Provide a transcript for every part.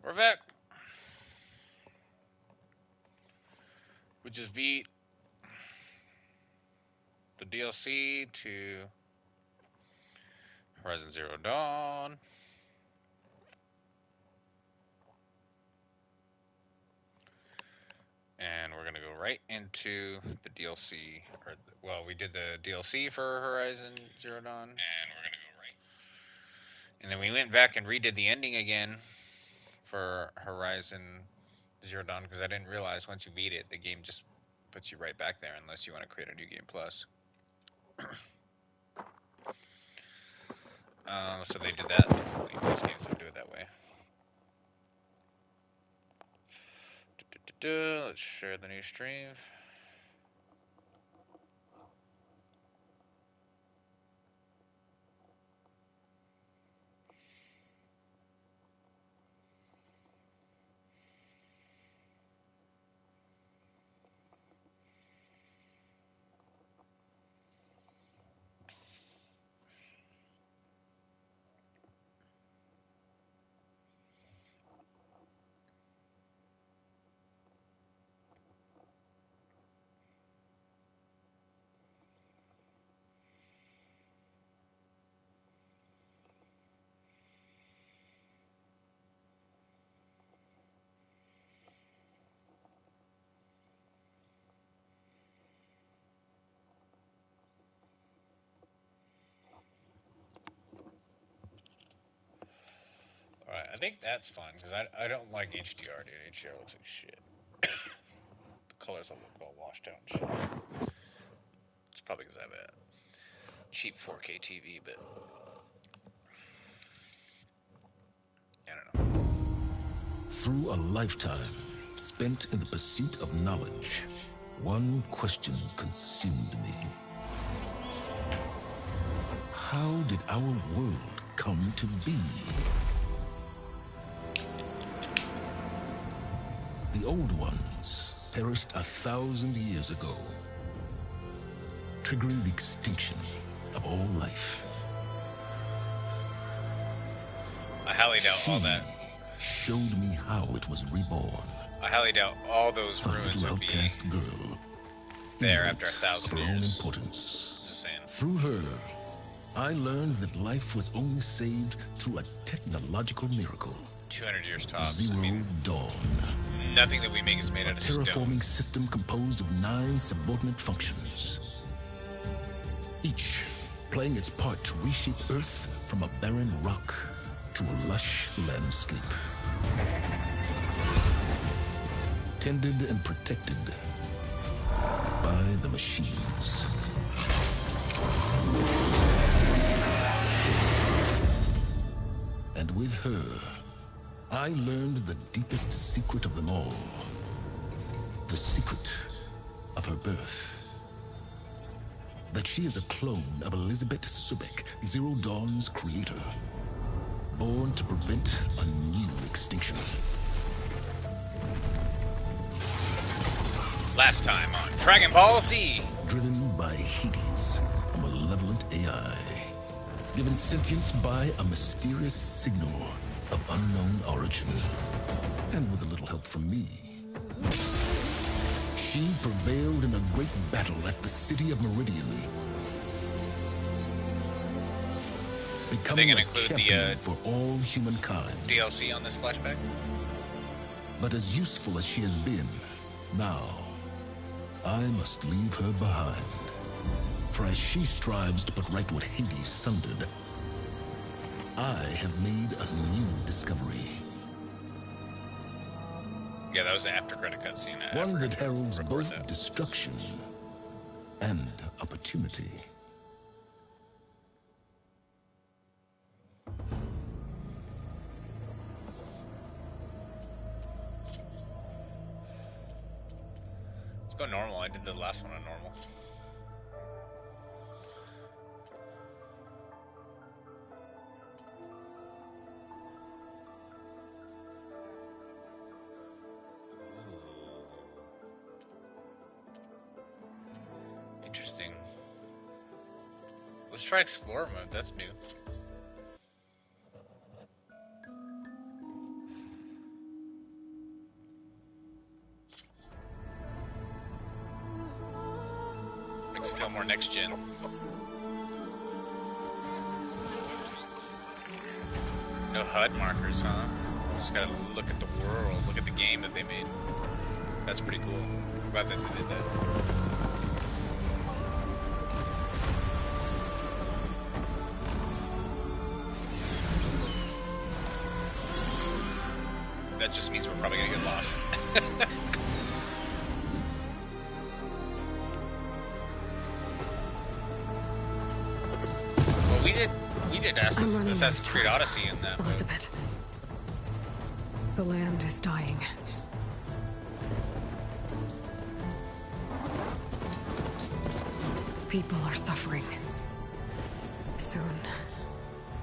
We're back. We just beat the DLC to Horizon Zero Dawn. And we're going to go right into the DLC. Well, we did the DLC for Horizon Zero Dawn. And we're going to go right. And then we went back and redid the ending again for Horizon Zero Dawn because I didn't realize once you beat it, the game just puts you right back there unless you want to create a new game plus. So they did that. Most games would do it that way. Let's share the new stream. Alright, I think that's fun because I don't like HDR, dude. HDR looks like shit. The colors all look all washed out and shit. It's probably because I have a cheap 4K TV, but I don't know. Through a lifetime spent in the pursuit of knowledge, one question consumed me. How did our world come to be? The old ones perished 1,000 years ago, triggering the extinction of all life. I highly doubt all that. Showed me how it was reborn. I highly doubt all those A ruins little would be outcast girl, there after ignorant 1,000 of her own years. importance. Just saying. Through her, I learned that life was only saved through a technological miracle. 200 years tops. Zero Dawn. Nothing that we make is made out of stone. A terraforming system composed of 9 subordinate functions, each playing its part to reshape Earth from a barren rock to a lush landscape. Tended and protected by the machines. And with her, I learned the deepest secret of them all. The secret of her birth. That she is a clone of Elizabeth Sobek, Zero Dawn's creator. Born to prevent a new extinction. Last time on Dragon Ball Z. Driven by Hades, a malevolent AI. Given sentience by a mysterious signal of unknown origin. And with a little help from me. She prevailed in a great battle at the city of Meridian. Becoming a champion for all humankind. DLC on this flashback? But as useful as she has been, now, I must leave her behind. For as she strives to put right what Hades sundered, I have made a new discovery. Yeah, that was the after credit cutscene. One that heralds both destruction and opportunity. Let's go normal. I did the last one on normal. Interesting. Let's try Explorer mode. That's new. Makes it feel more next gen. No HUD markers, huh? Just gotta look at the world, look at the game that they made. That's pretty cool. I'm glad that they did that. That just means we're probably gonna get lost. Well, we did Assassin's Creed Odyssey in that. Elizabeth. The land is dying. People are suffering. Soon,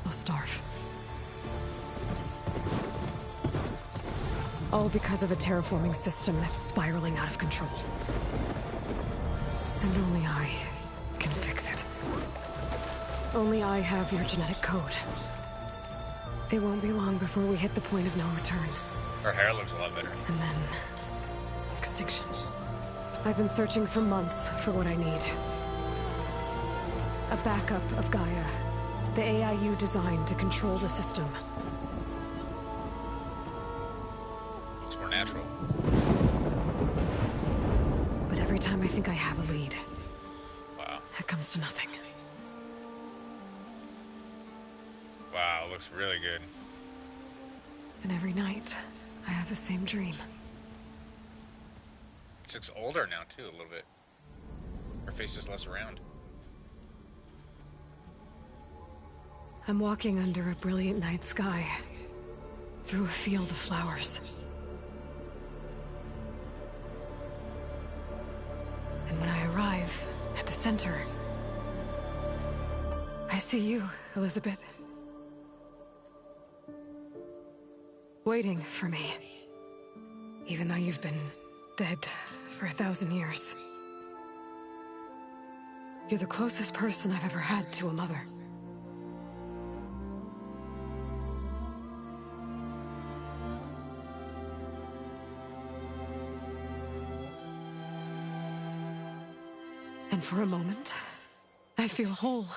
they'll starve. All because of a terraforming system that's spiraling out of control. And only I can fix it. Only I have your genetic code. It won't be long before we hit the point of no return. Her hair looks a lot better. And then... extinction. I've been searching for months for what I need. A backup of Gaia. The AI you designed to control the system. Looks more natural. But every time I think I have a lead... Wow. it comes to nothing. Wow, it looks really good. And every night, I have the same dream. She looks older now, too, a little bit. Her face is less round. I'm walking under a brilliant night sky, through a field of flowers. And when I arrive at the center, I see you, Elizabeth. Waiting for me. Even though you've been dead for 1,000 years. You're the closest person I've ever had to a mother. And for a moment, I feel whole.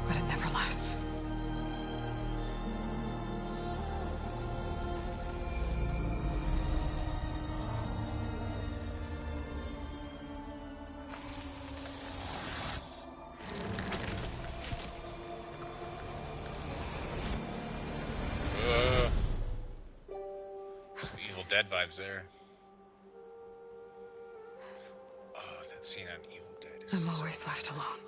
But it never lasts. Some Evil Dead vibes there. Oh, that scene on Evil Dead is I'm always left alone.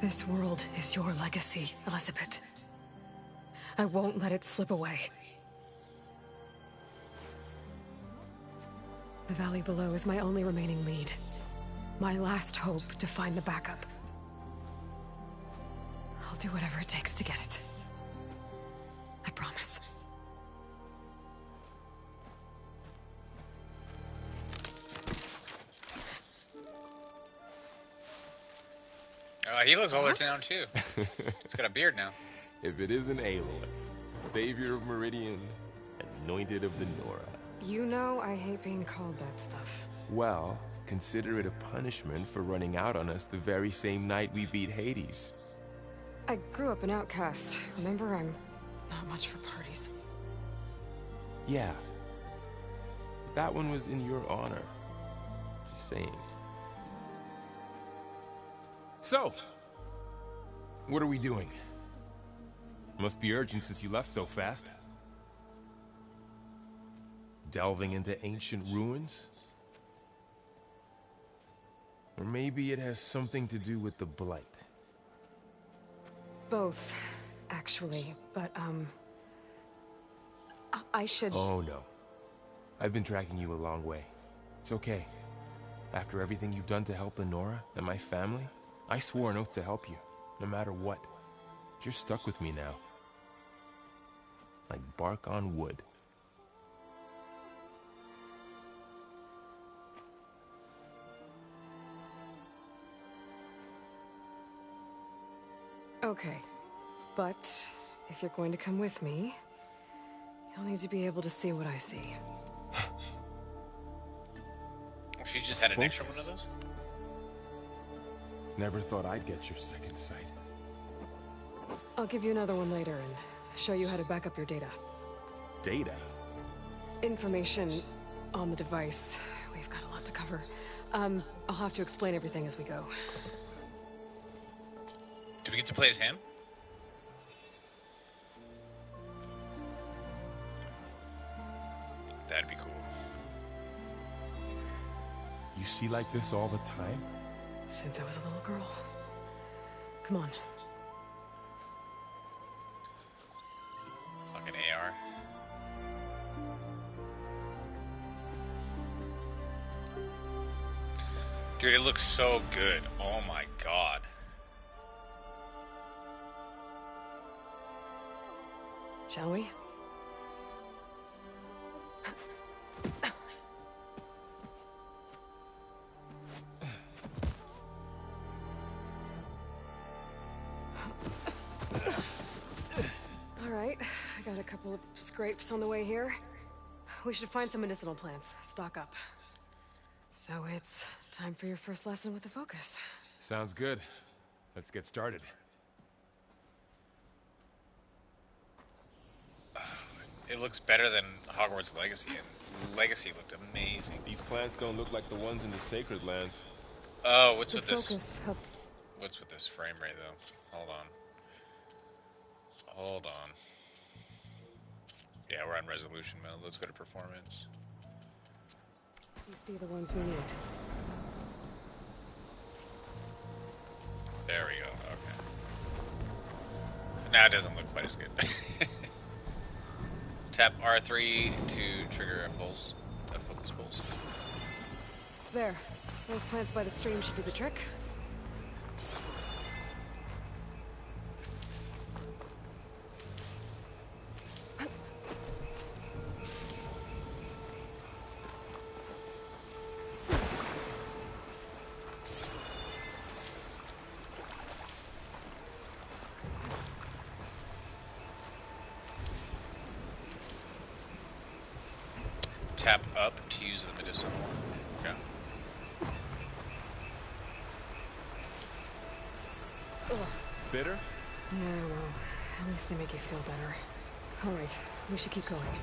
This world is your legacy, Elizabeth. I won't let it slip away. The valley below is my only remaining lead. My last hope to find the backup. I'll do whatever it takes to get it. I promise. He looks older now, too. He's got a beard now. If it isn't Aloy, savior of Meridian, anointed of the Nora. You know I hate being called that stuff. Well, consider it a punishment for running out on us the very same night we beat Hades. I grew up an outcast. Remember, I'm not much for parties. Yeah. But that one was in your honor. Just saying. So, what are we doing? Must be urgent since you left so fast. Delving into ancient ruins? Or maybe it has something to do with the Blight. Both, actually, but, I should... Oh, no. I've been tracking you a long way. It's okay. After everything you've done to help the Nora and my family, I swore an oath to help you, no matter what. You're stuck with me now. Like bark on wood. Okay. But if you're going to come with me, you'll need to be able to see what I see. She just had an extra one of those? Never thought I'd get your second sight. I'll give you another one later and show you how to back up your data. Data? Information on the device. We've got a lot to cover. I'll have to explain everything as we go. Do we get to play as him? That'd be cool. You see like this all the time? Since I was a little girl. Come on. Fucking AR. Dude, it looks so good. Oh my god. Shall we? All right, I got a couple of scrapes on the way here. We should find some medicinal plants, stock up. So it's time for your first lesson with the Focus. Sounds good. Let's get started. It looks better than Hogwarts Legacy, and Legacy looked amazing. These plants don't look like the ones in the Sacred Lands. Oh, what's The with this? Focus help. What's with this frame rate though? Hold on. Hold on. Yeah, we're on resolution mode. Let's go to performance. So you see the ones we need. There we go. Okay. Now it doesn't look quite as good. Tap R3 to trigger a pulse, a focus pulse. There. Those plants by the stream should do the trick. Tap up to use the medicinal one. Okay. Ugh. Bitter? Yeah, well, at least they make you feel better. All right, we should keep going.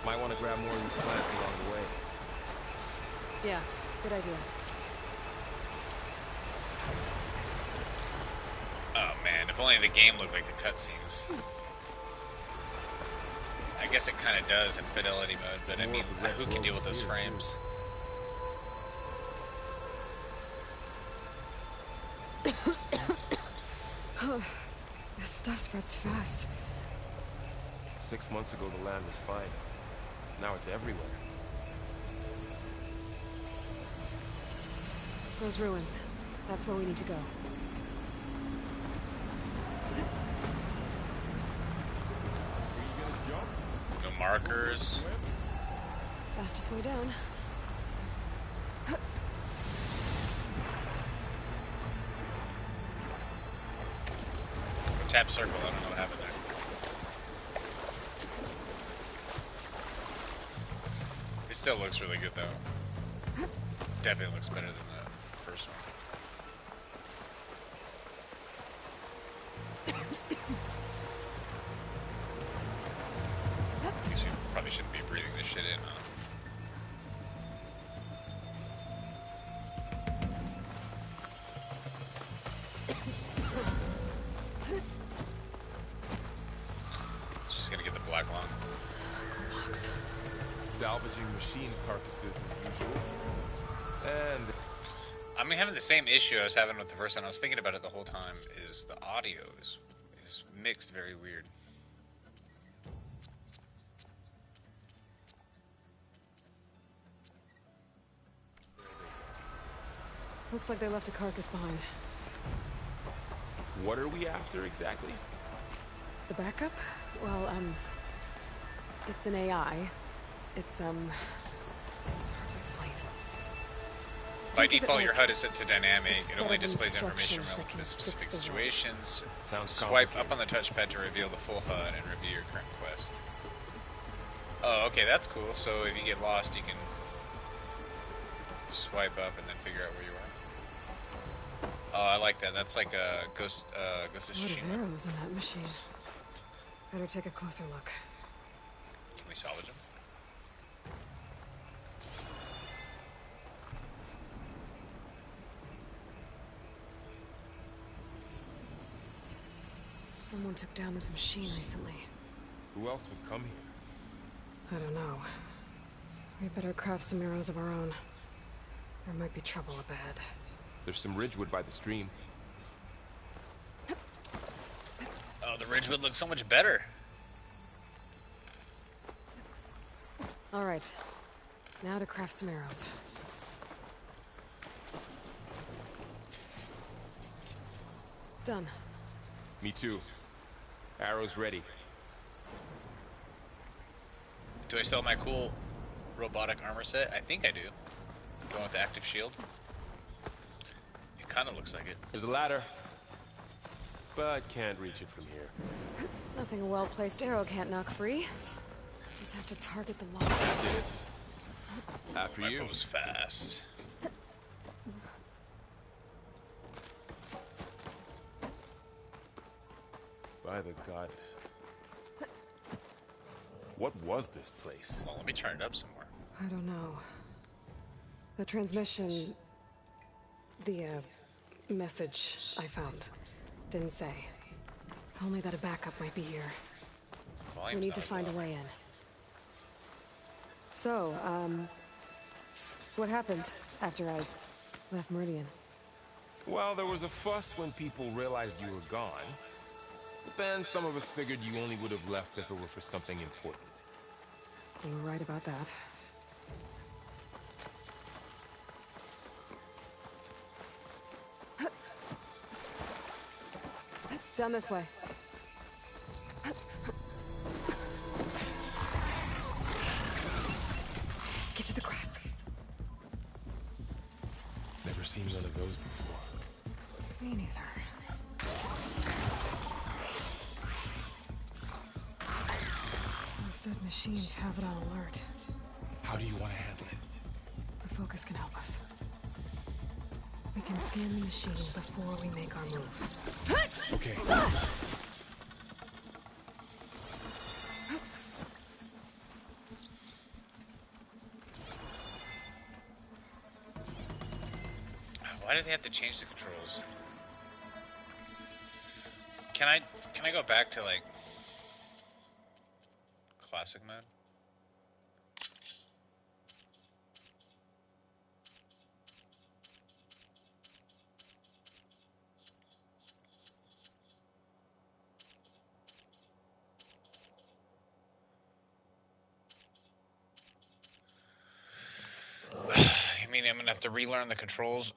Might want to grab more of these plants along the way. Yeah, good idea. Oh man, if only the game looked like the cutscenes. I guess it kind of does in fidelity mode, but I mean, who can deal with those frames? This stuff spreads fast. 6 months ago, the land was fine. Now it's everywhere. Those ruins. That's where we need to go. No markers. Fastest way down. Tap circle, I don't know what happened there. It still looks really good though. Definitely looks better than the first one. I guess you probably shouldn't be breathing this shit in, huh? Just gonna get the black lung. Box. Salvaging machine carcasses as usual. And I'm having the same issue I was having with the first one. I was thinking about it the whole time. Is the audio is mixed very weird. Looks like they left a carcass behind. what are we after exactly? The backup? Well, it's an AI. It's hard to explain. By default, your HUD is set to dynamic. A It set only of displays information instructions that relevant can to specific fix the world. situations. Sounds Swipe complicated. up on the touchpad to reveal the full HUD and review your current quest. Oh, okay, that's cool. So if you get lost, you can swipe up and then figure out where you are. Oh, I like that. That's like a Ghost of A lot of Tsushima. arrows in that machine. Better take a closer look. Can we salvage them? Someone took down this machine recently. Who else would come here? I don't know. We better craft some arrows of our own. There might be trouble up ahead. There's some ridgewood by the stream. Oh, the Ridgewood looks so much better. All right. Now to craft some arrows. Done. Me too. Arrows ready. Do I still have my cool robotic armor set? I think I do. Going with the active shield. It kind of looks like it. There's a ladder. But can't reach it from here. Nothing a well-placed arrow can't knock free. Just have to target the lock. That did it. After My you. bow's fast. By the goddess. What was this place? Well, let me turn it up some more. I don't know. The transmission... The, message I found didn't say. Only that a backup might be here. We Volume's need to not as find a loud. way in. So, what happened after I left Meridian? Well, there was a fuss when people realized you were gone. But then some of us figured you only would have left if it were for something important. You were right about that. Down this way. Get to the grass. Never seen one of those before. Me neither. Those dead machines have it on alert. How do you want to handle it? The focus can help us. We can scan the machine before we make our move. Okay. Why do they have to change the controls? Can I go back to like classic mode? I mean, I'm gonna have to relearn the controls.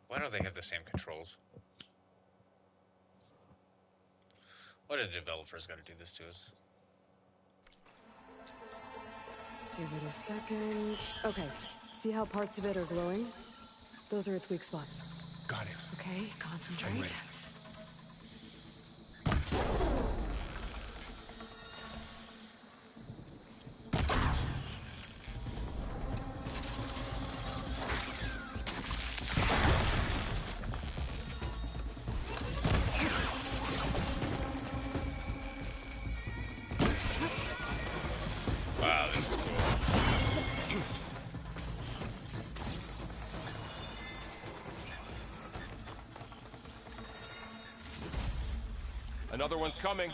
Why don't they have the same controls? What are developers gonna do this to us? Give it a second. Okay, see how parts of it are glowing? Those are its weak spots. Got it. Okay, I'm concentrate. ready. Wow, this is cool. Another one's coming.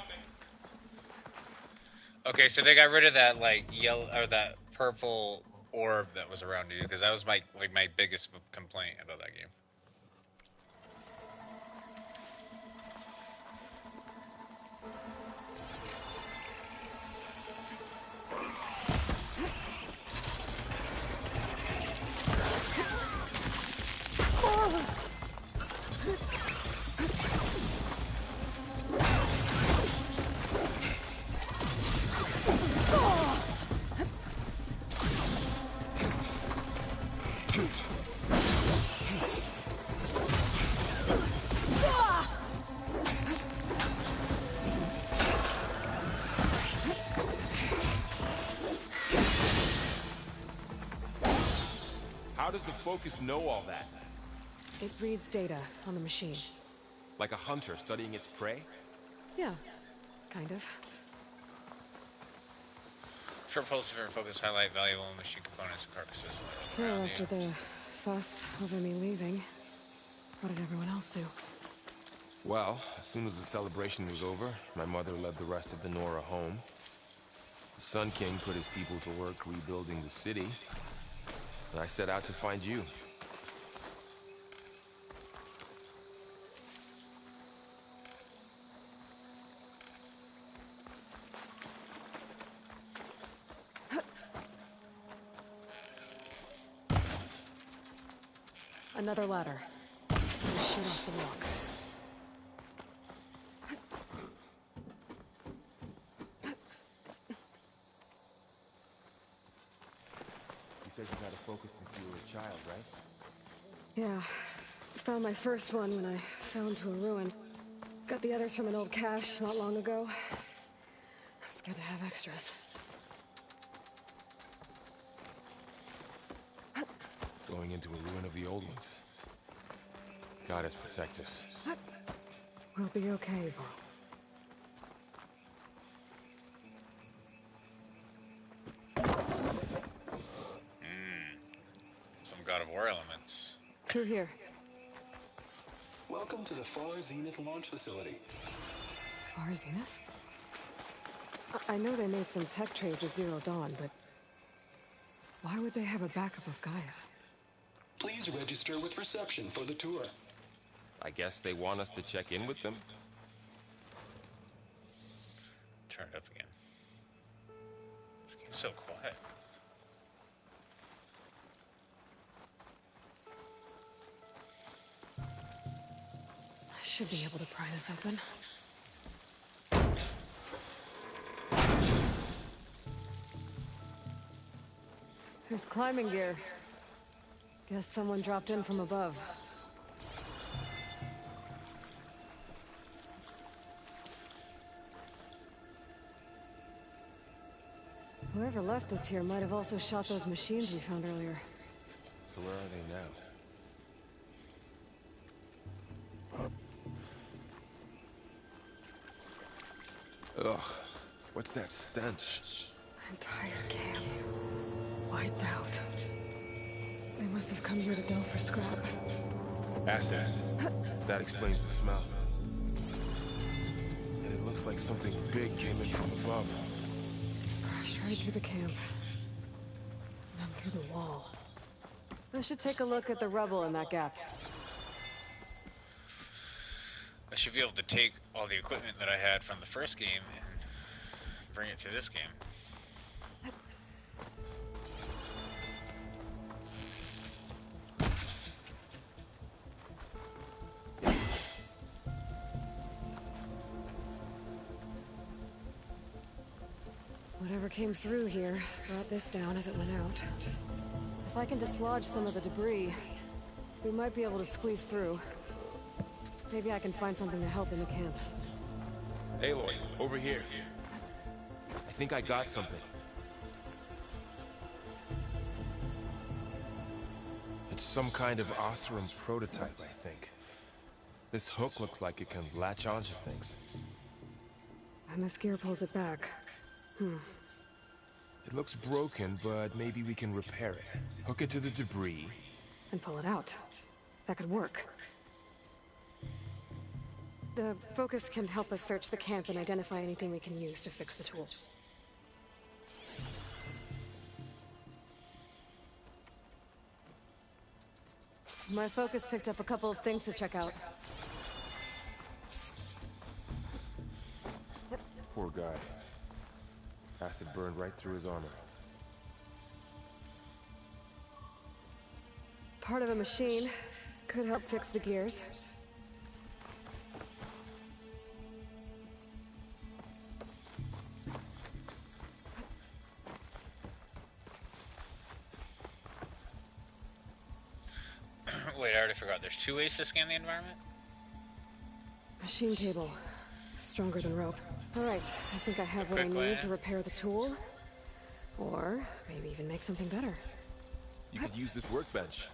Okay, so they got rid of that like yellow or that purple orb that was around you because that was my biggest complaint about that game. How does the Focus know all that? It reads data on the machine. Like a hunter studying its prey? Yeah, kind of. Propulsive and focus highlight valuable machine components and carcasses. So after the fuss over me leaving, what did everyone else do? Well, as soon as the celebration was over, my mother led the rest of the Nora home. The Sun King put his people to work rebuilding the city, and I set out to find you. Another ladder. Just shoot off the rock. You said you had a Focus since you were a child, right? Yeah. Found my first one when I fell into a ruin. Got the others from an old cache not long ago. It's good to have extras. Going into a ruin of the old ones. God has protect us. We'll be okay, Val. Some God of War elements. Through here. Welcome to the Far Zenith launch facility. Far Zenith? I know they made some tech trades with Zero Dawn, but why would they have a backup of Gaia? Please register with reception for the tour. I guess they want us to check in with them. Turn it up again. It's getting so quiet. I should be able to pry this open. There's climbing gear. Guess someone dropped in from above. Whoever left this here might have also shot those machines we found earlier. So where are they now? Ugh, what's that stench? Entire camp. Wiped out. They must have come here to delve for scrap. Acid. That explains the smell. And it looks like something big came in from above. Crashed right through the camp. And then through the wall. I should take a look at the rubble in that gap. I should be able to take all the equipment that I had from the first game and bring it to this game. Whatever came through here brought this down as it went out. If I can dislodge some of the debris, we might be able to squeeze through. Maybe I can find something to help in the camp. Aloy, over here. I think I got something. It's some kind of Oseram prototype, I think. This hook looks like it can latch onto things. And this gear pulls it back. It looks broken, but maybe we can repair it. Hook it to the debris. And pull it out. That could work. The Focus can help us search the camp and identify anything we can use to fix the tool. My Focus picked up a couple of things to check out. Poor guy. Acid burned right through his armor. Part of a machine. Could help fix the gears. Wait, I already forgot. There's 2 ways to scan the environment? Machine cable. Stronger than rope. Alright, I think I have what I need to repair the tool. Or maybe even make something better. You could use this workbench.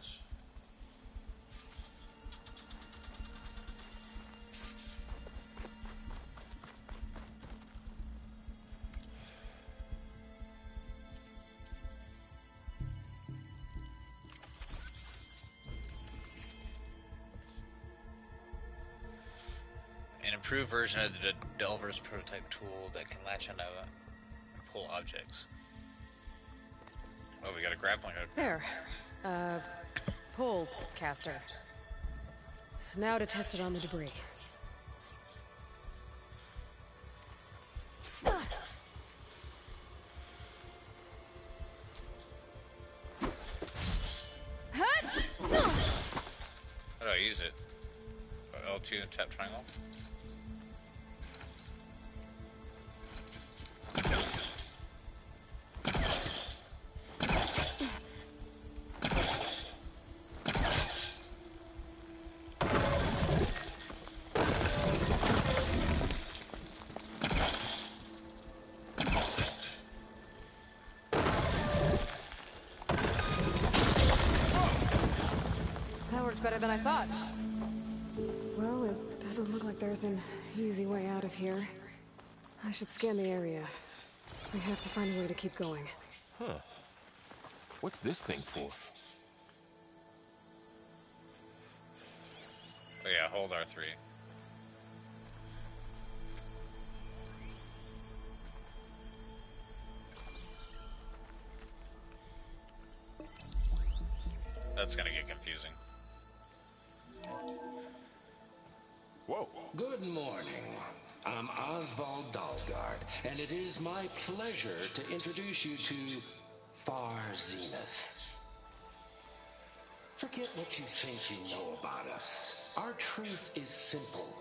An improved version of the Delver's prototype tool that can latch onto and pull objects. Oh, we got a grappling hook. There. Pull caster. Now to test it on the debris. How do I use it? L2 and tap triangle? Better than I thought. Well, it doesn't look like there's an easy way out of here. I should scan the area. We have to find a way to keep going. Huh. What's this thing for? Oh yeah, hold R3. That's gonna get confusing. Whoa. Good morning. I'm Oswald Dalgard, and it is my pleasure to introduce you to Far Zenith. Forget what you think you know about us. Our truth is simple.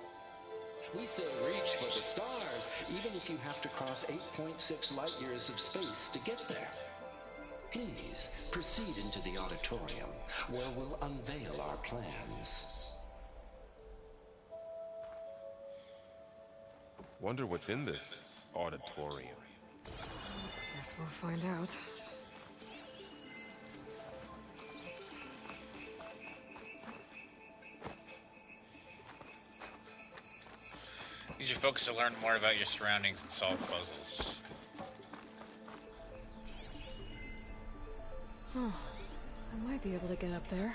We say reach for the stars, even if you have to cross 8.6 light years of space to get there. Please, proceed into the auditorium, where we'll unveil our plans. Wonder what's in this auditorium. Guess we'll find out. Use your focus to learn more about your surroundings and solve puzzles. Oh, I might be able to get up there.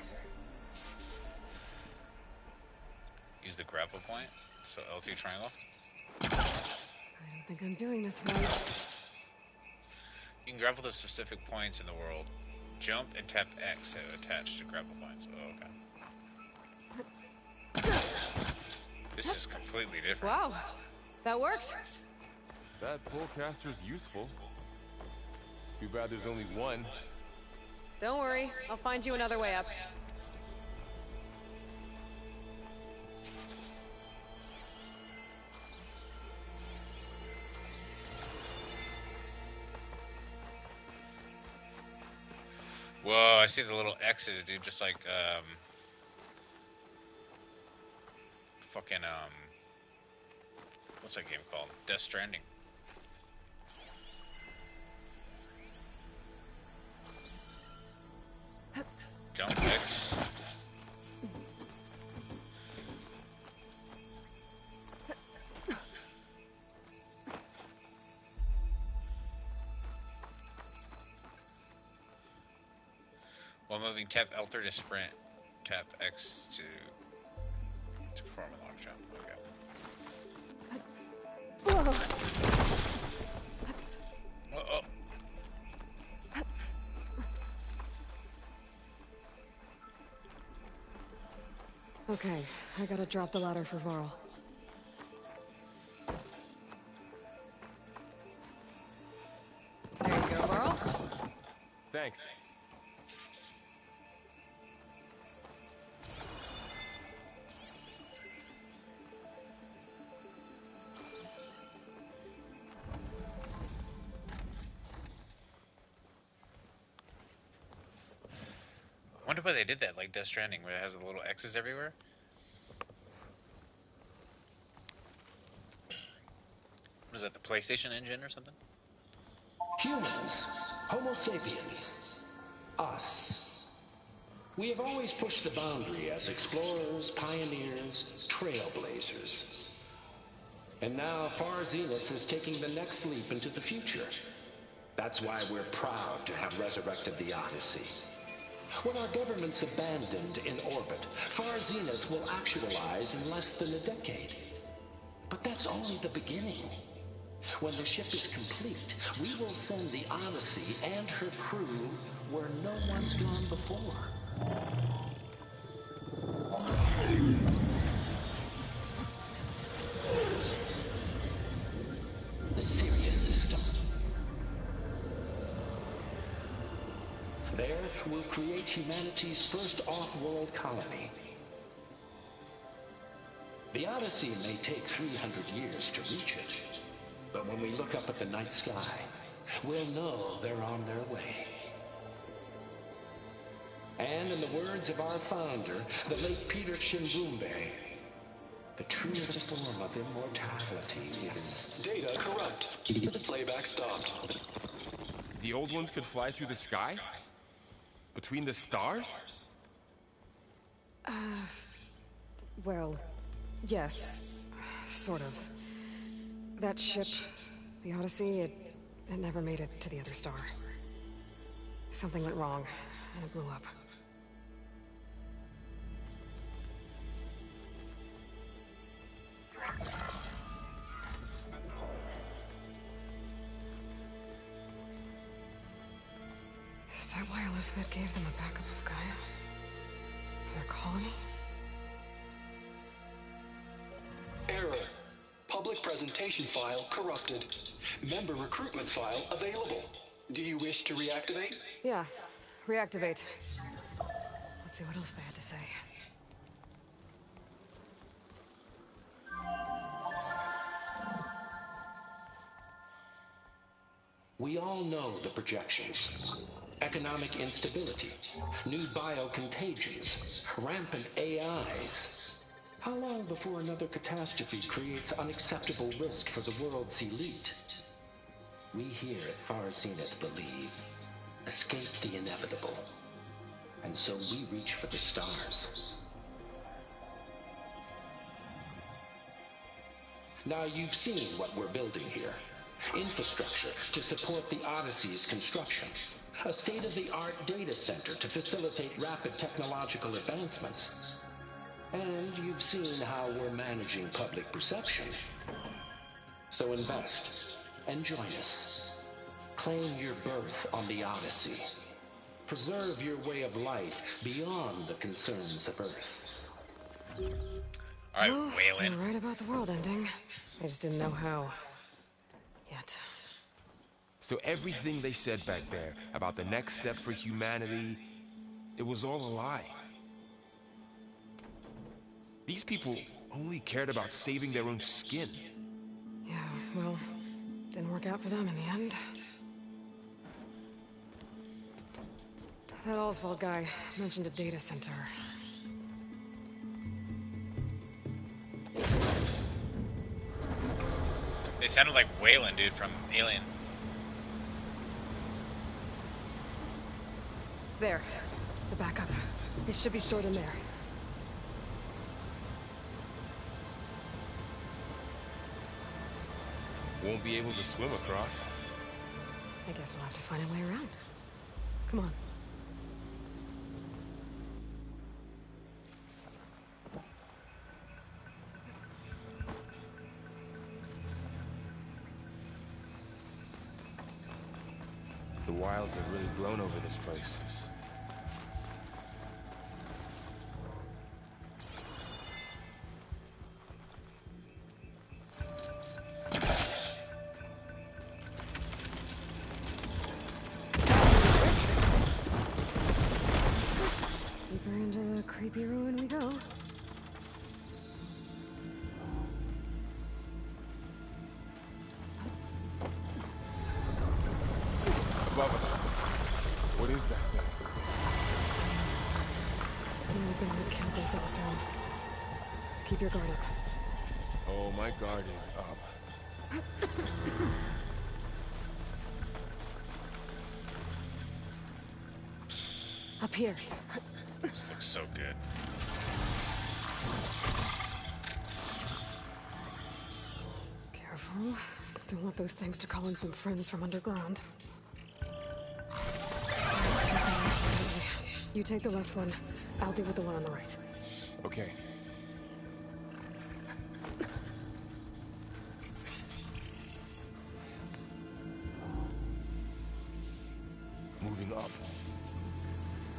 Use the grapple point, so L2 triangle. I don't think I'm doing this right. You can grapple to specific points in the world. Jump and tap X to attach to grapple points. Oh, okay. This is completely different. Wow, that works. That pullcaster's useful. Too bad there's only one. Don't worry, I'll find you another way up. Whoa, I see the little X's, dude, just like, fucking, what's that game called? Death Stranding. Jump X. While moving, tap L3 to sprint. Tap X to perform a long jump. Okay. Uh-oh. Okay, I gotta drop the ladder for Varl. There you go, Varl. Thanks. wonder why they did that, like Death Stranding, where it has the little X's everywhere. Was that the PlayStation engine or something? Humans, Homo sapiens, us. We have always pushed the boundary as explorers, pioneers, trailblazers. And now Far Zenith is taking the next leap into the future. That's why we're proud to have resurrected the Odyssey. When our government's abandoned in orbit, Far Zenith will actualize in less than a decade. But that's only the beginning. When the ship is complete, we will send the Odyssey and her crew where no one's gone before. The Sirius system. There, we'll create humanity's first off-world colony. The Odyssey may take 300 years to reach it, but when we look up at the night sky, we'll know they're on their way. And in the words of our founder, the late Peter Chimbumbe, the truest form of immortality is... Data corrupt. The playback stopped. The old ones could fly through the sky? Between the stars? Well, yes. Sort of. That ship, the Odyssey, it never made it to the other star. Something went wrong, and it blew up. Is that why Elizabeth gave them a backup of Gaia? For their colony? Error. Public presentation file corrupted. Member recruitment file available. Do you wish to reactivate? Yeah, reactivate. Let's see what else they had to say. We all know the projections. Economic instability, new biocontagions, rampant AIs. How long before another catastrophe creates unacceptable risk for the world's elite? We here at Far Zenith believe, escape the inevitable. And so we reach for the stars. Now you've seen what we're building here. Infrastructure to support the Odyssey's construction. A state-of-the-art data center to facilitate rapid technological advancements. And you've seen how we're managing public perception. So invest and join us. Claim your berth on the Odyssey. Preserve your way of life beyond the concerns of Earth. Alright, Oh, Waylon. they're right about the world ending. I just didn't know how. Yet. So everything they said back there about the next step for humanity, it was all a lie. These people only cared about saving their own skin. Yeah, well, didn't work out for them in the end. That Oswald guy mentioned a data center. They sounded like Waylon, dude, from Alien. There. The backup. It should be stored in there. Won't be able to swim across. I guess we'll have to find a way around. Come on. The wilds have really grown over this place. Deeper into the creepy ruin we go. Above us. What is that thing? hoping we killed those Oseram. Keep your guard up. Oh, my guard is up. Up here. This looks so good. Careful. Don't want those things to call in some friends from underground. You take the left one. I'll deal with the one on the right. Okay. Moving up.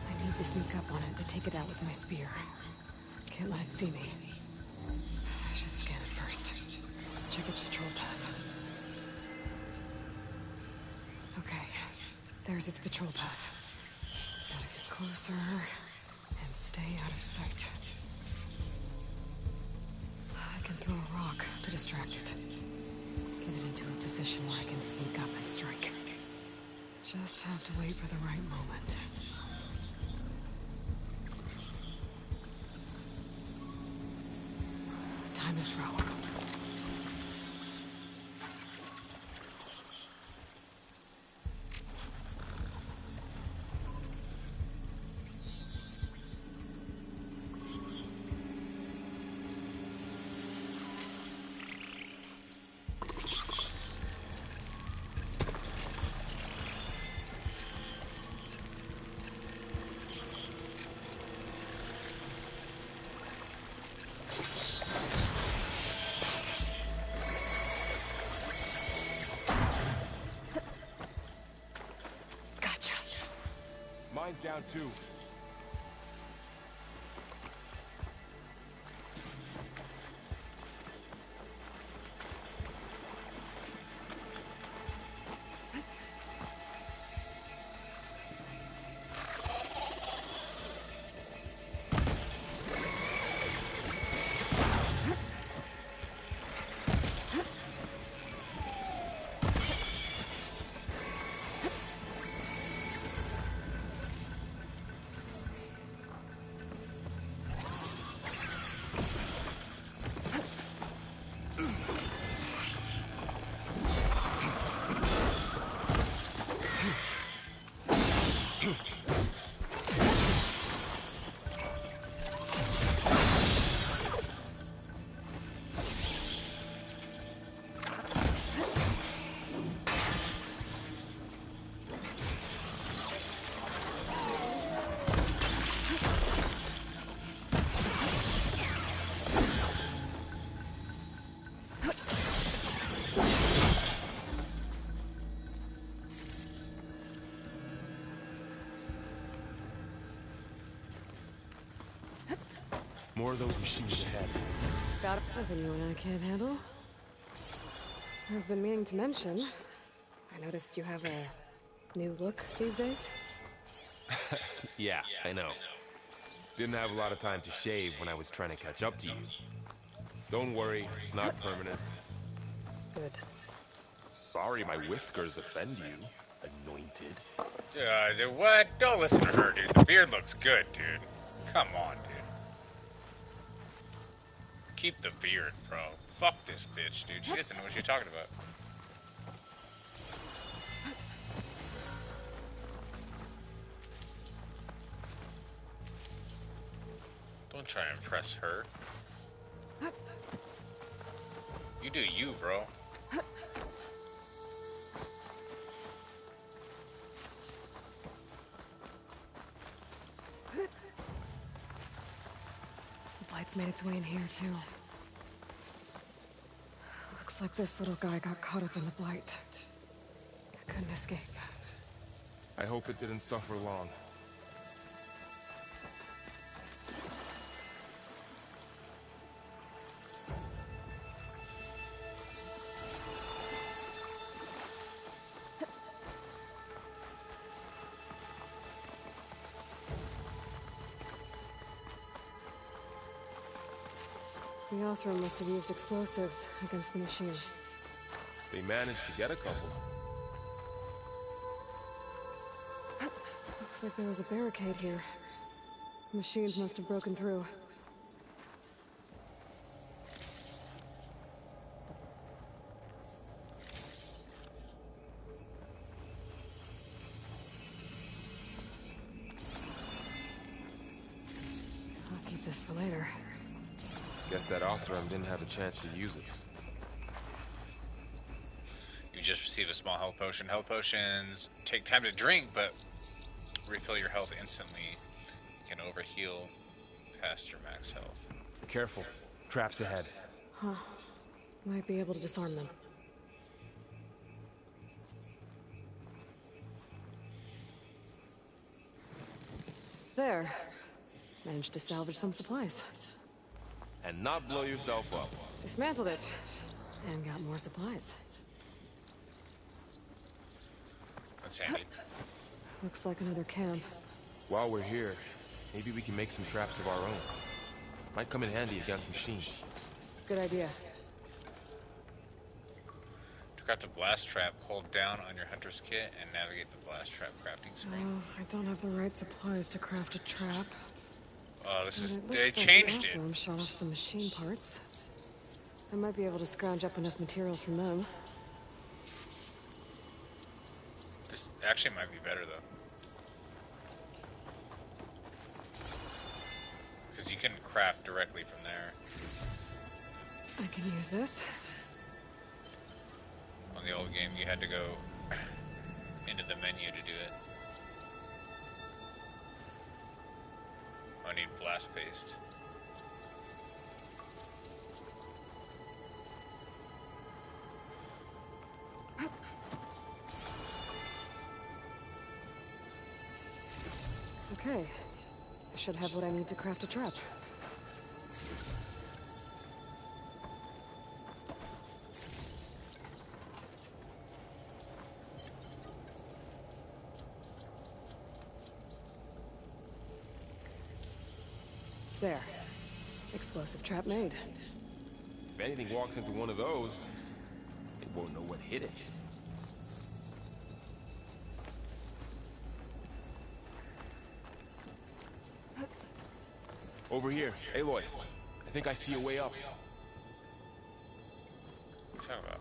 I need to sneak up on it to take it out with my spear. Can't let it see me. I should scan it first. Check its patrol path. Okay, there's its patrol path. Gotta get closer and stay out of sight. I can throw a rock to distract it. Get it into a position where I can sneak up and strike. Just have to wait for the right moment. Time to throw. Gotcha. Mine's down too. More of those machines ahead. Got nothing you and I can't handle. I've been meaning to mention, I noticed you have a new look these days. Yeah, I know. Didn't have a lot of time to shave when I was trying to catch up to you. Don't worry, it's not permanent. Good. Sorry my whiskers offend you, anointed. What? Don't listen to her, dude. The beard looks good, dude. Come on, dude. Keep the beard, bro. Fuck this bitch, dude. She doesn't know what she's talking about. Don't try to impress her. You do you, bro. The blight's made its way in here, too. Looks like this little guy got caught up in the blight. Couldn't escape. I hope it didn't suffer long. The Oseram must have used explosives against the machines. They managed to get a couple. Looks like there was a barricade here. Machines must have broken through. I'll keep this for later. Guess that Oseram didn't have a chance to use it. You just receive a small health potion. Health potions take time to drink, but refill your health instantly. You can overheal past your max health. Careful. Traps ahead. Huh. Might be able to disarm them. There. Managed to salvage some supplies. And not blow yourself up. Dismantled it. And got more supplies. That's handy. Looks like another camp. While we're here, maybe we can make some traps of our own. Might come in handy against machines. Good idea. To craft a blast trap, hold down on your hunter's kit and navigate the blast trap crafting screen. Oh, I don't have the right supplies to craft a trap. Oh, this is... But it They looks like changed the it. Oseram shot off some machine parts. I might be able to scrounge up enough materials from them. This actually might be better, though. Because you can craft directly from there. I can use this. On the old game, you had to go into the menu to do it. I need blast paste. Okay. I should have what I need to craft a trap. There. Explosive trap made. If anything walks into one of those, it won't know what hit it. Over here, Aloy. I think I see a way up. What are you talking about?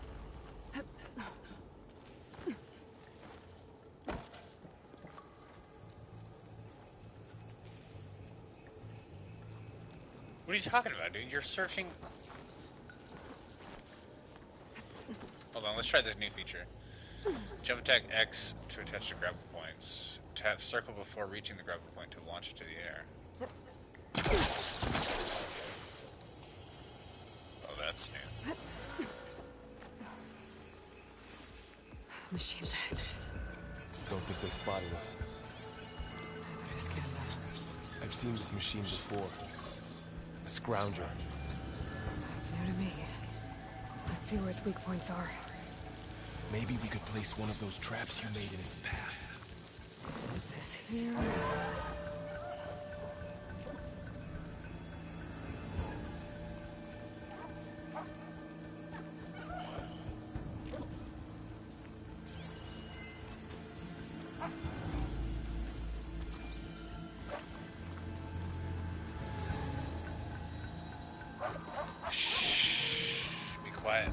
What are you talking about, dude? You're searching... Hold on, let's try this new feature. Jump attack X to attach to grapple points. Tap circle before reaching the grapple point to launch it to the air. Oh, that's new. Machines ahead. Don't think they spotted us. I better scan them. I've seen this machine before. A scrounger. That's new to me. Let's see where its weak points are. Maybe we could place one of those traps you made in its path. Set this here. Be quiet.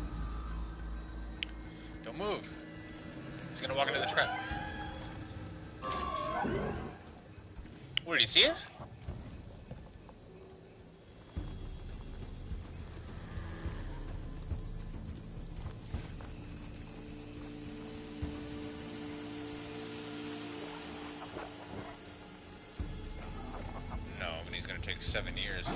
Don't move. He's gonna walk into the trap. Where, do you see it? No, but he's gonna take 7 years.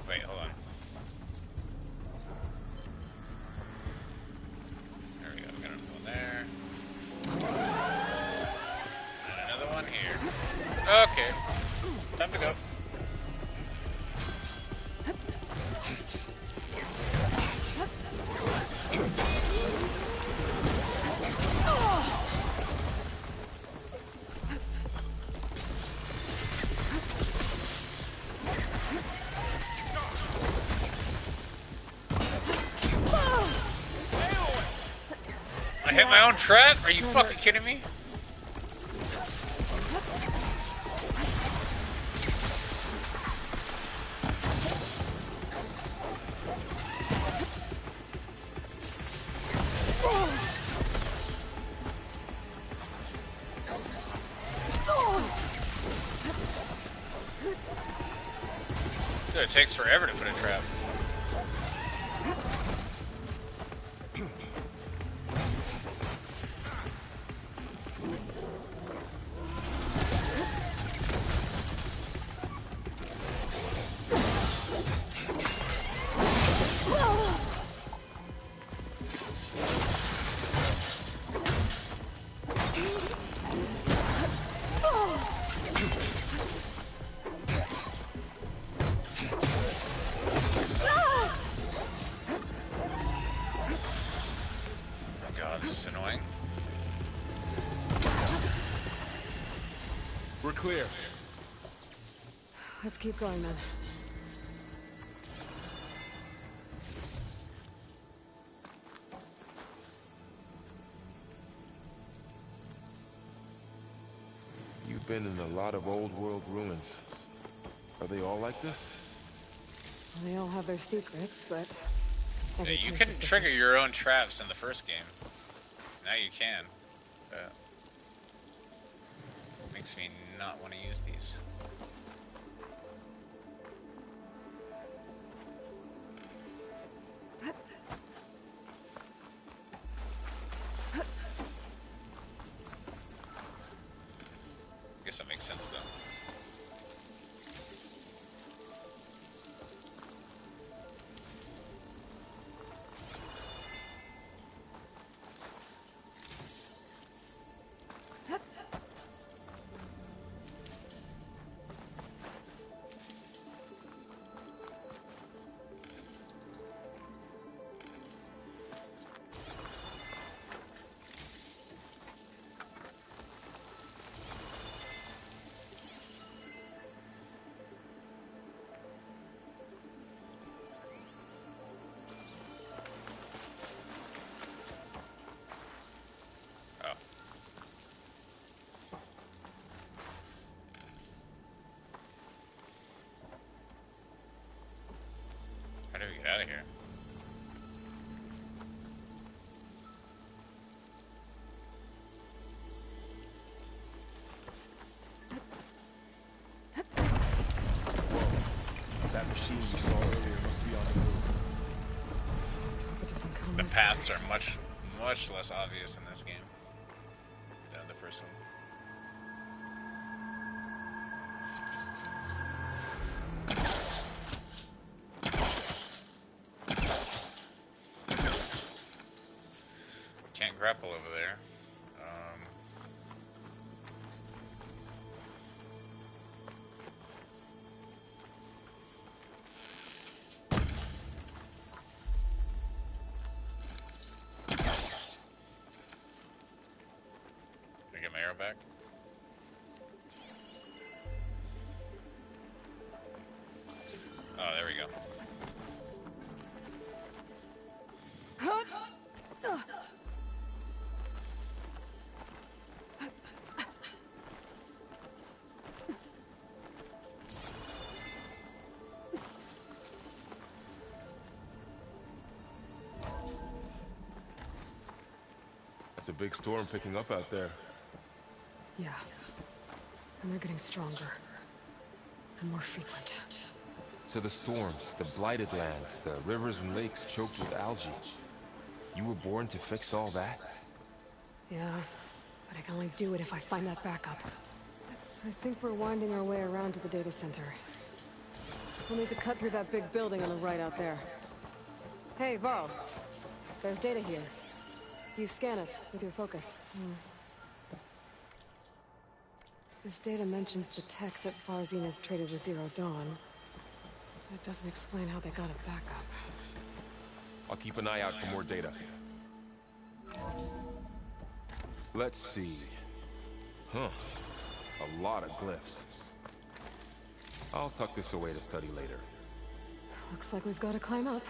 Wait, hold on. There we go, we got another one there. And another one here. Okay. Time to go. I hit my own trap? Are you fucking kidding me? Dude, it takes forever to put a trap. Clear. Let's keep going then. You've been in a lot of old world ruins. Are they all like this? Well, they all have their secrets, but... Yeah, you couldn't trigger your own traps in the first game. Now you can. Makes me not want to use these. Guess that makes sense though. How do we get out of here? Whoa. That machine we saw earlier must be on the move. Let's hope it doesn't come The this paths way. are much less obvious in this game than the first one. Can't grapple over there. Can I get my arrow back? Oh, there we go. That's a big storm picking up out there. Yeah. And they're getting stronger. And more frequent. So the storms, the blighted lands, the rivers and lakes choked with algae. You were born to fix all that? Yeah. But I can only do it if I find that backup. I think we're winding our way around to the data center. We'll need to cut through that big building on the right out there. Hey, Varl. There's data here. You scan it with your focus. This data mentions the tech that Far Zenith traded with Zero Dawn. It doesn't explain how they got it back up. I'll keep an eye out for more data. Let's see. Huh. A lot of glyphs. I'll tuck this away to study later. Looks like we've got to climb up.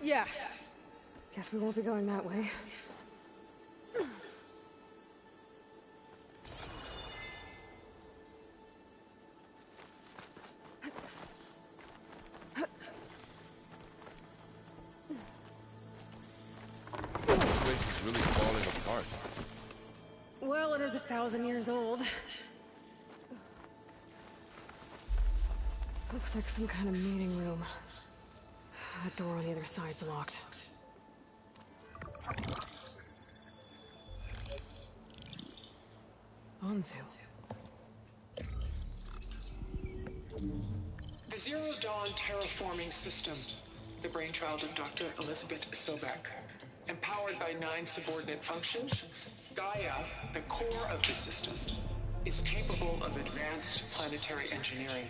Yeah. Guess we won't be going that way. This place is really falling apart. Well, it is 1,000 years old. Looks like some kind of meeting room. That door on the other side's locked. Anzu. The Zero Dawn terraforming system, the brainchild of Dr. Elizabeth Sobek. Empowered by 9 subordinate functions, Gaia, the core of the system, is capable of advanced planetary engineering,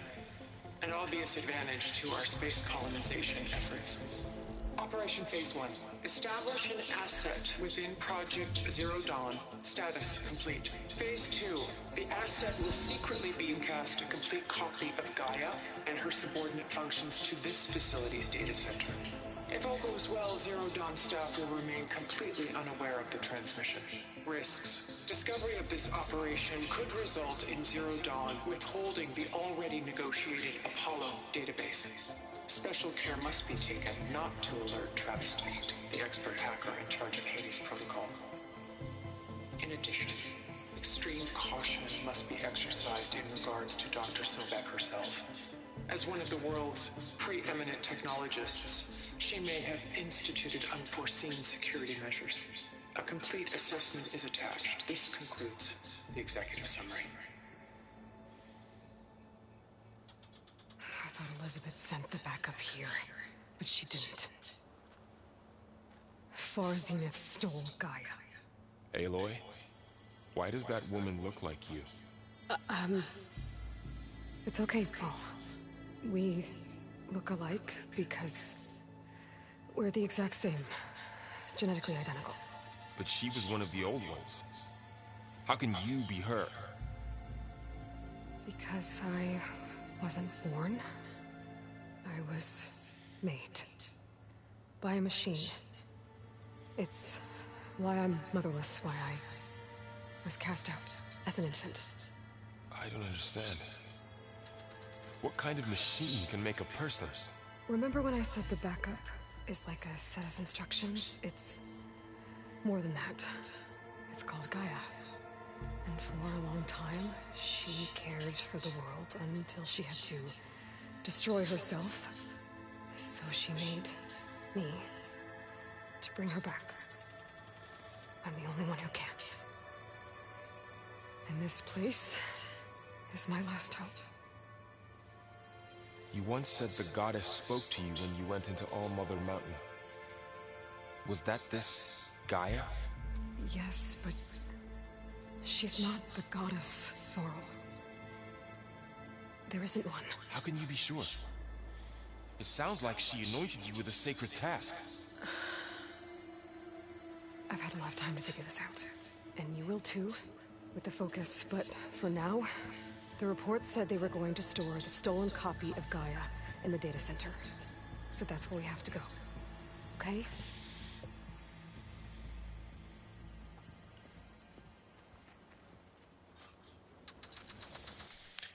an obvious advantage to our space colonization efforts. Operation Phase 1. Establish an asset within Project Zero Dawn. Status complete. Phase 2. The asset will secretly beamcast a complete copy of Gaia and her subordinate functions to this facility's data center. If all goes well, Zero Dawn staff will remain completely unaware of the transmission. Risks. Discovery of this operation could result in Zero Dawn withholding the already negotiated Apollo database. Special care must be taken not to alert Travis Tate, the expert hacker in charge of Hades Protocol. In addition, extreme caution must be exercised in regards to Dr. Sobek herself. As one of the world's preeminent technologists, she may have instituted unforeseen security measures. A complete assessment is attached. This concludes the executive summary. I thought Elizabeth sent the backup here, but she didn't. Far Zenith stole Gaia. Aloy? Why does that woman look like you? It's okay, Paul. We look alike because we're the exact same. Genetically identical. But she was one of the old ones. How can you be her? Because I wasn't born. I was made. By a machine. It's why I'm motherless, why I was cast out as an infant. I don't understand. What kind of machine can make a person? Remember when I said the backup is like a set of instructions? It's more than that. It's called Gaia. And for a long time, she cared for the world until she had to destroy herself. So she made me to bring her back. I'm the only one who can. And this place is my last hope. You once said the goddess spoke to you when you went into All-Mother Mountain. Was that this Gaia? Yes, but she's not the goddess, Laurel. There isn't one. How can you be sure? It sounds like she anointed you with a sacred task. I've had a lot of time to figure this out. And you will too, with the focus. But for now, the report said they were going to store the stolen copy of Gaia in the data center. So that's where we have to go. Okay?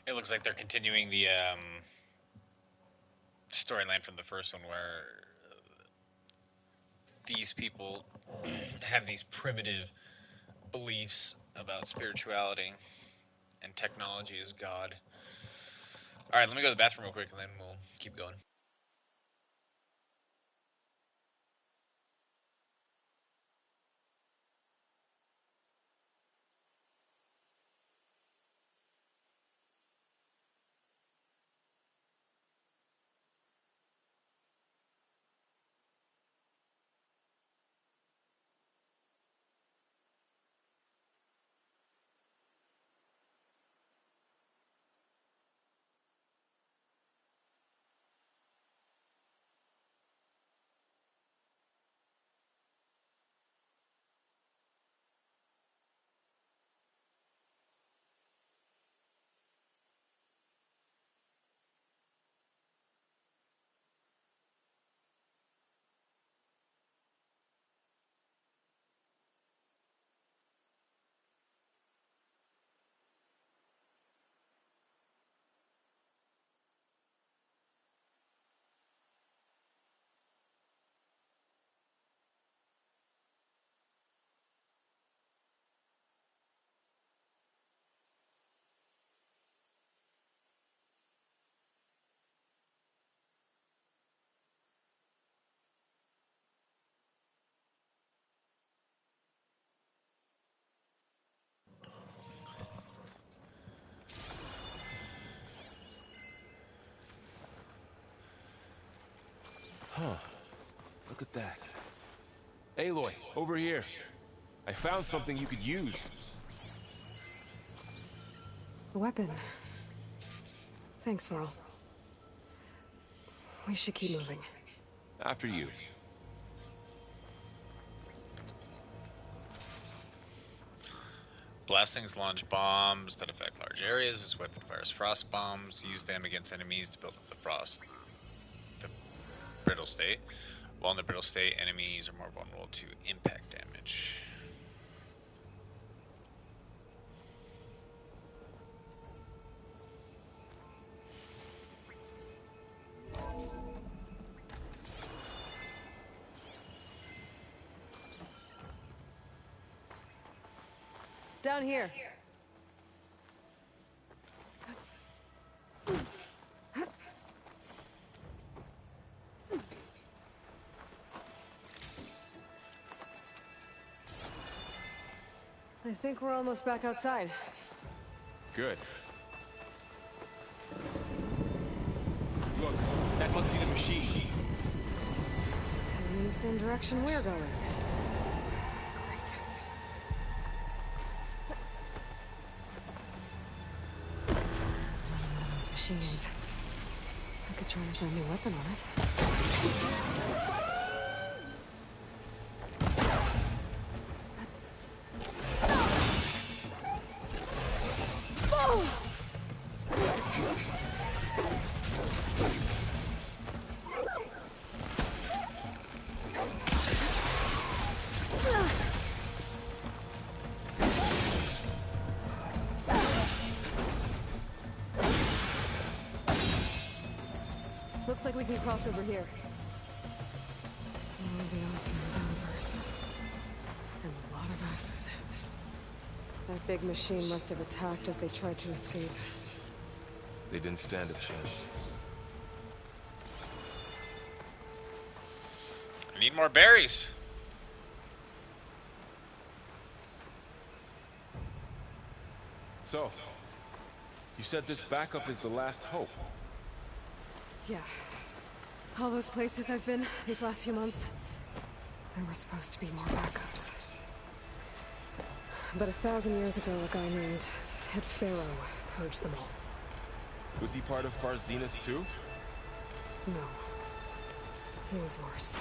It looks like they're continuing the storyline from the first one, where these people have these primitive beliefs about spirituality and technology as God. All right, let me go to the bathroom real quick, and then we'll keep going. Huh. Look at that. Aloy, over here. I found something you could use. A weapon. Thanks, Varl. We should keep moving. After you. Blastings launch bombs that affect large areas. This weapon fires frost bombs. Use them against enemies to build up the brittle state. While in the brittle state, enemies are more vulnerable to impact damage. Down here. I think we're almost back outside. Good. Look, that must be the machine. It's heading in the same direction we're going. Great. Those machines. I could try and find a new weapon on it. Looks like we can cross over here. More of the Oseram delivers. And a lot of acid. That big machine must have attacked as they tried to escape. They didn't stand a chance. I need more berries. So, you said this backup is the last hope. Yeah. All those places I've been these last few months, there were supposed to be more backups. But 1,000 years ago, a guy named Ted Faro purged them all. Was he part of Far Zenith too? No. He was worse.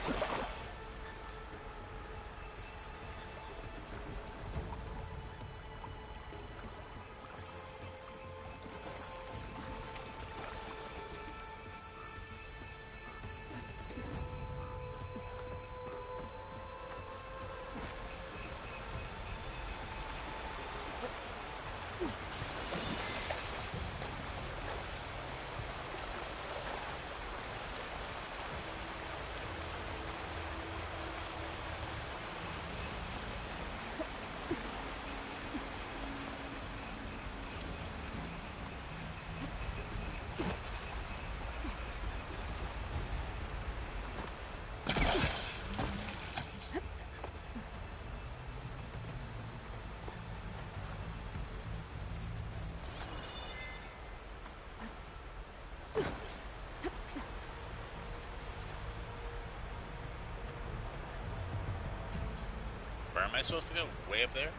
Where am I supposed to go? Way up there?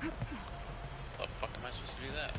How the fuck am I supposed to do that?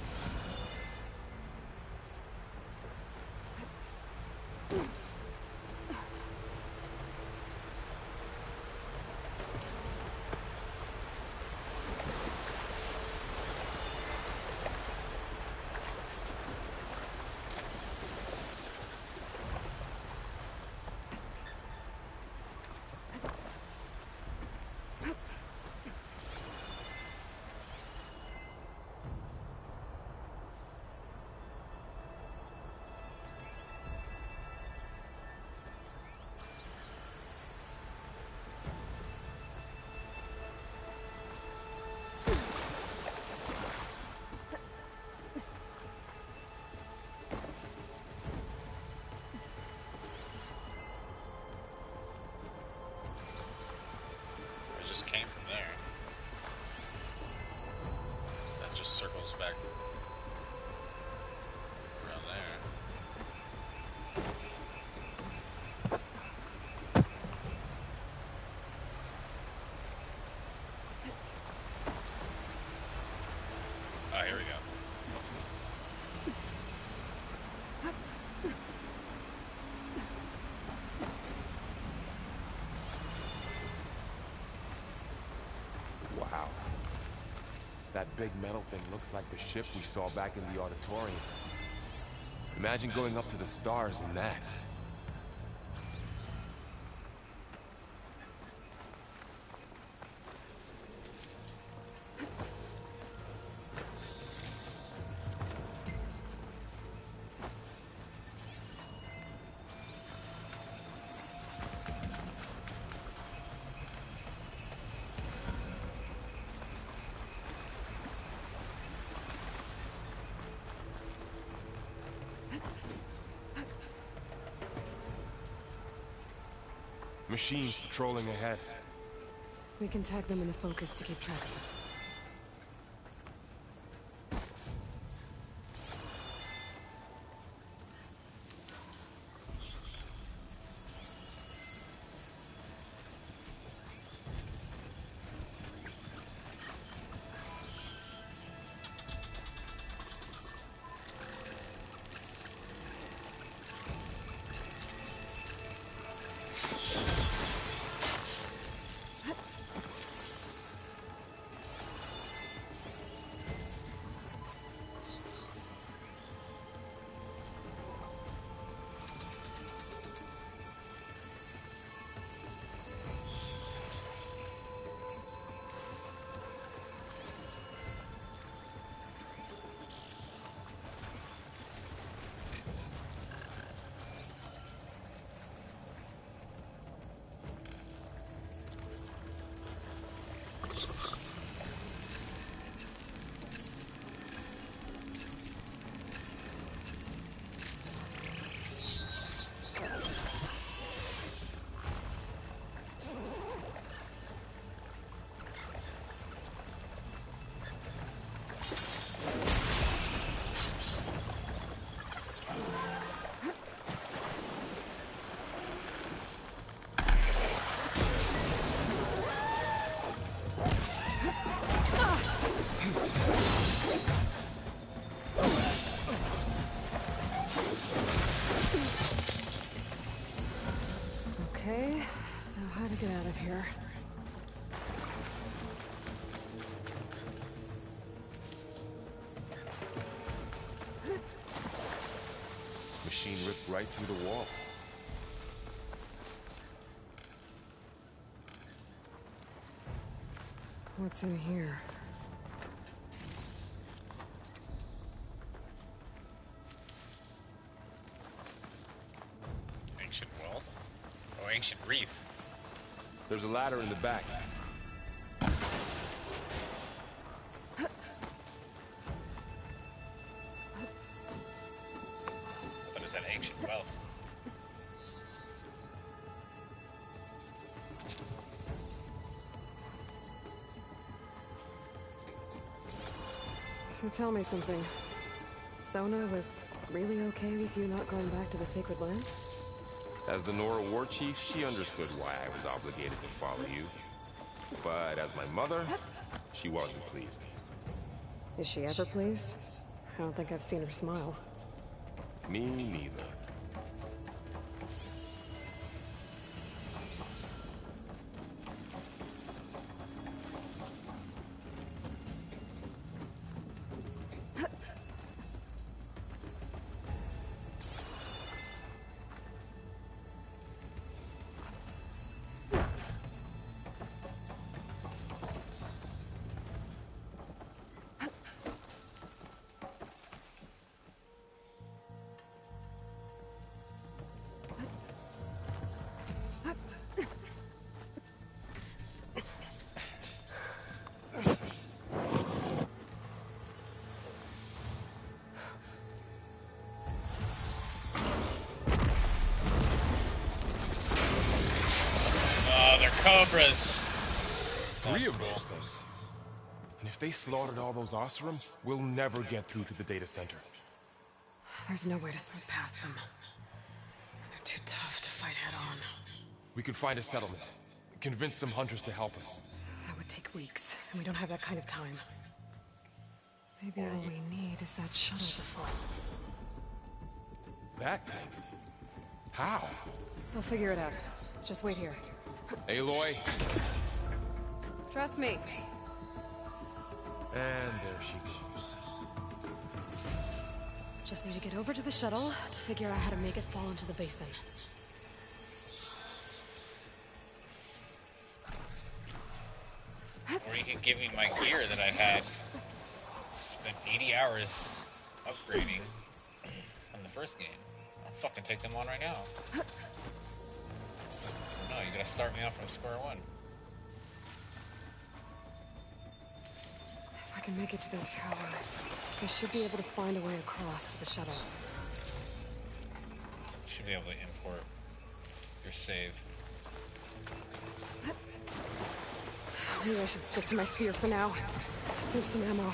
Came from there. That just circles back around there. That big metal thing looks like the ship we saw back in the auditorium. Imagine going up to the stars in that. Machines patrolling ahead. We can tag them in the focus to keep track of them. Okay, now how to get out of here. Machine ripped right through the wall. What's in here? Ancient wealth? Oh, ancient wreath. There's a ladder in the back. What is that ancient wealth? So tell me something. Sona was really okay with you not going back to the Sacred Lands? As the Nora war chief, she understood why I was obligated to follow you. But as my mother, she wasn't pleased. Is she ever pleased? I don't think I've seen her smile. Me neither. Cobras. 3 of those things. And if they slaughtered all those Oseram, we'll never get through to the data center. There's no way to slip past them. They're too tough to fight head on. We could find a settlement. Convince some hunters to help us. That would take weeks, and we don't have that kind of time. Maybe all we need is that shuttle to fall. That thing? How? I'll figure it out. Just wait here. Aloy? Trust me. And there she goes. Just need to get over to the shuttle to figure out how to make it fall into the basin. Or you could give me my gear that I had spent 80 hours upgrading from the first game. I'll fucking take them on right now. No, you gotta start me off from square one. If I can make it to the tower, I should be able to find a way across to the shuttle. Should be able to import your save. Maybe I should stick to my spear for now. Save some ammo.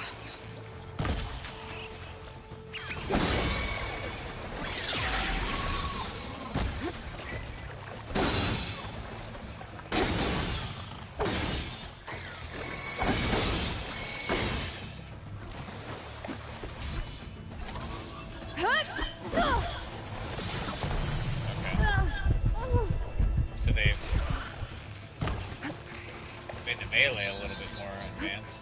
So they've made the melee a little bit more advanced.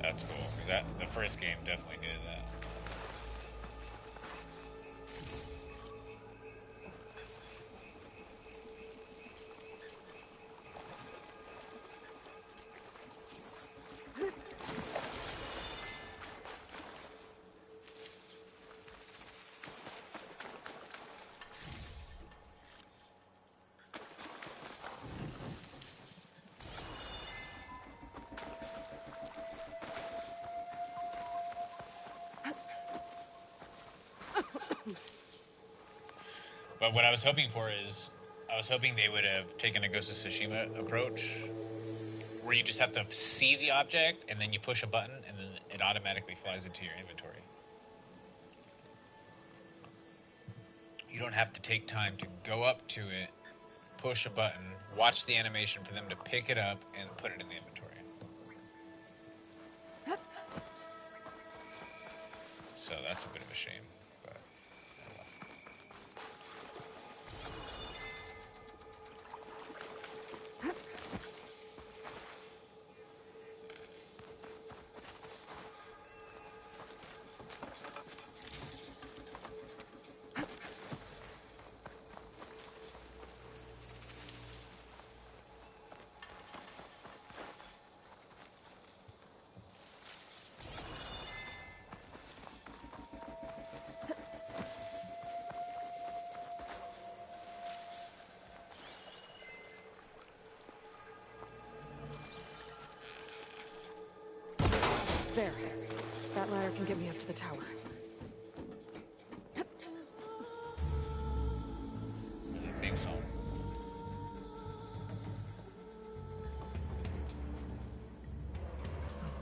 That's cool, because the first game definitely did that. But what I was hoping for is, I was hoping they would have taken a Ghost of Tsushima approach, where you just have to see the object, and then you push a button, and then it automatically flies into your inventory. You don't have to take time to go up to it, push a button, watch the animation for them to pick it up, and put it in the inventory. So that's a bit of a shame. But There. That ladder can get me up to the tower. there's a theme song.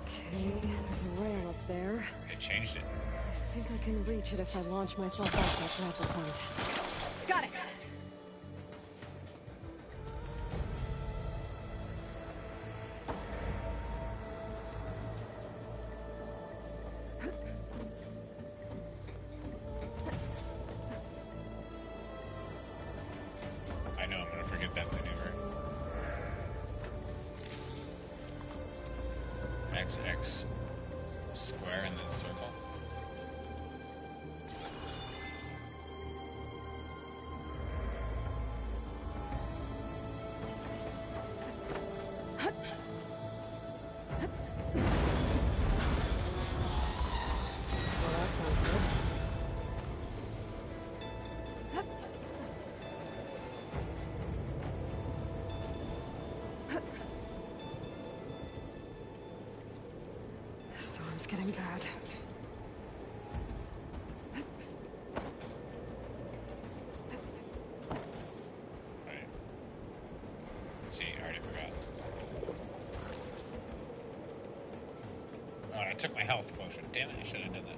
Okay, there's a rail up there. They changed it. I think I can reach it if I launch myself off that grapple point. Got it! I know, I'm gonna forget that maneuver. XX square and then circle. Well, that sounds good. Storm's getting bad. Right. Let's see, I already forgot. Oh, took my health potion. Damn it, I should have done that.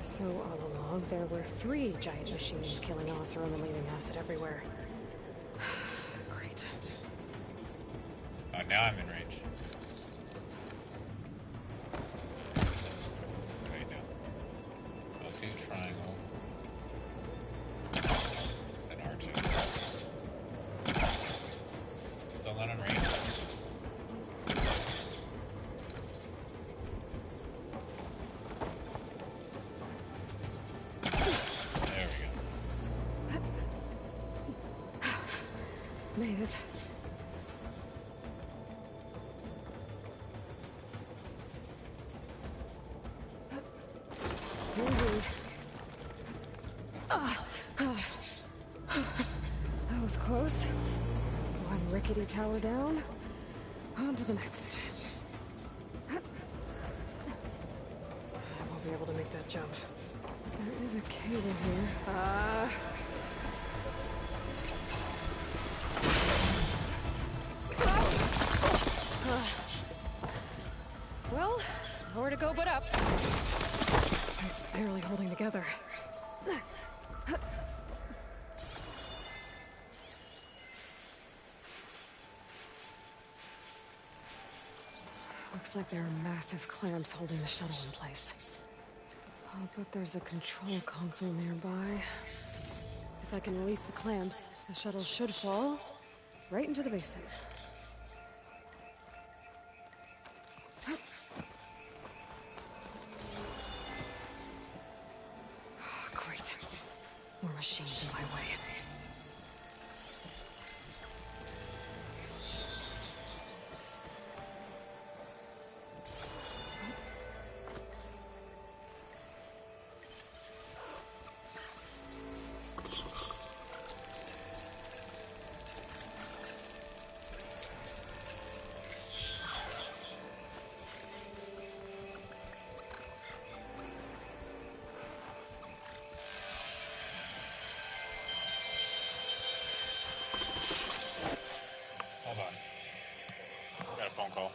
So all along, there were 3 giant machines killing Oseram and leaving acid everywhere. Great. Oh, now I'm in range. Wait, no. L2 triangle. Then R2. Still not in range. Made it. Easy. That was close. One rickety tower down. On to the next. I won't be able to make that jump. There is a cable here. Well, nowhere to go but up. This place is barely holding together. Looks like there are massive clamps holding the shuttle in place. I'll bet there's a control console nearby. If I can release the clamps, the shuttle should fall right into the basin. Great. More machines in my way. Hold on. Got a phone call.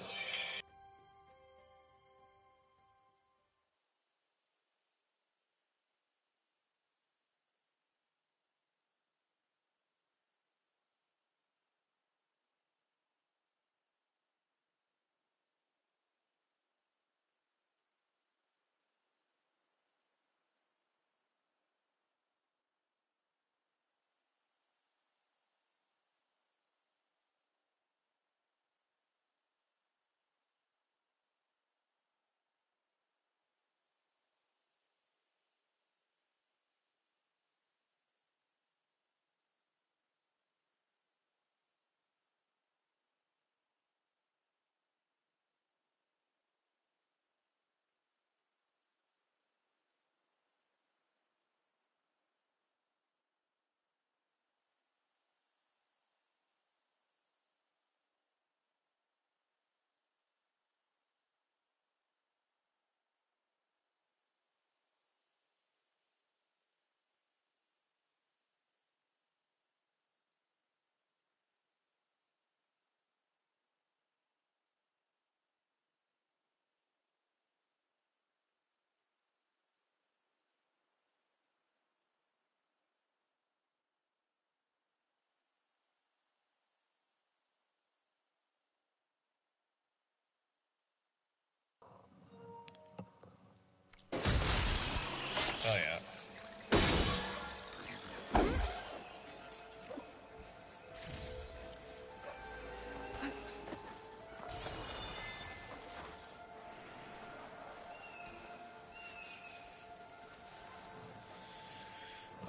Oh yeah.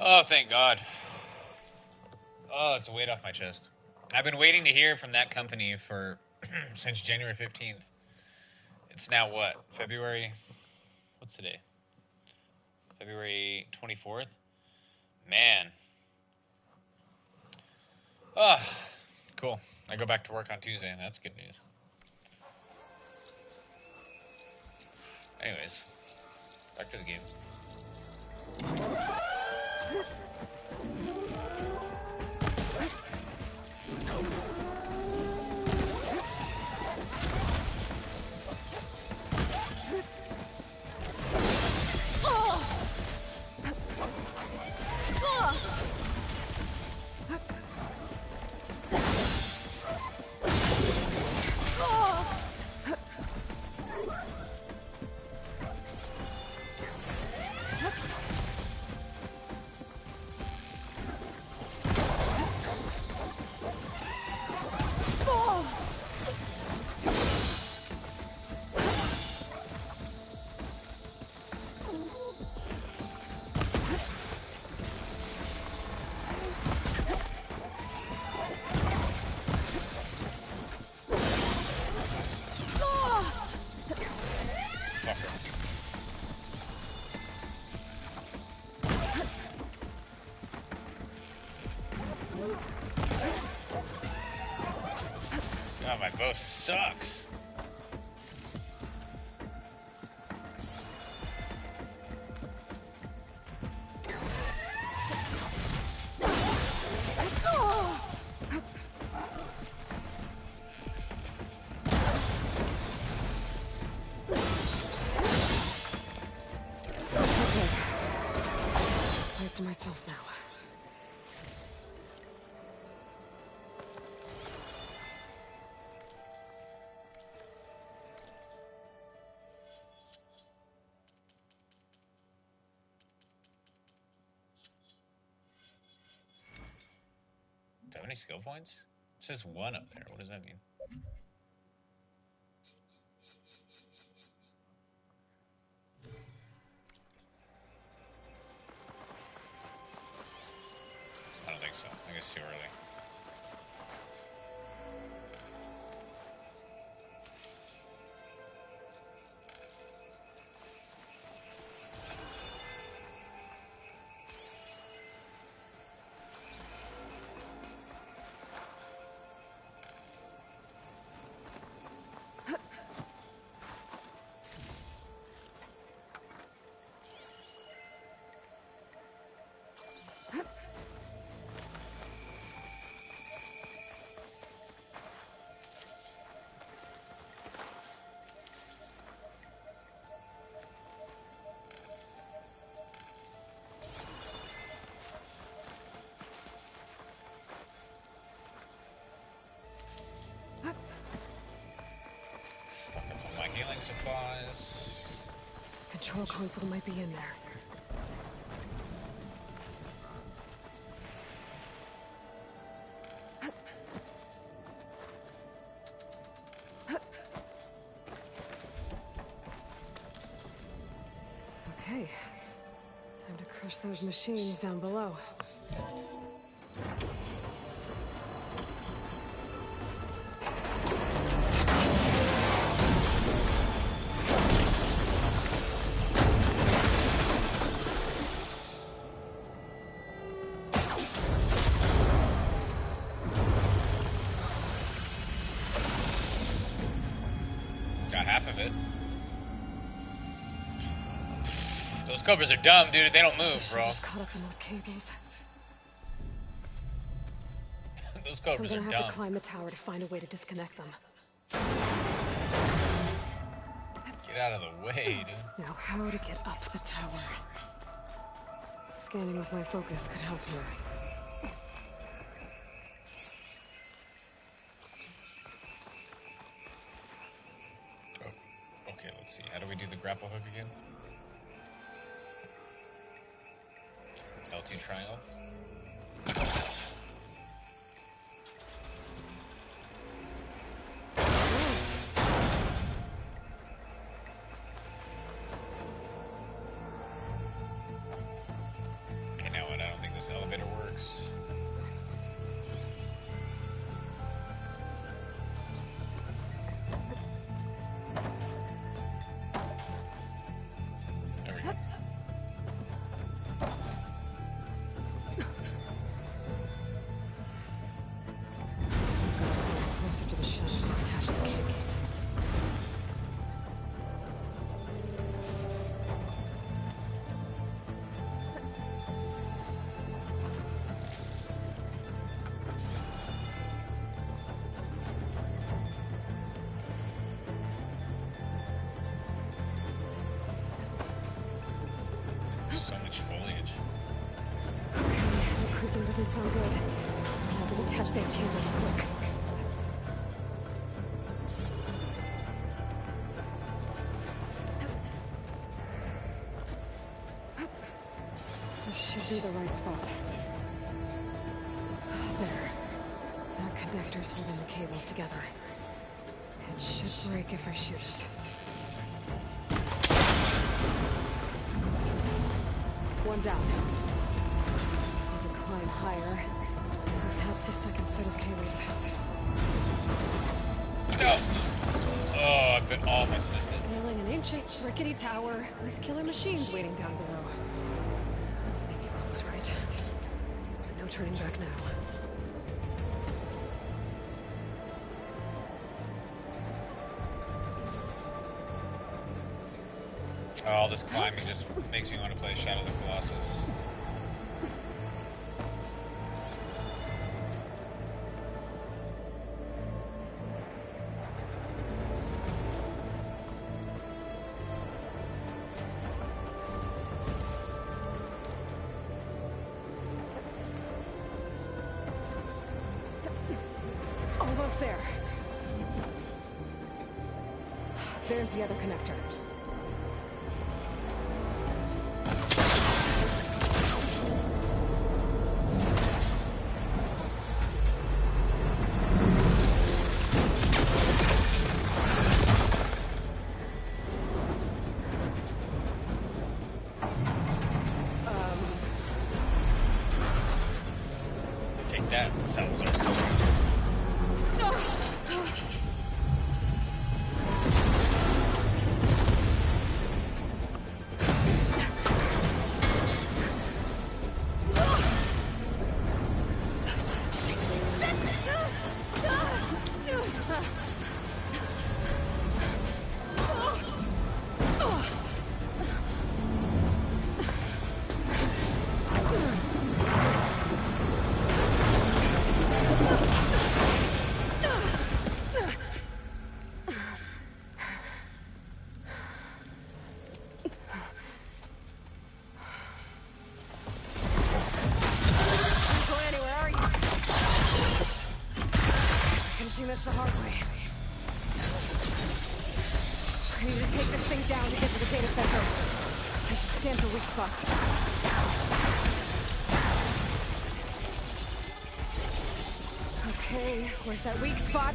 Oh, thank God. Oh, it's a weight off my chest. I've been waiting to hear from that company for since January 15th. It's now what? February? What's today? February 24th? Man. Oh, cool. I go back to work on Tuesday, and that's good news. Anyways, back to the game. God, my bow sucks. This place to myself now. Do I have any skill points? It says 1 up there. What does that mean? I don't think so. I think it's too early. Stock up on my healing supplies. Control console might be in there. Okay. Time to crush those machines down below. Got half of it. Those cobras are dumb, dude. They don't move, bro. Just caught up in those cables. Those I'm cobras are gonna have dumb. to climb the tower to find a way to disconnect them. Get out of the way, dude. Now, how to get up the tower? Scanning with my focus could help here. Okay, let's see. How do we do the grapple hook again? L2 triangle. Okay, now what? I don't think this elevator works. doesn't sound good. I'll have to detach those cables quick. This should be the right spot. There. That connector's holding the cables together. It should break if I shoot it. One down. Just need to climb higher. Attach the second set of cables. No! Oh, I've been almost missed it. Scaling an ancient, rickety tower with killer machines waiting down below. Maybe Rob was right. No turning back now. Oh, all this climbing just makes me want to play Shadow of the Colossus. Almost there. There's the other connector. Take that, Salazar. This the hard way. I need to take this thing down to get to the data center. I should scan for weak spots. Okay, where's that weak spot?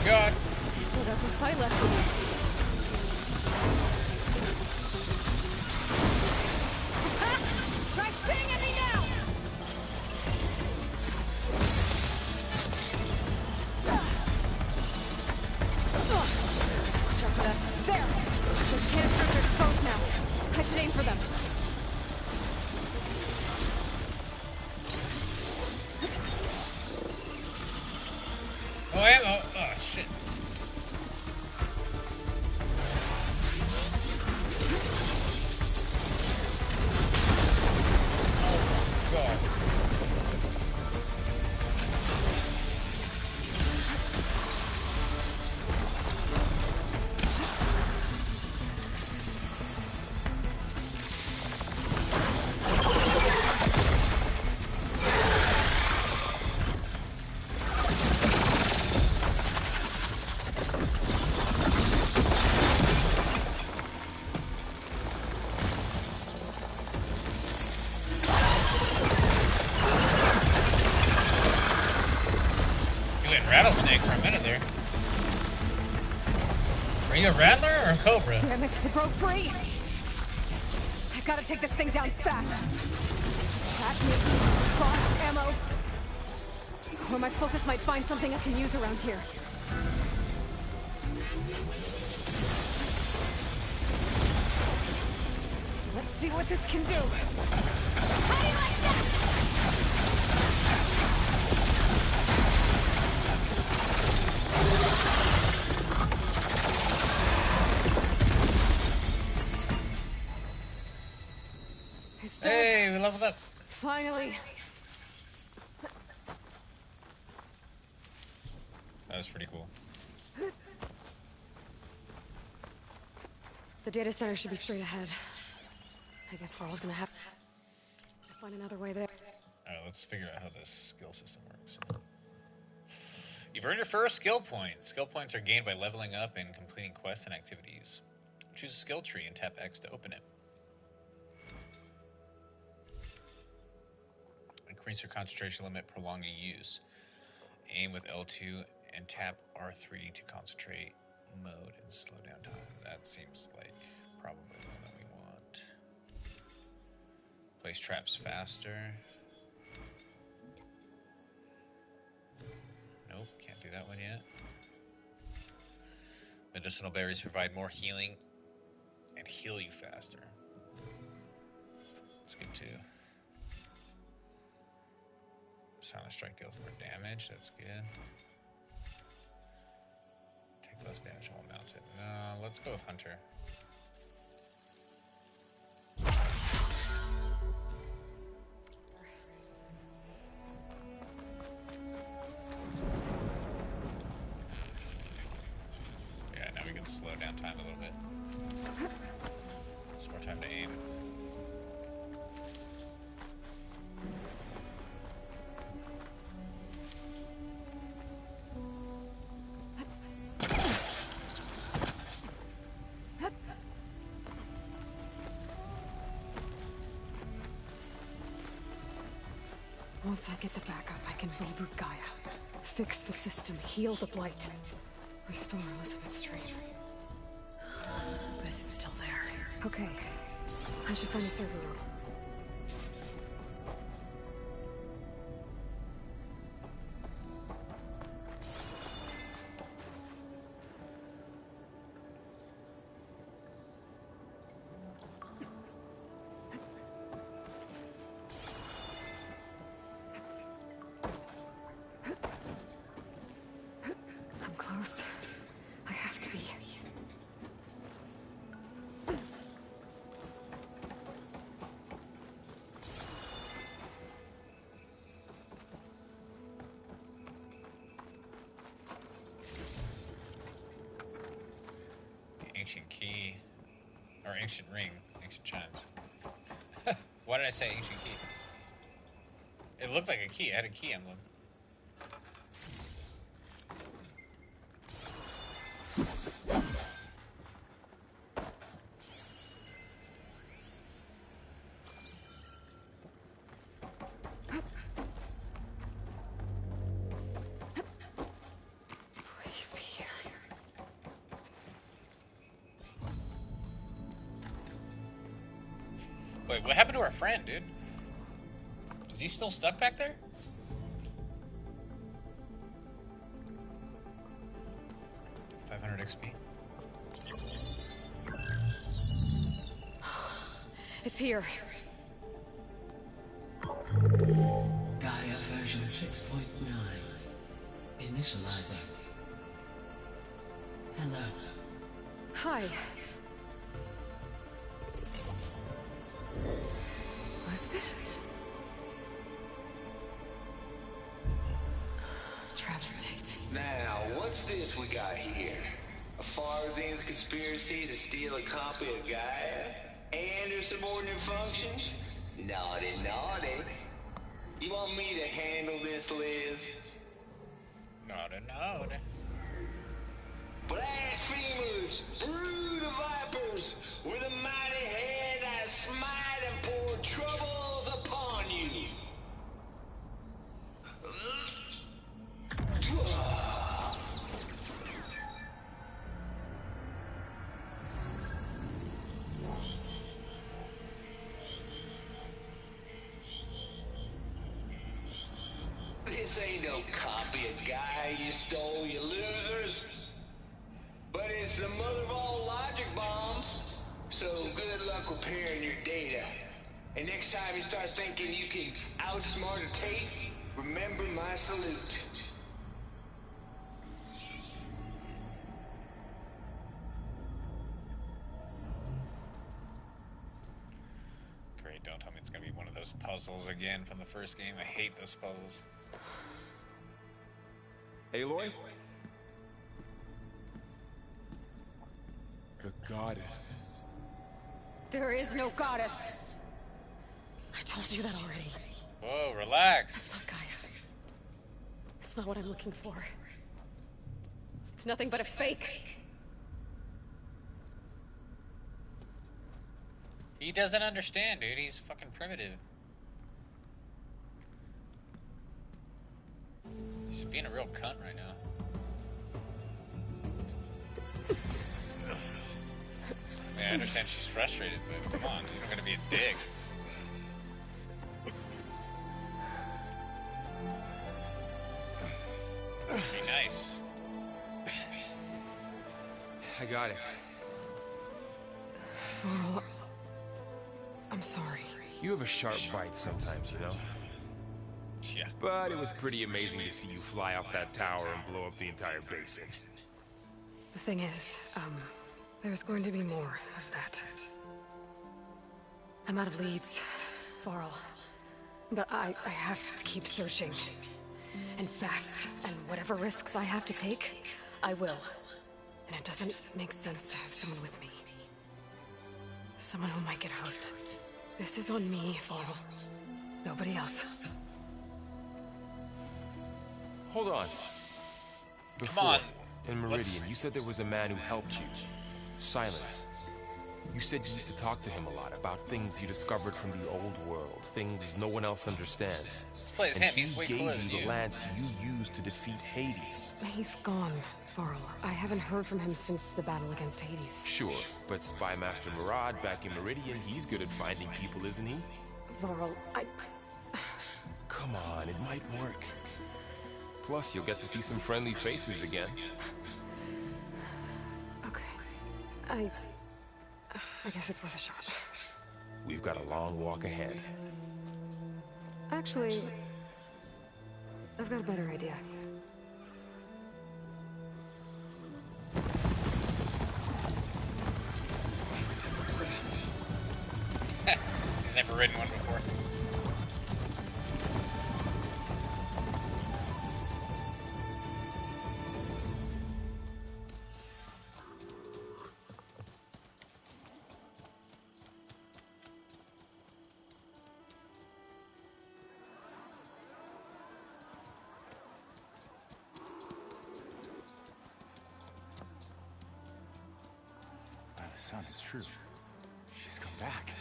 God. You still got some fight left in you. Try stinging me now! Watch out for that. There! Those canisters are exposed now. I should aim for them. Oh, ammo. Oh, shit. Oh, God. Rattlesnake for a minute there. Are you a rattler or a cobra? Damn it, it broke free! I gotta take this thing down fast. Track me, frost ammo. Or my focus might find something I can use around here. Let's see what this can do. How do you like that? Hey, we leveled up. Finally. that's pretty cool. The data center should be straight ahead. I guess Varl's gonna have to find another way there. Alright, let's figure out how this skill system works. You've earned your first skill point. Skill points are gained by leveling up and completing quests and activities. Choose a skill tree and tap X to open it. Increase your concentration limit, prolonging use. Aim with L2 and tap R3 to concentrate mode and slow down time. That seems like probably the one that we want. Place traps faster. Nope, can't do that one yet. Medicinal berries provide more healing and heal you faster. Skip 2. Silent strike deals more damage, that's good. Take less damage while mounted. No, let's go with Hunter. Yeah, now we can slow down time a little bit. It's more time to aim. Once I get the backup, I can reboot Gaia. Fix the system, heal the Blight. Restore Elizabeth's dream. But is it still there? Okay. I should find a server room. I'm close. I have to be. Ancient key. Or ancient ring. Ancient chimes. Why did I say ancient key? It looked like a key. It had a key emblem. Please be here. Wait, what happened to our friend, dude? Is he still stuck back there? $500 XP. It's here. Gaia version 6.9. Initializing. Hello. Hi. Elizabeth? Travis Tate. Now, what's this we got here? A Farzian's conspiracy to steal a copy of Gaia? And her subordinate functions? Naughty, naughty. You want me to handle this, Liz? No. Blasphemers! Brood of vipers! With a mighty hand I smite and pour troubles upon you! This ain't no copy of Gaia you stole, you losers. But it's the mother of all logic bombs. So good luck repairing your data. And next time you start thinking you can outsmart a Tate, remember my salute. Great, don't tell me it's gonna be one of those puzzles again from the first game. I hate those puzzles. Aloy? goddess. There is no goddess. I told you that already. Whoa, relax. It's not Gaia. It's not what I'm looking for. It's nothing but a fake. He doesn't understand, dude. He's fucking primitive. He's being a real cunt right now. I mean, I understand she's frustrated, but come on, you're not gonna be a dick. Be nice. I got it. Varl, I'm sorry. You have a sharp bite sometimes, you know? Yeah. But it was pretty amazing to see you fly off that tower and blow up the entire basin. The thing is, there's going to be more of that. I'm out of leads, Varl. But I have to keep searching. And fast. And whatever risks I have to take, I will. And it doesn't make sense to have someone with me. Someone who might get hurt. This is on me, Varl. Nobody else. Hold on. Come on. In Meridian, Let's... you said there was a man who helped you. Silence. You said you used to talk to him a lot about things you discovered from the old world, things no one else understands. Let's play his and hand. he He's way gave cooler than you the you. lance you used to defeat Hades. He's gone, Varl. I haven't heard from him since the battle against Hades. Sure, but Spymaster Murad back in Meridian, he's good at finding people, isn't he? Varl, Come on, it might work. Plus, you'll get to see some friendly faces again. Okay. I guess it's worth a shot. We've got a long walk ahead. Actually, I've got a better idea. He's never ridden one before. Son, it's true. She's come back.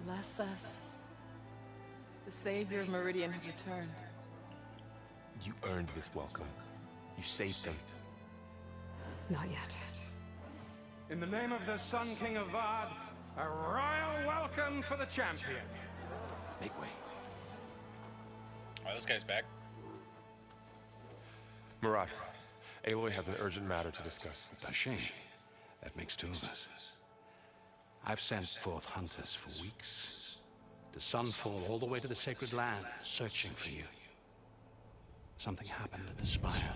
Bless us. The Savior of Meridian has returned. You earned this welcome. You saved them. Not yet. In the name of the Sun King of Vard, a royal welcome for the champion. Make way. Oh, this guy's back. Murad, Aloy has an urgent matter to discuss. A shame. That makes two of us. I've sent forth hunters for weeks. To Sunfall, all the way to the Sacred Land, searching for you. Something happened at the Spire.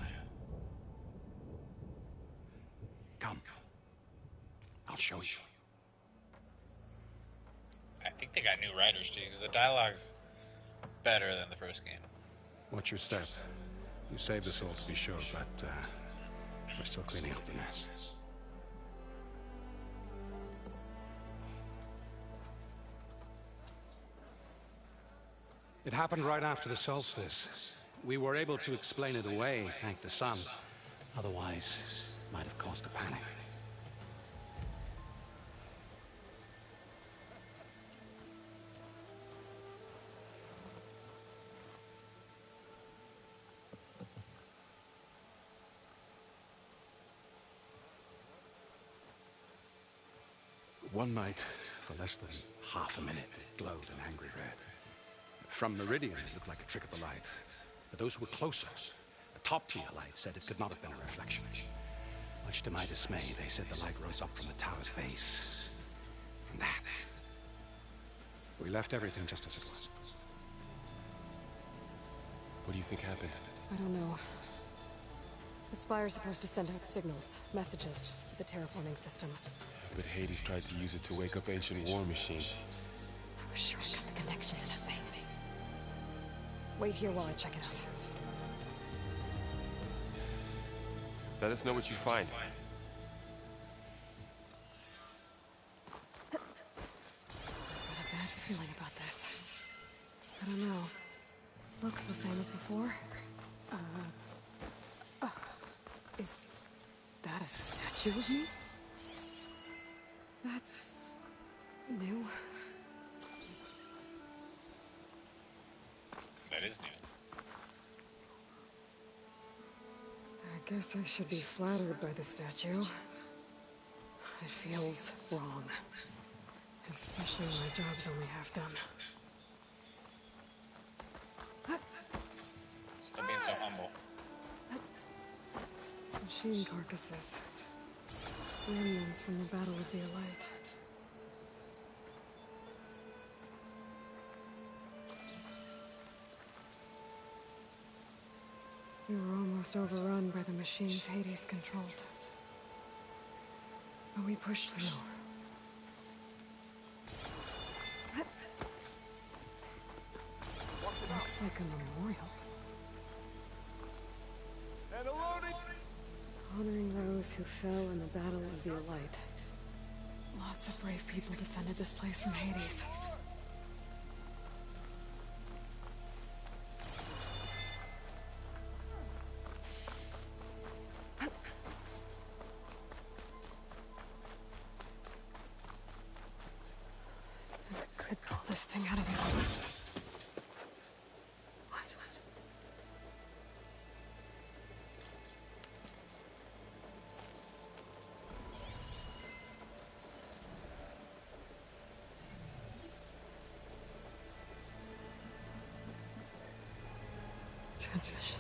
Come. I'll show you. I think they got new writers too, because the dialogue's better than the first game. Watch your step. You saved us all to be sure, but we're still cleaning up the mess. It happened right after the solstice. We were able to explain it away, thank the sun. Otherwise, might have caused a panic. One night, for less than half a minute, it glowed an angry red. From Meridian, it looked like a trick of the light. But those who were closer, the top-tier light said it could not have been a reflection. Much to my dismay, they said the light rose up from the tower's base. From that. We left everything just as it was. What do you think happened? I don't know. The Spire's supposed to send out signals, messages, to the terraforming system. But Hades tried to use it to wake up ancient war machines. I was sure I got the connection to that thing. Wait here while I check it out. Let us know what you find. I've got a bad feeling about this. I don't know. Looks the same as before. Is that a statue of me? That's new. That is new. I guess I should be flattered by the statue. It feels wrong. Especially when my job's only half done. Still being so humble. Machine carcasses. Remnants from the Battle of the Elite. We were almost overrun by the machines Hades controlled. But we pushed through. Looks like a memorial. Honoring those who fell in the Battle of the Elite. Lots of brave people defended this place from Hades. I could pull this thing out of the old. What? Transmission.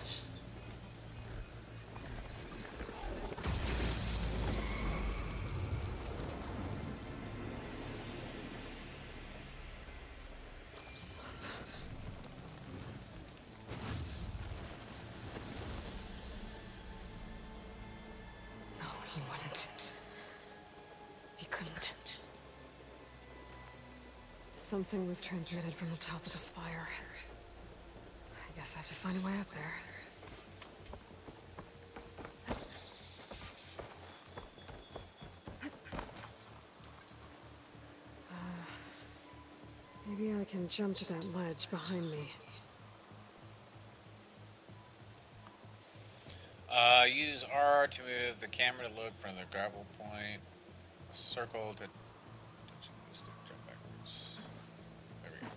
No, he wouldn't. He couldn't. Something was transmitted from the top of the spire. I guess I have to find a way up there. Maybe I can jump to that ledge behind me. Use R to move the camera to look from the grapple point. Circle to jump backwards. There we go.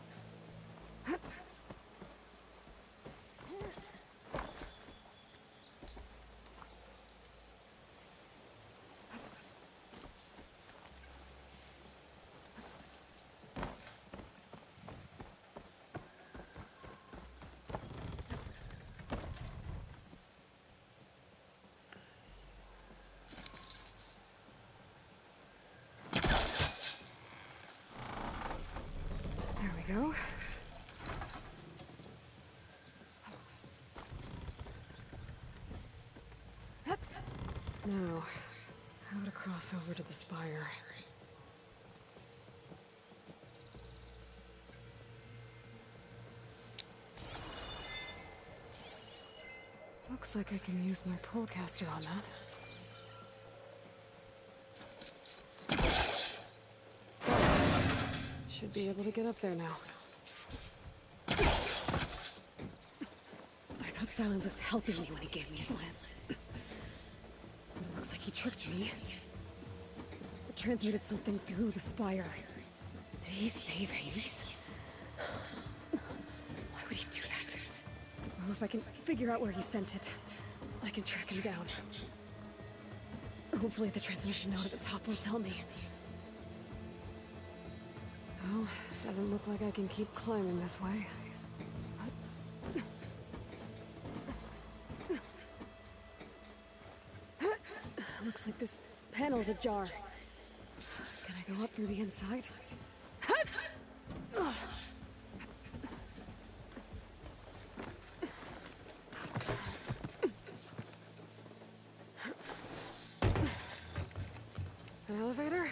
There we go. Now, how to cross over to the spire. Looks like I can use my pullcaster on that. Should be able to get up there now. I thought Silence was helping me when he gave me slants. But it looks like he tricked me. It transmitted something through the spire. Did he save Hades? Why would he do that? Well, if I can figure out where he sent it, I can track him down. Hopefully the transmission note at the top will tell me. Well, doesn't look like I can keep climbing this way. Looks like this panel's ajar. Can I go up through the inside? An elevator?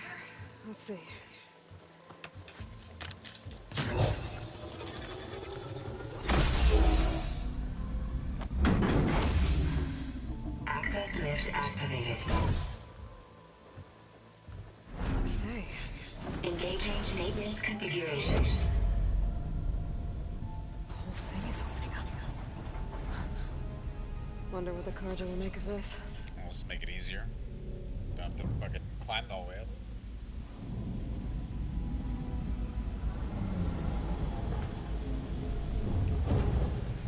Let's see. Access lift activated. Day. Engaging maintenance configuration. The whole thing is opening up. Wonder what the Carja will make of this. We'll just make it easier. Don't have to fucking climb all the way up.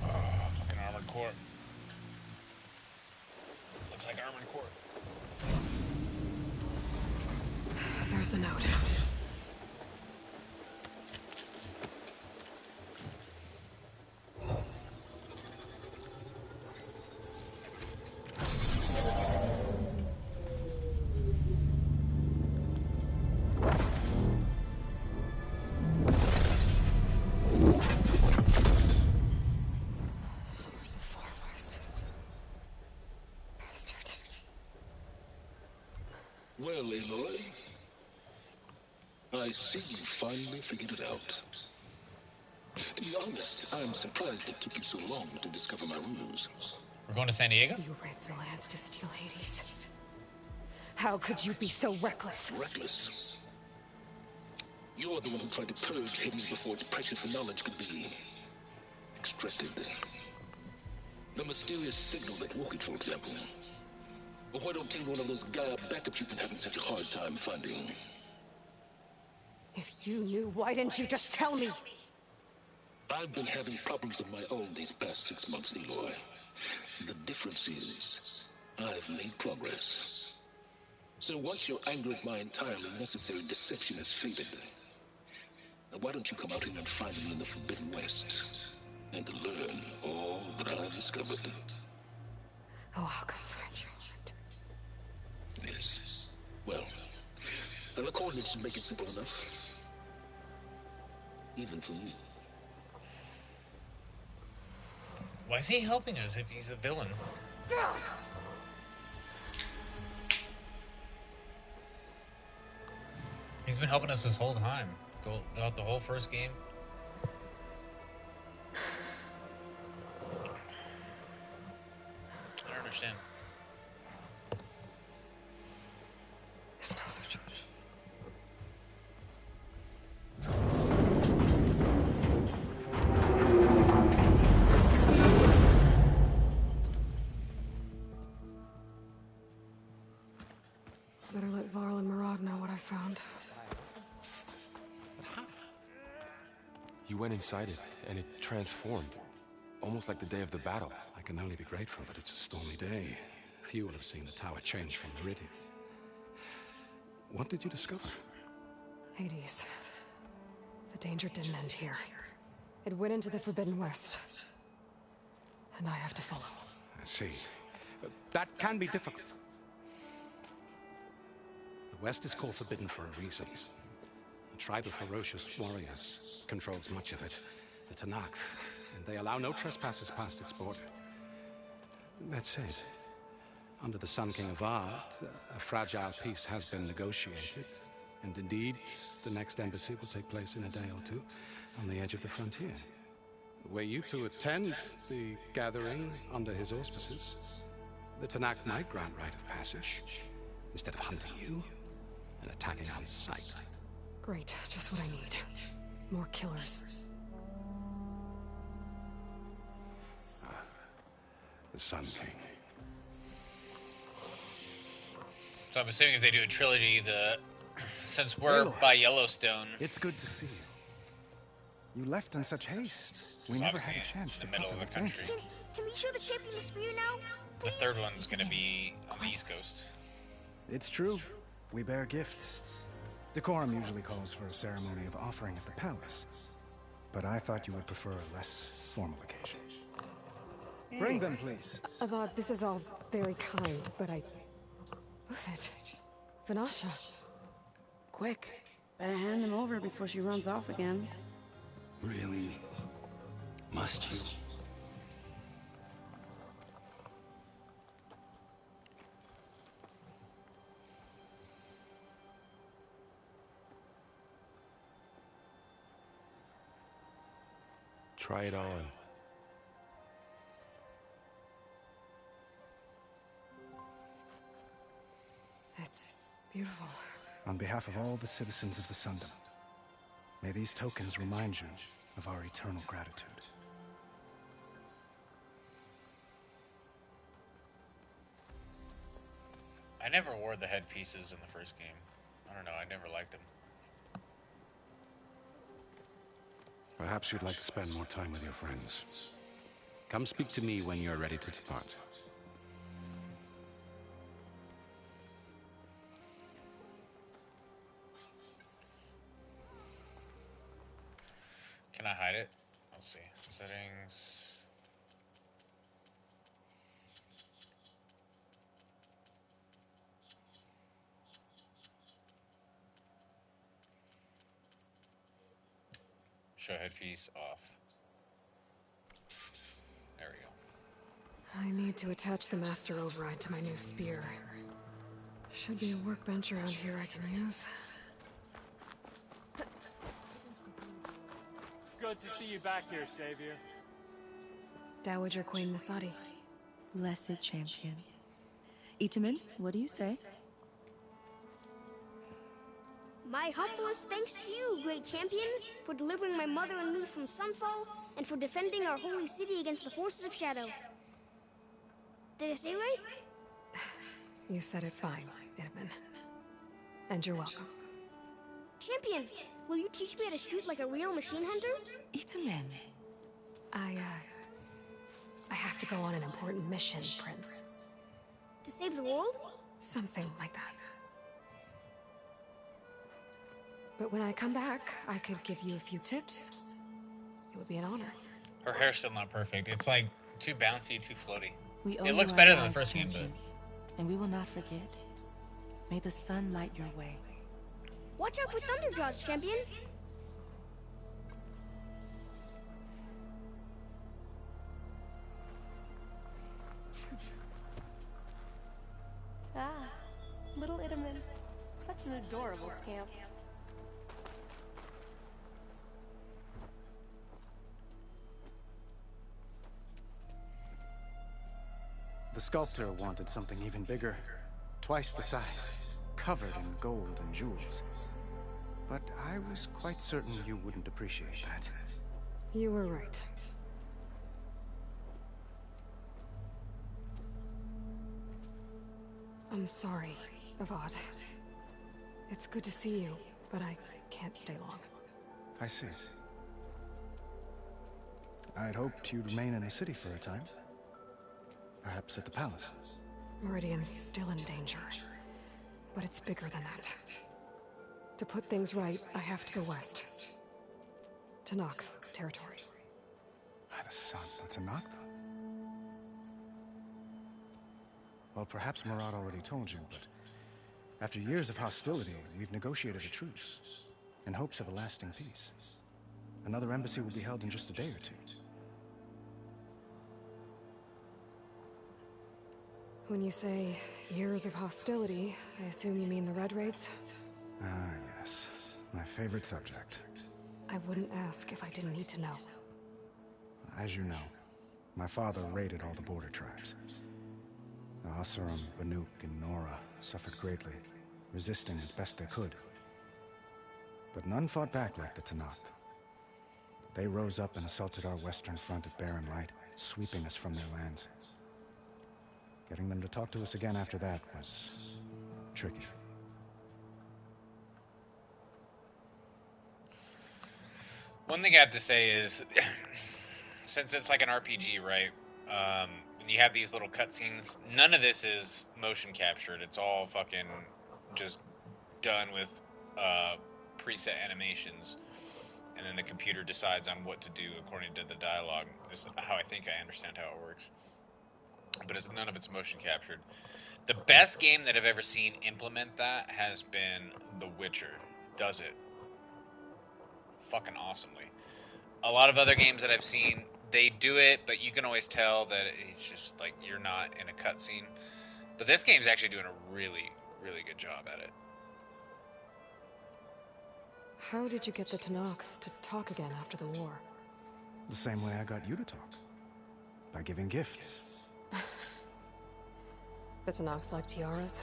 Oh, fucking armored core. Looks like armored core. There's the note. Well, Aloy, I see you finally figured it out. To be honest, I'm surprised it took you so long to discover my ruse. We're going to San Diego? You rigged Lance to steal Hades. How could you be so reckless? Reckless? You're the one who tried to purge Hades before its precious knowledge could be extracted. The mysterious signal that woke it, for example. Or why don't you one of those Gaia backups you've been having such a hard time finding? If you knew, why didn't you just tell me? I've been having problems of my own these past 6 months, Aloy. The difference is, I've made progress. So once your anger at my entirely necessary deception has faded, now why don't you come out here and find me in the Forbidden West, and learn all that I've discovered? Oh, I'll come find you. Yes. Well, and the coordinates should make it simple enough. Even for you. Why is he helping us if he's the villain? He's been helping us this whole time. Throughout the whole first game. I don't understand. There's no other choice. Better let Varl and Murad know what I found. You went inside it, and it transformed. Almost like the day of the battle. I can only be grateful that it's a stormy day. Few will have seen the tower change from Meridian. What did you discover? Hades. The danger didn't end here. It went into the Forbidden West. And I have to follow. I see. That can be difficult. The West is called Forbidden for a reason. A tribe of ferocious warriors controls much of it, the Tenakth, and they allow no trespassers past its border. That said, under the Sun King Avad, a fragile peace has been negotiated, and indeed, the next embassy will take place in a day or two on the edge of the frontier. Were you to attend the gathering under his auspices, the Tenakth might grant right of passage, instead of hunting you and attacking on sight. Great, just what I need. More killers. The Sun King. So I'm assuming if they do a trilogy, since we're by Yellowstone, it's good to see you. You left in such haste. We so never had a chance to middle of the country. Can we show the champion the spear now? Please? The third one's gonna be on the East Coast. It's true. We bear gifts. Decorum usually calls for a ceremony of offering at the palace, but I thought you would prefer a less formal occasion. Bring them, please. Avad, this is all very kind, but Who's it? Vanasha. Quick. Better hand them over before she runs off again. Really? Must you? Try it on. Beautiful. On behalf of all the citizens of the Sundom, may these tokens remind you of our eternal gratitude. I never wore the headpieces in the first game. I don't know, I never liked them. Perhaps you'd like to spend more time with your friends. Come speak to me when you're ready to depart. Can I hide it? Let's see. Settings. Show headpiece off. There we go. I need to attach the master override to my new spear. Should be a workbench around here I can use. Good to see you back here, Savior. Dowager Queen Nasadi. Blessed champion. Itamen, what do you say? My humblest thanks to you, great champion, for delivering my mother and me from Sunfall, and for defending our holy city against the forces of Shadow. Did I say right? You said it fine, Itamen. And you're welcome. Champion, will you teach me how to shoot like a real machine hunter? Itamen. I have to go on an important mission, Prince. To save the world? Something like that. But when I come back, I could give you a few tips. It would be an honor. Her hair's still not perfect. It's like too bouncy, too floaty. It looks better than the first game, but... And we will not forget. May the sun light your way. Watch out for Thunderjaws, champion! Ah, little Itamen. Such an adorable scamp. The sculptor wanted something even bigger, twice the size, covered in gold and jewels. But I was quite certain you wouldn't appreciate that. You were right. I'm sorry, Avad. It's good to see you, but I can't stay long. I see. I'd hoped you'd remain in the city for a time. Perhaps at the palace. Meridian's still in danger, but it's bigger than that. To put things right, I have to go west. To Nox territory. By the sun, that's a Nox? Well, perhaps Murad already told you, but after years of hostility, we've negotiated a truce, in hopes of a lasting peace. Another embassy will be held in just a day or two. When you say years of hostility, I assume you mean the Red Raids? Ah, yes. My favorite subject. I wouldn't ask if I didn't need to know. As you know, my father raided all the border tribes. The Asuram, Banuk, and Nora suffered greatly, resisting as best they could. But none fought back like the Tenakth. They rose up and assaulted our western front at Barren Light, sweeping us from their lands. Getting them to talk to us again after that was tricky. One thing I have to say is, since it's like an RPG, right? When you have these little cutscenes, none of this is motion captured. It's all fucking just done with preset animations, and then the computer decides on what to do according to the dialogue. This is how I think I understand how it works. But none of it's motion captured. The best game that I've ever seen implement that has been The Witcher. Does it fucking awesomely. A lot of other games that I've seen, they do it, but you can always tell that it's just like you're not in a cutscene. But this game's actually doing a really, really good job at it. How did you get the Tenakth to talk again after the war? The same way I got you to talk. By giving gifts. The Tenakth like tiaras?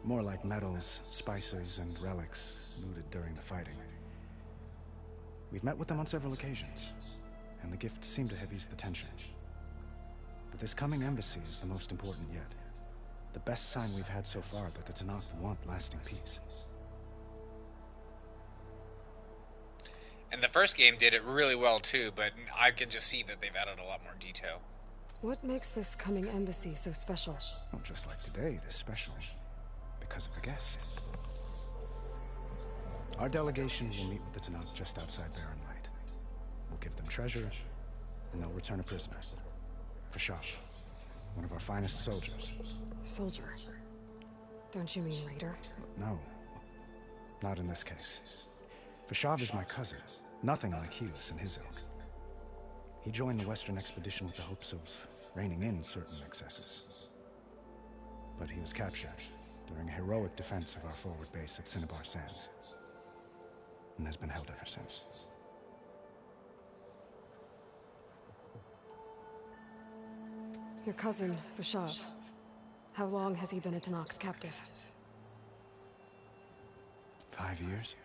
More like metals, spices, and relics looted during the fighting. We've met with them on several occasions, and the gift seemed to have eased the tension. But this coming embassy is the most important yet. The best sign we've had so far that the Tenakth want lasting peace. And the first game did it really well too, but I can just see that they've added a lot more detail. What makes this coming embassy so special? Well, just like today, it is special because of the guest. Our delegation will meet with the Tenakth just outside Barren Light. We'll give them treasure, and they'll return a prisoner. Fashav, one of our finest soldiers. Soldier? Don't you mean raider? No, not in this case. Fashav is my cousin, nothing like Helis and his ilk. He joined the Western expedition with the hopes of reining in certain excesses. But he was captured during a heroic defense of our forward base at Cinnabar Sands, and has been held ever since. Your cousin, Fashav. How long has he been a Tenakth captive? 5 years.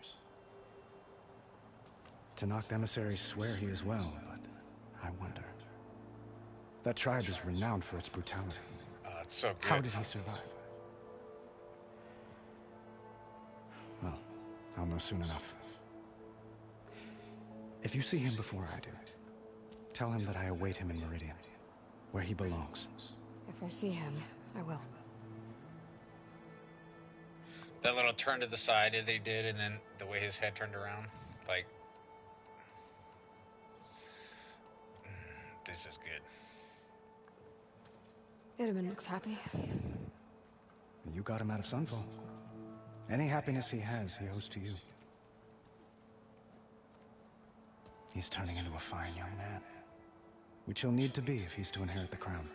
Tenakth emissaries swear he is well, but I wonder. That tribe is renowned for its brutality. It's so good. How did he survive? Well, I'll know soon enough. If you see him before I do, tell him that I await him in Meridian, where he belongs. If I see him, I will. That little turn to the side that they did, and then the way his head turned around, like, this is good. Itamen looks happy. You got him out of Sunfall. Any happiness he has, he owes to you. He's turning into a fine young man, which he'll need to be if he's to inherit the crown.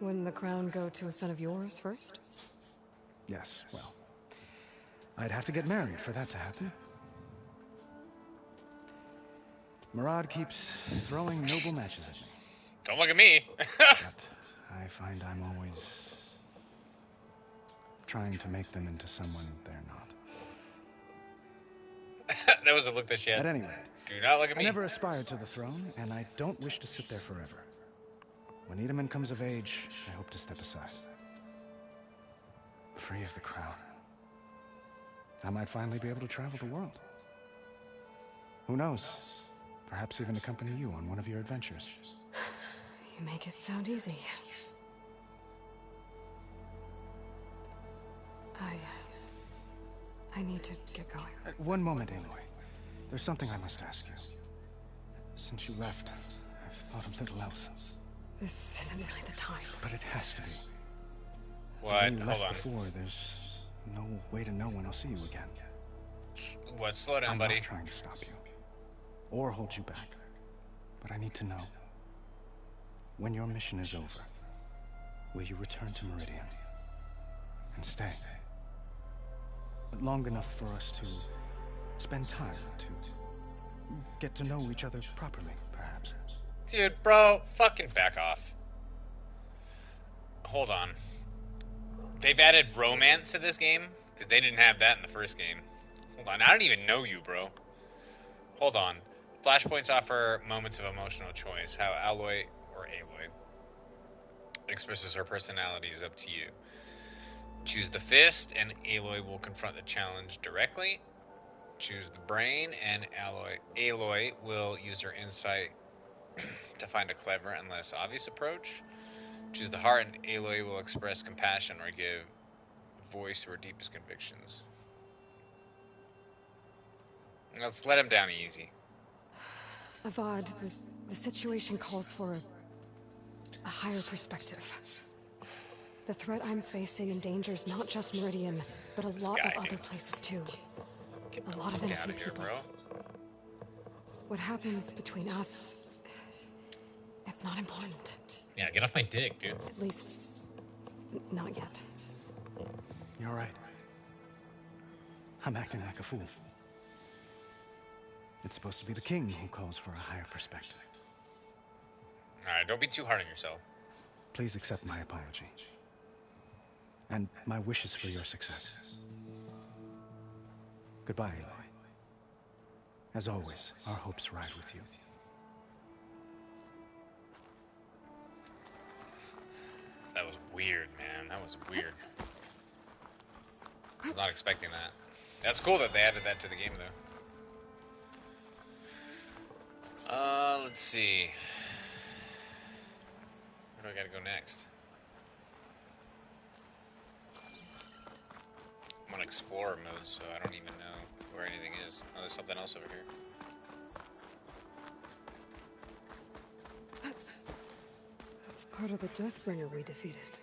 Wouldn't the crown go to a son of yours first? Yes, well, I'd have to get married for that to happen. Murad keeps throwing noble matches at me. Don't look at me. But I find I'm always trying to make them into someone they're not. That was a look that she had. At any rate, do not look at me. I never aspired to the throne, and I don't wish to sit there forever. When Itamen comes of age, I hope to step aside. Free of the crown. I might finally be able to travel the world. Who knows? Perhaps even accompany you on one of your adventures. You make it sound easy. I need to get going. One moment, Aloy. There's something I must ask you. Since you left, I've thought of little else. This isn't really the time. But it has to be. What? The way you Hold left on. before, there's no way to know when I'll see you again. What? Slow down, I'm buddy. not trying to stop you or hold you back, but I need to know, when your mission is over, will you return to Meridian and stay? But long enough for us to spend time, to get to know each other properly, perhaps. Dude, bro, fucking back off. Hold on. They've added romance to this game? Because they didn't have that in the first game. Hold on, I don't even know you, bro. Hold on. Flashpoints offer moments of emotional choice. How Aloy expresses her personality is up to you. Choose the fist, and Aloy will confront the challenge directly. Choose the brain, and Aloy will use her insight to find a clever and less obvious approach. Choose the heart, and Aloy will express compassion or give voice to her deepest convictions. Let's let him down easy. Avad, the situation calls for a higher perspective. The threat I'm facing endangers not just Meridian, but a lot of other places too. A lot of innocent people. What happens between us, it's not important. Yeah, get off my dick, dude. At least, not yet. You're right. I'm acting like a fool. It's supposed to be the king who calls for a higher perspective. Alright, don't be too hard on yourself. Please accept my apology. and my wishes for your success. Goodbye, Aloy. As always, our hopes ride with you. That was weird, man. That was weird. I was not expecting that. That's cool that they added that to the game, though. Let's see. Where do I gotta go next? I'm on Explorer mode, so I don't even know where anything is. Oh, there's something else over here. That's part of the Deathbringer we defeated.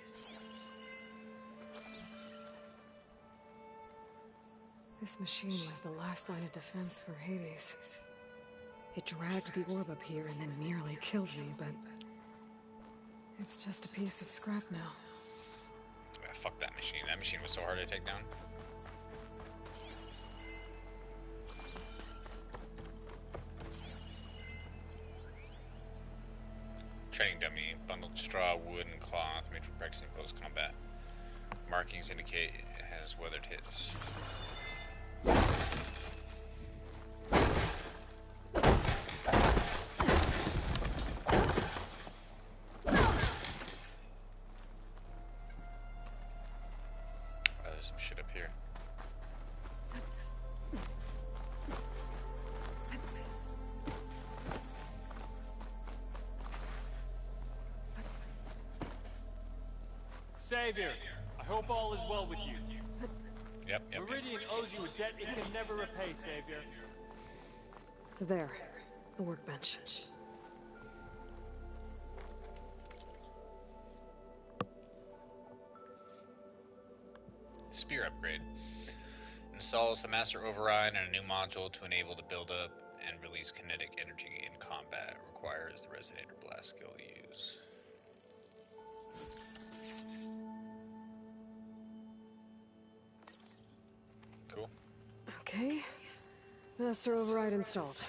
This machine was the last line of defense for Hades. It dragged the orb up here and then nearly killed me, but it's just a piece of scrap now. Ah, fuck that machine. That machine was so hard to take down. Training dummy, bundled straw, wood, and cloth, made for practicing close combat. Markings indicate it has weathered hits. Oh, there's some shit up here. Savior, I hope all is well with you. Yep. Meridian owes you a debt it can never repay, Savior. There, the workbench. Spear upgrade. Installs the Master Override and a new module to enable the build-up and release kinetic energy in combat. Requires the Resonator Blast skill to use. Cool. Okay. Master Override installed.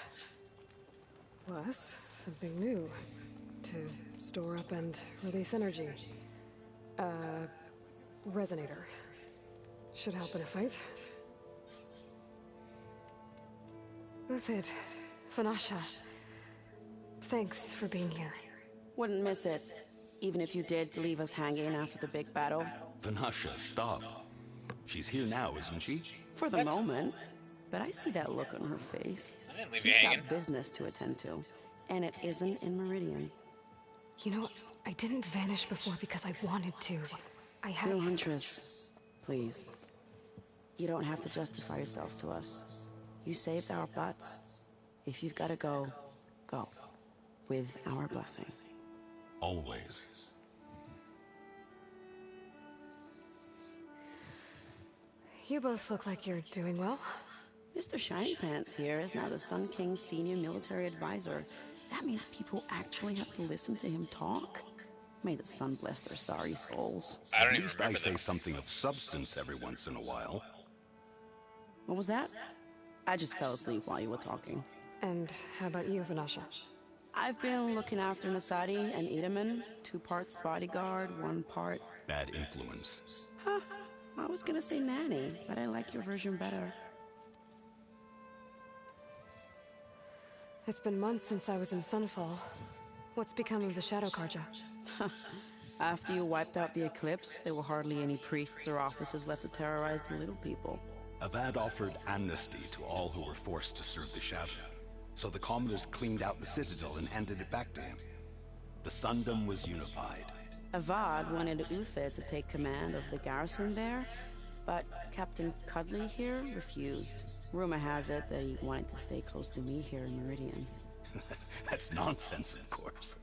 Plus, something new. To store up and release energy. Resonator. Should help in a fight. Uthid, Vanasha, thanks for being here. Wouldn't miss it, even if you did leave us hanging after the big battle. Vanasha, stop. She's here now, isn't she? For the moment, but I see that look on her face. I didn't leave She's you hanging. got business to attend to, and it isn't in Meridian. You know, I didn't vanish before because I wanted to. I had... No, Huntress, please. You don't have to justify yourself to us. You saved our butts. If you've got to go, go. With our blessing. Always. You both look like you're doing well. Mr. Shiny Pants here is now the Sun King's senior military advisor. That means people actually have to listen to him talk? May the sun bless their sorry souls. At least I say something of substance every once in a while. What was that? I just fell asleep while you were talking. And how about you, Vanasha? I've been looking after Nasadi and Itaman. 2 parts bodyguard, 1 part... Bad influence. Huh. I was gonna say nanny, but I like your version better. It's been months since I was in Sunfall. What's become of the Shadow Carja? After you wiped out the Eclipse, there were hardly any priests or officers left to terrorize the little people. Avad offered amnesty to all who were forced to serve the Shadow. So the Commoners cleaned out the Citadel and handed it back to him. The Sundom was unified. Avad wanted Uthid to take command of the garrison there, but Captain Cudley here refused. Rumor has it that he wanted to stay close to me here in Meridian. That's nonsense, of course.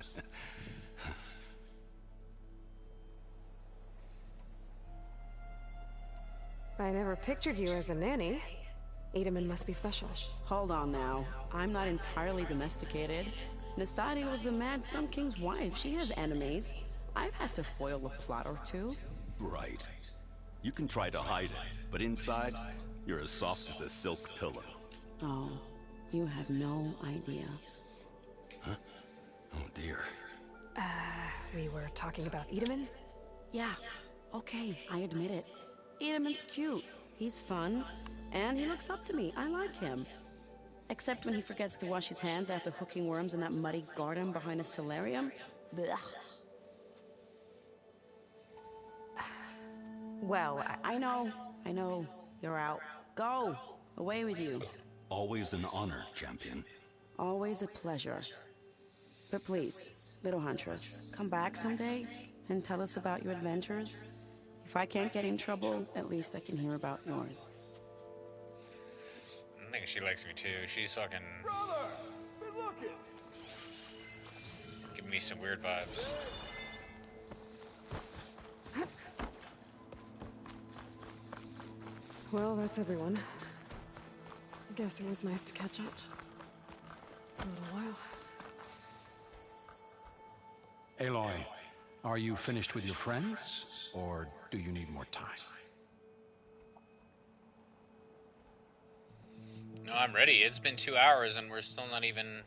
I never pictured you as a nanny. Itaman must be special. Hold on now. I'm not entirely domesticated. Nasadi was the Mad Sun King's wife. She has enemies. I've had to foil a plot or two. Right. You can try to hide it, but inside, you're as soft as a silk pillow. Oh, you have no idea. Huh? Oh dear. We were talking about Itaman? Yeah. Okay, I admit it. Edelman's cute. He's fun. And he looks up to me. I like him. Except when he forgets to wash his hands after hooking worms in that muddy garden behind a solarium. Blech. Well, I know. You're out. Go! Away with you. Always an honor, champion. Always a pleasure. But please, little Huntress, come back someday and tell us about your adventures. If I can't get in trouble, at least I can hear about yours. I think she likes me too. She's fucking... Brother! Be looking! Giving me some weird vibes. Well, that's everyone. I guess it was nice to catch up. For a little while. Aloy, are you finished with your friends, or do you need more time? No, I'm ready. It's been 2 hours and we're still not even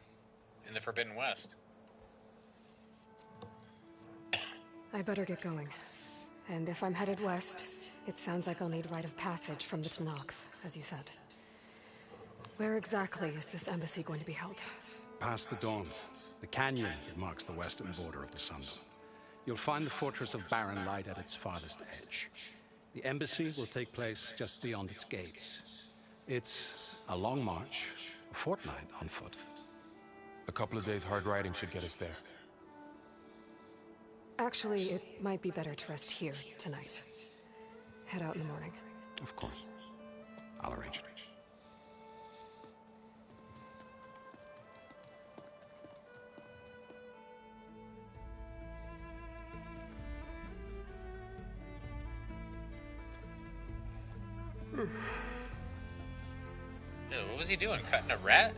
in the Forbidden West. I better get going. And if I'm headed west, it sounds like I'll need rite of passage from the Tenakth, as you said. Where exactly is this embassy going to be held? Past the Dawns, the canyon that marks the western border of the Sundom. You'll find the fortress of Barren Light at its farthest edge. The embassy will take place just beyond its gates. It's a long march, a fortnight on foot. A couple of days hard riding should get us there. Actually, it might be better to rest here tonight. Head out in the morning. Of course. I'll arrange it. Ew, what was he doing? Cutting a rat?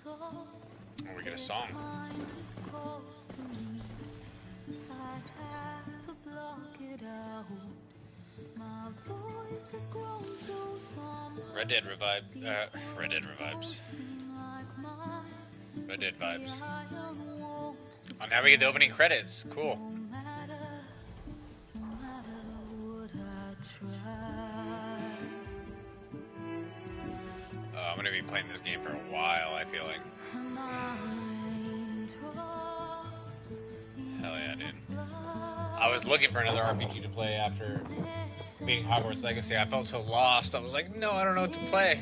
Oh, we get a song. Red Dead revive. Red Dead revives. Red Dead vibes. Oh, now we get the opening credits. Cool. I'm gonna be playing this game for a while, I feel like. Hell yeah, dude. I was looking for another RPG to play after beating Hogwarts Legacy. I felt so lost. I was like, no, I don't know what to play.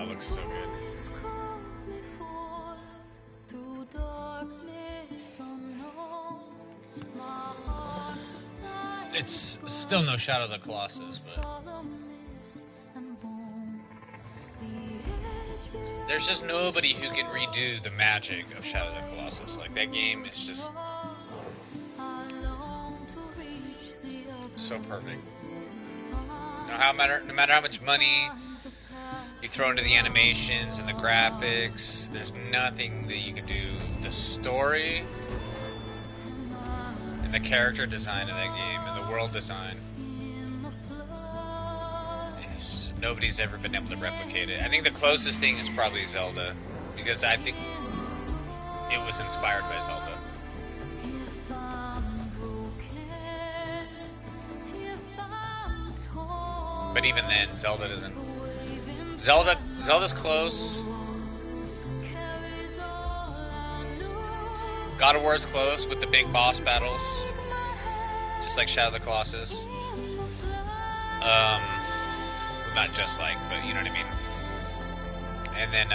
Looks so good. It's still no Shadow of the Colossus, but there's just nobody who can redo the magic of Shadow of the Colossus. Like, that game is just so perfect. No matter how much money you throw into the animations and the graphics, there's nothing that you can do. The story and the character design of that game and the world design, nobody's ever been able to replicate it. I think the closest thing is probably Zelda, because I think it was inspired by Zelda. But even then, Zelda's close, God of War is close with the big boss battles, just like Shadow of the Colossus. Not just like, but you know what I mean. And then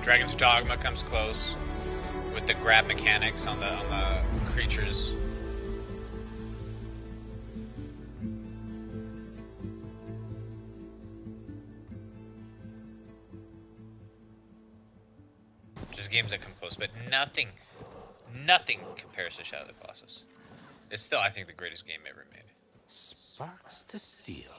Dragon's Dogma comes close with the grab mechanics on the creatures. Just games that come close, but nothing compares to Shadow of the Colossus. It's still, I think, the greatest game ever made. Sparks to steel.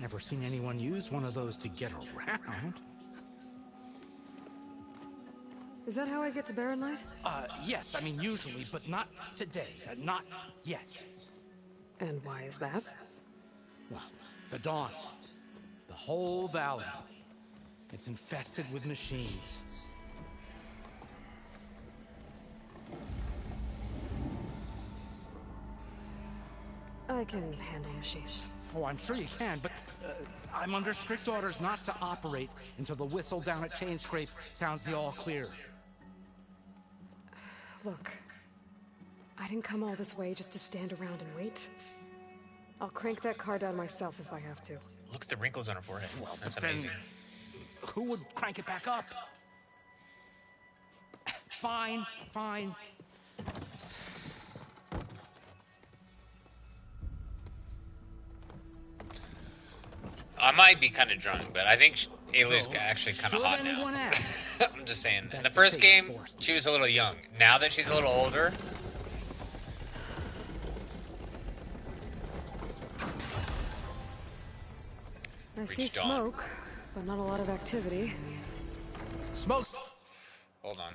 Never seen anyone use one of those to get around. Is that how I get to Barren Light? Yes, I mean usually, but not today. Not yet. And why is that? Well, the Dawns. The whole valley. It's infested with machines. I can handle machines. Oh, I'm sure you can, but I'm under strict orders not to operate until the whistle down at Chainscrape sounds the all clear. Look, I didn't come all this way just to stand around and wait. I'll crank that car down myself if I have to. Look at the wrinkles on her forehead. Well, that's then, amazing. Who would crank it back up? Fine. I might be kind of drunk, but I think Aloy's actually kind of hot now. I'm just saying. In the first game, she was a little young. Now that she's a little older... I see smoke, but not a lot of activity. Smoke! Hold on.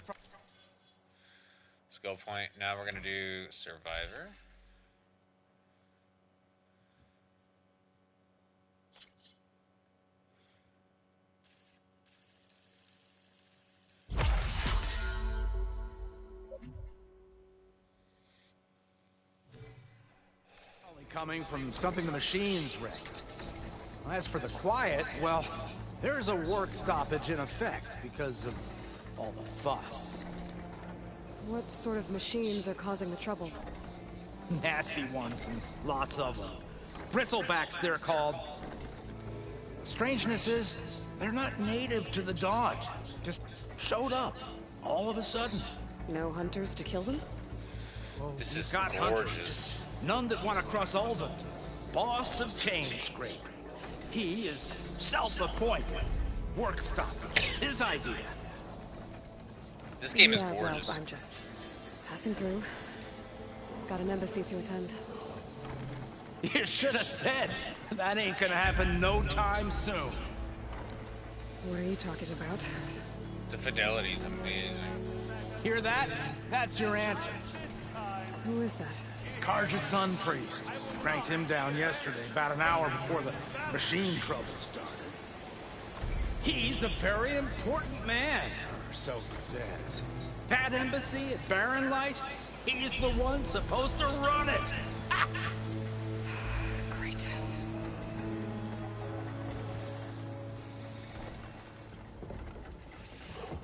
Skill point. Now we're gonna do Survivor. Only coming from something the machines wrecked. As for the quiet, well, there's a work stoppage in effect because of all the fuss. What sort of machines are causing the trouble? Nasty ones, and lots of them. Bristlebacks, they're called. Strangeness is, they're not native to the Dodge. Just showed up, all of a sudden. No hunters to kill them? Well, this is got gorgeous. Hunters, none that want to cross Ulvund. Boss of Chainscrape. He is self-appointed. Work stoppage. His idea. This game is gorgeous. Well, I'm just passing through. Got an embassy to attend. You should have said. That ain't gonna happen no time soon. What are you talking about? The fidelity's amazing. Hear that? That's your answer. Who is that? Karja's Sun Priest. Cranked him down yesterday, about an hour before the machine trouble started. He's a very important man, or so he says. That embassy at Barren Light, he's the one supposed to run it. Great.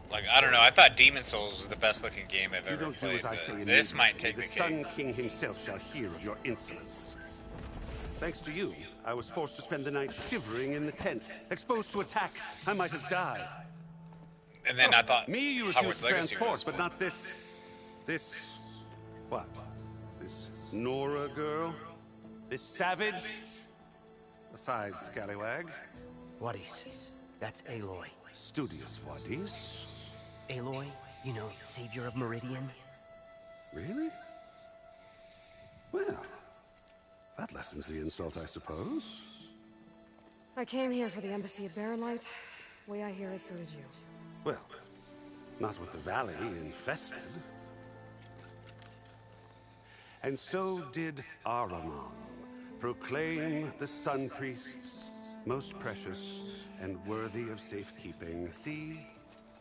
Like, I don't know, I thought Demon's Souls was the best looking game I've ever don't do played, as I say but in this England. might take the The cake. Sun King himself shall hear of your insolence. Thanks to you, I was forced to spend the night shivering in the tent. Exposed to attack, I might have died. And then I thought Me you Hogwarts refused to Legacy transport, was but not this... What? This Nora girl? This savage? Besides, scallywag. Wadis. That's Aloy. Studious Wadis. Aloy, you know, savior of Meridian. Really? Well, that lessens the insult, I suppose. I came here for the embassy at Barren Light. Way I hear it, so did you. Well, not with the valley infested. And so did Ahriman, proclaim the Sun Priests most precious and worthy of safekeeping. See?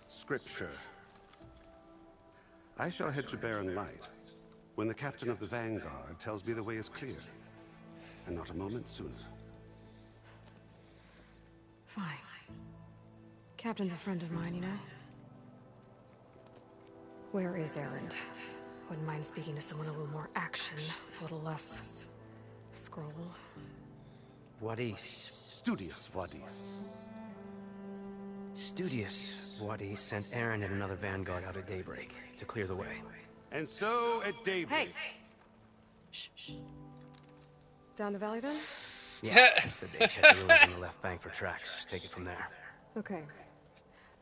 Scripture. I shall head to Barren Light when the captain of the Vanguard tells me the way is clear, and not a moment sooner. Fine. Captain's a friend of mine, you know? Where is Erend? Wouldn't mind speaking to someone a little more action, a little less scroll. Wadis. Studious Wadis. Studious Wadis sent Aaron and another vanguard out at daybreak to clear the way. And so, at daybreak... Hey! Shh. Down the valley, then? Yeah, said they checked the ruins on the left bank for tracks. Take it from there. Okay.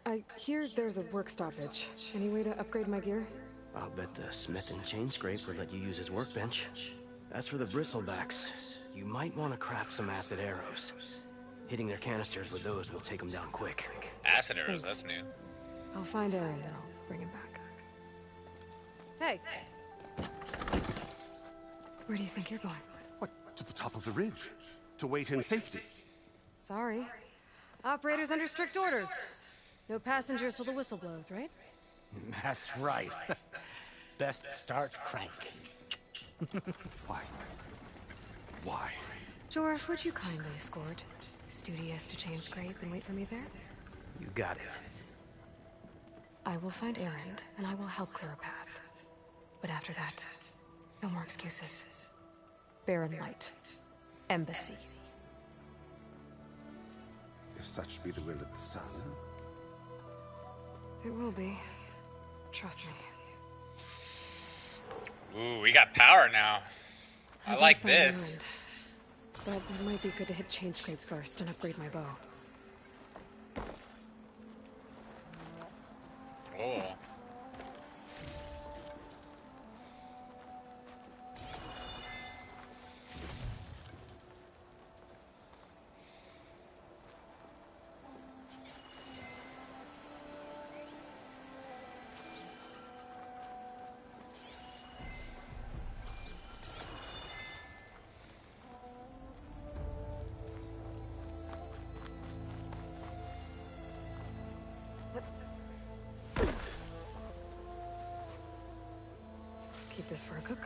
I hear there's a work stoppage. Any way to upgrade my gear? I'll bet the smith and chain scrape would let you use his workbench. As for the bristlebacks, you might want to craft some acid arrows. Hitting their canisters with those will take them down quick. Acid arrows, Thanks. that's new. I'll find Erend and I'll bring him back. Hey! Where do you think you're going? What? To the top of the ridge. To wait in safety. Sorry. Operator's under strict orders. No passengers till the whistle blows, right? That's right. Best start cranking. Why? Why? Jorf, would you kindly escort Studious to chain scrape and wait for me there? You got it. I will find Erend, and I will help clear a path. But after that, no more excuses. Barren Light. Embassy. If such be the will of the sun. It will be. Trust me. Ooh, we got power now. I like gotta find this. Erend. But it might be good to hit chain scrape first and upgrade my bow. Oh. Keep this for a cook.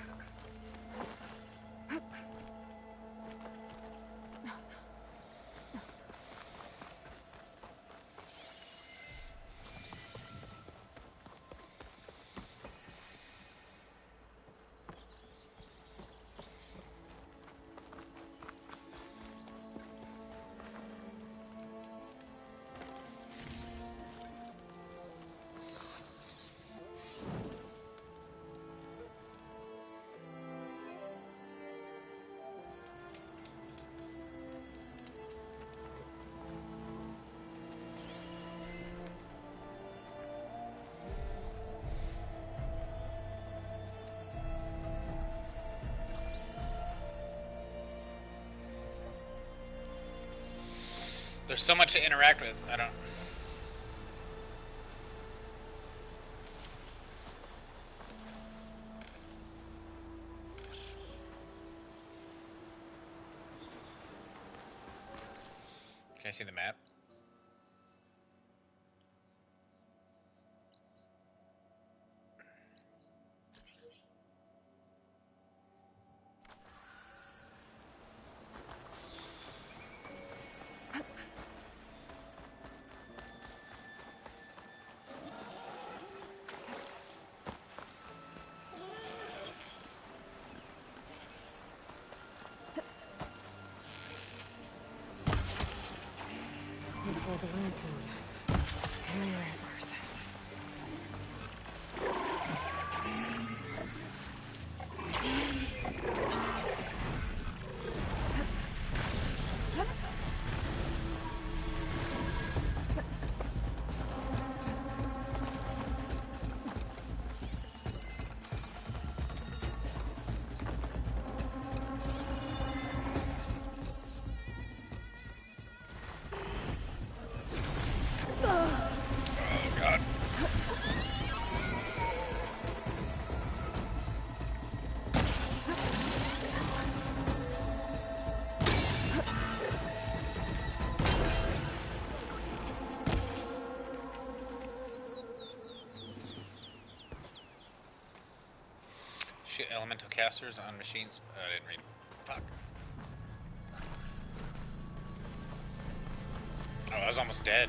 There's so much to interact with. I don't. Can I see the map? Looks like a lance wound. Scary ramblers. Shoot elemental casters on machines. I didn't read. Fuck. Oh, I was almost dead.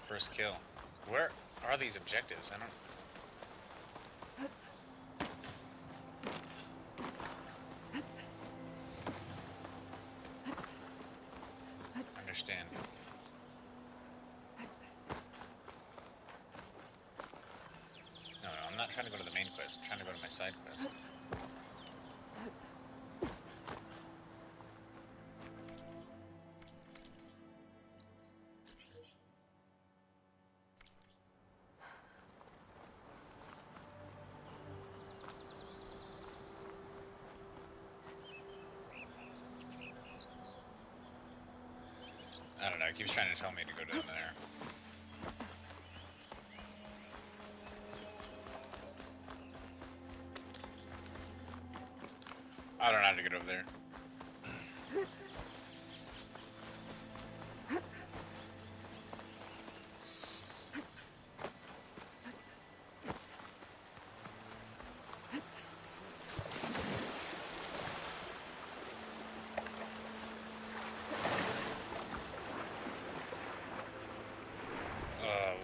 First kill. Where are these objectives? I don't... understand. No, I'm not trying to go to the main quest. I'm trying to go to my side quest. I don't know, it keeps trying to tell me to go down there. I don't know how to get over there.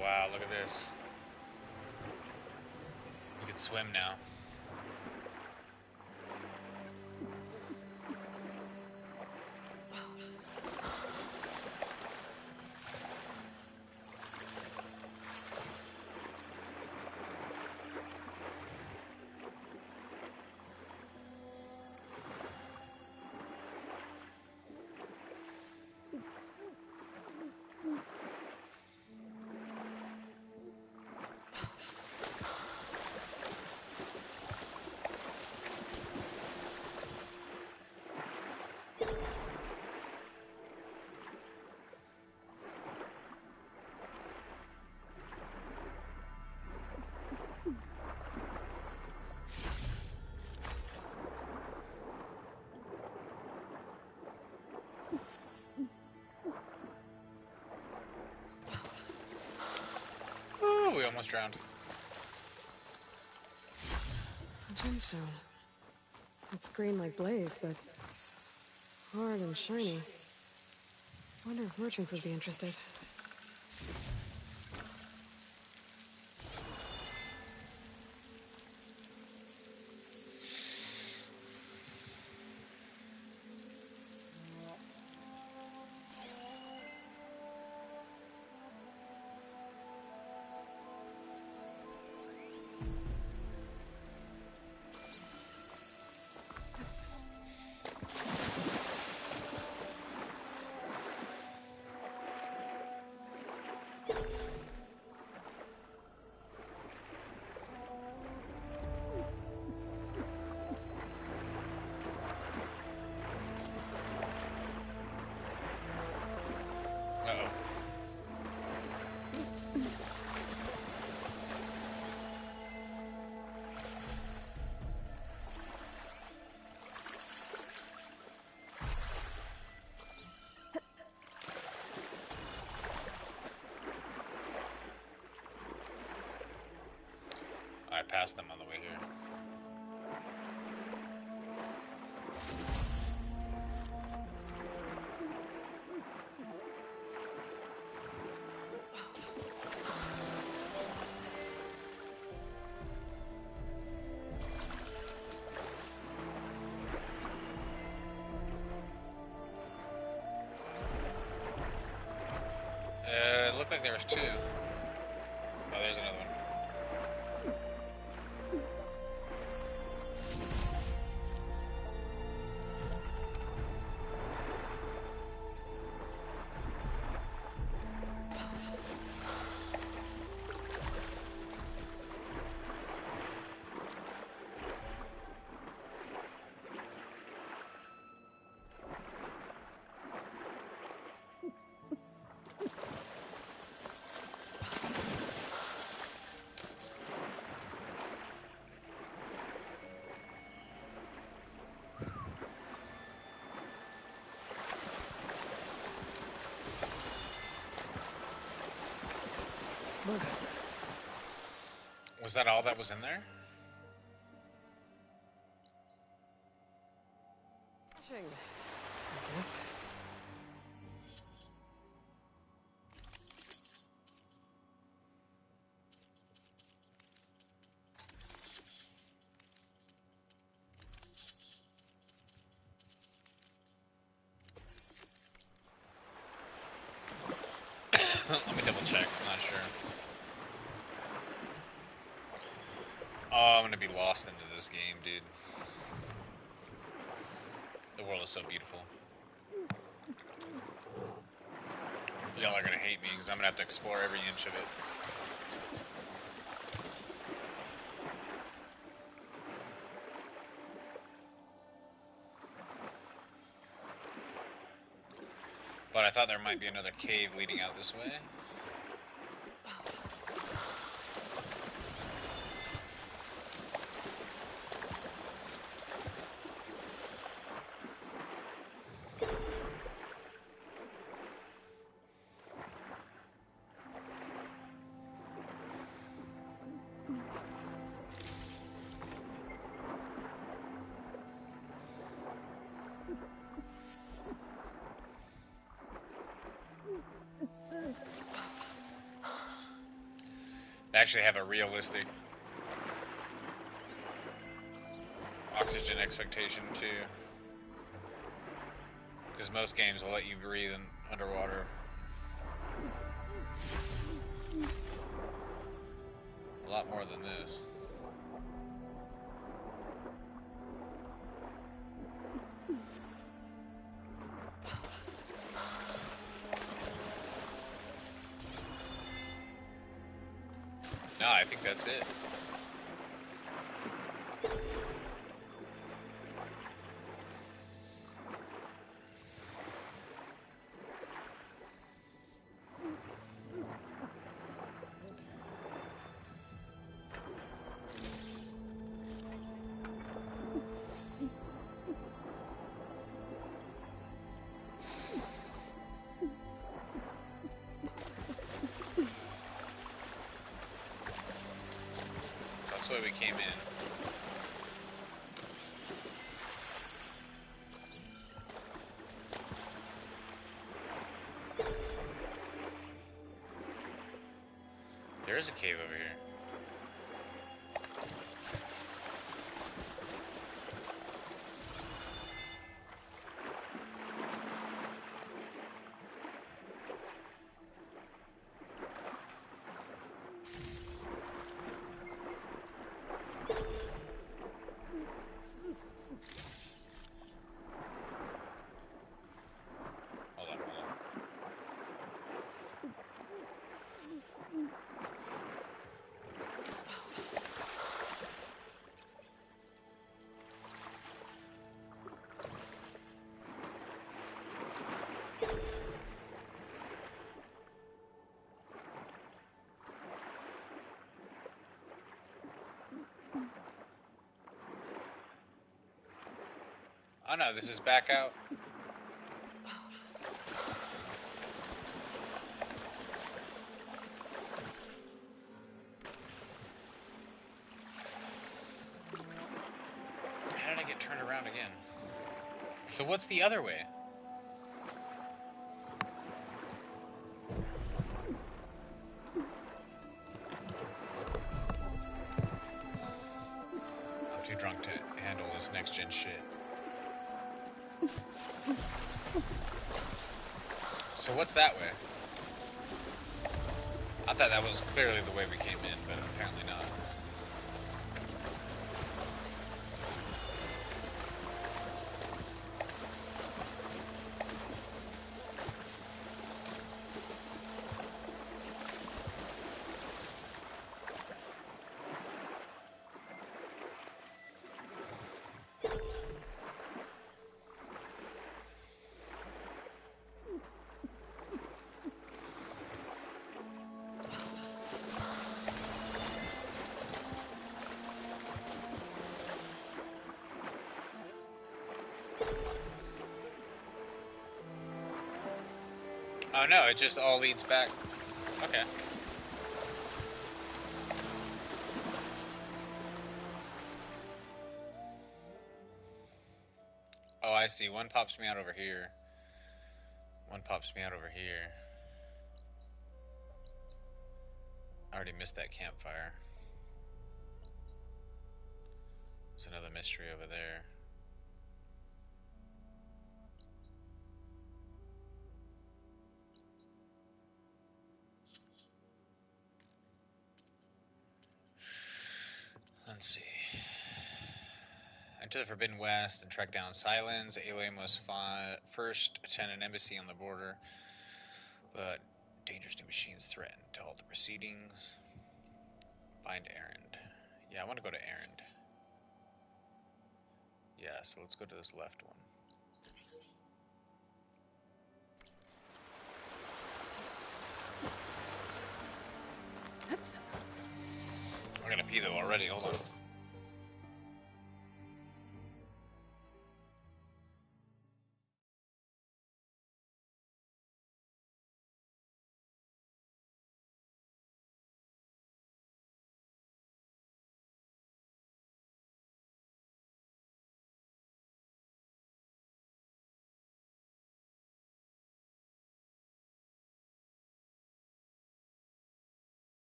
Wow, look at this. You can swim now. Oh, we almost drowned. A gemstone. It's green like blaze, but it's hard and shiny. Wonder if merchants would be interested. I passed them on the way here. like there was 2. Oh, there's another one. Was that all that was in there? I guess. Let me double check, I'm not sure. Oh, I'm gonna be lost into this game, dude. The world is so beautiful. Y'all are gonna hate me because I'm gonna have to explore every inch of it. But I thought there might be another cave leading out this way. They actually have a realistic oxygen expectation too, because most games will let you breathe underwater. A lot more than this. No, I think that's it. That's why we came in. There is a cave over here. Oh no, this is back out. How did I get turned around again? So what's the other way? I'm too drunk to handle this next gen shit. So what's that way? I thought that was clearly the way we came in, but apparently not. Oh no, it just all leads back. Okay. Oh, I see. One pops me out over here. One pops me out over here. I already missed that campfire. There's another mystery over there. Let's see. Enter the Forbidden West and track down Silence. Alien must first attend an embassy on the border, but dangerous new machines threaten to halt the proceedings. Find Errand. Yeah, I want to go to Errand. Yeah, so let's go to this left one. I'm gonna pee though already, hold on.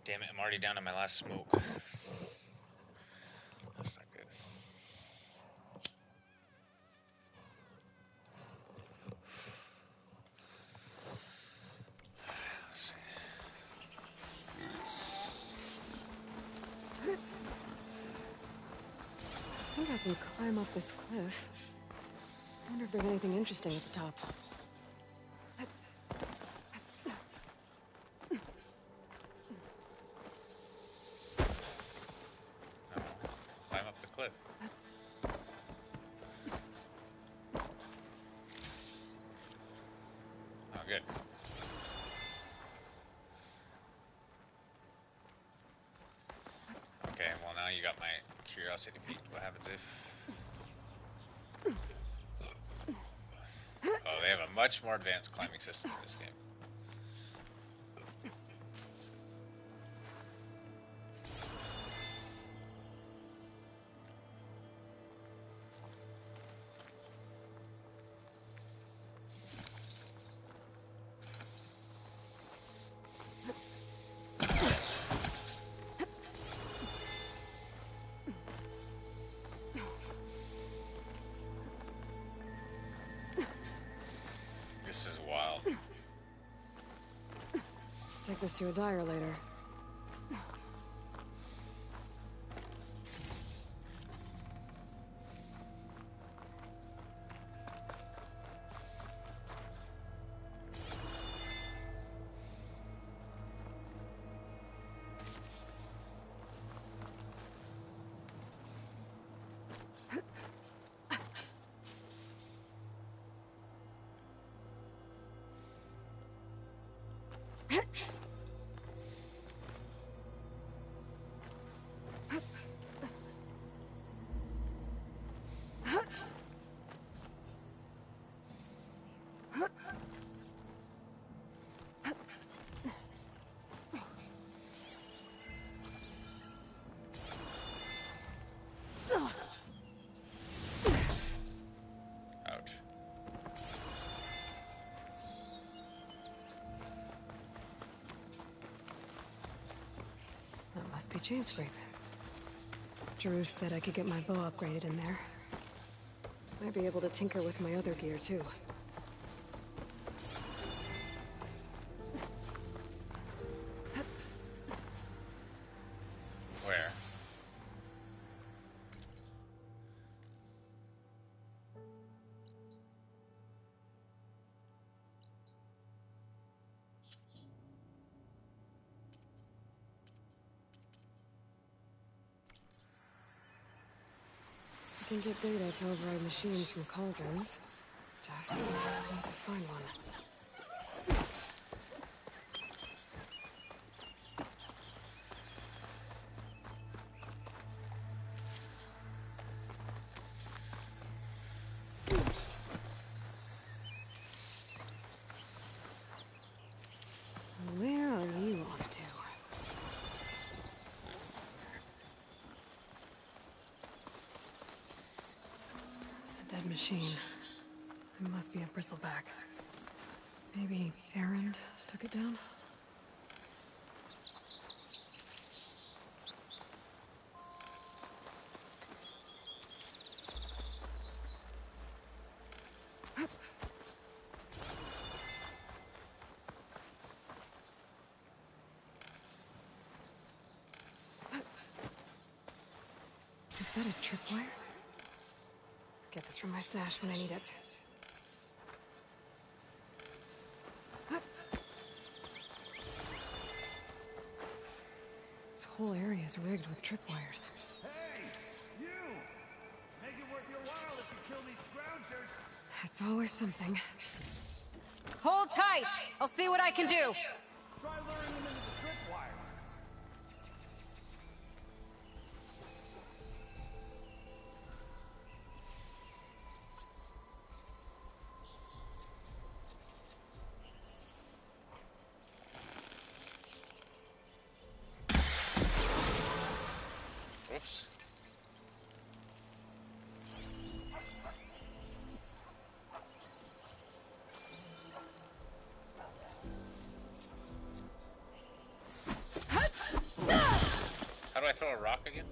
Damn it, I'm already down to my last smoke. That's not good. Let's see. I think I can climb up this cliff. I wonder if there's anything interesting at the top. Climb up the cliff. Oh, good. Okay, well now you got my curiosity piqued. What happens if... Oh, they have a much more advanced climbing system in this game. take this to a dyer later. Ouch. That must be Chainscrape. Darush said I could get my bow upgraded in there. Might be able to tinker with my other gear, too. Where? I can get data to override machines from cauldrons. Just need to find one. Where are you off to? It's a dead machine. It must be a bristleback. Maybe Erend took it down? Is that a tripwire? Get this from my stash when I need it. This whole area is rigged with tripwires. Hey, you! Make it worth your while if you kill these scroungers. It's always something. Hold tight! I'll see what I can do! Try luring them into the tripwire. Whoops. How do I throw a rock again?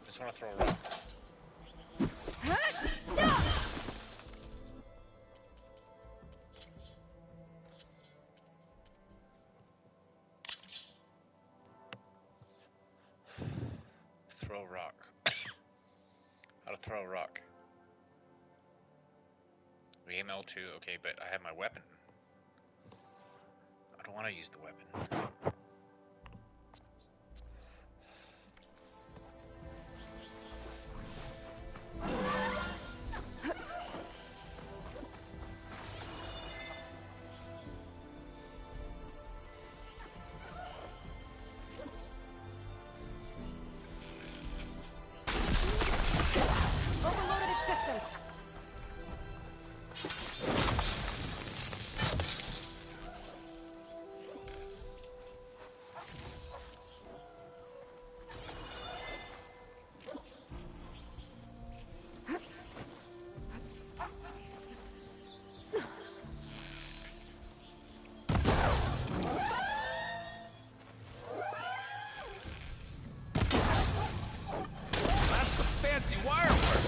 Just want to throw a rock. Throw a rock. How to throw a rock. Aim L2, okay, but I have my weapon. I don't want to use the weapon. Overloaded its systems! That's the fancy wire work.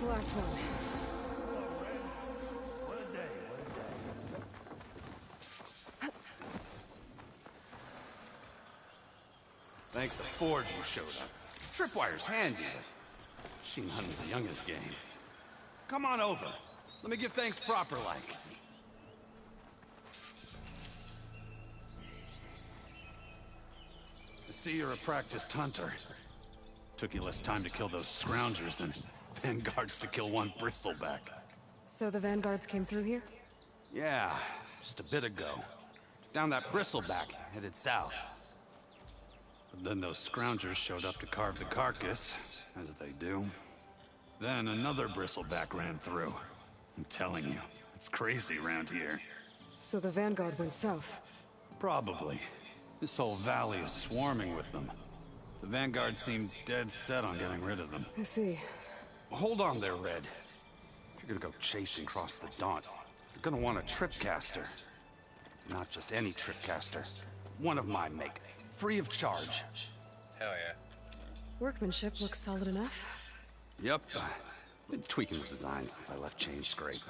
the last one. Thank the Forge you showed up. Tripwire's handy, but machine hunting's a youngin's game. Come on over. Let me give thanks proper-like. I see you're a practiced hunter. Took you less time to kill those scroungers than Vanguards to kill one bristleback. So the Vanguards came through here? Yeah, just a bit ago. Down that bristleback, headed south. But then those scroungers showed up to carve the carcass, as they do. Then another bristleback ran through. I'm telling you, it's crazy around here. So the Vanguard went south? Probably. This whole valley is swarming with them. The Vanguard seemed dead set on getting rid of them. I see. Hold on there, Red. If you're gonna go chasing across the Daunt, you're gonna want a tripcaster. Not just any tripcaster. One of my make. Free of charge. Hell yeah. Workmanship looks solid enough. Yep. Been tweaking the design since I left Change Scrape.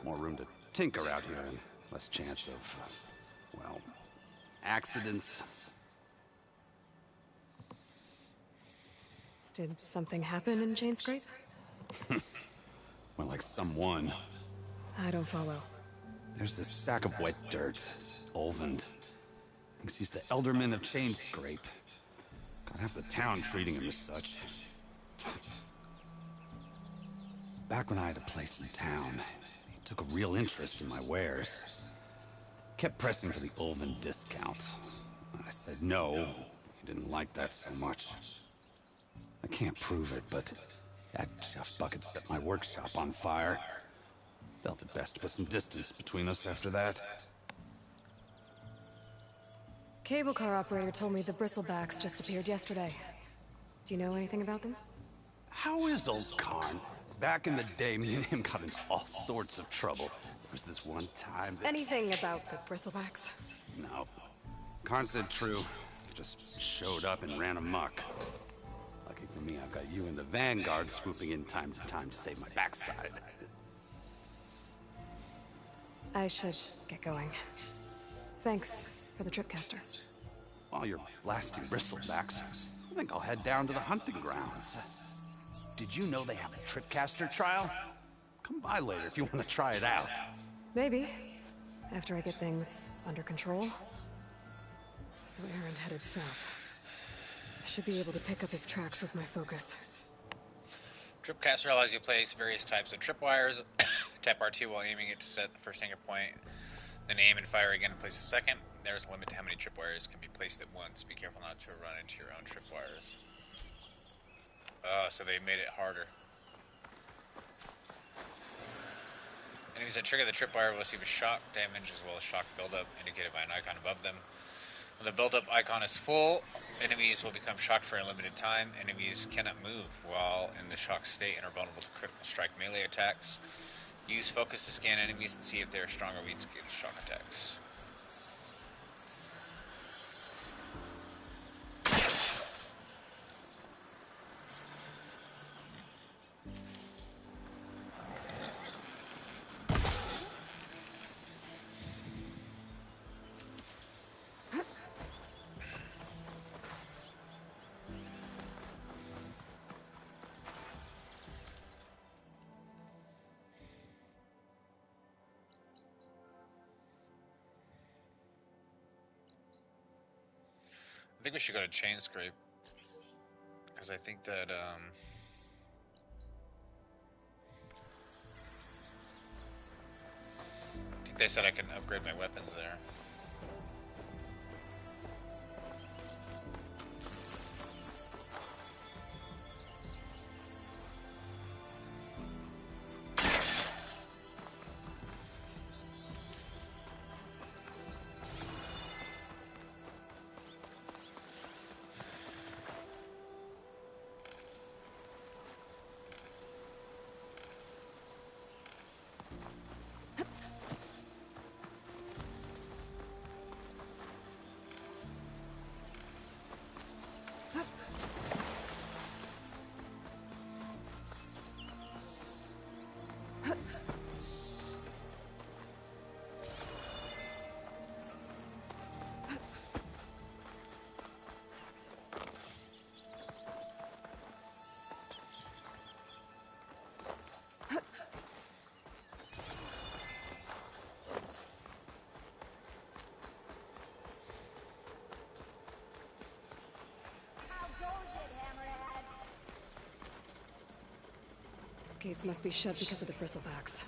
More room to tinker out here and less chance of, well, accidents. Did something happen in Chainscrape? Well, like someone. I don't follow. There's this sack of wet dirt, Olvend. Thinks he's the Elderman of Chainscrape. Got half the town treating him as such. Back when I had a place in town, he took a real interest in my wares. Kept pressing for the Olvend discount. I said no. He didn't like that so much. I can't prove it, but that chuff bucket set my workshop on fire. Felt it best to put some distance between us after that. Cable car operator told me the Bristlebacks just appeared yesterday. Do you know anything about them? How is old Khan? Back in the day, me and him got in all sorts of trouble. There was this one time that... Anything about the Bristlebacks? No. Khan said true. Just showed up and ran amok. Lucky for me, I've got you and the Vanguard swooping in time to save my backside. I should get going. Thanks for the tripcaster. While you're blasting bristlebacks, I think I'll head down to the hunting grounds. Did you know they have a tripcaster trial? Come by later if you want to try it out. Maybe. After I get things under control. So Erend headed south. I should be able to pick up his tracks with my focus. Tripcaster allows you to place various types of tripwires. Tap R2 while aiming it to set the first anchor point. Then aim and fire again to place a second. There's a limit to how many tripwires can be placed at once. Be careful not to run into your own tripwires. Oh, so they made it harder. Enemies that trigger the tripwire will receive a shock damage as well as shock buildup indicated by an icon above them. When the buildup icon is full, enemies will become shocked for a limited time. Enemies cannot move while in the shock state and are vulnerable to critical strike melee attacks. Use focus to scan enemies and see if they are strong or weak against shock attacks. I think we should go to Chainscrape, because I think that, I think they said I can upgrade my weapons there. Gates must be shut because of the bristlebacks.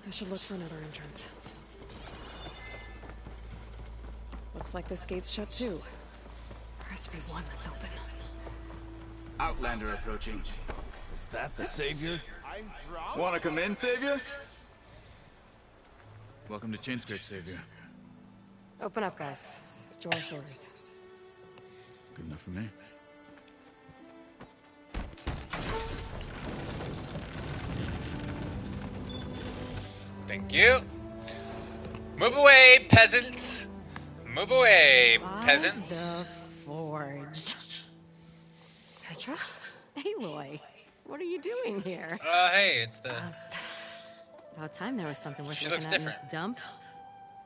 I should look for another entrance. Looks like this gate's shut too. There has to be one that's open. Outlander approaching. Is that the Savior? Wanna come in, Savior? Welcome to Chainscrape, Savior. Open up, guys. George orders. Good enough for me. Thank you. Move away, peasants. Move away, peasants. The Forge. Petra? Aloy, what are you doing here? Hey, it's the... About time there was something worth She looking looks at in this different. dump.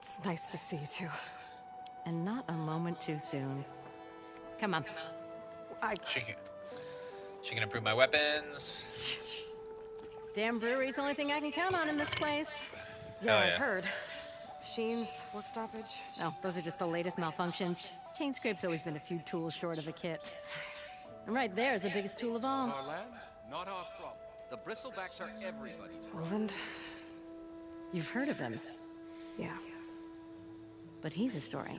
It's nice to see you too. And not a moment too soon. Come on. She can improve my weapons. Damn brewery's the only thing I can count on in this place. Yeah, Hell I yeah. heard. Machines, work stoppage. Oh, those are just the latest malfunctions. Chainscrape's always been a few tools short of a kit. And right there's the biggest tool of all. Our land, not our problem. The bristlebacks are everybody's problem. Roland? You've heard of him. Yeah. But he's a story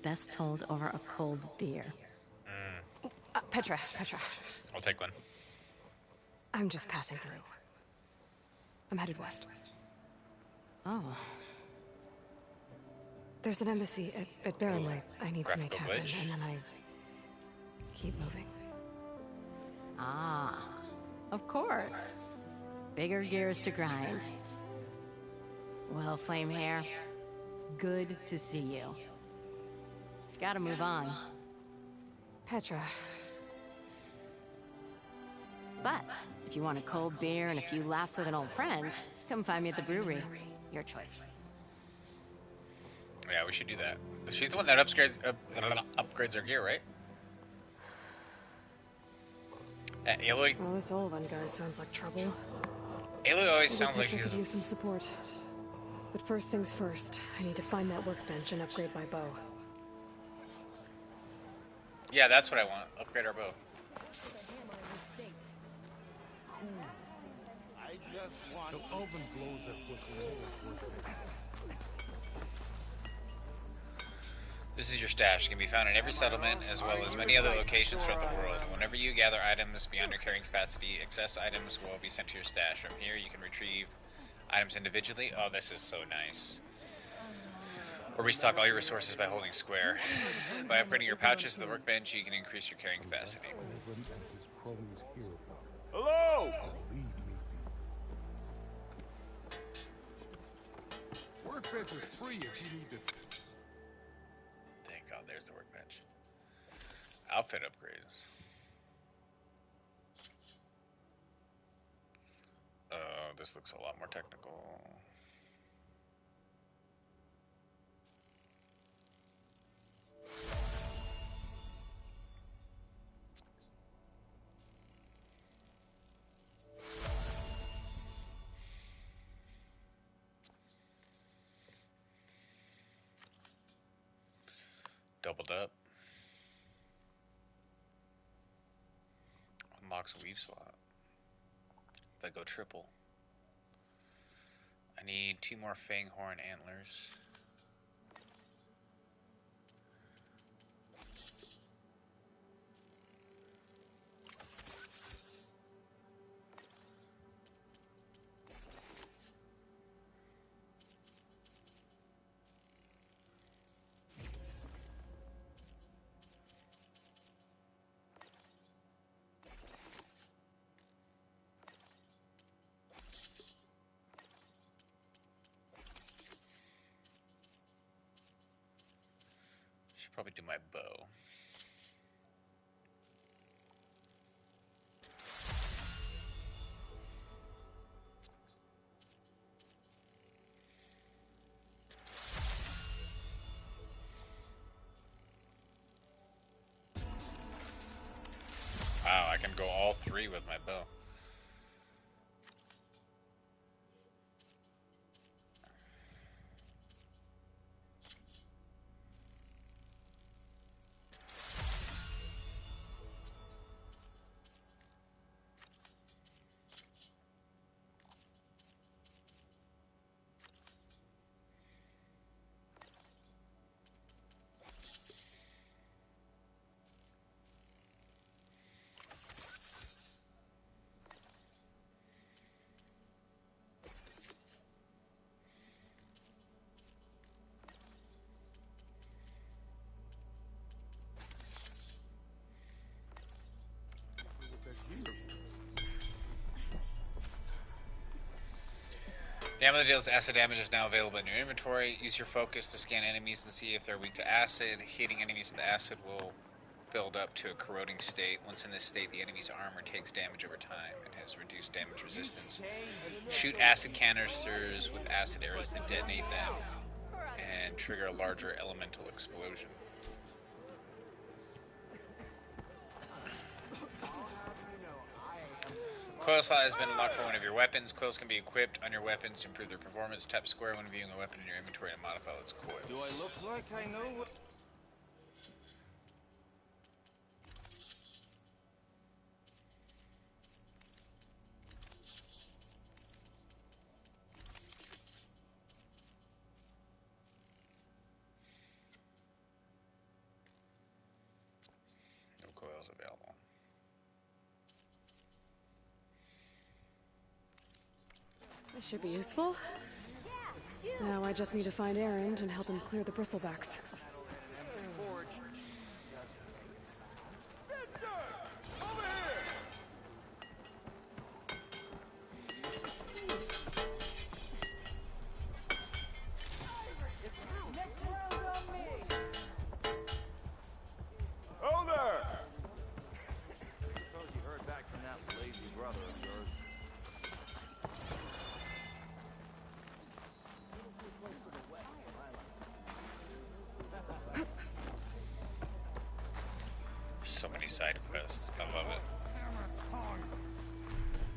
best told over a cold beer. Petra. I'll take one. I'm just passing through. I'm headed west. Oh. There's an embassy at Barren Light I need to make Graphical happen, glitch. and then I keep moving. Ah. Of course. Bigger gears to grind. Well, Flamehair, good to see you. You've got to move on. Petra. But if you want a cold beer and a few laughs with an old friend, come find me at the brewery. Your choice. Yeah, we should do that. She's the one that upgrades our gear, right? Aloy. Well, this old one guy sounds like trouble. Aloy always Maybe sounds like Petra she's... could use some support. But first things first, I need to find that workbench and upgrade my bow. Yeah, that's what I want. Upgrade our bow. I just want... The oven blows up with This is your stash. It can be found in every settlement, as well as many other locations throughout the world. Whenever you gather items beyond your carrying capacity, excess items will be sent to your stash. From here, you can retrieve items individually. Oh, this is so nice. Or restock all your resources by holding square. By upgrading your pouches to the workbench, you can increase your carrying capacity. Hello! Workbench is free if you need to... Thank God, there's the workbench. Outfit upgrades. This looks a lot more technical. Doubled up. Unlocks a weave slot. If I go triple. I need 2 more Fanghorn antlers. Should probably do my bow. Wow, I can go all 3 with my bow. Ammo that deals acid damage is now available in your inventory. Use your focus to scan enemies and see if they're weak to acid. Hitting enemies with acid will build up to a corroding state. Once in this state, the enemy's armor takes damage over time and has reduced damage resistance. Shoot acid canisters with acid arrows to detonate them and trigger a larger elemental explosion. Coil slot has been unlocked for one of your weapons. Coils can be equipped on your weapons to improve their performance. Tap square when viewing a weapon in your inventory to modify its coils. Do I look like I know what... No coils available. This should be useful. Now I just need to find Erend and help him clear the bristlebacks. Oh there! Suppose you heard back from that lazy brother of yours. So many side quests. I love it.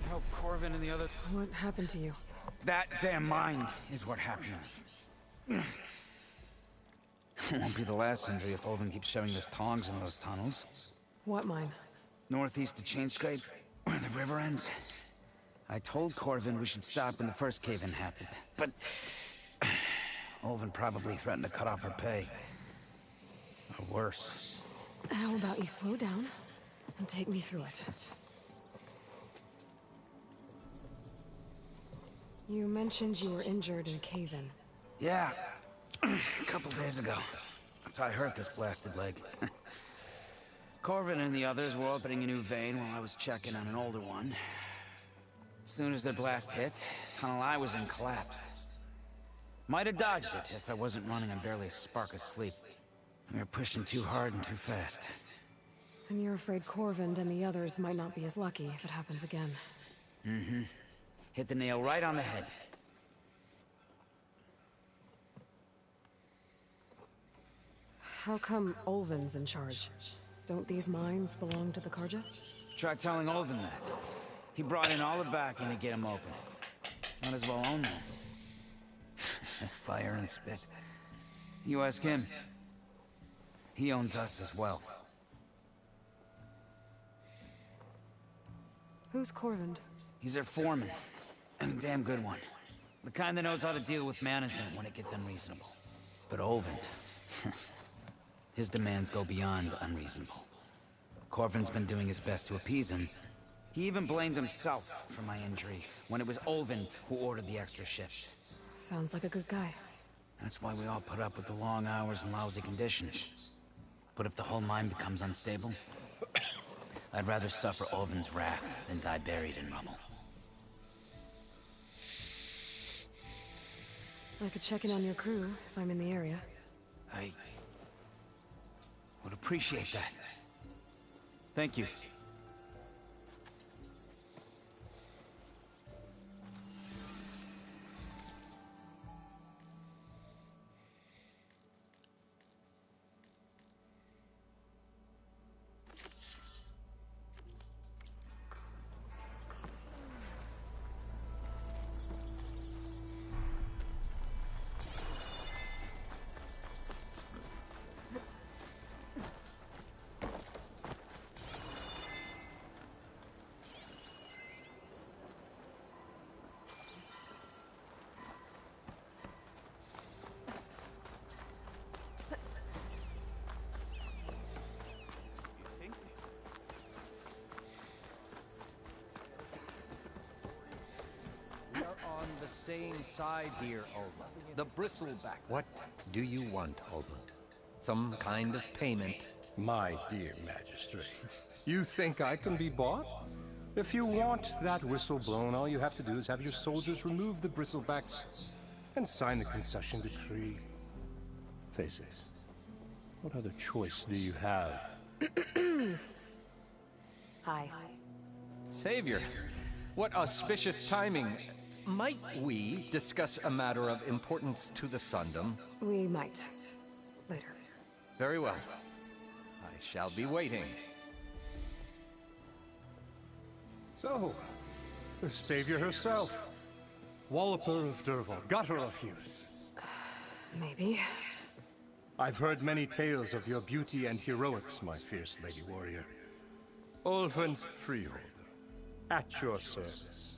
Help Corvin and the other... What happened to you? That damn mine is what happened. It won't be the last injury if Olvin keeps shoving his tongs in those tunnels. What mine? Northeast of Chainscrape, where the river ends. I told Corvin we should stop when the first cave-in happened, but... Olvin probably threatened to cut off her pay. Or worse. How about you slow down and take me through it? You mentioned you were injured in cave-in. Yeah, a couple days ago. That's how I hurt this blasted leg. Corvin and the others were opening a new vein while I was checking on an older one. As soon as their blast hit, the tunnel I was in collapsed. Might have dodged it if I wasn't running on barely a spark of sleep. We were pushing too hard and too fast. And you're afraid Corvin and the others might not be as lucky if it happens again. Mm-hmm. Hit the nail right on the head. How come Olvin's in charge? Don't these mines belong to the Carja? Try telling Olvin that. He brought in all the backing to get him open. Might as well own them. Fire and spit. You ask him. He owns us as well. Who's Corvin? He's their foreman. And a damn good one. The kind that knows how to deal with management when it gets unreasonable. But Olvin... his demands go beyond unreasonable. Corvin's been doing his best to appease him. He even blamed himself for my injury, when it was Olvin who ordered the extra shifts. Sounds like a good guy. That's why we all put up with the long hours and lousy conditions. But if the whole mine becomes unstable, I'd rather suffer Olvin's wrath than die buried in rubble. I could check in on your crew if I'm in the area. I would appreciate that. Thank you. Same side here, Olvund. The bristleback. What do you want, Olvund? Some kind of payment? My dear magistrate, you think I can be bought? If you want that whistle blown, all you have to do is have your soldiers remove the bristlebacks and sign the concession decree. Face it. What other choice do you have? Hi. Savior, what auspicious timing. Might we discuss a matter of importance to the Sundom? We might. Later. Very well. I shall be waiting. So, the Savior herself. Walloper of Derval, got her of youth. Maybe. I've heard many tales of your beauty and heroics, my fierce lady warrior. Ulvund Freehold, at your service.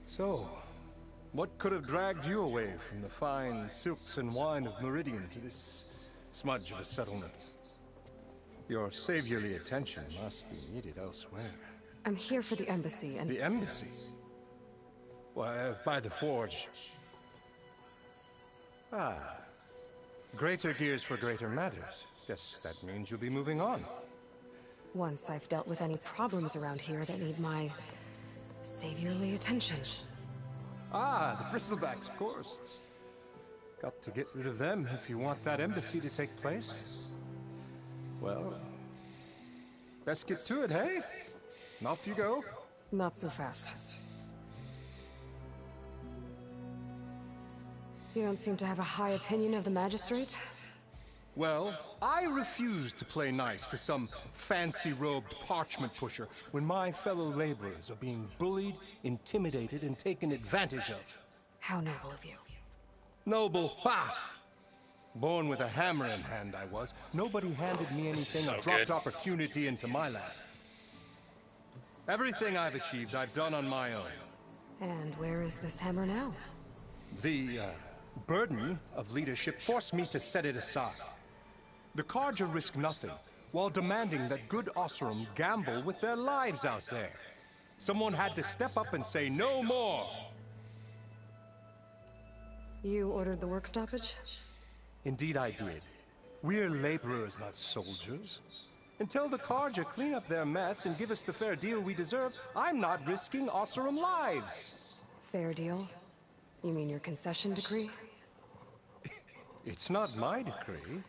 So, what could have dragged you away from the fine silks and wine of Meridian to this smudge of a settlement? Your saviorly attention must be needed elsewhere. I'm here for the embassy and... The embassy? Why, by the forge. Ah. Greater gears for greater matters. Guess that means you'll be moving on. Once I've dealt with any problems around here that need my... saviorly attention. Ah, the bristlebacks, of course. Got to get rid of them if you want that embassy to take place. Well, let's get to it, hey? And off you go. Not so fast. You don't seem to have a high opinion of the magistrate? Well, I refuse to play nice to some fancy-robed parchment pusher when my fellow laborers are being bullied, intimidated, and taken advantage of. How noble of you. Noble? Ha! Born with a hammer in hand, I was. Nobody handed me anything or dropped opportunity into my lap. Everything I've achieved, I've done on my own. And where is this hammer now? The, burden of leadership forced me to set it aside. The Carja risk nothing, while demanding that good Oseram gamble with their lives out there. Someone had to step up and say no more! You ordered the work stoppage? Indeed I did. We're laborers, not soldiers. Until the Carja clean up their mess and give us the fair deal we deserve, I'm not risking Oseram lives. Fair deal? You mean your concession decree? It's not my decree.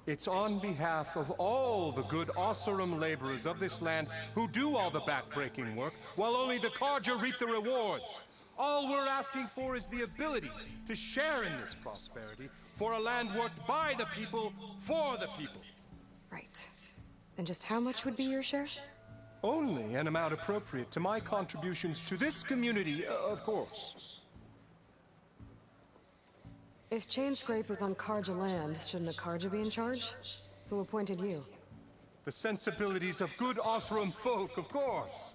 It's on behalf of all the good Oseram laborers of this land who do all the backbreaking work, while only the Carja reap the rewards. All we're asking for is the ability to share in this prosperity for a land worked by the people, for the people. Right. And just how much would be your share? Only an amount appropriate to my contributions to this community, of course. If Chainscrape is on Carja land, shouldn't a Carja be in charge? Who appointed you? The sensibilities of good Oseram folk, of course.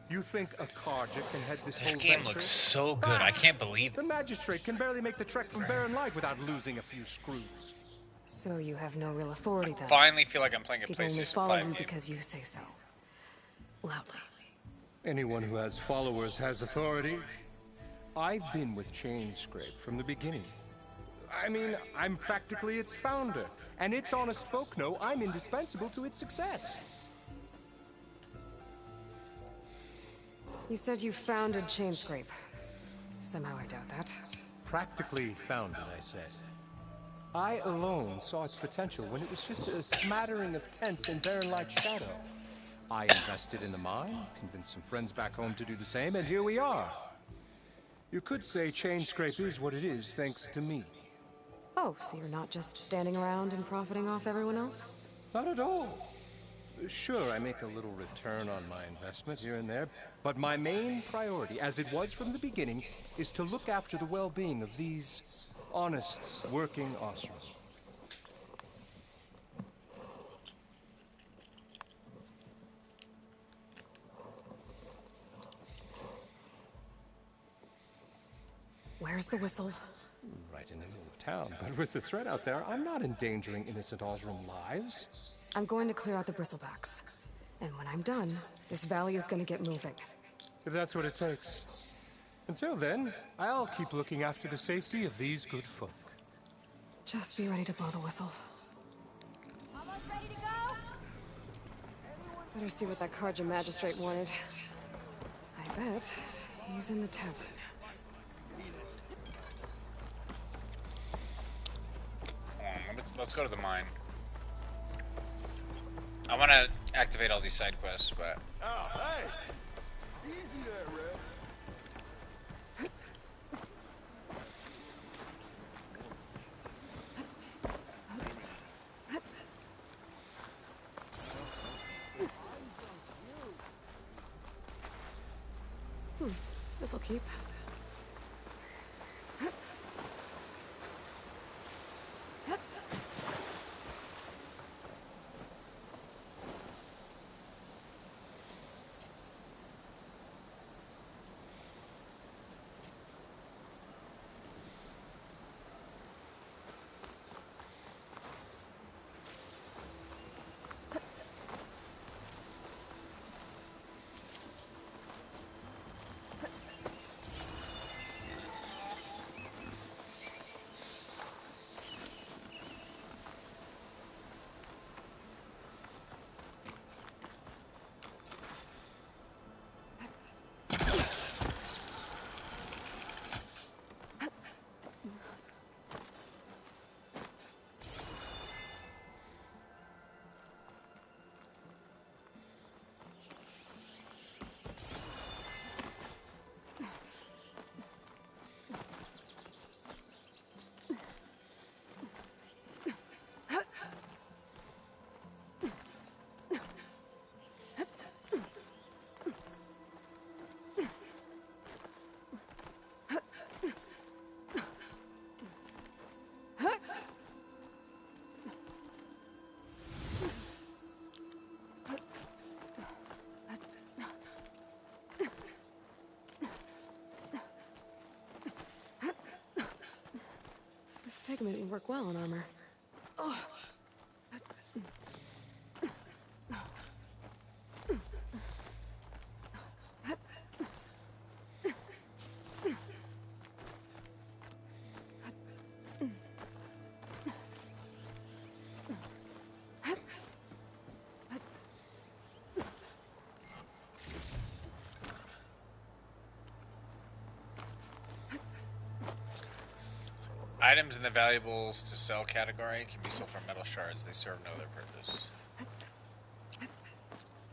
You think a Carja can head this whole game venture? looks so good. I can't believe it. The magistrate can barely make the trek from Barren Light without losing a few screws. So you have no real authority then? Finally feel like I'm playing a People only PlayStation follow 5 you game. because you say so. Loudly. Anyone who has followers has authority. I've been with Chainscrape from the beginning. I mean, I'm practically its founder, and its honest folk know I'm indispensable to its success. You said you founded Chainscrape. Somehow I doubt that. Practically founded, I said. I alone saw its potential when it was just a smattering of tents in Barren Light shadow. I invested in the mine, convinced some friends back home to do the same, and here we are. You could say Chainscrape is what it is thanks to me. Oh, so you're not just standing around and profiting off everyone else? Not at all. Sure, I make a little return on my investment here and there, but my main priority, as it was from the beginning, is to look after the well-being of these honest, working Oseram. Where's the whistle? Right in the middle of town, but with the threat out there, I'm not endangering innocent Oseram lives. I'm going to clear out the bristlebacks. And when I'm done, this valley is going to get moving. If that's what it takes. Until then, I'll keep looking after the safety of these good folk. Just be ready to blow the whistle. Almost ready to go? Better see what that Carja magistrate wanted. I bet he's in the tavern. Let's go to the mine. I want to activate all these side quests, but... Oh, hey! Easy there, Red. This'll keep. This pigment would work well on armor. Oh. Items in the valuables to sell category can be sold for metal shards. They serve no other purpose.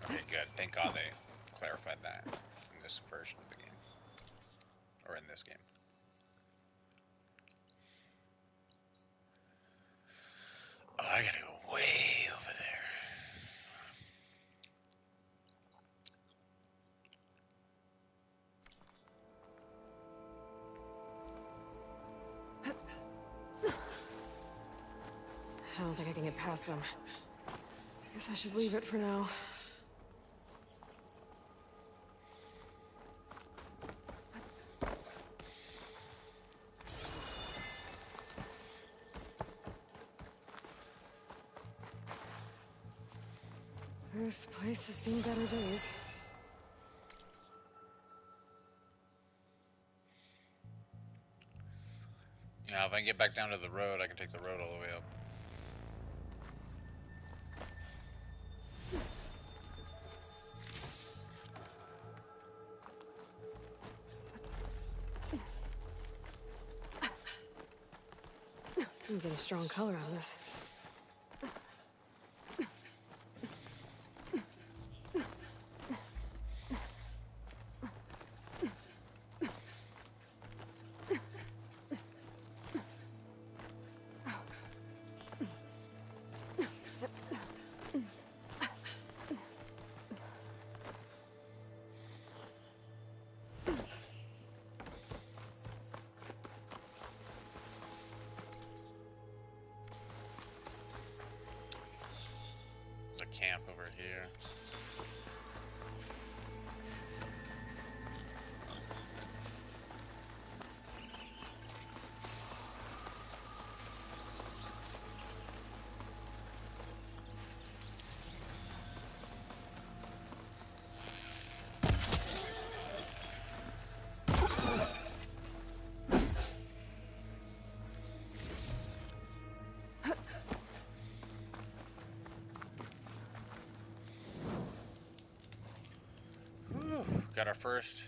Okay, good. Thank God they clarified that in this version of the game. Or in this game. Oh, I gotta go way over there. I don't think I can get past them. I guess I should leave it for now. This place has seen better days. Yeah, if I can get back down to the road, I can take the road all the way up. You can get a strong color on this. Got our first.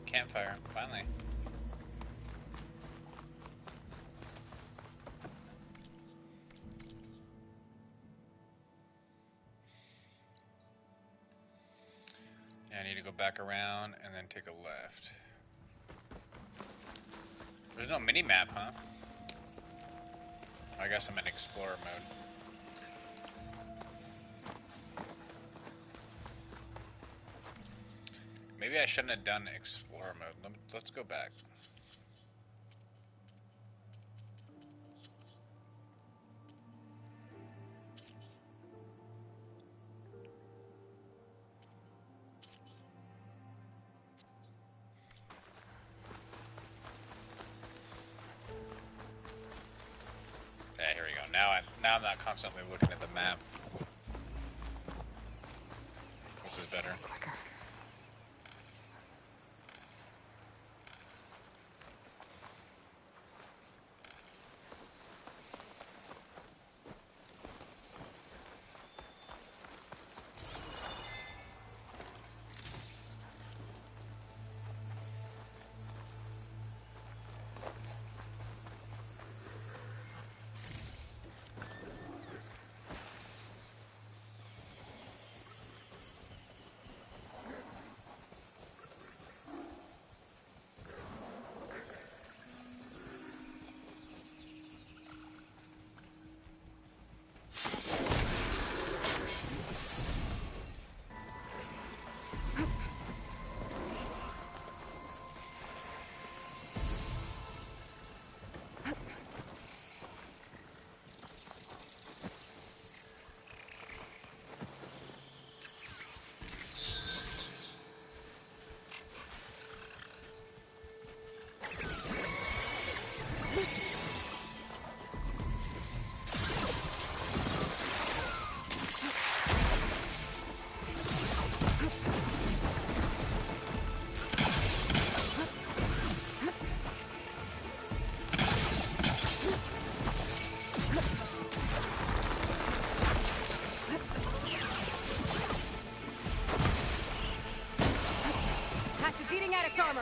Campfire, finally. Yeah, I need to go back around and then take a left. There's no mini-map, huh? I guess I'm in Explorer mode. Maybe I shouldn't have done Explorer mode. Let's go back. Yeah, here we go. Now I'm not constantly looking at the map. This is better. Quicker. Armor.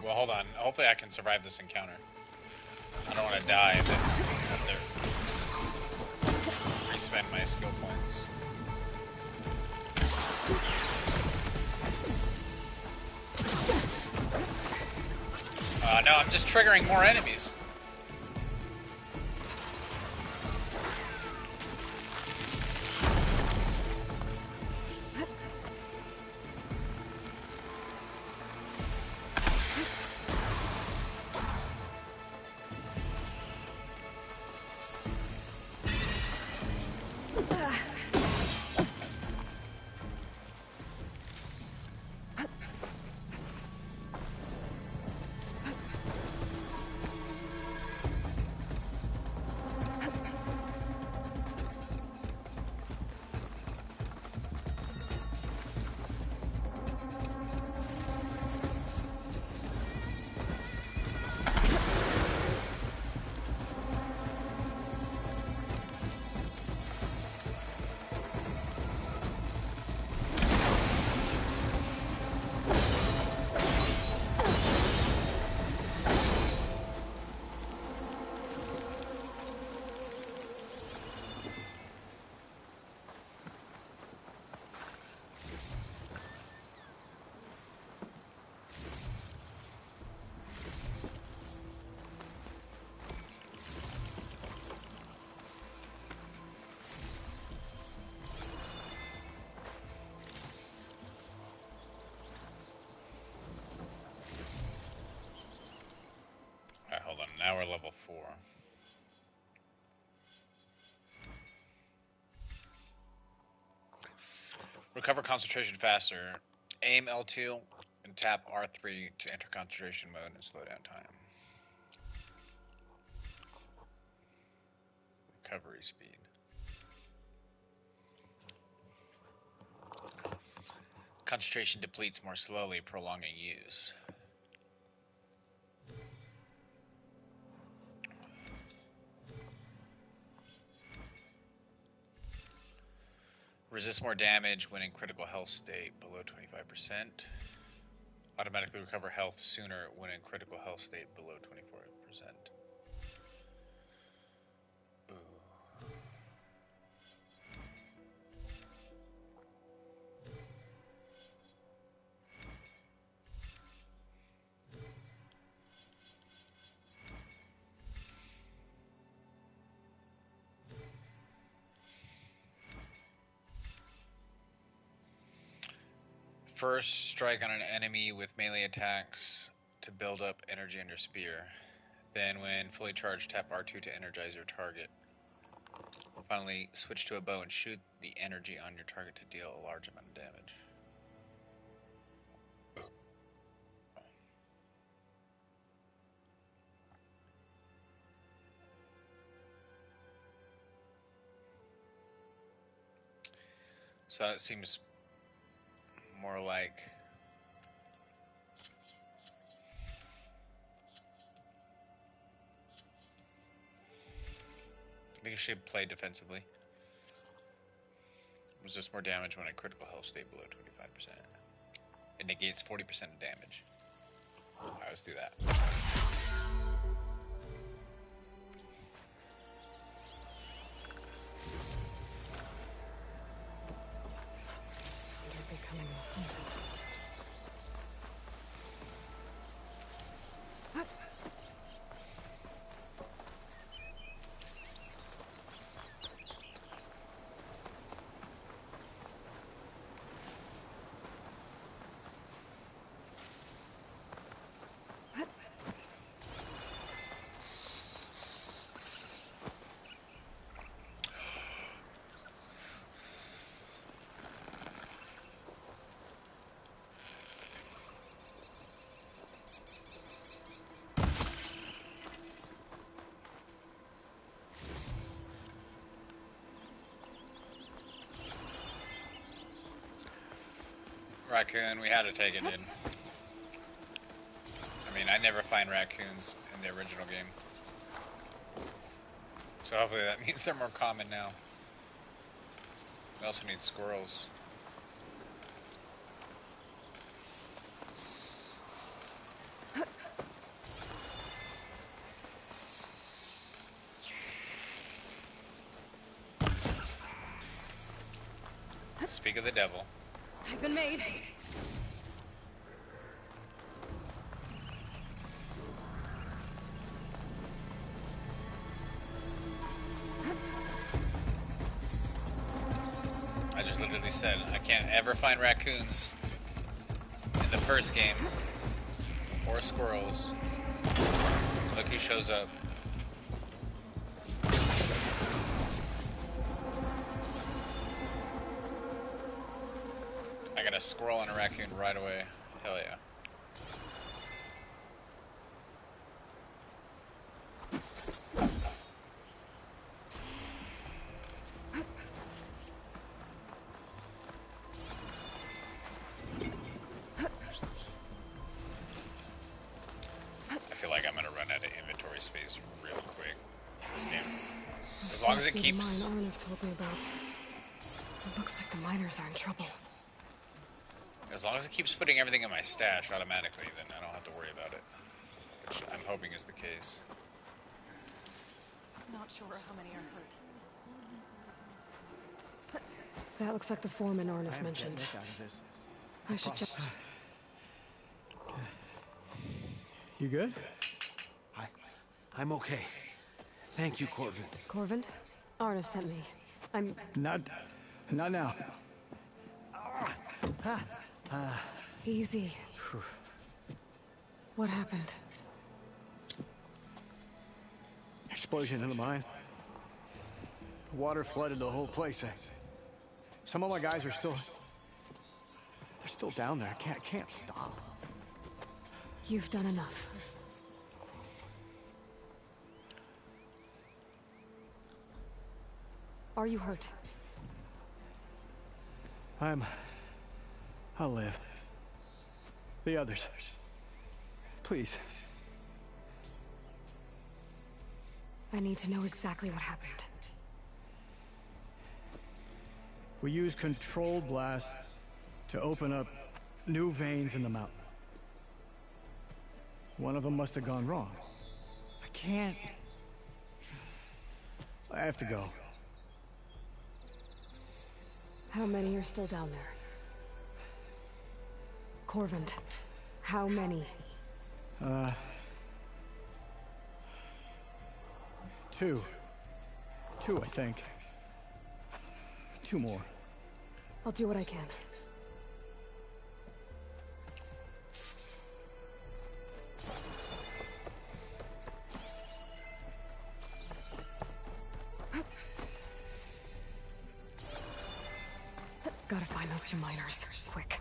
Well, hold on. Hopefully I can survive this encounter. I don't want to die and then have to respend my skill points. No, I'm just triggering more enemies. 4. Recover concentration faster. Aim L2 and tap R3 to enter concentration mode and slow down time. Recovery speed. Concentration depletes more slowly, prolonging use. Resist more damage when in critical health state below 25%. Automatically recover health sooner when in critical health state below 24%. Ooh. First, strike on an enemy with melee attacks to build up energy on your spear. Then, when fully charged, tap R2 to energize your target. Finally, switch to a bow and shoot the energy on your target to deal a large amount of damage. So it seems more like I think you should play defensively. Resist more damage when a critical health state below 25%. It negates 40% of damage. Alright, let's do that. Becoming a hunted. Raccoon, we had to take it in. I mean, I never find raccoons in the original game. So hopefully that means they're more common now. We also need squirrels. Speak of the devil. I've been made. I just literally said I can't ever find raccoons in the first game or squirrels. Look who shows up. I got a squirrel and a raccoon right away. Hell yeah. I feel like I'm gonna run out of inventory space real quick in this game. As long as it keeps... The mine Arnav told me about. It looks like the miners are in trouble. As long as it keeps putting everything in my stash automatically, then I don't have to worry about it. Which I'm hoping is the case. Not sure how many are hurt. That looks like the foreman Arnav mentioned. I should check. You good? I'm okay. Thank you, Corvin. Corvin? Arnav sent me. I'm... Not now. Easy. What happened? explosion in the mine. The water flooded the whole place. Some of my guys are still... They're still down there. Can't stop. You've done enough. Are you hurt? I'll live. The others. Please. I need to know exactly what happened. We used controlled blast to open up new veins in the mountain. One of them must have gone wrong. I can't... I have to go. How many are still down there? Corvin, how many? Two. Two, I think. Two more. I'll do what I can. Gotta find those two miners. Quick.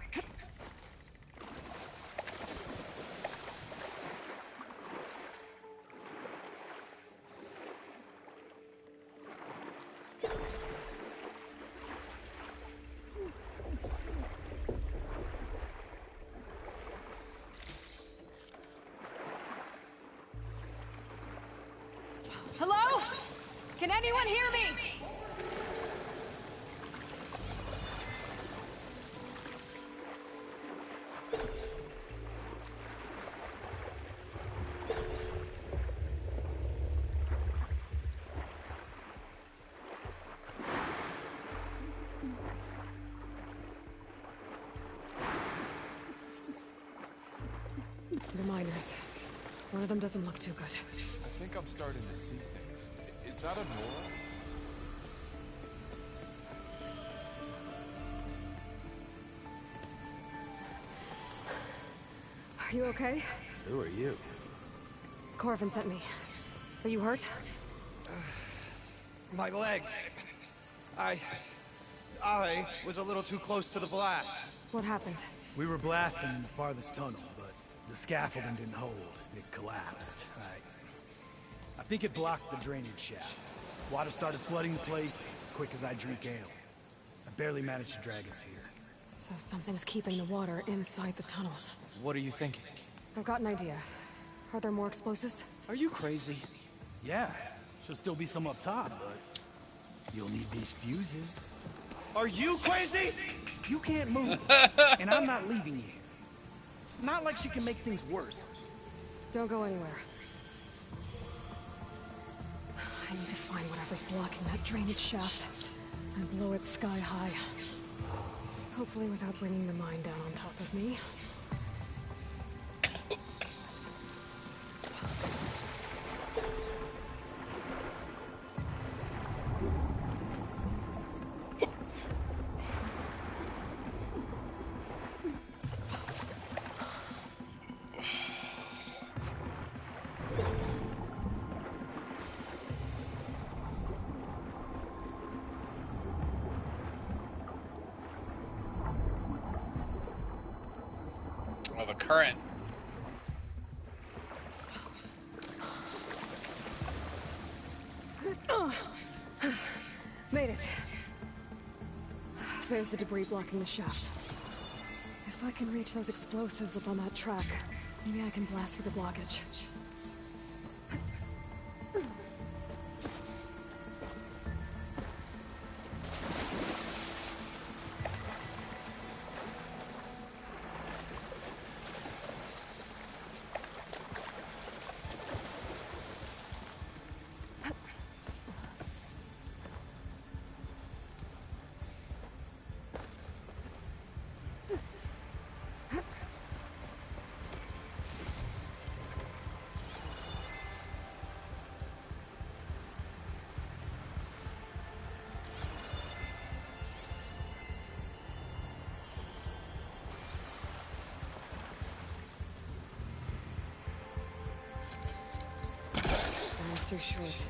Hello? Can anyone hear me? The miners. One of them doesn't look too good. I think I'm starting to see things. Is that a Nora? Are you okay? Who are you? Corvin sent me. Are you hurt? My leg. I was a little too close to the blast. What happened? We were blasting in the farthest tunnel, but the scaffolding didn't hold. It collapsed. I think it blocked the drainage shaft. Water started flooding the place as quick as I drink ale. I barely managed to drag us here. So something's keeping the water inside the tunnels. What are you thinking? I've got an idea. Are there more explosives? Are you crazy? Yeah, should still be some up top, but you'll need these fuses. Are you crazy? You can't move, and I'm not leaving you. It's not like she can make things worse. Don't go anywhere. I need to find whatever's blocking that drainage shaft and blow it sky high. Hopefully without bringing the mine down on top of me. Well, the current. Made it. There's the debris blocking the shaft. If I can reach those explosives up on that track, maybe I can blast through the blockage. too short.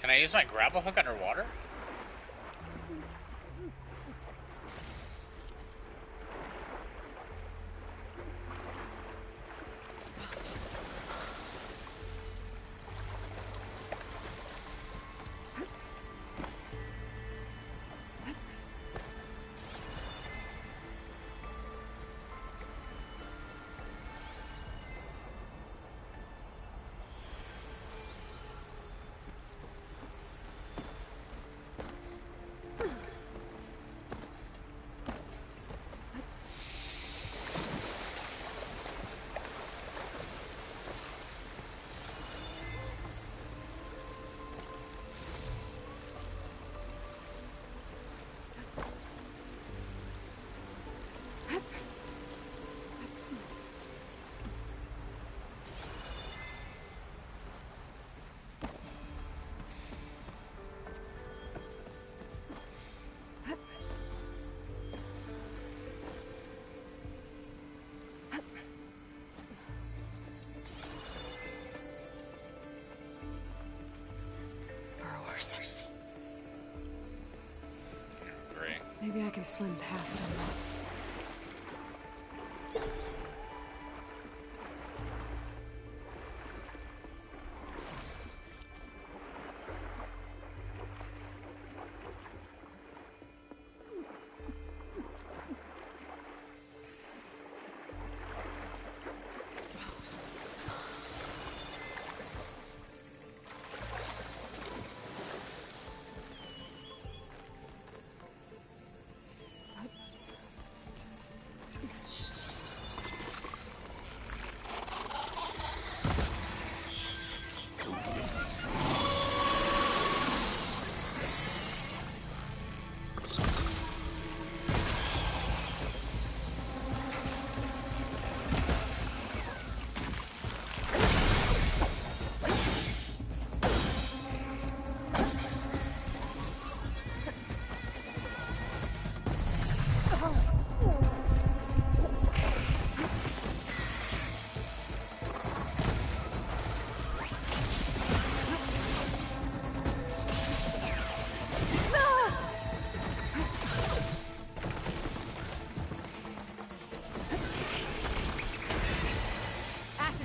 Can I use my grapple hook underwater? Maybe I can swim past him.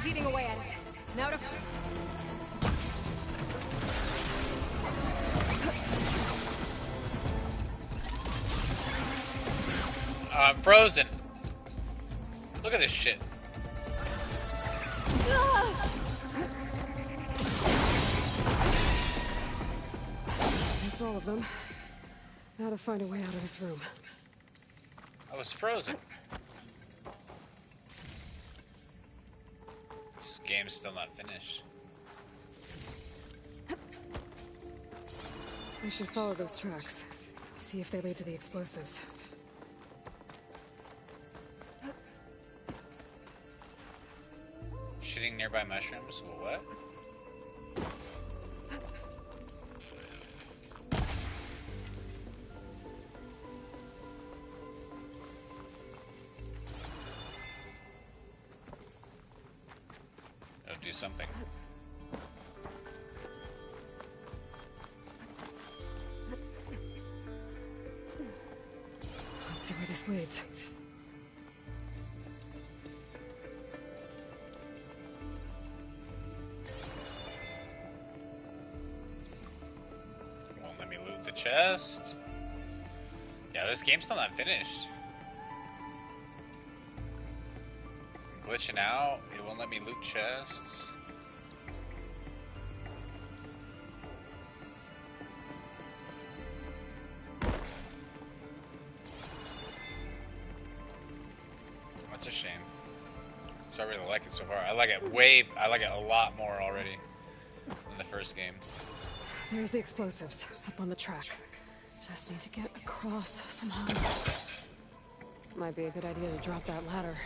Eating away at it. Now to... I'm frozen. Look at this shit. That's all of them. Now to find a way out of this room. I was frozen. This game's still not finished. I should follow those tracks. See if they lead to the explosives. Shooting nearby mushrooms? What? It'll do something. Let's see where this leads. Won't let me loot the chest. Yeah, this game's still not finished. I'm glitching out. It won't let me loot chests. So I really like it so far. I like it a lot more already than the first game. There's the explosives up on the track. Just need to get across somehow. Might be a good idea to drop that ladder.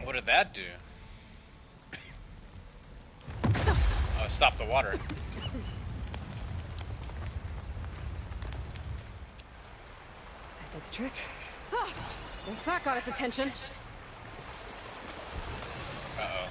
What did that do? Oh, stop the water. That did the trick. Guess that got its attention. Uh-oh.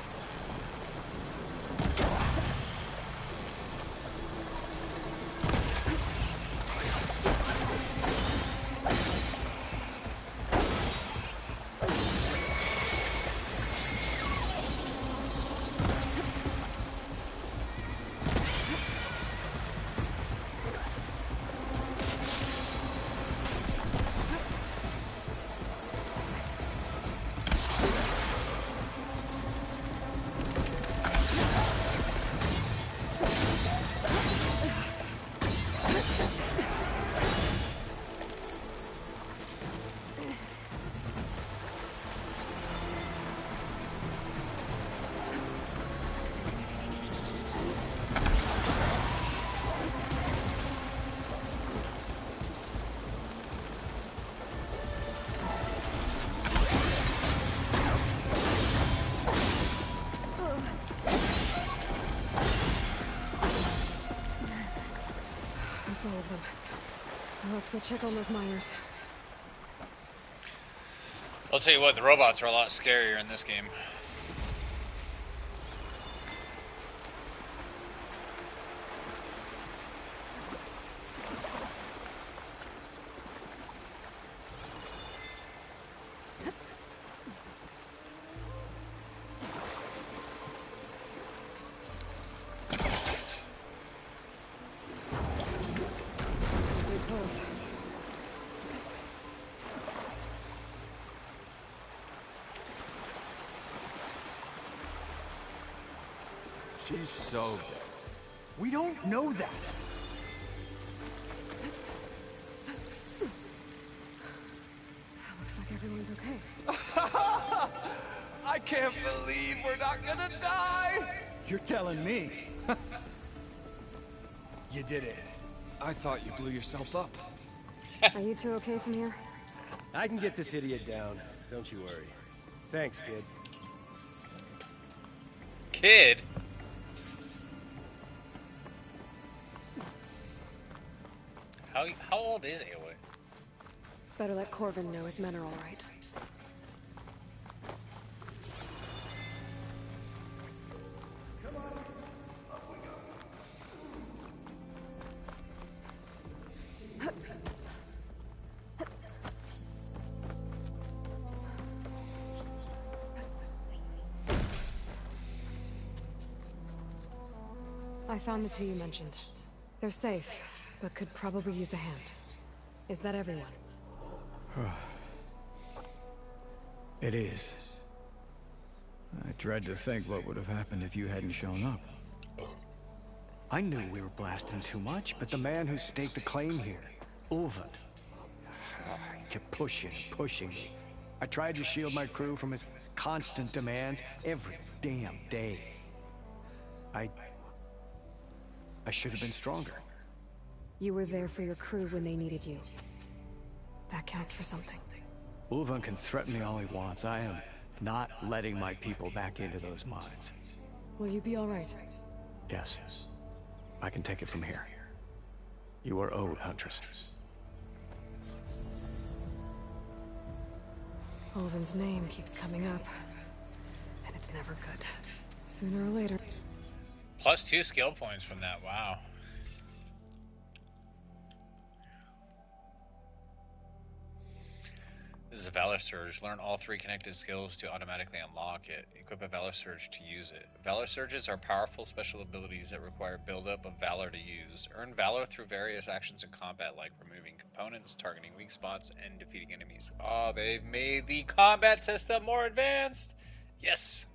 That's all of them. Now let's go check on those miners. I'll tell you what, the robots are a lot scarier in this game. Too close. She's so dead. We don't know that. Looks like everyone's okay. I can't believe we're not gonna die! You're telling me. You did it. I thought you blew yourself up. Are you two okay from here? I can get this idiot down. Don't you worry. Thanks, kid. Kid? How old is Aloy? Better let Corvin know his men are all right. I found the two you mentioned. They're safe, but could probably use a hand. Is that everyone? It is. I dread to think what would have happened if you hadn't shown up. I knew we were blasting too much, but the man who staked the claim here, Ulvund, he kept pushing and pushing me. I tried to shield my crew from his constant demands every damn day. I should have been stronger. You were there for your crew when they needed you. That counts for something. Ulvund can threaten me all he wants. I am not letting my people back into those mines. Will you be all right? Yes. I can take it from here. You are owed, Huntress. Ulvund's name keeps coming up, and it's never good. Sooner or later. +2 skill points from that, wow. This is a Valor Surge. Learn all 3 connected skills to automatically unlock it. Equip a Valor Surge to use it. Valor Surges are powerful special abilities that require buildup of Valor to use. Earn Valor through various actions in combat, like removing components, targeting weak spots, and defeating enemies. Oh, they've made the combat system more advanced! Yes!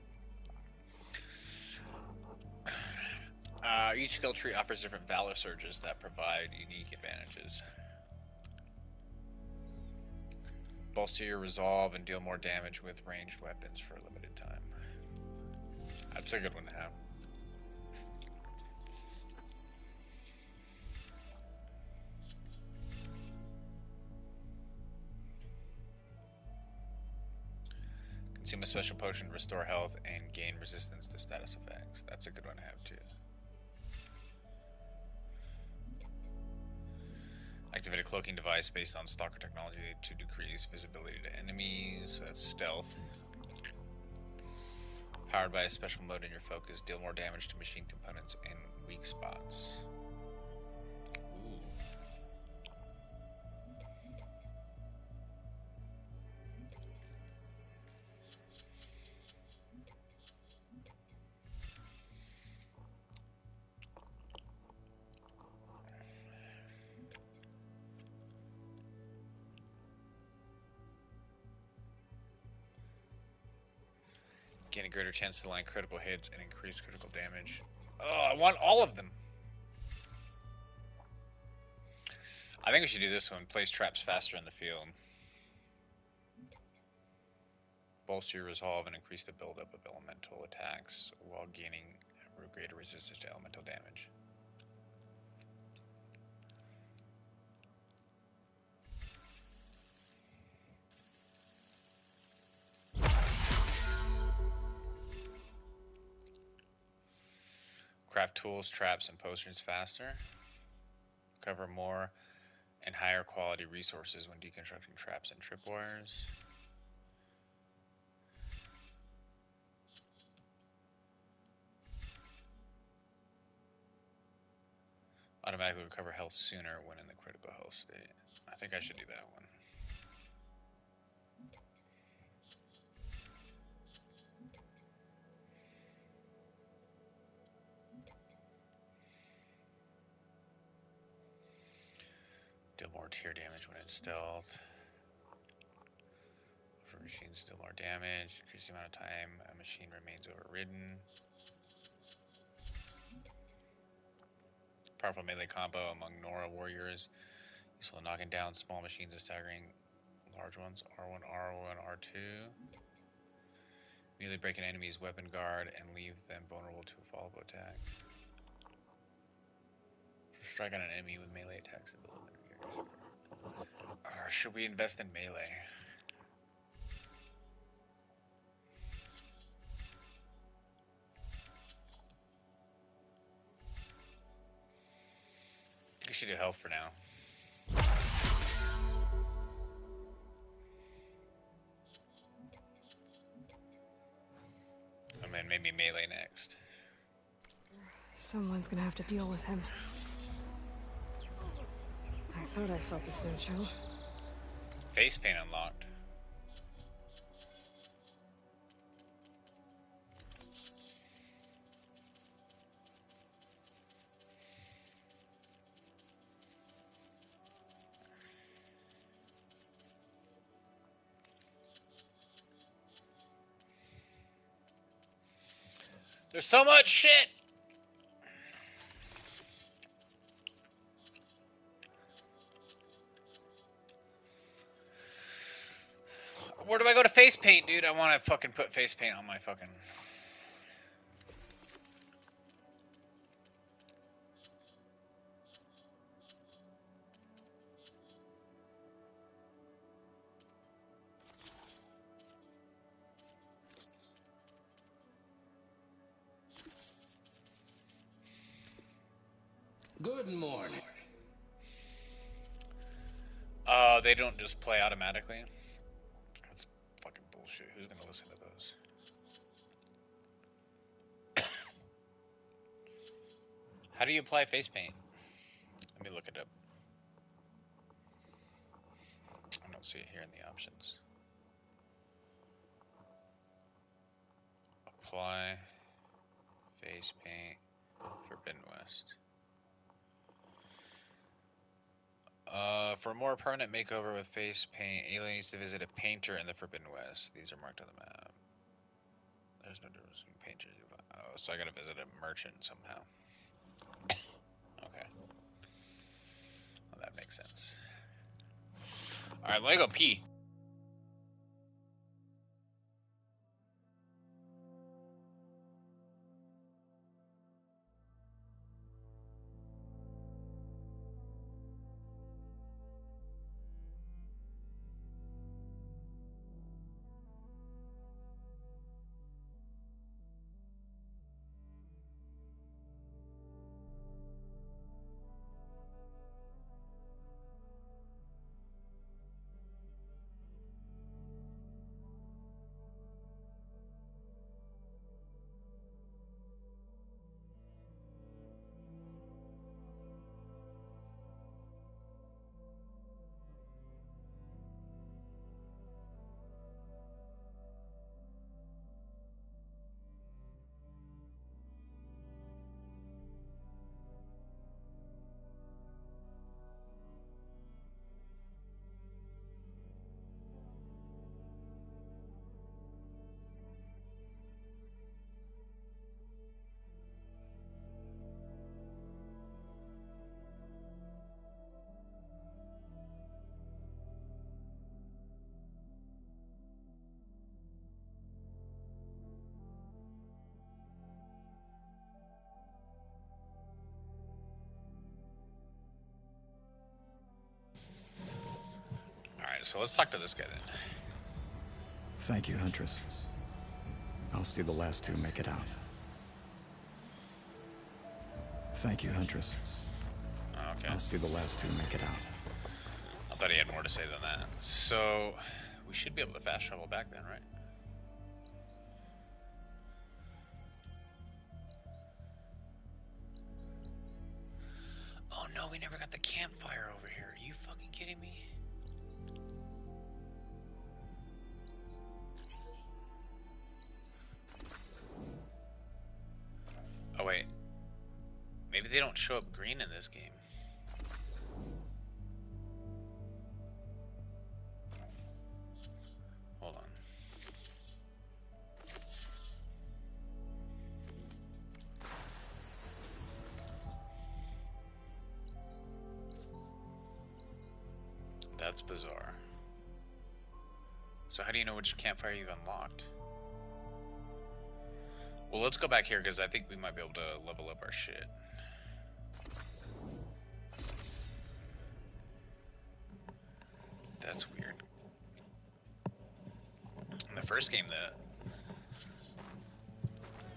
Each skill tree offers different Valor Surges that provide unique advantages. Bolster your resolve and deal more damage with ranged weapons for a limited time. That's a good one to have. Consume a special potion to restore health and gain resistance to status effects. That's a good one to have too. Activate a cloaking device based on stalker technology to decrease visibility to enemies. That's stealth. Powered by a special mode in your focus, deal more damage to machine components and weak spots. Ooh. Gain a greater chance to land critical hits and increase critical damage. Oh, I want all of them. I think we should do this one. Place traps faster in the field. Bolster your resolve and increase the buildup of elemental attacks while gaining greater resistance to elemental damage. Craft tools, traps, and potions faster. Cover more and higher quality resources when deconstructing traps and tripwires. Automatically recover health sooner when in the critical health state. I think I should do that one. Deal more tear damage when it's stealth. For machines, deal more damage. Increase the amount of time a machine remains overridden. Powerful melee combo among Nora warriors. Useful in knocking down small machines and staggering large ones. R1, R1, R2. Immediately break an enemy's weapon guard and leave them vulnerable to a follow-up attack. Strike on an enemy with melee attacks. Or should we invest in melee? I think we should do health for now. And then maybe melee next. Someone's gonna have to deal with him. I thought I felt the snow chill. Face paint unlocked. There's so much shit! Where do I go to face paint, dude? I want to fucking put face paint on my fucking... Good morning. They don't just play automatically? That's fucking bullshit. Who's gonna listen to those? How do you apply face paint? Let me look it up. I don't see it here in the options. Apply face paint Forbidden West. For a more permanent makeover with face paint, alien needs to visit a painter in the Forbidden West. These are marked on the map. There's no difference between painters. Oh, so I gotta visit a merchant somehow. Okay. Well, that makes sense. Alright, let me go pee. So let's talk to this guy then. Thank you, Huntress. I'll see the last two make it out. Thank you, Huntress. Okay. I'll see the last two make it out. I thought he had more to say than that. So we should be able to fast travel back then, right? Oh no, we never got the campfire over here. Are you fucking kidding me? Oh wait, maybe they don't show up green in this game. Hold on. That's bizarre. So how do you know which campfire you've unlocked? Well, let's go back here because I think we might be able to level up our shit. That's weird. In the first game, the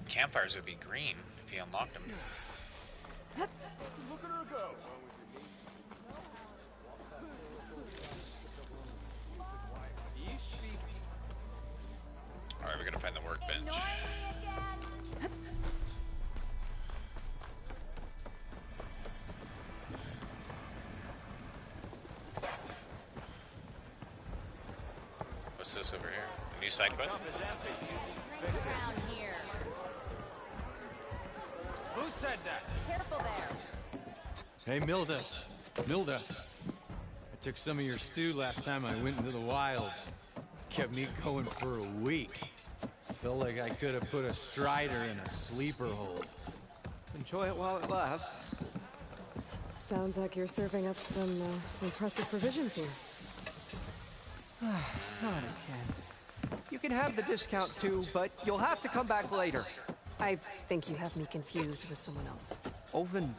campfires would be green if you unlocked them. Look at her go. Alright, we gotta find the workbench. What's this over here? A new side quest? Around here. Who said that? Careful there. Hey, Milda. Milda. I took some of your stew last time I went into the wilds. Kept me going for a week. Felt like I could have put a strider in a sleeper hold. Enjoy it while it lasts. Sounds like you're serving up some impressive provisions here. Not again. can have the discount too, but you'll have to come back later. I think you have me confused with someone else. Olvin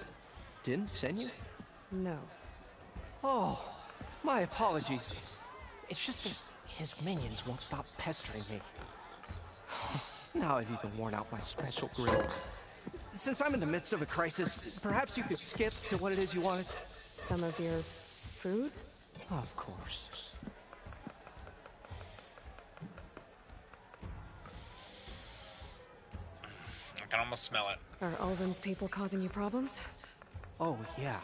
didn't send you? No. Oh, my apologies. It's just that his minions won't stop pestering me. Now I've even worn out my special grill. Since I'm in the midst of a crisis, perhaps you could skip to what it is you wanted? Some of your food? Of course. I can almost smell it. Are Ulvin's people causing you problems? Oh, yeah.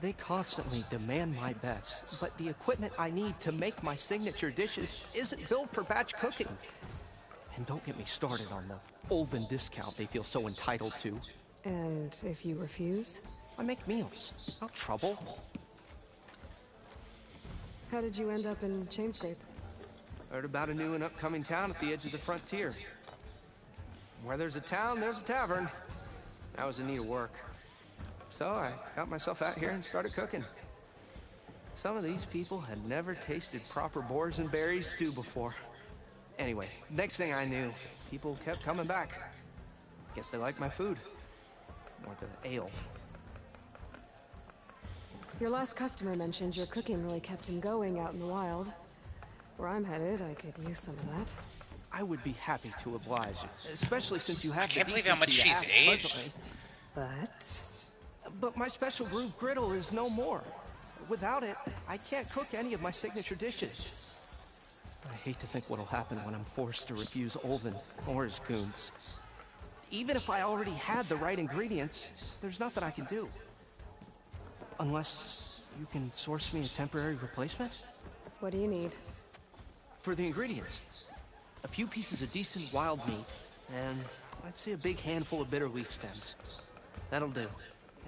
They constantly demand my best, but the equipment I need to make my signature dishes isn't built for batch cooking. And don't get me started on the Ulvin discount they feel so entitled to. And if you refuse? I make meals. No trouble. How did you end up in Chainscrape? Heard about a new and upcoming town at the edge of the frontier. Where there's a town, there's a tavern. I was in need of work. So I got myself out here and started cooking. Some of these people had never tasted proper boars and berries stew before. Anyway, next thing I knew, people kept coming back. Guess they liked my food. Or the ale. Your last customer mentioned your cooking really kept him going out in the wild. Where I'm headed, I could use some of that. I would be happy to oblige, especially since you have I can't believe how much she's aged. But my special groove griddle is no more. Without it, I can't cook any of my signature dishes. I hate to think what'll happen when I'm forced to refuse Olvin or his goons. Even if I already had the right ingredients, there's nothing I can do. Unless you can source me a temporary replacement? What do you need? For the ingredients, a few pieces of decent wild meat, and I'd say a big handful of bitter leaf stems. That'll do.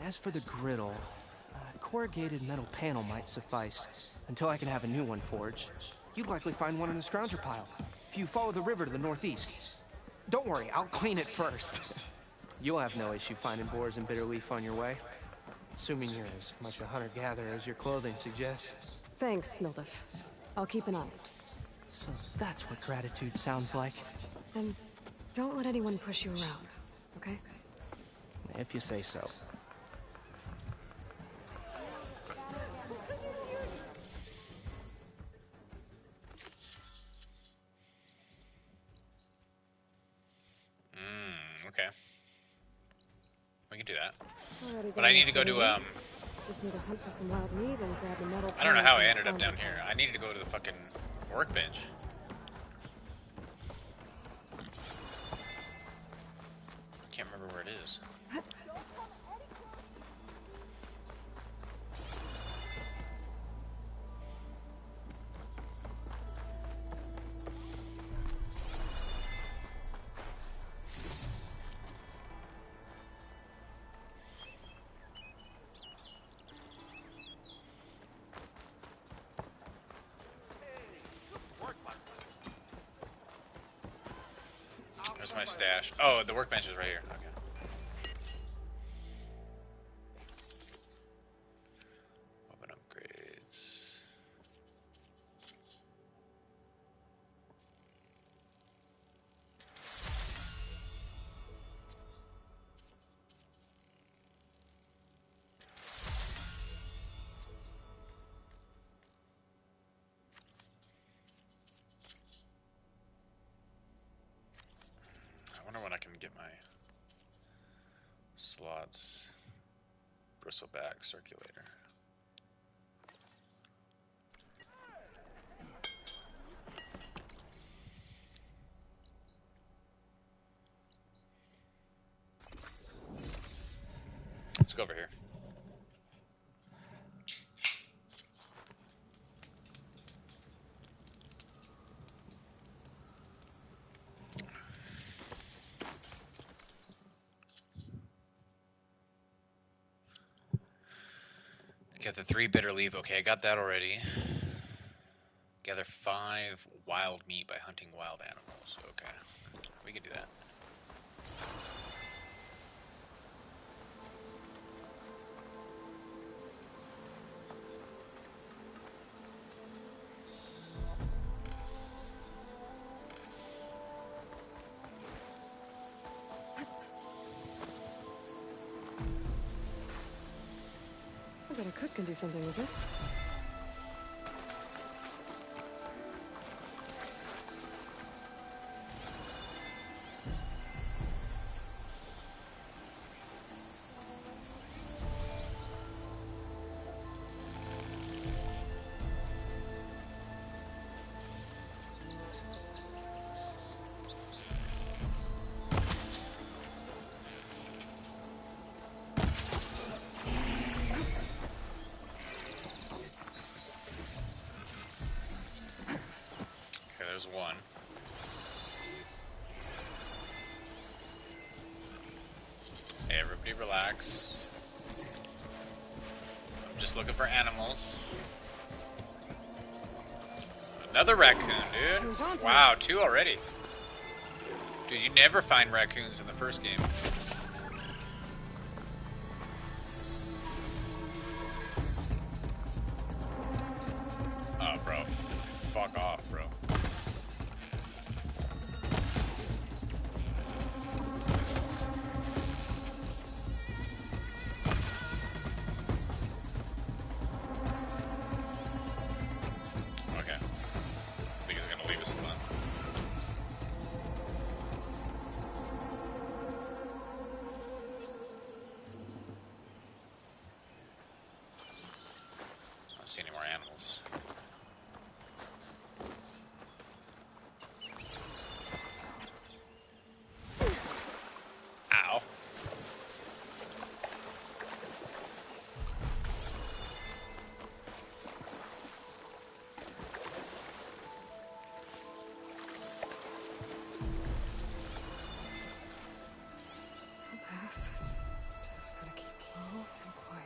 As for the griddle, a corrugated metal panel might suffice, until I can have a new one forged. You'd likely find one in the scrounger pile, if you follow the river to the northeast. Don't worry, I'll clean it first. You'll have no issue finding boars and bitter leaf on your way. Assuming you're as much a hunter-gatherer as your clothing suggests. Thanks, Mildef. I'll keep an eye out. So that's what gratitude sounds like. And don't let anyone push you around, okay? If you say so. Okay. We can do that. Already But I need to go to, Just need to hunt for some wild meat and grab a metal I don't know how I pan ended up from down here. I needed to go to the fucking workbench. I can't remember where it is. Where's my stash? Oh, the workbench is right here. Okay. Weapon upgrades. I wonder when I can get my slots. Bristleback circulator. Let's go over here. Get the 3 bitter leaf. Okay, I got that already. Gather 5 wild meat by hunting wild animals. Okay, we can do that. I bet a cook can do something with this. There's one. Hey, everybody relax. I'm just looking for animals. Another raccoon, dude. Wow, 2 already. Dude, you never find raccoons in the first game. Oh, bro. Fuck off, bro. See any more animals. Ow. I'll pass. Just gotta keep low and quiet.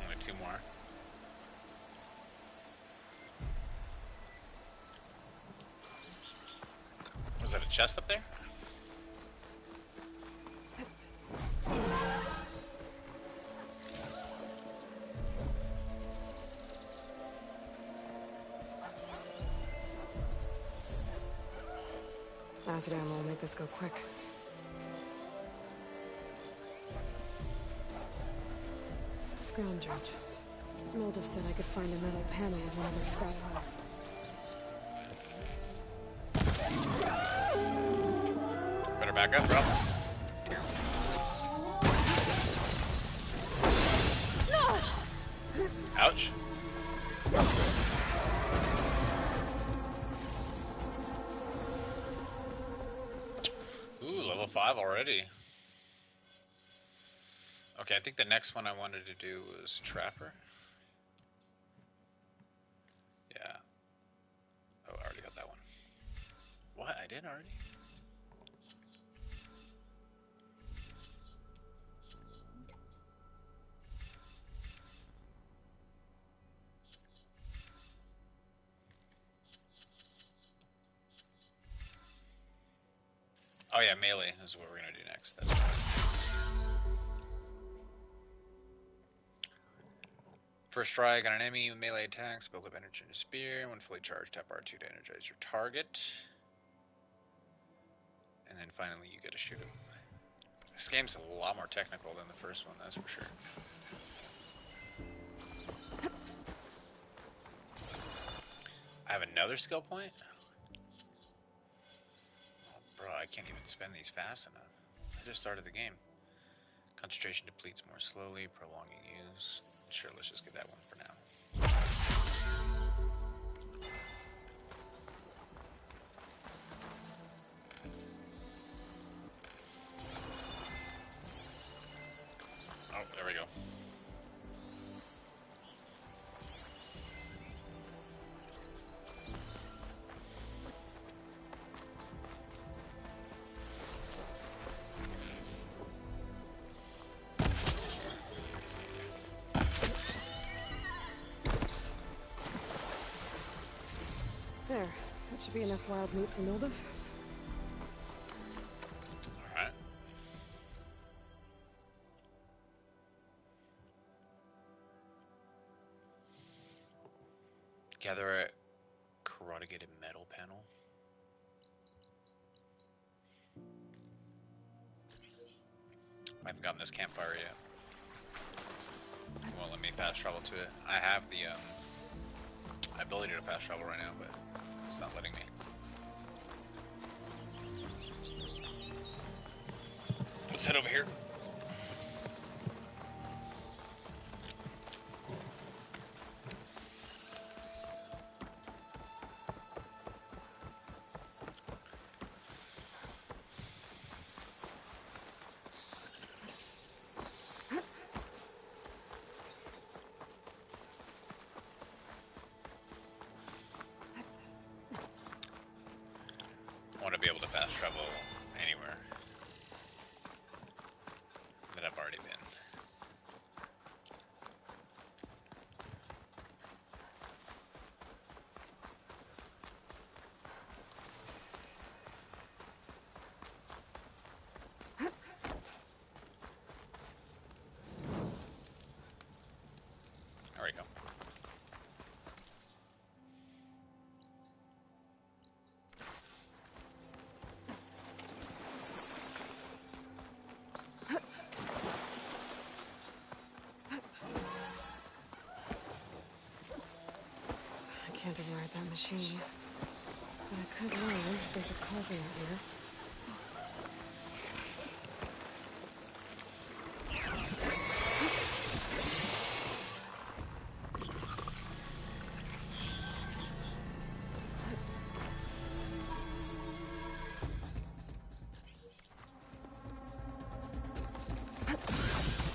Only 2 more. Was that a chest up there? Acid ammo will make this go quick. Scroungers. Moldov said I could find a metal panel in one of their scrap piles. Better back up, bro. Ouch. Ooh, level 5 already. Okay, I think the next one I wanted to do was Trapper. Yeah. Oh, I already got that one. What? I did already? Oh yeah, melee is what we're gonna do next. That's right. First strike on an enemy with melee attacks, build up energy in a spear. When fully charged, tap R2 to energize your target. And then finally you get to shoot him. This game's a lot more technical than the first one, that's for sure. I have another skill point? Oh, bro, I can't even spend these fast enough. I just started the game. Concentration depletes more slowly, prolonging use. Sure, let's just get that one for now. Oh, there we go. There. That should be enough wild meat for Mildef. Alright. Gather a corrugated metal panel. I haven't gotten this campfire yet. It won't let me fast travel to it. I have the ability to fast travel right now, but it's not letting me. Let's head over here. I want to be able to fast travel anywhere that I've already been. There we go. I can't override that machine. But I could learn if there's a carving out here.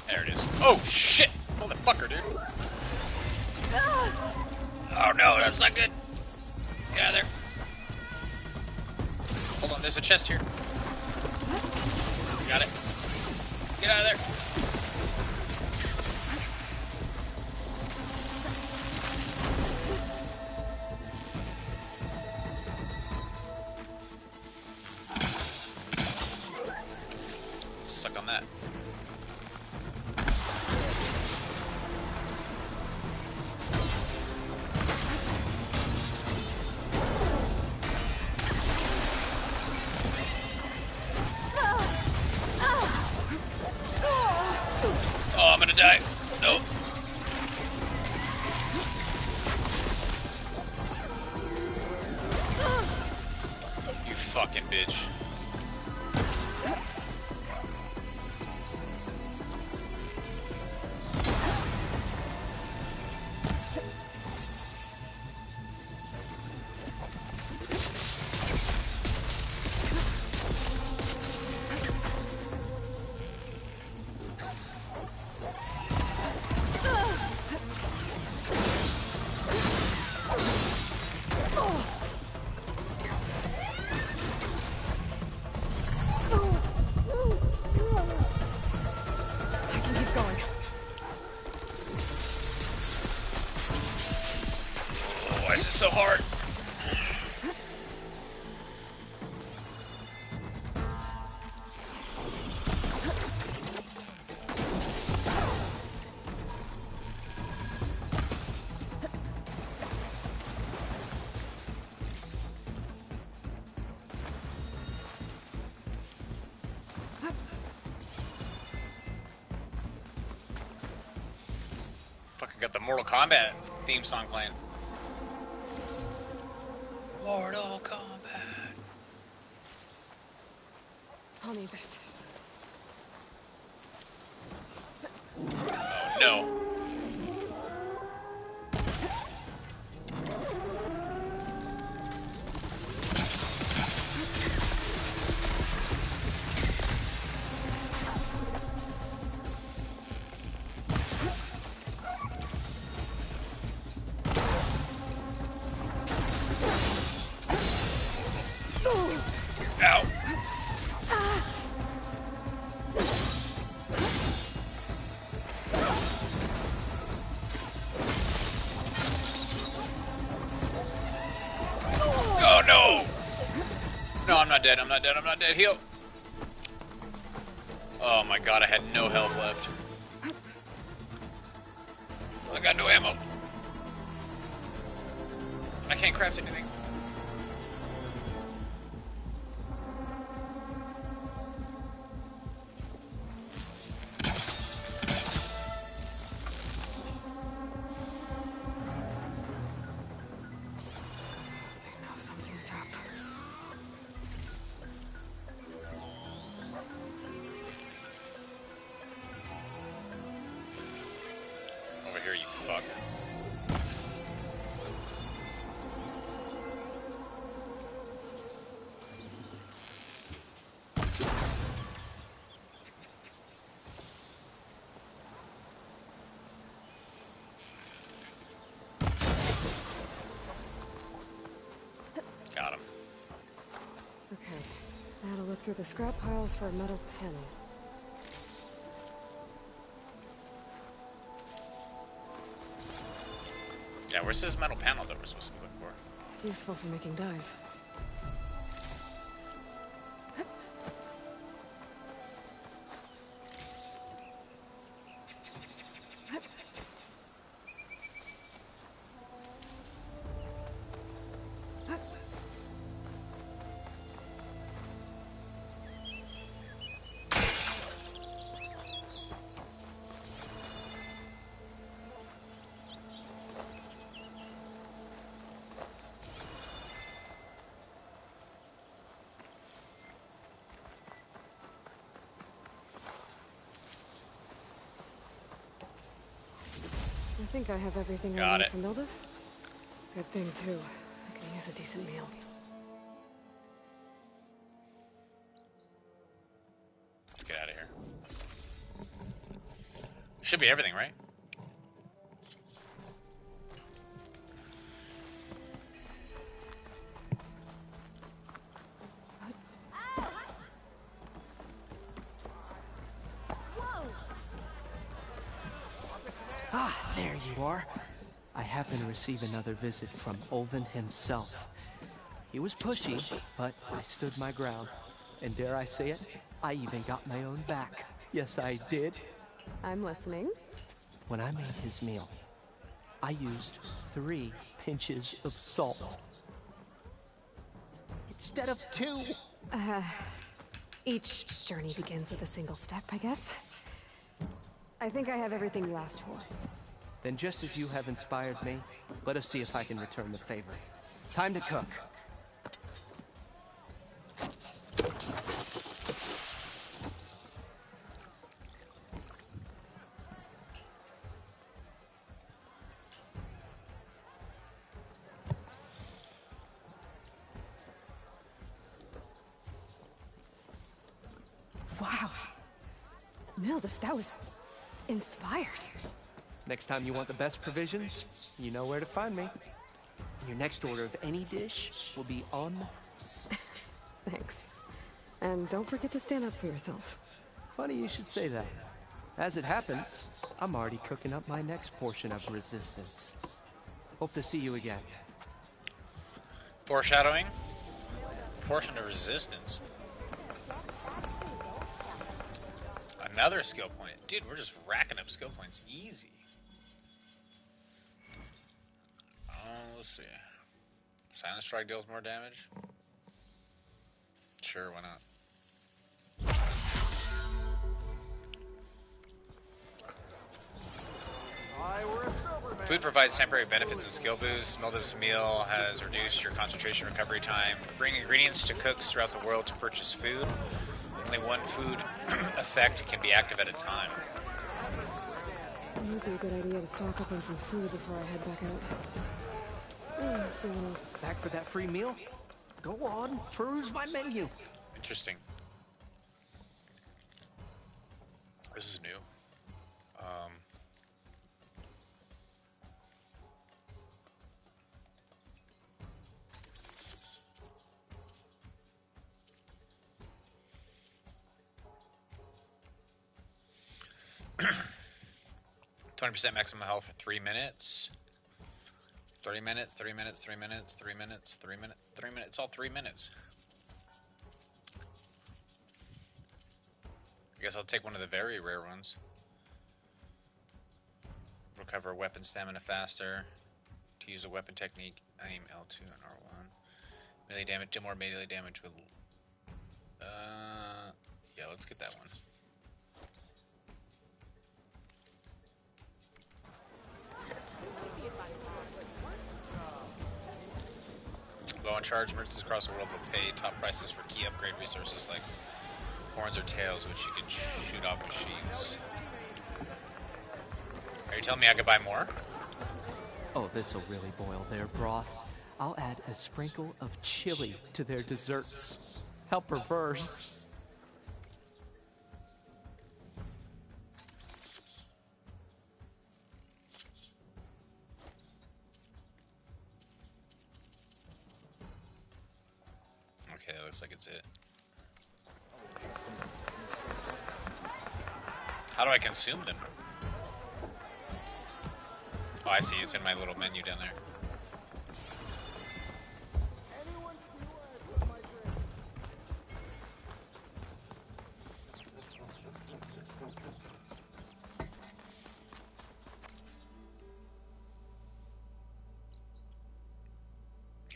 There it is. Oh shit! Motherfucker, dude. Oh no, that's not good. Get out of there. Hold on, there's a chest here. Got it. Get out of there. Suck on that. Oh, I'm gonna die. Nope. You fucking bitch. I can keep going. Why is this so hard? Fucking got the Mortal Kombat theme song playing. Mortal Kombat. I'll need this. Oh no. Ow. No, I'm not dead. I'm not dead. I'm not dead. Heal. Oh my god, I had no health left. I got no ammo. I can't craft anything. Something's up. Over here, you fuck. Got him. Okay, now to look through the scrap piles for a metal panel. Yeah, where's this metal panel that we're supposed to be looking for? Useful for making dyes. I think I have everything I need from Mildef. Good thing, too. I can use a decent meal. Let's get out of here. Should be everything, right? Ah, there you are. I happen to receive another visit from Ulvin himself. He was pushy, but I stood my ground. And dare I say it, I even got my own back. Yes, I did. I'm listening. When I made his meal, I used 3 pinches of salt. Instead of 2. Each journey begins with a single step, I guess. I think I have everything you asked for. Then just as you have inspired me, let us see if I can return the favor. Time to cook. Wow. Mildef, that was inspired. Next time you want the best provisions, you know where to find me. Your next order of any dish will be on the house. Thanks. And don't forget to stand up for yourself. Funny you should say that. As it happens, I'm already cooking up my next portion of resistance. Hope to see you again. Foreshadowing. Portion of resistance. Another skill point. Dude, we're just racking up skill points easy. Let's see. Silent Strike deals more damage? Sure, why not? Food provides temporary benefits and skill boosts. Mildef's meal has reduced your concentration recovery time. Bring ingredients to cooks throughout the world to purchase food. Only one food effect can be active at a time. It might be a good idea to stock up on some food before I head back out. Back for that free meal? Go on, peruse my menu. Interesting. This is new. 20% maximum health for 3 minutes. 30 minutes, 3 minutes, 3 minutes, 3 minutes, 3 minutes, 3 minutes. It's all 3 minutes. I guess I'll take one of the very rare ones. Recover weapon stamina faster. To use a weapon technique, aim L2 and R1. Melee damage, do more melee damage with... yeah, let's get that one. Low on charge, merchants across the world will pay top prices for key upgrade resources like horns or tails, which you can shoot off machines. Are you telling me I could buy more? Oh, this'll really boil their broth. I'll add a sprinkle of chili to their desserts. How perverse. Okay, that looks like it's it. How do I consume them? Oh, I see. It's in my little menu down there.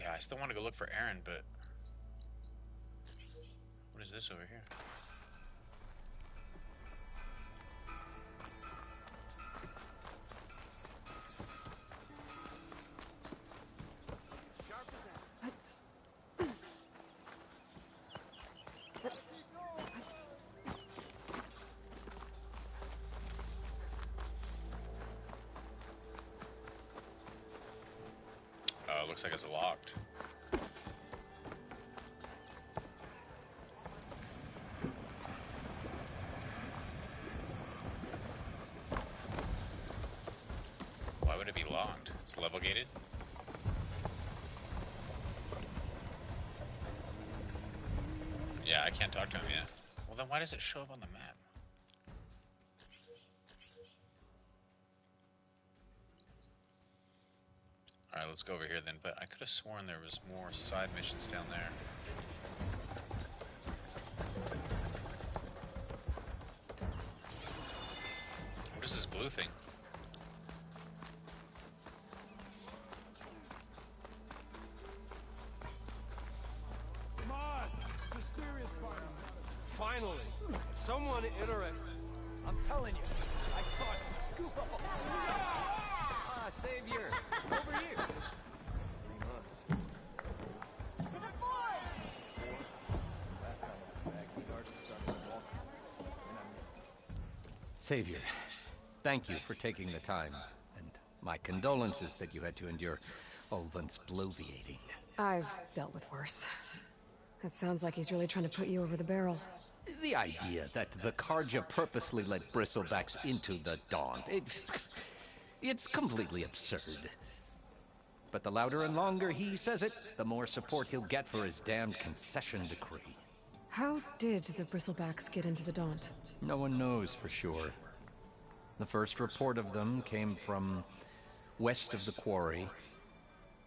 Yeah, I still want to go look for Aaron, but what is this over here? Looks like it's locked. Why would it be locked? It's level gated? Yeah, I can't talk to him yet. Well, then why does it show up on the map? Alright, let's go over here then, but I could have sworn there was more side missions down there. What is this blue thing? Come on! Mysterious party! Finally! Someone interested. I'm telling you, I saw it scoop up a... Ah, Savior! Over here! Savior, thank you for taking the time, and my condolences that you had to endure Ulvund's bloviating. I've dealt with worse. It sounds like he's really trying to put you over the barrel. The idea that the Carja purposely let bristlebacks into the Daunt, it's completely absurd. But the louder and longer he says it, the more support he'll get for his damned concession decree. How did the Bristlebacks get into the Daunt? No one knows for sure. The first report of them came from west of the quarry.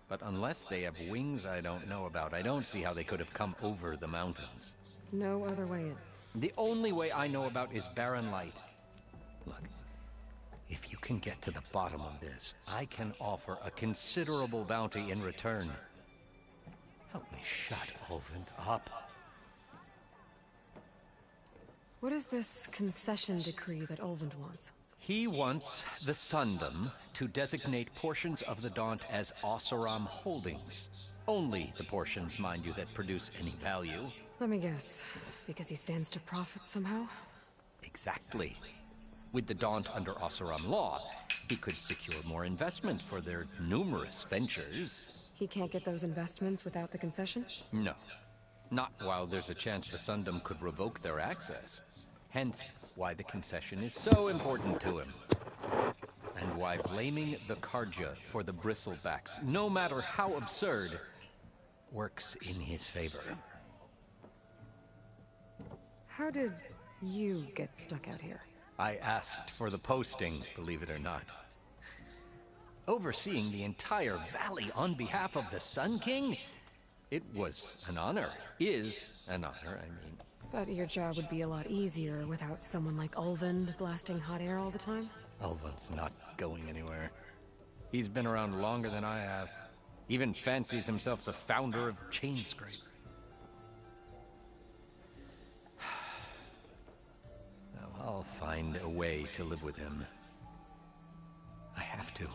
But unless they have wings I don't know about, I don't see how they could have come over the mountains. No other way in. The only way I know about is Barren Light. Look, if you can get to the bottom of this, I can offer a considerable bounty in return. Help me shut Ulvund up. What is this concession decree that Ulvund wants? He wants the Sundom to designate portions of the Daunt as Oseram holdings. Only the portions, mind you, that produce any value. Let me guess. Because he stands to profit somehow? Exactly. With the Daunt under Oseram law, he could secure more investment for their numerous ventures. He can't get those investments without the concession? No. Not while there's a chance the Sundom could revoke their access. Hence, why the concession is so important to him. And why blaming the Carja for the Bristlebacks, no matter how absurd, works in his favor. How did you get stuck out here? I asked for the posting, believe it or not. Overseeing the entire valley on behalf of the Sun King? It was an honor. Is an honor, I mean. But your job would be a lot easier without someone like Ulvund blasting hot air all the time. Ulvund's not going anywhere. He's been around longer than I have. Even fancies himself the founder of Chainscrape. Now, I'll find a way to live with him. I have to.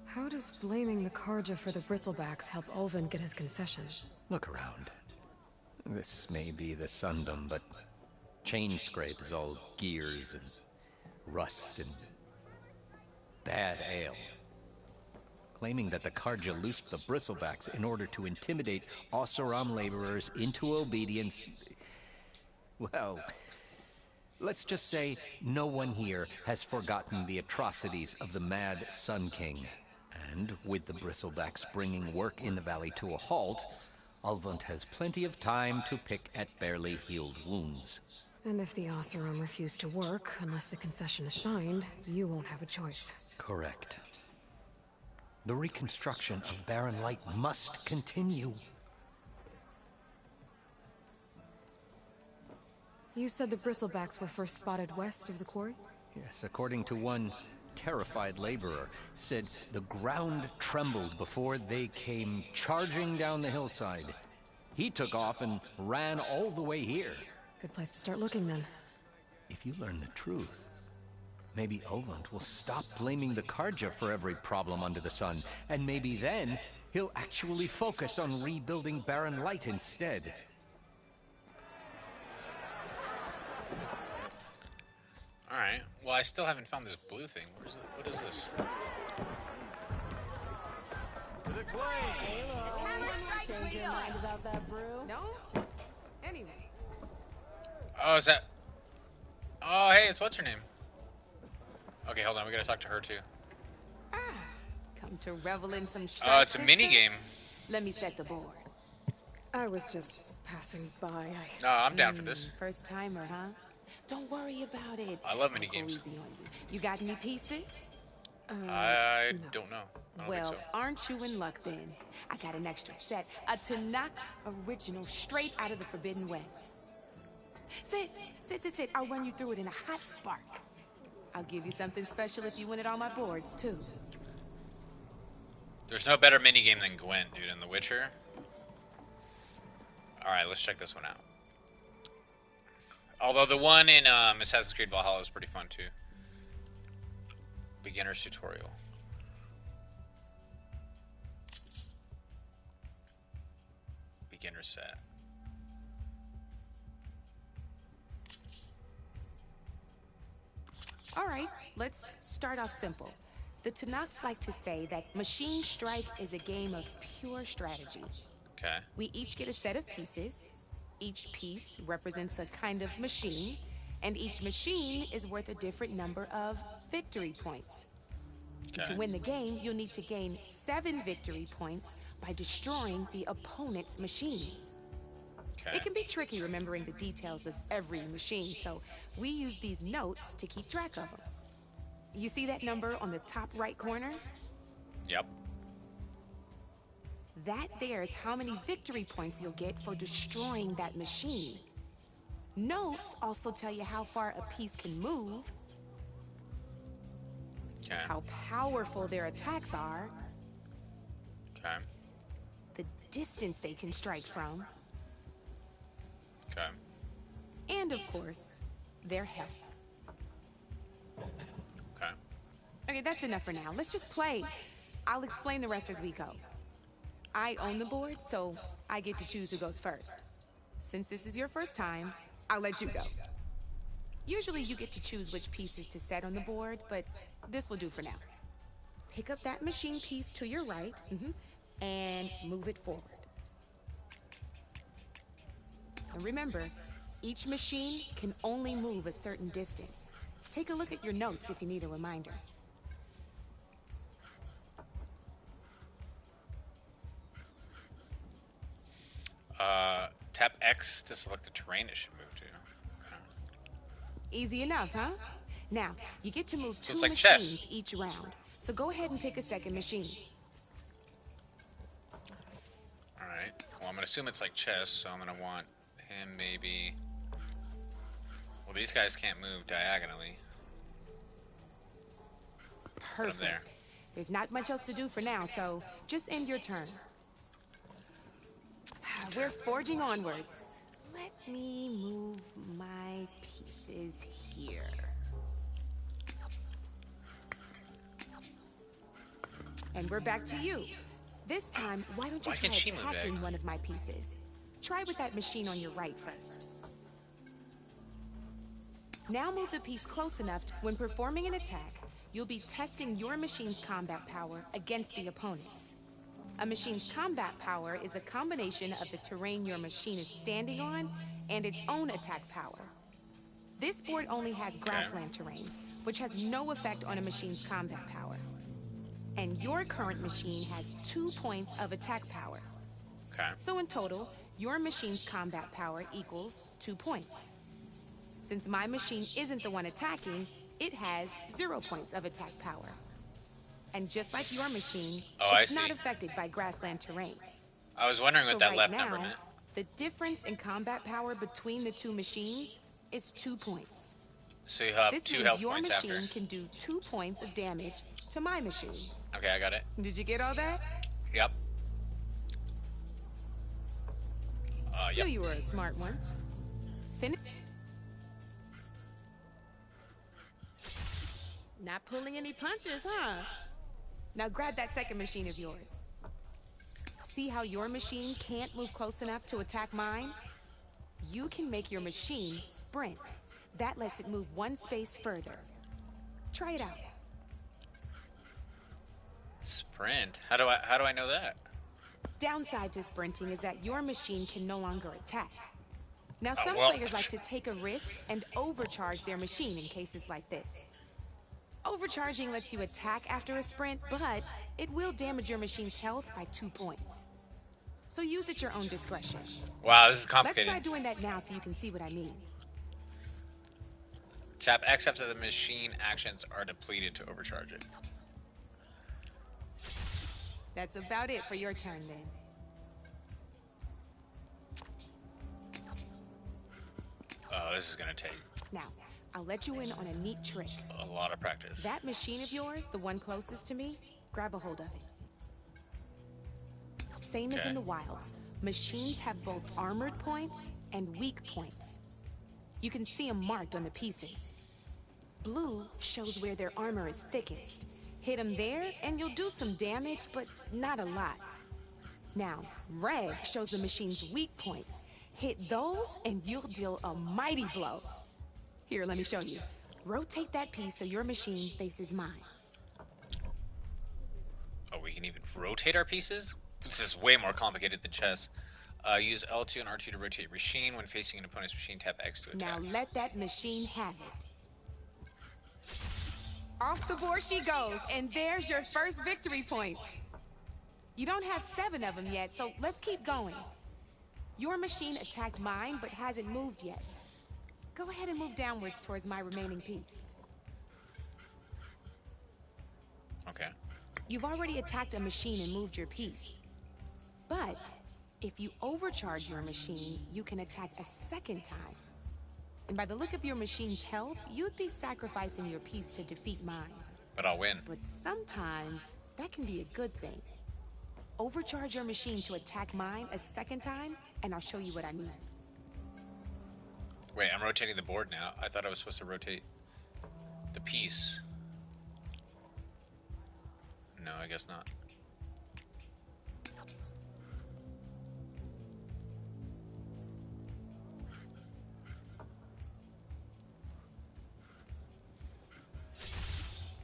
How does blaming the Karja for the Bristlebacks help Ulvund get his concession? Look around. This may be the Sundom, but Chainscrape is all gears and rust and bad ale. Claiming that the Karja loosed the Bristlebacks in order to intimidate Oseram laborers into obedience. Well, let's just say no one here has forgotten the atrocities of the Mad Sun King. And with the Bristlebacks bringing work in the valley to a halt, Ulvund has plenty of time to pick at barely healed wounds. And if the Oseram refuse to work, unless the concession is signed, you won't have a choice. Correct. The reconstruction of Barren Light must continue. You said the Bristlebacks were first spotted west of the quarry? Yes, according to one terrified laborer, said the ground trembled before they came charging down the hillside. He took off and ran all the way here. Good place to start looking, then. If you learn the truth, maybe Ulvund will stop blaming the Karja for every problem under the sun, and maybe then he'll actually focus on rebuilding Barren Light instead. Alright, well I still haven't found this blue thing. Where is it? What is this? Change your mind about that brew? No? Anyway. Oh, is that... Oh, hey, it's what's her name? Okay, hold on, we gotta talk to her too. Come to revel in some Oh, it's a mini game. Let me set the board. I was just passing by. No, I'm down for this. First timer, huh? Don't worry about it. I love mini games. Easy on you. You got any pieces? I don't know. I don't Well, think so. aren't you in luck then? I got an extra set, a Tanakh original, straight out of the Forbidden West. Sit. I'll run you through it in a hot spark. I'll give you something special if you win it on my boards, too. There's no better mini game than Gwent, dude, in The Witcher. Alright, let's check this one out. Although the one in Assassin's Creed Valhalla is pretty fun, too. Beginner's tutorial. Beginner set. All right, let's start off simple. The Tanakh like to say that Machine Strike is a game of pure strategy. Okay. We each get a set of pieces. Each piece represents a kind of machine, and each machine is worth a different number of victory points. Okay. To win the game, you'll need to gain 7 victory points by destroying the opponent's machines. Okay. It can be tricky remembering the details of every machine, so we use these notes to keep track of them. You see that number on the top right corner? Yep. That there is how many victory points you'll get for destroying that machine. Notes also tell you how far a piece can move, Okay. how powerful their attacks are, Okay. the distance they can strike from, Okay. and of course, their health. Okay. Okay, that's enough for now. Let's just play. I'll explain the rest as we go. I own the board, so I get to choose who goes first. Since this is your first time, I'll let you go. Usually you get to choose which pieces to set on the board, but this will do for now. Pick up that machine piece to your right, and move it forward. And remember, each machine can only move a certain distance. Take a look at your notes if you need a reminder. Tap X to select the terrain it should move to. Okay. Easy enough, huh? Now, you get to move 2 it's like machines chess. each round. So go ahead and pick a second machine. Alright. Well, I'm gonna assume it's like chess, so I'm gonna want him maybe. Well, these guys can't move diagonally. Perfect. There. There's not much else to do for now, so just end your turn. We're forging onwards. Let me move my pieces here. And we're back to you. This time, why don't you try attacking one of my pieces? Try with that machine on your right first. Now move the piece close enough when performing an attack, you'll be testing your machine's combat power against the opponent's. A machine's combat power is a combination of the terrain your machine is standing on and its own attack power. This board only has grassland terrain, which has no effect on a machine's combat power. And your current machine has 2 points of attack power. Okay. So in total, your machine's combat power equals 2 points. Since my machine isn't the one attacking, it has 0 points of attack power. And just like your machine, it's not affected by grassland terrain. I was wondering what that left number meant. The difference in combat power between the two machines is 2 points. So you have this 2 means health your points machine after. can do 2 points of damage to my machine. Okay, I got it. Did you get all that? Yep. Yep. Knew you were a smart one. Finish. Not pulling any punches, huh? Now grab that second machine of yours. See how your machine can't move close enough to attack mine? You can make your machine sprint. That lets it move 1 space further. Try it out. Sprint? How do I know that? Downside to sprinting is that your machine can no longer attack. Now some well. players like to take a risk and overcharge their machine in cases like this. Overcharging lets you attack after a sprint, but it will damage your machine's health by 2 points. So use at your own discretion. Wow, this is complicated. Let's try doing that now so you can see what I mean. Tap X after the machine actions are depleted to overcharge it. That's about it for your turn then. Oh, this is gonna take Now, I'll let you in on a neat trick. a lot of practice. That machine of yours, the one closest to me, grab a hold of it. Same as in the wilds, machines have both armored points and weak points. You can see them marked on the pieces. Blue shows where their armor is thickest. Hit them there and you'll do some damage, but not a lot. Now, red shows the machine's weak points. Hit those and you'll deal a mighty blow. Here, let me show you. Rotate that piece so your machine faces mine. Oh, we can even rotate our pieces? This is way more complicated than chess. Use L2 and R2 to rotate your machine. When facing an opponent's machine, tap X to attack. Now let that machine have it. Off the board she goes, and there's your first victory points. You don't have 7 of them yet, so let's keep going. Your machine attacked mine, but hasn't moved yet. Go ahead and move downwards towards my remaining piece. Okay. You've already attacked a machine and moved your piece. But if you overcharge your machine, you can attack a second time. And by the look of your machine's health, you'd be sacrificing your piece to defeat mine. But I'll win. But sometimes, that can be a good thing. Overcharge your machine to attack mine a second time, and I'll show you what I mean. Wait, I'm rotating the board now. I thought I was supposed to rotate the piece. No, I guess not.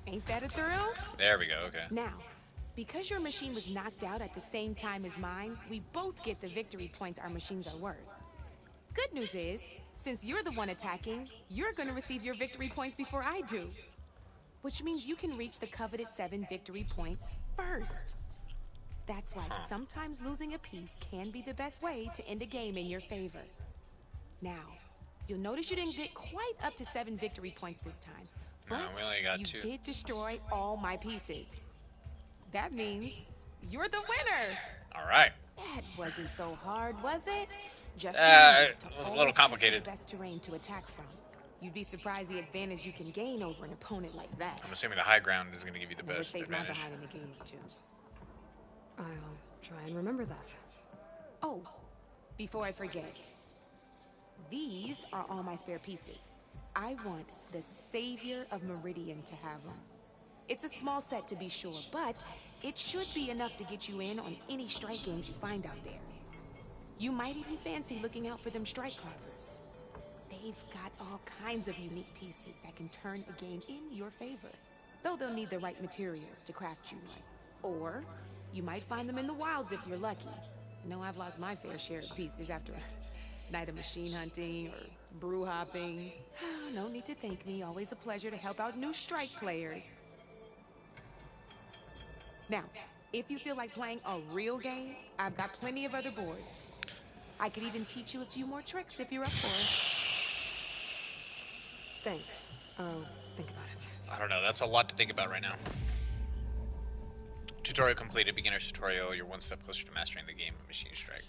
Ain't that a thrill? There we go, okay. Now, because your machine was knocked out at the same time as mine, we both get the victory points our machines are worth. Good news is, since you're the one attacking, you're gonna receive your victory points before I do. Which means you can reach the coveted 7 victory points first. That's why sometimes losing a piece can be the best way to end a game in your favor. Now, you'll notice you didn't get quite up to 7 victory points this time. But we only got you 2. did destroy all my pieces. That means You're the winner! All right. That wasn't so hard, was it? Just It was a little complicated. the best terrain to attack from. You'd be surprised the advantage you can gain over an opponent like that. I'm assuming the high ground is going to give you the Never best save my advantage. behind in a game or two. I'll try and remember that. Oh, before I forget. These are all my spare pieces. I want the Savior of Meridian to have them. It's a small set to be sure, but it should be enough to get you in on any strike games you find out there. You might even fancy looking out for them strike carvers. They've got all kinds of unique pieces that can turn a game in your favor. Though they'll need the right materials to craft you one. Or you might find them in the wilds if you're lucky. I know I've lost my fair share of pieces after a night of machine hunting or brew hopping. No need to thank me. Always a pleasure to help out new strike players. Now, if you feel like playing a real game, I've got plenty of other boards. I could even teach you a few more tricks if you're up for it. Thanks. I'll think about it. I don't know. That's a lot to think about right now. Tutorial completed. Beginner's tutorial. You're one step closer to mastering the game of Machine Strike.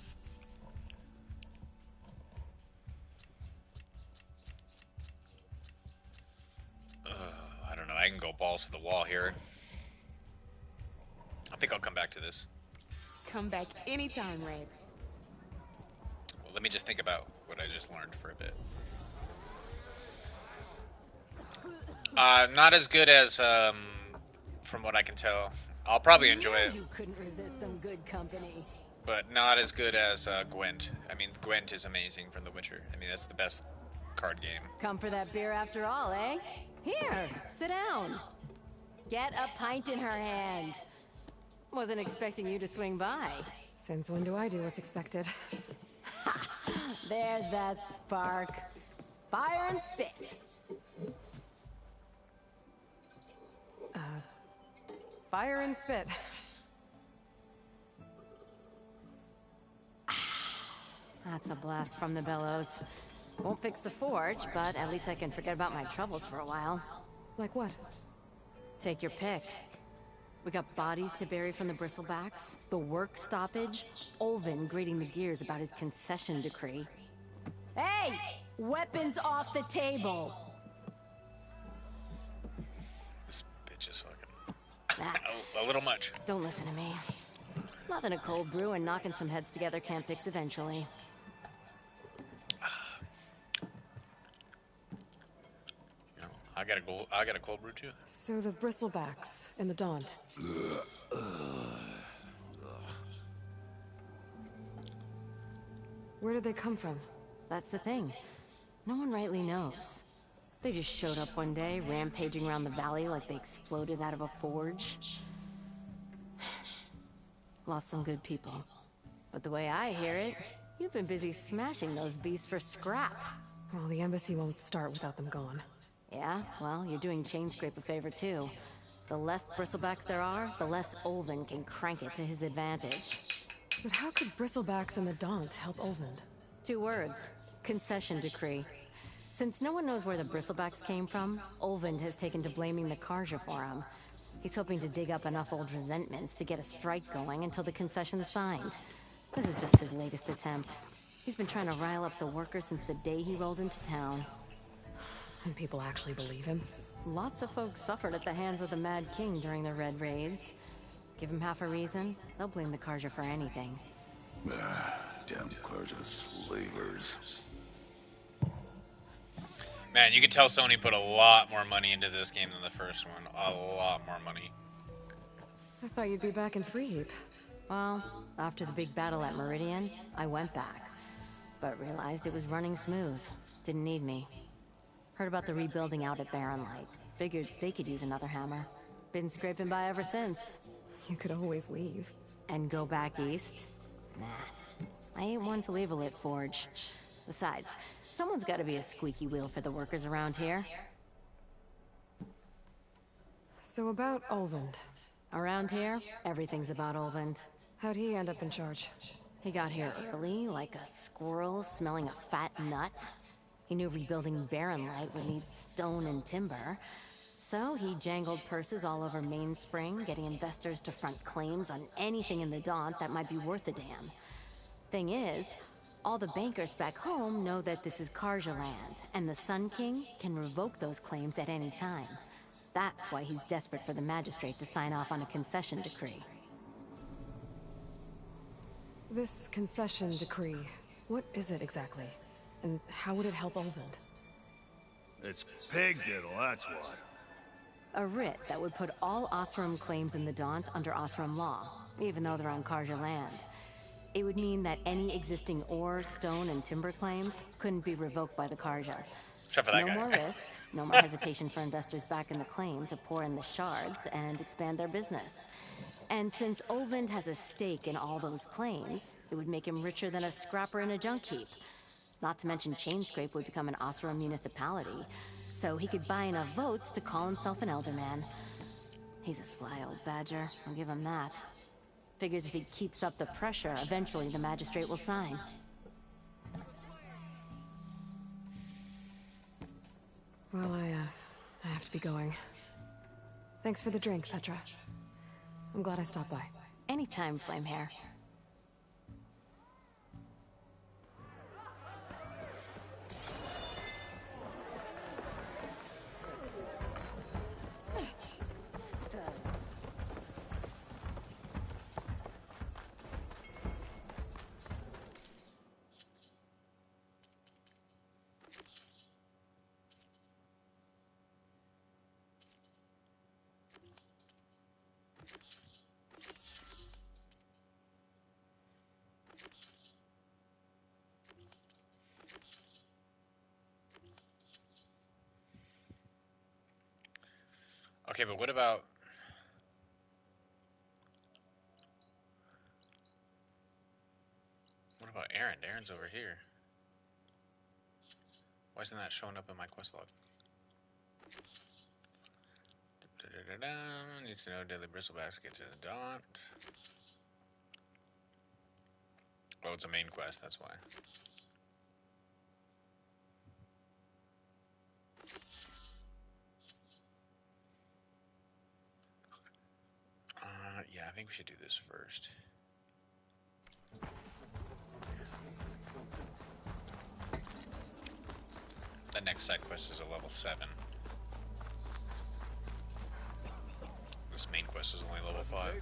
I don't know. I can go balls to the wall here. I think I'll come back to this. Come back anytime, Red. Well, let me just think about what I just learned for a bit. Not as good as, from what I can tell. I'll probably enjoy it, You couldn't resist some good company. but not as good as Gwent. I mean, Gwent is amazing from The Witcher. I mean, that's the best card game. Come for that beer after all, eh? Here, sit down. Get a pint in her hand. Wasn't expecting you to swing by. Since when do I do what's expected? There's that spark. Fire and spit. Fire and spit. That's a blast from the bellows. Won't fix the forge, but at least I can forget about my troubles for a while. Like what? Take your pick. We got bodies to bury from the bristlebacks, the work stoppage, Olvin grating the gears about his concession decree. Hey! Weapons off the table! This bitch is fucking a little much. Don't listen to me. Nothing a cold brew and knocking some heads together can't fix eventually. I got a cold brew too. So the bristlebacks and the Daunt. Where did they come from? That's the thing. No one rightly knows. They just showed up one day, rampaging around the valley like they exploded out of a forge. Lost some good people. But the way I hear it, you've been busy smashing those beasts for scrap. Well, the embassy won't start without them gone. Yeah, well, you're doing Chainscrape a favor too. The less bristlebacks there are, the less Olvin can crank it to his advantage. But how could bristlebacks and the Daunt help Olvin? 2 words. Concession decree. Since no one knows where the bristlebacks came from, Olvind has taken to blaming the Karja for him. He's hoping to dig up enough old resentments to get a strike going until the concession's signed. This is just his latest attempt. He's been trying to rile up the workers since the day he rolled into town. And people actually believe him? Lots of folks suffered at the hands of the Mad King during the Red Raids. Give him half a reason, they'll blame the Karja for anything. Damn Karja slavers. Man, you could tell Sony put a lot more money into this game than the first one. A lot more money. I thought you'd be back in Freeheap. Well, after the big battle at Meridian, I went back. But realized it was running smooth. Didn't need me. Heard about the rebuilding out at Barren Light. Figured they could use another hammer. Been scraping by ever since. You could always leave. And go back east? Nah. I ain't one to leave a lit forge. Besides, someone's gotta be a squeaky wheel for the workers around here. So about Olvind. Around here, everything's about Olvind. How'd he end up in charge? He got here early, like a squirrel smelling a fat nut. He knew rebuilding Barren Light would need stone and timber, So he jangled purses all over Mainspring, getting investors to front claims on anything in the Daunt that might be worth a damn. Thing is, all the bankers back home know that this is Carja land, and the Sun King can revoke those claims at any time. That's why he's desperate for the magistrate to sign off on a concession decree. This concession decree, what is it exactly? And how would it help Ulvund? It's pig diddle, that's what. A writ that would put all Osram claims in the Daunt under Osram law, even though they're on Carja land. It would mean that any existing ore, stone, and timber claims couldn't be revoked by the Carja. Except for that guy. No more risk, no more hesitation for investors back in the claim to pour in the shards and expand their business. And since Ulvund has a stake in all those claims, it would make him richer than a scrapper in a junk heap. Not to mention Chainscrape would become an Osram municipality, so he could buy enough votes to call himself an Elderman. He's a sly old badger, I'll give him that. Figures if he keeps up the pressure, eventually the magistrate will sign. Well, I have to be going. Thanks for the drink, Petra. I'm glad I stopped by. Anytime, Flamehair. Okay, but what about... What about Aaron? Aaron's over here. Why isn't that showing up in my quest log? Needs to know deadly bristlebacks get to the Daunt. Oh, it's a main quest, that's why. Yeah, I think we should do this first. The next side quest is a level 7. This main quest is only level 5.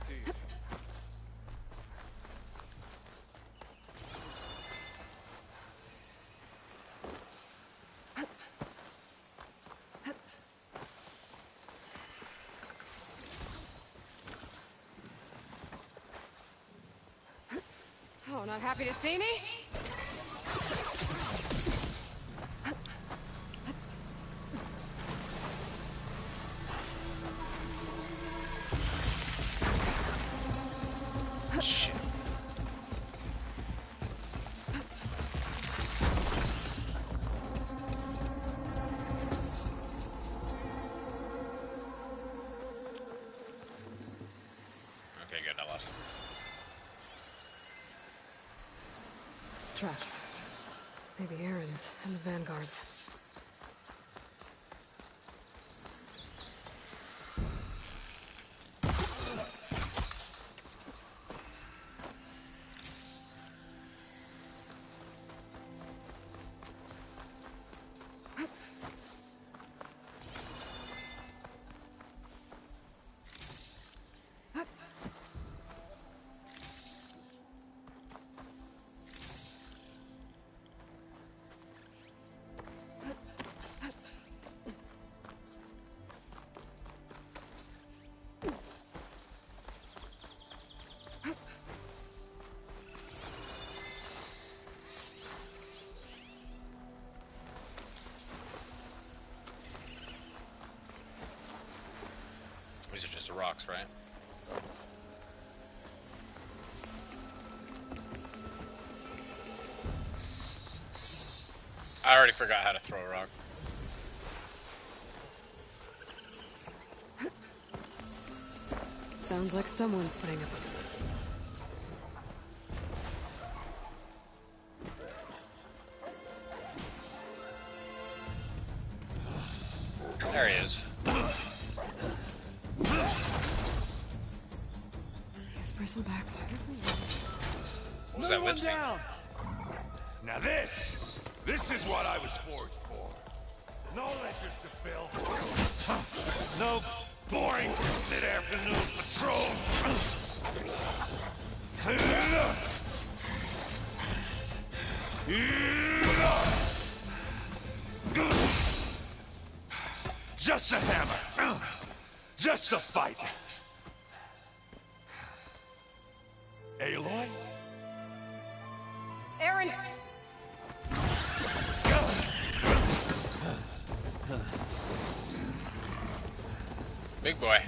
Oh, not happy to see me? Shit. Okay, good, I lost him. Tracks. Maybe Aaron's and the Vanguards. These are just the rocks, right? I already forgot how to throw a rock. Sounds like someone's putting up with it. There he is. What was that lip sync? Now this is what I was forged for. No lectures to fill. No boring mid-afternoon patrols. Just a hammer. Just a fight. Aloy? Aaron! Big boy.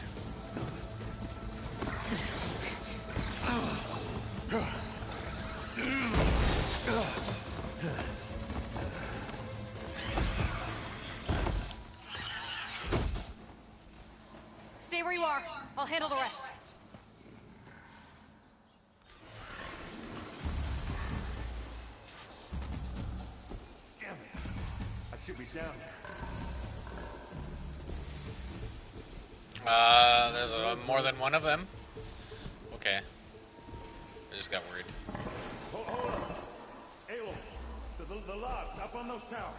Stay where you are. I'll handle the rest. Damn it. I should be down There's more than one of them. Okay. I just got worried. Hold up. Aloy, the logs up on those towers.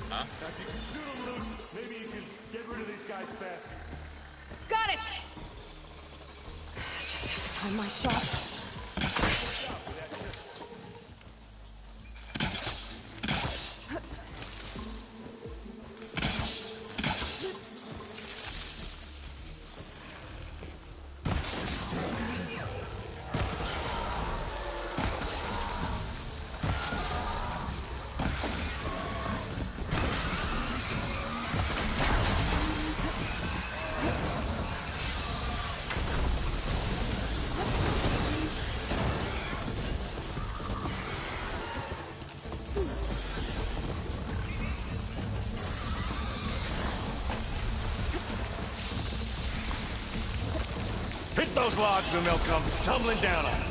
Huh? Now, if you can shoot them loose, maybe you can get rid of these guys faster. Got it! I just have to time my shot. Hit those logs and they'll come tumbling down on them.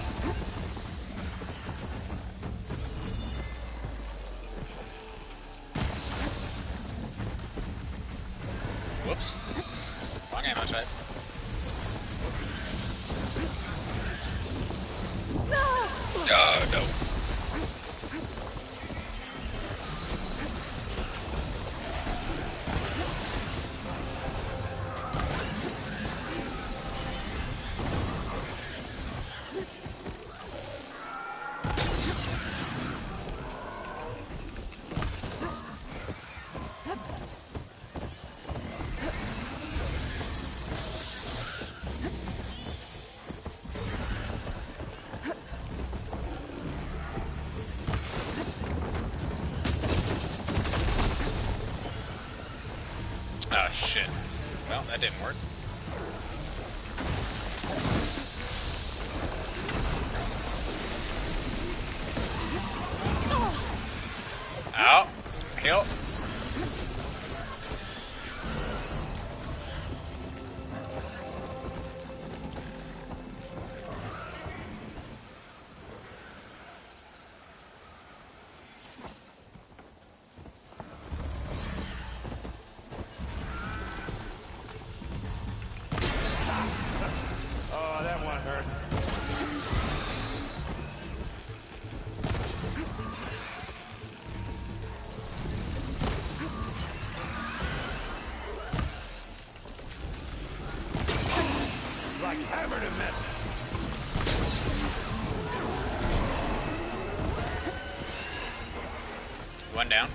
Whoops. Wrong ammo type. Oh, no. Oh, shit. Well, that didn't work. Ow. Heal. Oh, that one hurt. Like hammered and metal. One down.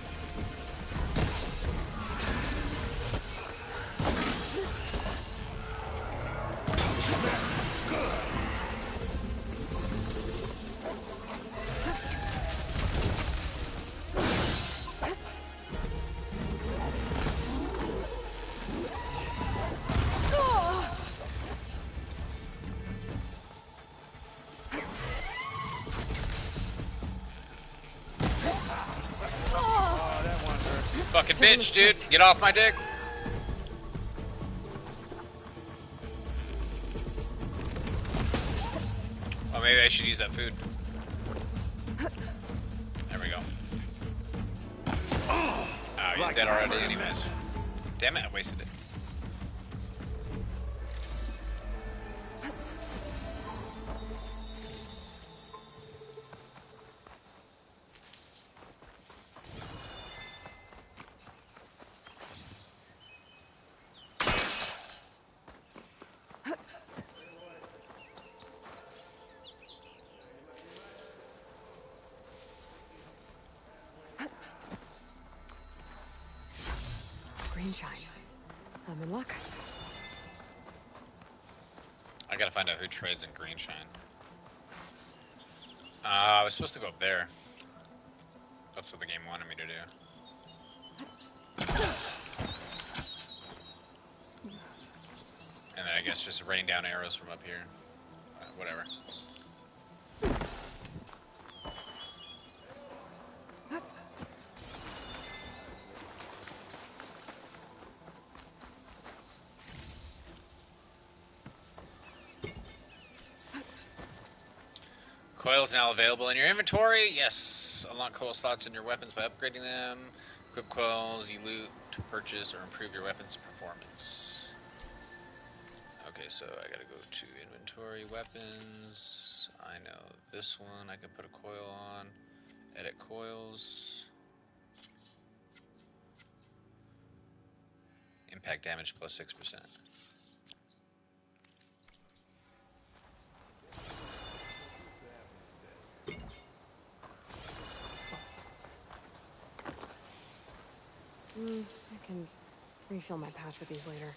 Fucking bitch, dude. Get off my dick. Oh, maybe I should use that food. There we go. Oh, he's dead already anyways. Damn it, I wasted it. Greenshine. I'm in luck. I gotta find out who trades in Greenshine. I was supposed to go up there. That's what the game wanted me to do. And then I guess just rain down arrows from up here. Whatever. Coils now available in your inventory. Yes, unlock coil slots in your weapons by upgrading them. Equip coils, you loot to purchase or improve your weapon's performance. Okay, so I gotta go to inventory, weapons. I know this one I can put a coil on. Edit coils. Impact damage plus 6%. I can refill my patch with these later.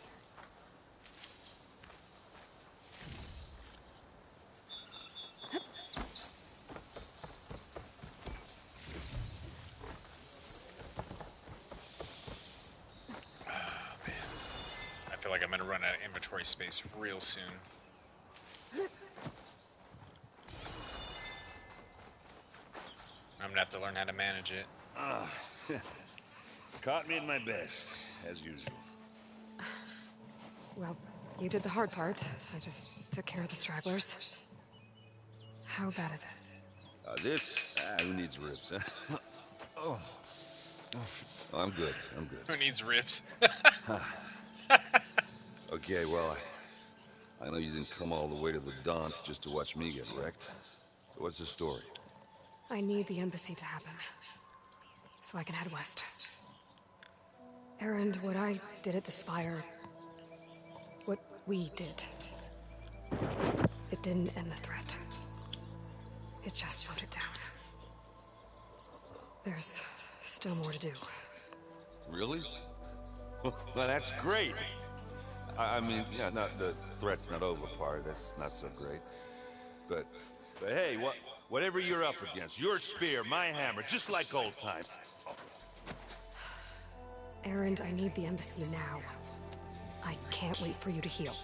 I feel like I'm gonna run out of inventory space real soon. I'm gonna have to learn how to manage it. Caught me in my best, as usual. Well, you did the hard part. I just took care of the stragglers. How bad is it? Who needs ribs, huh? Oh, I'm good. Who needs ribs? Okay, well, I know you didn't come all the way to the Daunt just to watch me get wrecked. So what's the story? I need the embassy to happen, so I can head west. Erend, what I did at the Spire, what we did, it didn't end the threat. It just slowed it down. There's still more to do. Really? Well, that's great. I mean, yeah, not the threat's not over part. That's not so great. But hey, whatever you're up against, your spear, my hammer, just like old times. Erend, I need the embassy now. I can't wait for you to heal.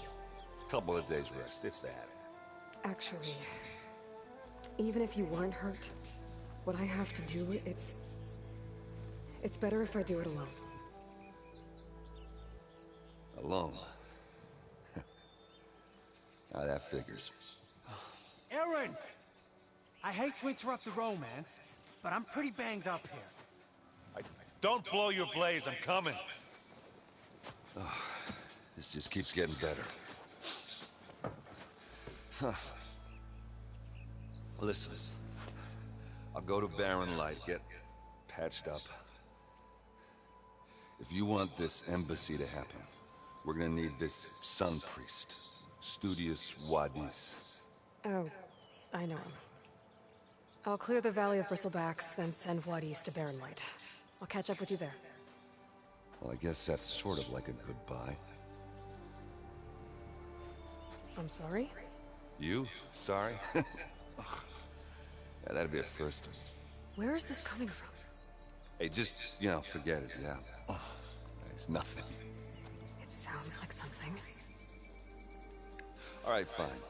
Couple of days rest, if that. Actually, even if you weren't hurt, what I have to do, it's better if I do it alone. Alone? Now that figures. Erend! I hate to interrupt the romance, but I'm pretty banged up here. Don't blow your blaze, I'm coming. Oh, this just keeps getting better. Huh. Listen, I'll go to Barren Light, get patched up. If you want this embassy to happen, we're gonna need this sun priest, Studius Wadis. Oh, I know him. I'll clear the Valley of Bristlebacks, then send Wadis to Barren Light. I'll catch up with you there. Well, I guess that's sort of like a goodbye. I'm sorry? You? Sorry? Yeah, that'd be a first. Where is this coming from? Hey, just, forget it, yeah. Oh, it's nothing. It sounds like something. All right, fine.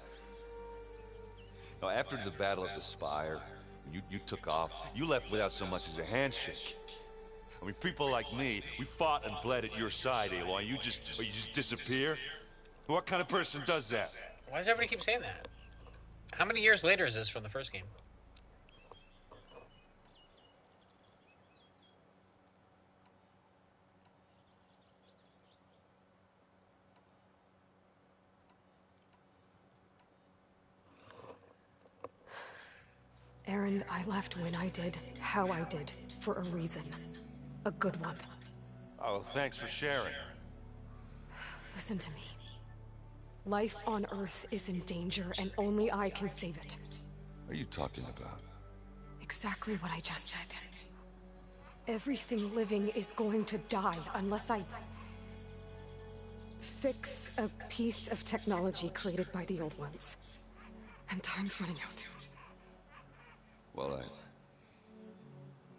Now, after the Battle of the Spire, you took off. You left without so much as a handshake. I mean, people like me, we fought and bled at your side, Aloy. You just disappear? What kind of person does that? Why does everybody keep saying that? How many years later is this from the first game? Erend, I left when I did, how I did, for a reason. A good one. Oh, thanks for sharing. Listen to me. Life on Earth is in danger, and only I can save it. What are you talking about? Exactly what I just said. Everything living is going to die unless I fix a piece of technology created by the old ones. And time's running out. Well,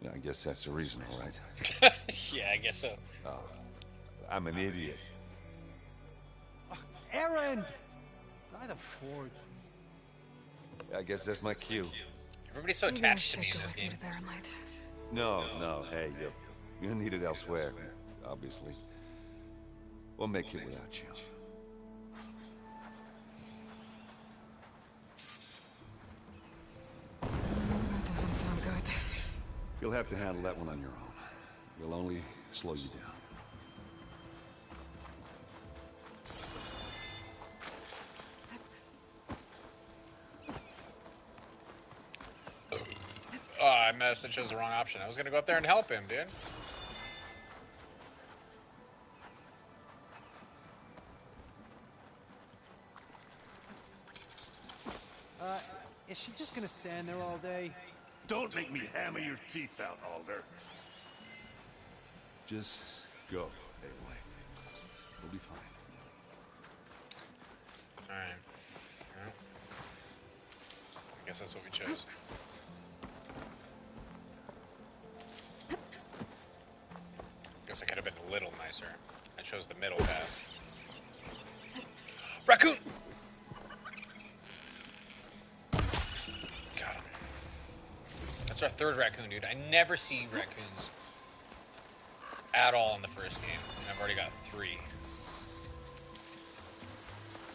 yeah, I guess that's the reason, all right? Yeah, I guess so. Oh, I'm an idiot. Erend! By the forge. I guess that's my cue. Everybody's so attached to me in this game. No, hey, you need it elsewhere, obviously. We'll make it without you. That doesn't sound good. You'll have to handle that one on your own. We'll only slow you down. Oh, I messed and chose the wrong option. I was gonna go up there and help him, dude. Is she just gonna stand there all day? Don't make me hammer your teeth out, Alder. Just go, Aloy. We'll be fine. Alright. Well, I guess that's what we chose. Guess I could have been a little nicer. I chose the middle path. Raccoon! Got him. That's our third raccoon, dude. I never see raccoons at all in the first game. And I've already got 3.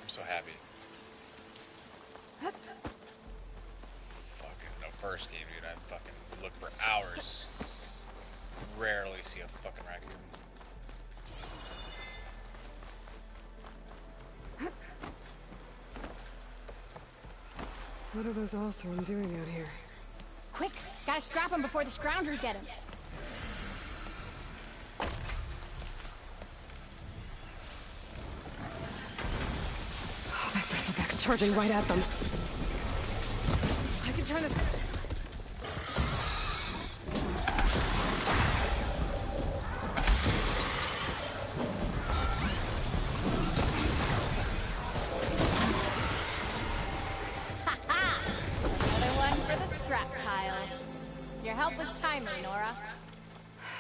I'm so happy. Fucking the first game, dude. I fucking look for hours. Rarely see a fucking raccoon. What are those Oseram doing out here? Quick! Gotta scrap him before the scroungers get him. Oh, that bristleback's charging right at them. I can turn this...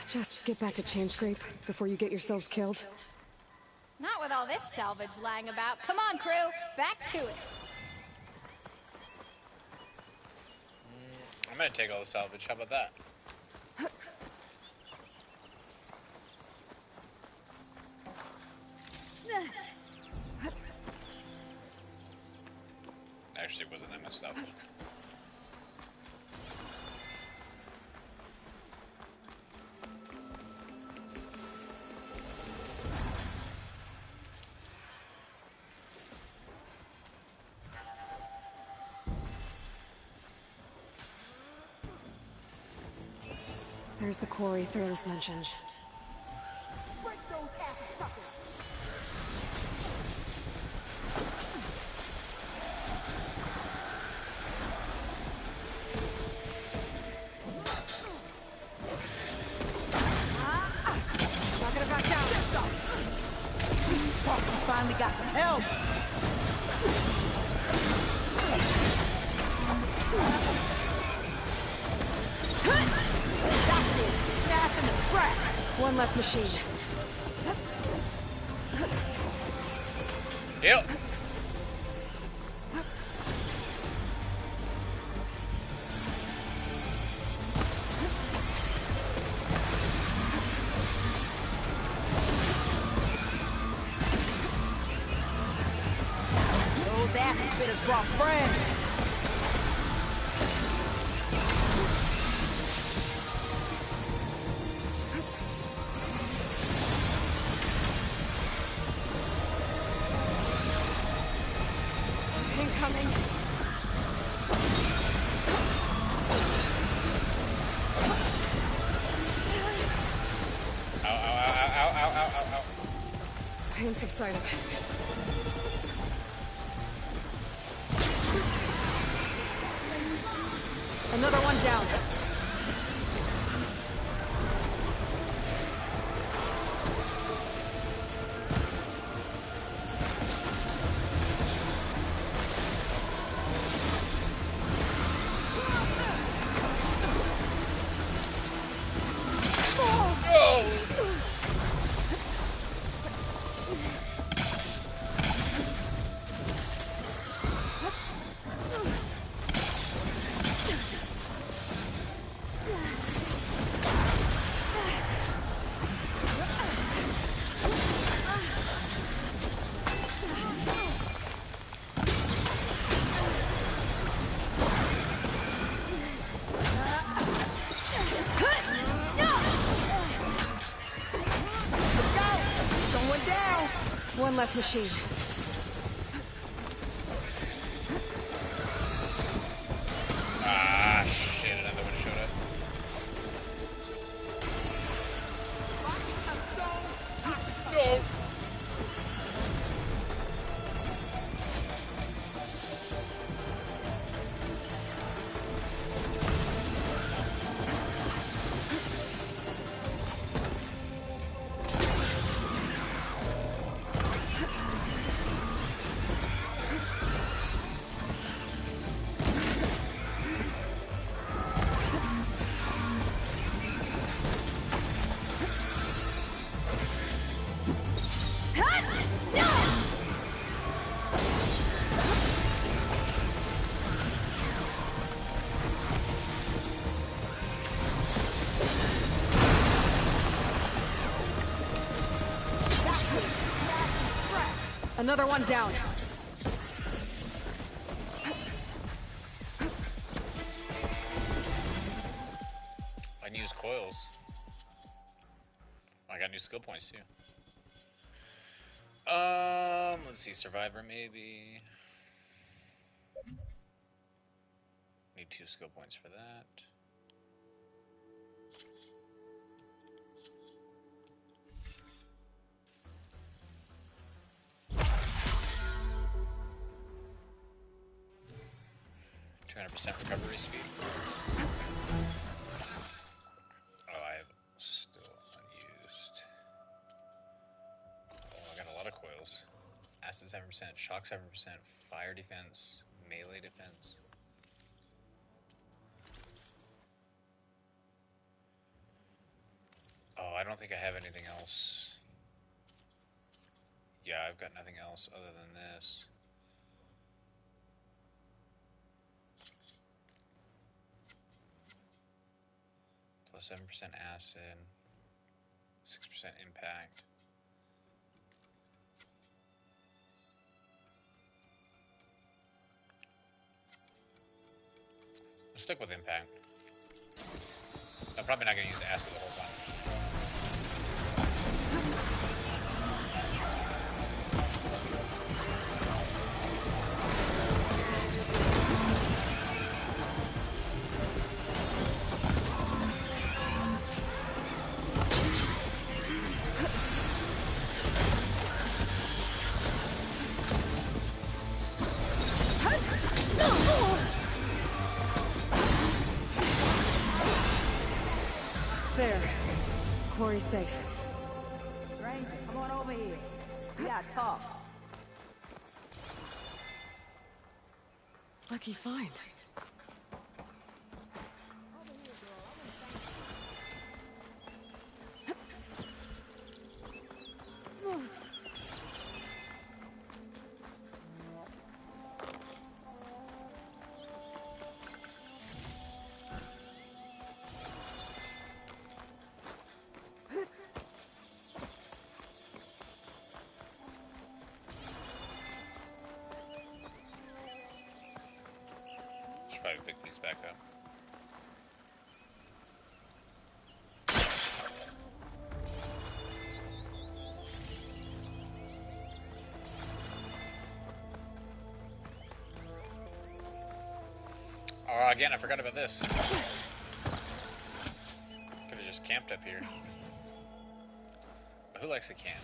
Just get back to Chainscrape before you get yourselves killed. Not with all this salvage lying about. Come on, crew. Back to it. I'm gonna take all the salvage. How about that? Actually, wasn't that much salvage. There's the quarry Thurles mentioned. Not gonna back down. You finally got some help. Dash in the scrap. One less machine. Yep. Those acid spitters brought friends. Incoming. Ow, ow, ow, ow, ow, ow, ow, ow. Pain subsided. Another one down. last machine. Ah, shit, another one showed up. No! Another one down. I can use coils. I got new skill points too. Let's see, survivor maybe. Need 2 skill points for that. %, recovery speed. Oh, I have still unused. Oh, I got a lot of coils. Acid 7%, shock 7%, fire defense, melee defense. Oh, I don't think I have anything else. Yeah, I've got nothing else other than this. Plus 7% acid, 6% impact. I'll stick with impact. I'm probably not going to use acid the whole time. There. Quarry's safe. Stranger, come on over here. We gotta talk. Lucky find. Probably pick these back up. Oh, again, I forgot about this. Could have just camped up here. But who likes to camp?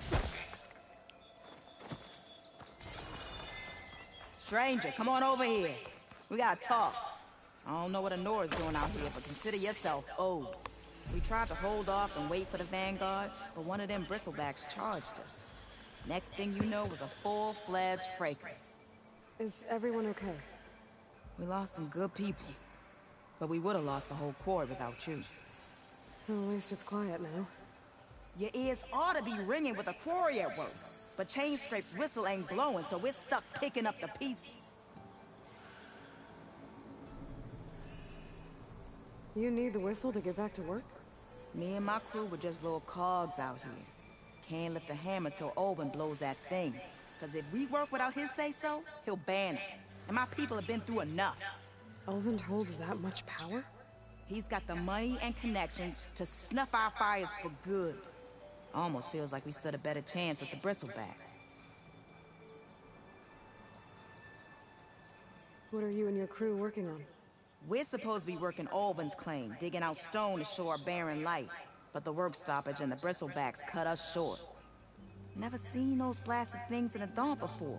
Stranger, come on over here. We gotta talk. I don't know what Anora's doing out here, but consider yourself owed. We tried to hold off and wait for the Vanguard, but one of them bristlebacks charged us. Next thing you know was a full-fledged fracas. Is everyone okay? We lost some good people, but we would have lost the whole quarry without you. Well, at least it's quiet now. Your ears ought to be ringing with a quarry at work, but Chainscrape's whistle ain't blowing, so we're stuck picking up the pieces. You need the whistle to get back to work? Me and my crew were just little cogs out here. Can't lift a hammer till Olvin blows that thing. Cause if we work without his say-so, he'll ban us. And my people have been through enough. Olvin holds that much power? He's got the money and connections to snuff our fires for good. Almost feels like we stood a better chance with the bristlebacks. What are you and your crew working on? We're supposed to be working Ulvin's claim, digging out stone to show our barren light. But the work stoppage and the bristlebacks cut us short. Never seen those blasted things in a dawn before.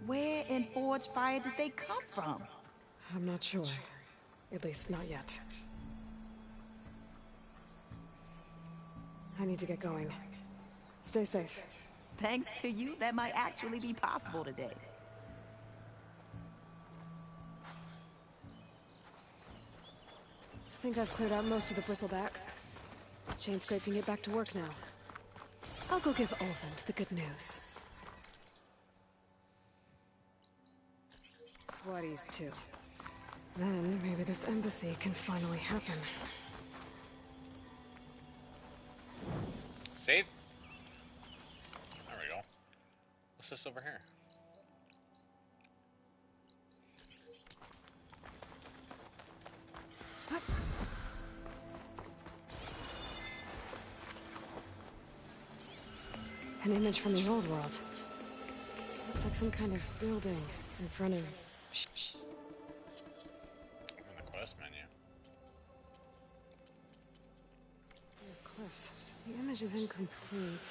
Where in Forge Fire did they come from? I'm not sure. At least not yet. I need to get going. Stay safe. Thanks to you, that might actually be possible today. I think I've cleared out most of the bristlebacks. Chainscrape can get back to work now. I'll go give Ulvund the good news. What too. Then maybe this embassy can finally happen. Save. There we go. What's this over here? What? An image from the old world. Looks like some kind of building in front of... In the quest menu. Cliffs. The image is incomplete.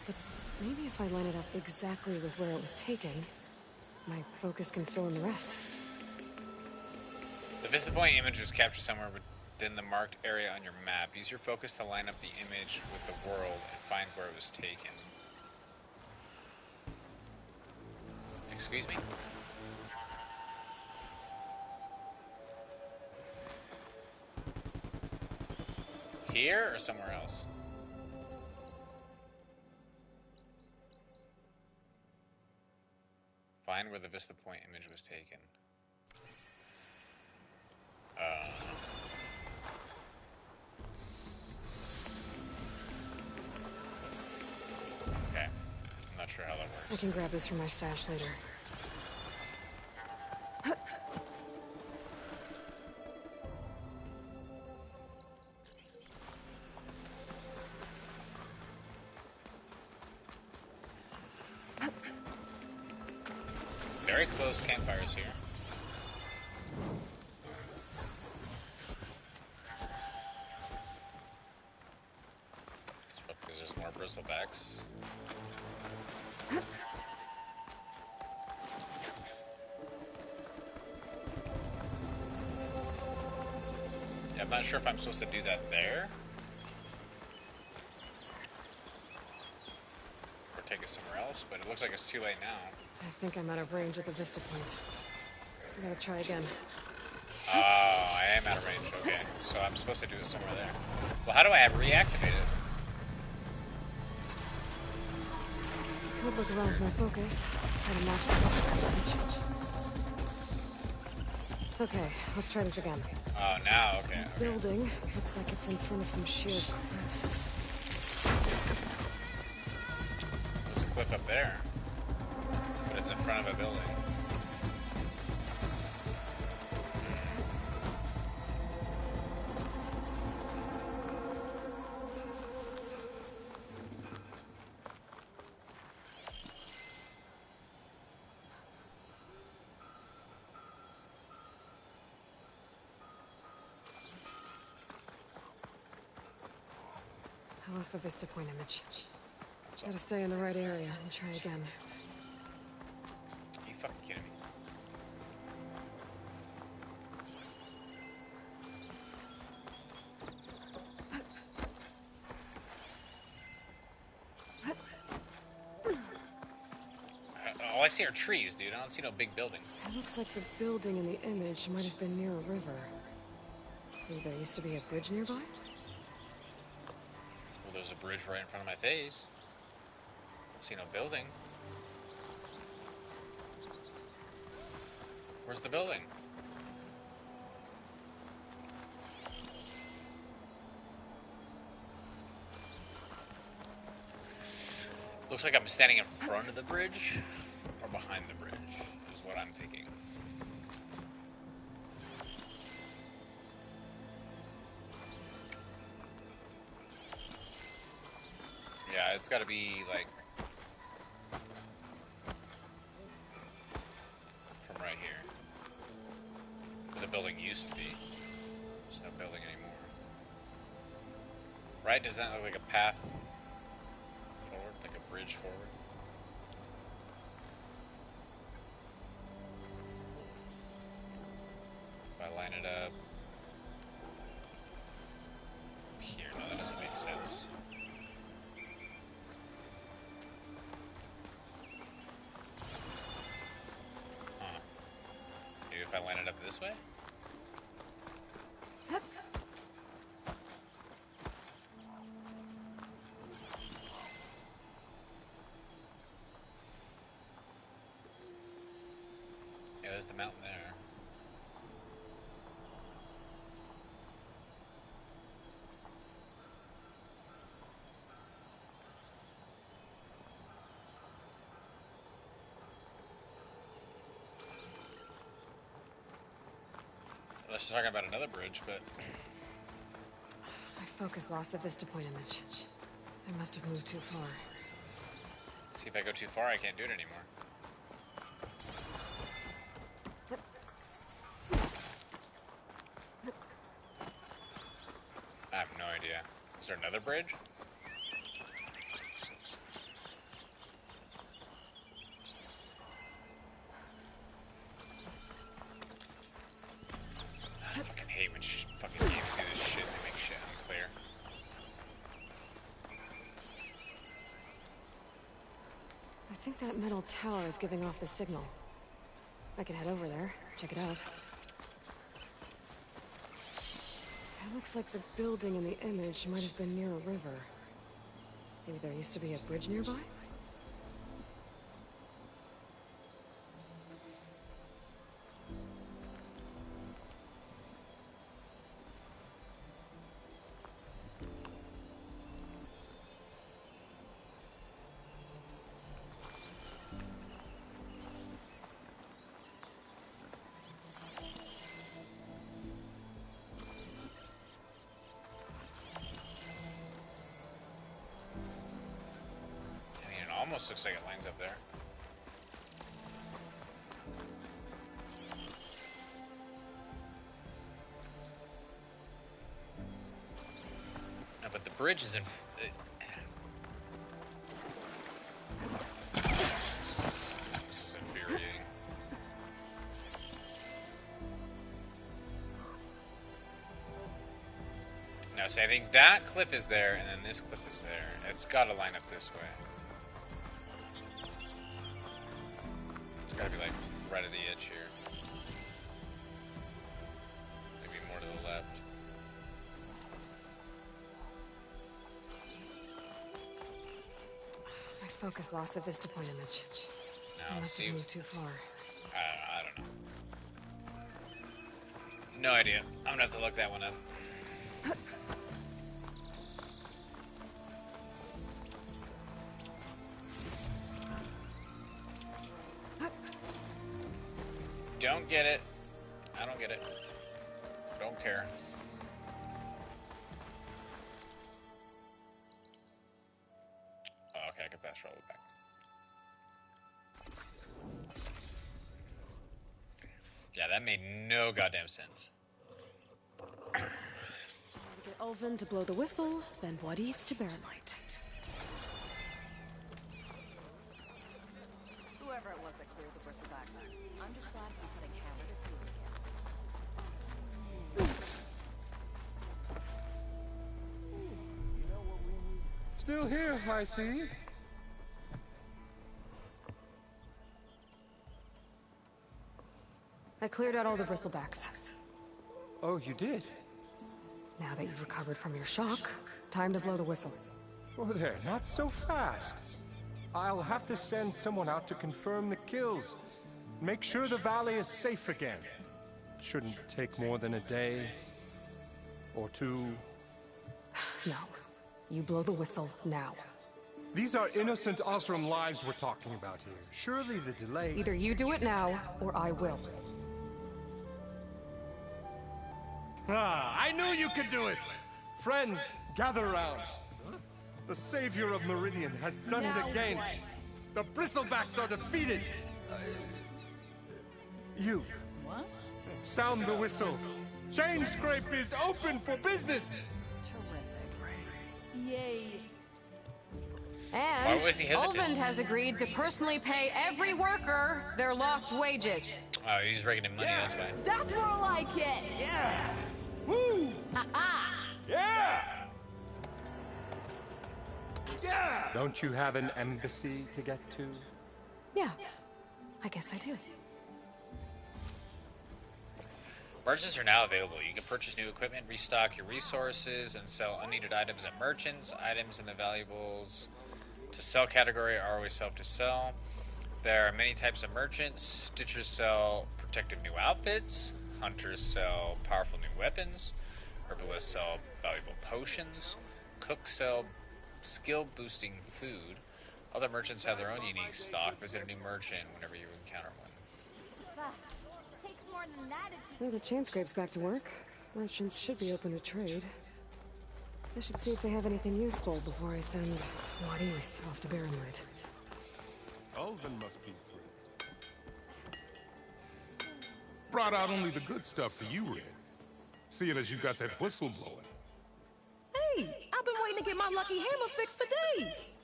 But maybe if I line it up exactly with where it was taken, my focus can fill in the rest. The Vista Point image was captured somewhere within the marked area on your map. Use your focus to line up the image with the world and find where it was taken. Excuse me? Here or somewhere else? Find where the Vista Point image was taken. Okay. I'm not sure how that works. I can grab this from my stash later. Very close campfires here. It's because there's more bristlebacks. Yeah, I'm not sure if I'm supposed to do that there. Or take it somewhere else, but it looks like it's too late now. I think I'm out of range at the Vista Point. I gotta try again. Oh, I am out of range. Okay, so I'm supposed to do it somewhere there. Well, how do I reactivate it? Could look around with my focus. Try to match the Vista Point image. Okay, let's try this again. Oh, now, okay. Building looks like it's in front of some sheer cliffs. There's a cliff up there. But it's in front of a building. I lost the Vista Point image. Gotta stay in the right area and try again. Are you fucking kidding me? All I see are trees, dude. I don't see no big building. It looks like the building in the image might have been near a river. Maybe there used to be a bridge nearby? Well, there's a bridge right in front of my face. Don't see no building. Where's the building? Looks like I'm standing in front of the bridge or behind the bridge, is what I'm thinking. Yeah, it's got to be like from right the building used to be. There's no building anymore. Right? Doesn't that look like a path forward? Like a bridge forward? If I line it up here, no, that doesn't make sense. Huh. Maybe if I line it up this way? Yeah, there's the mountain there. Unless you're talking about another bridge, but... My focus lost the Vista Point image. I must have moved too far. See, if I go too far, I can't do it anymore. I have no idea. Is there another bridge? I fucking hate when fucking games do this shit. They make shit unclear. I think that metal tower is giving off the signal. I could head over there, check it out. It looks like the building in the image might have been near a river. Maybe there used to be a bridge nearby? Almost looks like it lines up there. No, but the bridge is in... This is infuriating. No, so I think that cliff is there, and then this cliff is there. It's got to line up this way. Gotta be like right at the edge here. Maybe more to the left. My focus lost the Vista Point image. No, I must have moved too far. I don't know. No idea. I'm gonna have to look that one up. Don't get it. I don't get it. Don't care. Oh, okay, I can fast travel back. Yeah, that made no goddamn sense. Get Ulvin to blow the whistle, then Wadis to Baronite. Whoever it was that cleared the bristlebacks, I'm just glad to be putting hammer to steel again. Still here, I see. I cleared out all the bristlebacks. Oh, you did? Now that you've recovered from your shock, time to blow the whistle. Oh there, not so fast. I'll have to send someone out to confirm the kills. Make sure the valley is safe again. Shouldn't take more than a day or two. No. You blow the whistle now. These are innocent Osram lives we're talking about here. Surely the delay... Either you do it now, or I will. Ah, I knew you could do it! Friends, gather around. The savior of Meridian has done it again. The Bristlebacks are defeated. You. What? Sound the whistle. Chain Scrape is open for business. Yay. And Why was he hesitant? Ulvund has agreed to personally pay every worker their lost wages. Oh, he's bringing in money, that's why. That's more like it. Yeah. Woo. Yeah. Yeah. Don't you have an embassy to get to? Yeah, I guess I do. Merchants are now available. You can purchase new equipment, restock your resources, and sell unneeded items at merchants. Items in the valuables to sell category are always to sell. There are many types of merchants. Stitchers sell protective new outfits. Hunters sell powerful new weapons. Herbalists sell valuable potions. Cooks sell skill-boosting food. Other merchants have their own unique stock. Visit a new merchant whenever you encounter one. Well, the Chain Scrape's back to work. Merchants should be open to trade. I should see if they have anything useful before I send Wadis off to Barrenlight. Ulvund must be free. Brought out only the good stuff for you, Red. Seeing as you got that whistle blowing. Hey, I've been waiting to get my lucky hammer fixed for days.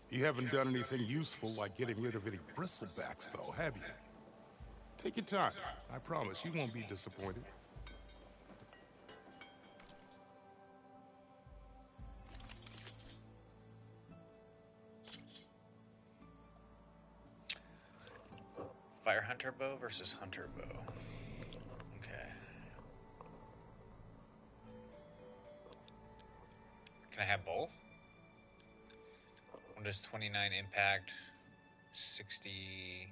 You haven't done anything useful like getting rid of any bristlebacks, though, have you? Take your time. I promise you won't be disappointed. Fire Hunter bow versus Hunter bow. Okay. Can I have both? One does 29 impact, 60...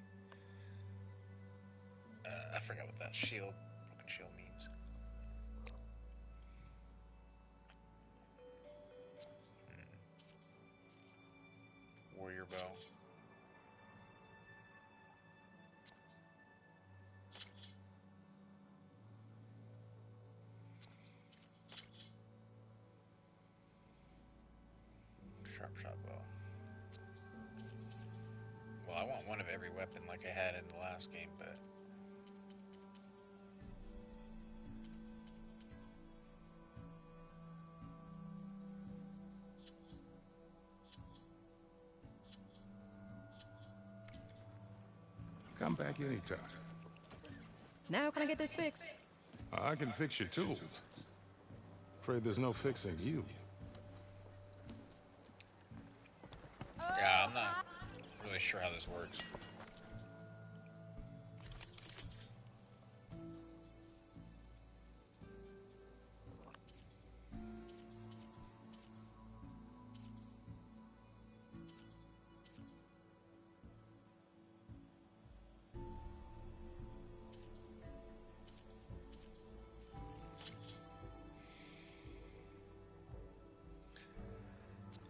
I forgot what that shield, broken shield means. Warrior bow. Sharp shot bow. Well, I want one of every weapon like I had in the last game, but... Come back anytime. Now can I get this fixed? I can fix your tools. Afraid there's no fixing you. Yeah, I'm not really sure how this works.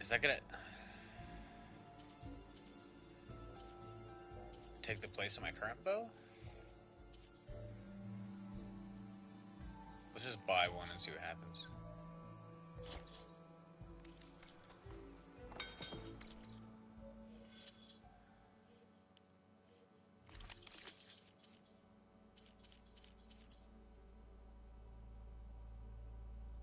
Is that gonna take the place of my current bow? Let's just buy one and see what happens.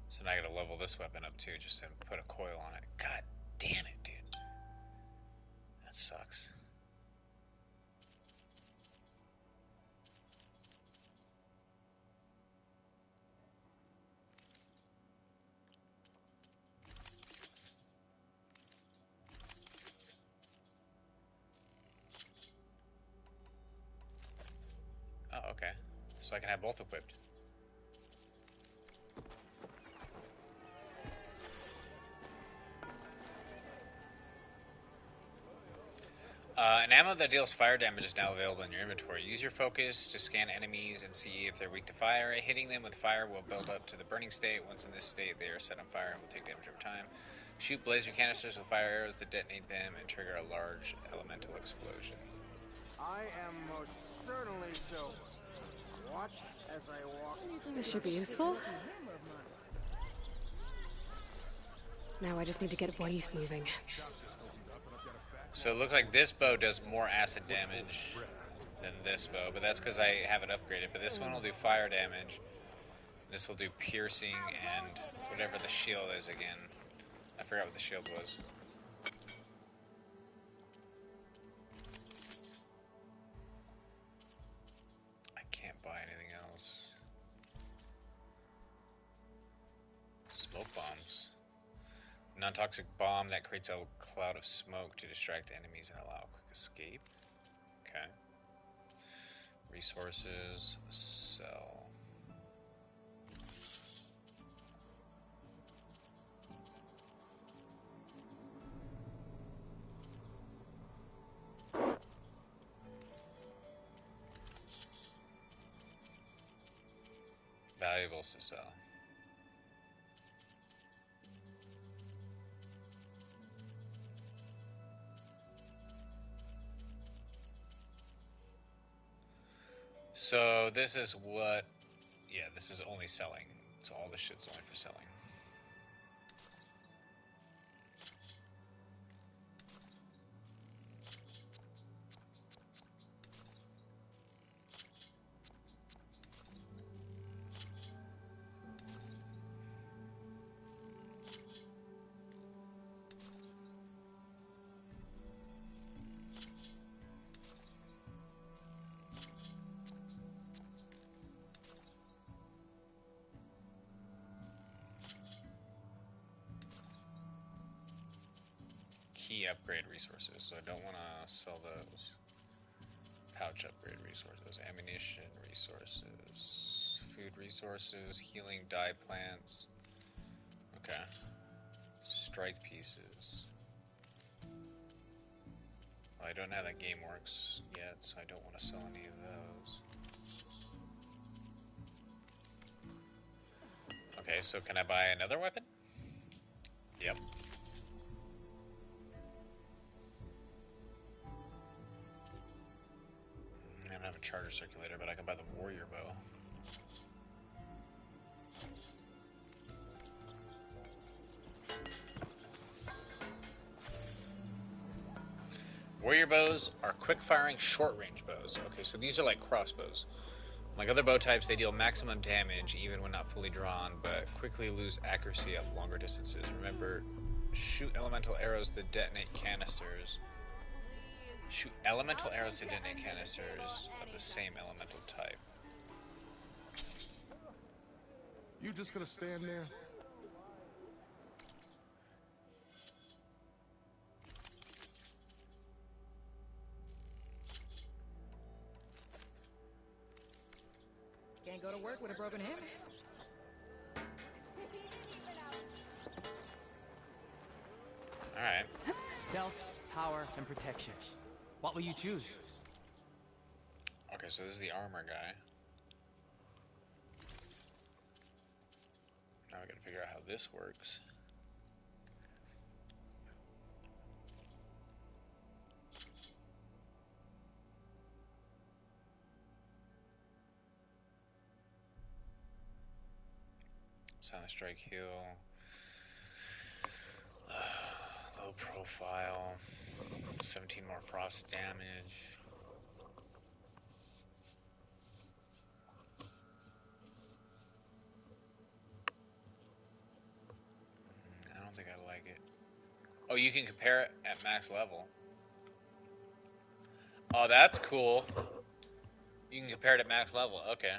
So now I gotta level this weapon up too, just to put a coil on it. God damn it, dude. That sucks. Oh, okay. So I can have both equipped. An ammo that deals fire damage is now available in your inventory. Use your focus to scan enemies and see if they're weak to fire. Hitting them with fire will build up to the burning state. Once in this state, they are set on fire and will take damage over time. Shoot blazer canisters with fire arrows that detonate them and trigger a large elemental explosion. I am most certainly so. Watch as I walk. This should be useful. Now I just need to get Wadis moving. So it looks like this bow does more acid damage than this bow, but that's because I have it upgraded. But this one will do fire damage. This will do piercing and whatever the shield is again. I forgot what the shield was. I can't buy anything else. Smoke bombs. Non-toxic bomb that creates a cloud of smoke to distract enemies and allow a quick escape. Okay. Resources. Sell. Valuables to sell. So this is what, yeah, this is only selling. So all this shit's only for selling. Key upgrade resources, so I don't want to sell those. Pouch upgrade resources, ammunition resources, food resources, healing dye plants. Okay. Strike pieces. Well, I don't know how that game works yet, so I don't want to sell any of those. Okay, so can I buy another weapon? Yep. I don't have a charger circulator, but I can buy the warrior bow. Warrior bows are quick-firing, short-range bows. Okay, so these are like crossbows. Like other bow types, they deal maximum damage even when not fully drawn, but quickly lose accuracy at longer distances. Remember, shoot elemental arrows to detonate canisters. Shoot elemental arrows to detonate canisters of the same elemental type. You just gonna stand there? Can't go to work with a broken hammer. Alright. Stealth, power, and protection. What will you choose? Okay, so this is the armor guy. Now we gotta figure out how this works. Silent strike heal. Low profile. 17 more frost damage. I don't think I like it. Oh, you can compare it at max level. Oh, that's cool. You can compare it at max level. Okay.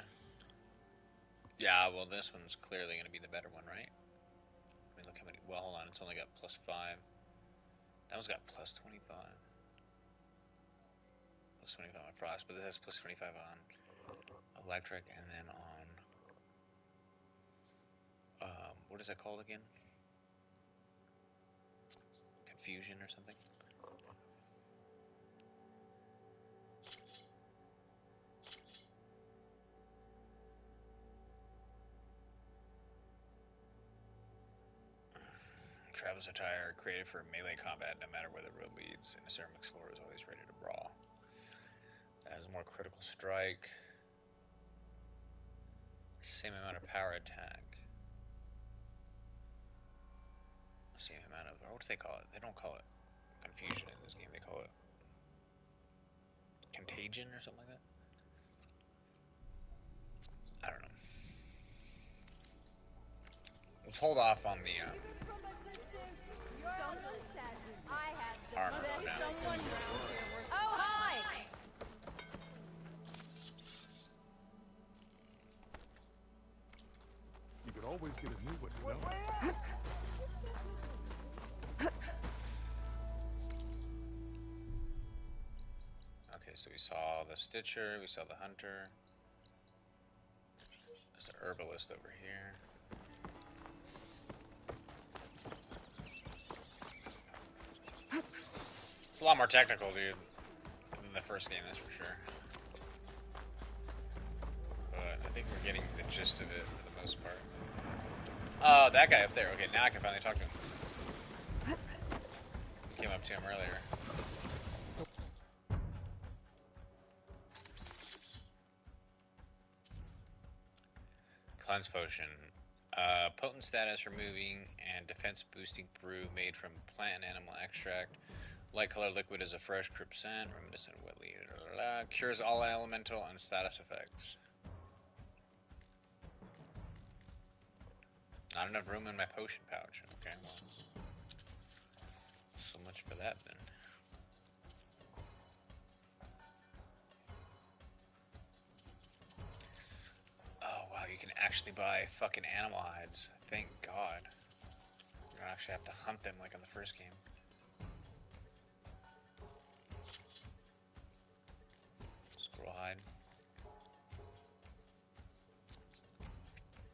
Yeah, well, this one's clearly going to be the better one, right? I mean, look how many. Well, hold on. It's only got +5. That one's got +25. +25 on frost, but this has +25 on electric, and then on what is that called again? Confusion or something? Travis attire created for melee combat, no matter where the road leads. And a Serum Explorer is always ready to brawl. That has more critical strike. Same amount of power attack. Same amount of, what do they call it? They don't call it confusion in this game. They call it Contagion or something like that. I don't know. Let's hold off on the armor for now. Oh, hi! You could always get a new one, you know? Okay, so we saw the Stitcher, we saw the Hunter. There's an Herbalist over here. It's a lot more technical, dude, than the first game, that's for sure. But I think we're getting the gist of it for the most part. Oh, that guy up there. Okay, now I can finally talk to him. Came up to him earlier. Cleanse Potion. Potent status removing and defense boosting brew made from plant and animal extract. Light colored liquid is a fresh crisp scent, reminiscent of wet leaf. Cures all elemental and status effects. Not enough room in my potion pouch. Okay, well. So much for that then. Oh wow, you can actually buy fucking animal hides. Thank God. You don't actually have to hunt them like in the first game. Squirrel hide.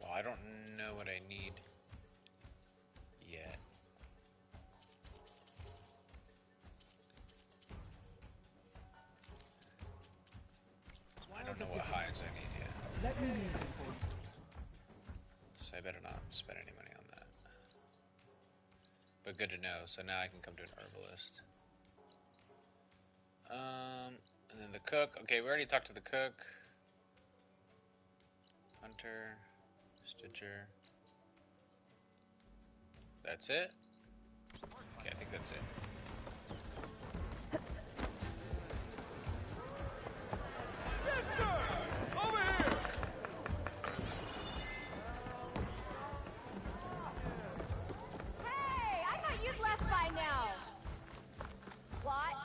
Well, I don't know what I need yet. I don't know what hides I need yet. Let me use them for you. So I better not spend any money on that. But good to know. So now I can come to an herbalist. And then the cook. Okay, we already talked to the cook. Hunter. Stitcher. That's it? Okay, I think that's it. Over here! Hey, I thought you'd left by now. What?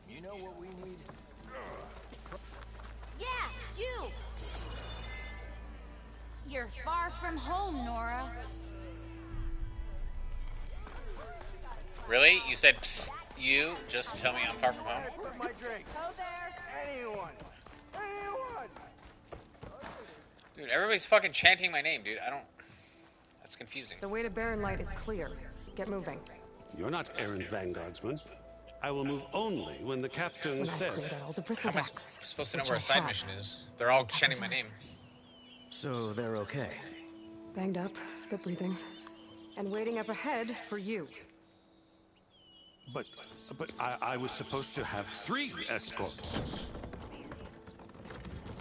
You know what we need? Yeah, you! You're far from home, Nora. Really? You said psst, you just to tell me I'm far from home? Where's my drink? Go there. Anyone! Anyone! Dude, everybody's fucking chanting my name, dude. I don't... That's confusing. The way to Barren Light is clear. Get moving. You're not errant vanguardsman. I will move only when the captain When I've says. cleared out all the How am I bristlebacks. supposed to know which where I a side have. mission is? They're all chanting my name. So they're okay. Banged up, but breathing. And waiting up ahead for you. But I was supposed to have 3 escorts.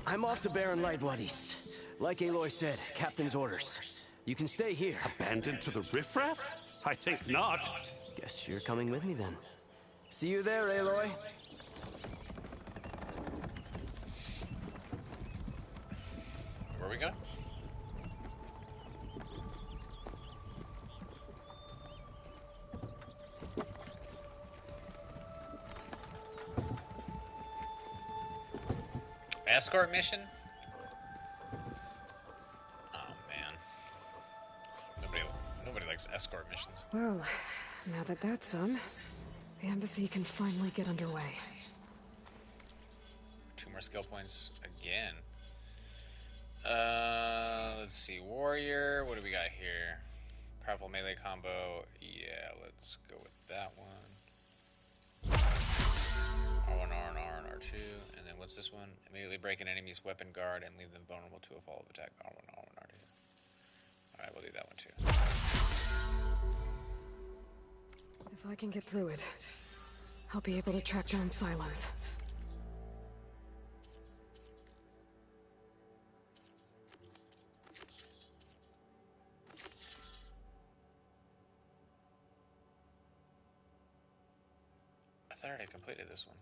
I'm off to Barren Light, Wadis. Like Aloy said, Captain's orders. You can stay here. Abandoned to the riffraff? I think not. Guess you're coming with me then. See you there, Aloy. Where we go? Escort mission? Oh man. Nobody likes escort missions. Well, now that that's done, the embassy can finally get underway. 2 more skill points again. Let's see. Warrior. What do we got here? Powerful melee combo. Yeah, let's go with that one. R1, R1, R1, R2. And then what's this one? Immediately break an enemy's weapon guard and leave them vulnerable to a follow-up attack. R1, R1, R2. Alright, we'll do that one too. If I can get through it, I'll be able to track down Silence. thought I already completed this one.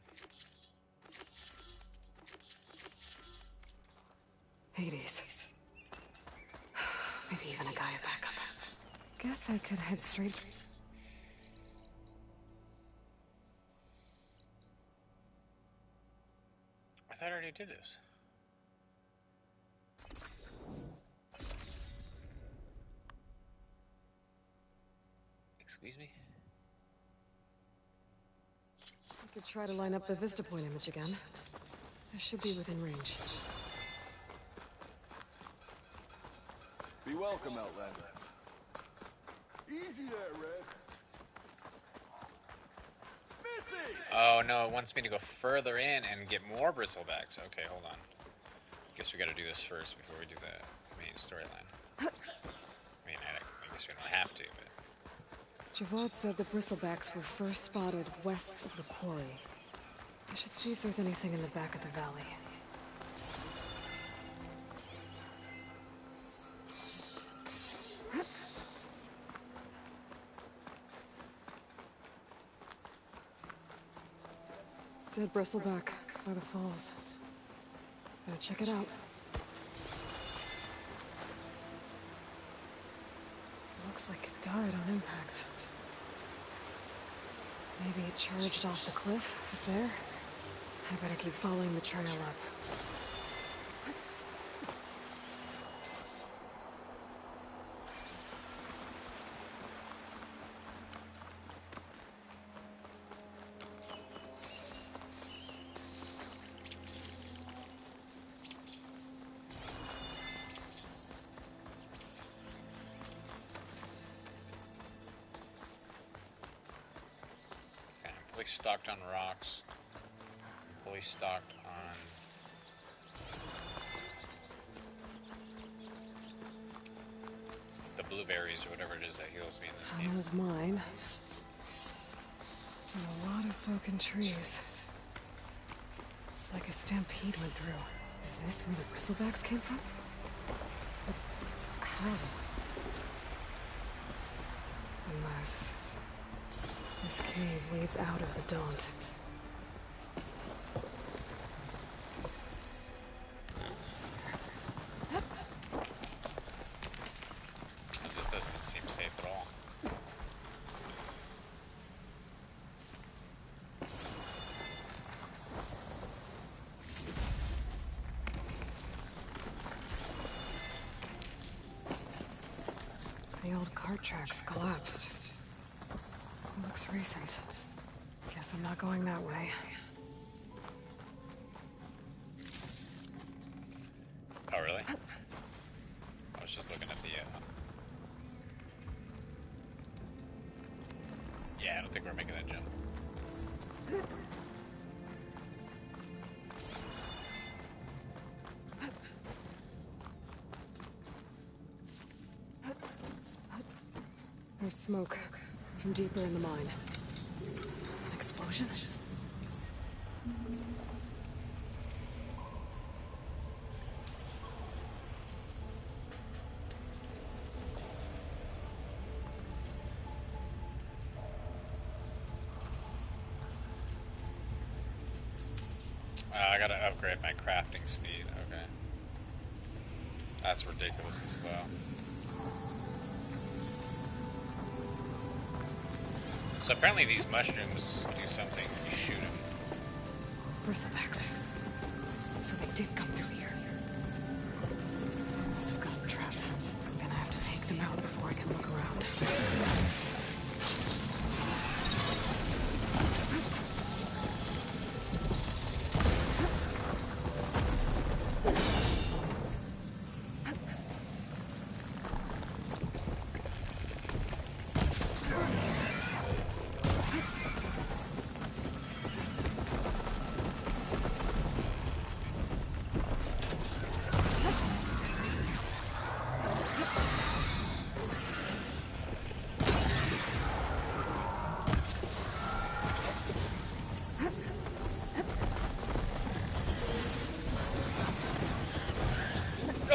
Hades. Maybe even a Gaia backup. Guess I could head straight. I thought I already did this. Excuse me? I could try to line up the Vista Point image again. I should be within range. Be welcome, Outlander. Easy there, Red. Missy! Oh no, it wants me to go further in and get more bristlebacks. Okay, hold on. Guess we gotta do this first before we do the main storyline. I mean, I guess we don't have to, but... Javad said the bristlebacks were first spotted west of the quarry. I should see if there's anything in the back of the valley. Dead bristleback by the falls. Gotta check it out. Looks like it died on impact. Maybe it charged off the cliff up there. I better keep following the trail up. Fully stocked on rocks. Fully stocked on the blueberries or whatever it is that heals me in this game. One of mine. And a lot of broken trees. It's like a stampede went through. Is this where the bristlebacks came from? But how? Unless... this cave leads out of the Daunt. This doesn't seem safe at all. The old cart tracks collapsed. Looks recent. Guess I'm not going that way. Oh, really? I was just looking at the, yeah, I don't think we're making that jump. There's smoke from deeper in the mine. An explosion? I gotta upgrade my crafting speed, okay. That's ridiculously slow. So apparently these mushrooms do something when you shoot them. Bristlebacks. So they did come through here. Must have got them trapped. I'm gonna have to take them out before I can look around.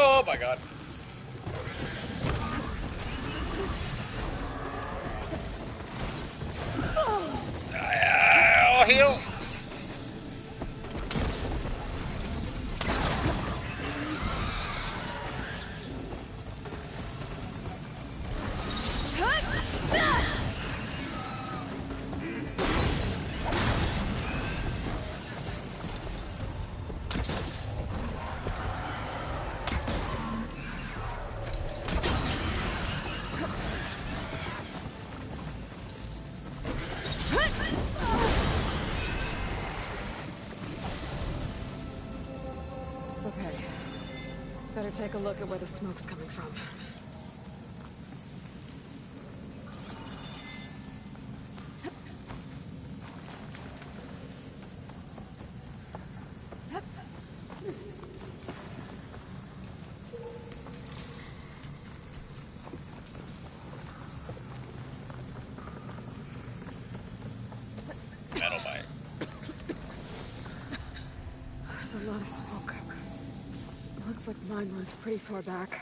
Oh my god. Oh, heal! Okay. Better take a look at where the smoke's coming from. Metal bite. There's a lot of smoke. Looks like mine runs pretty far back.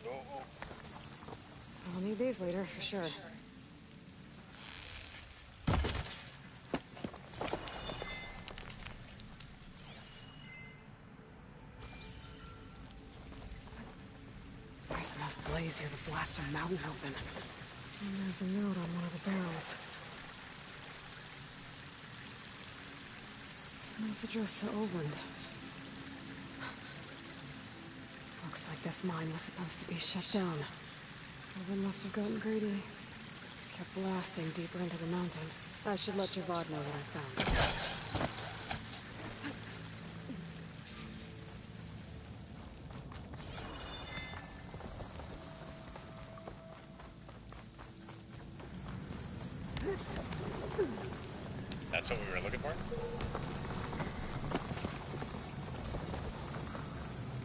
I'll need these later, for sure. There's enough blaze here to blast a mountain open. And there's a note on one of the barrels. This note's addressed to Oland. Looks like this mine was supposed to be shut down. Oland must have gotten greedy. Kept blasting deeper into the mountain. I should let Javad know what I found. That's what we were looking for?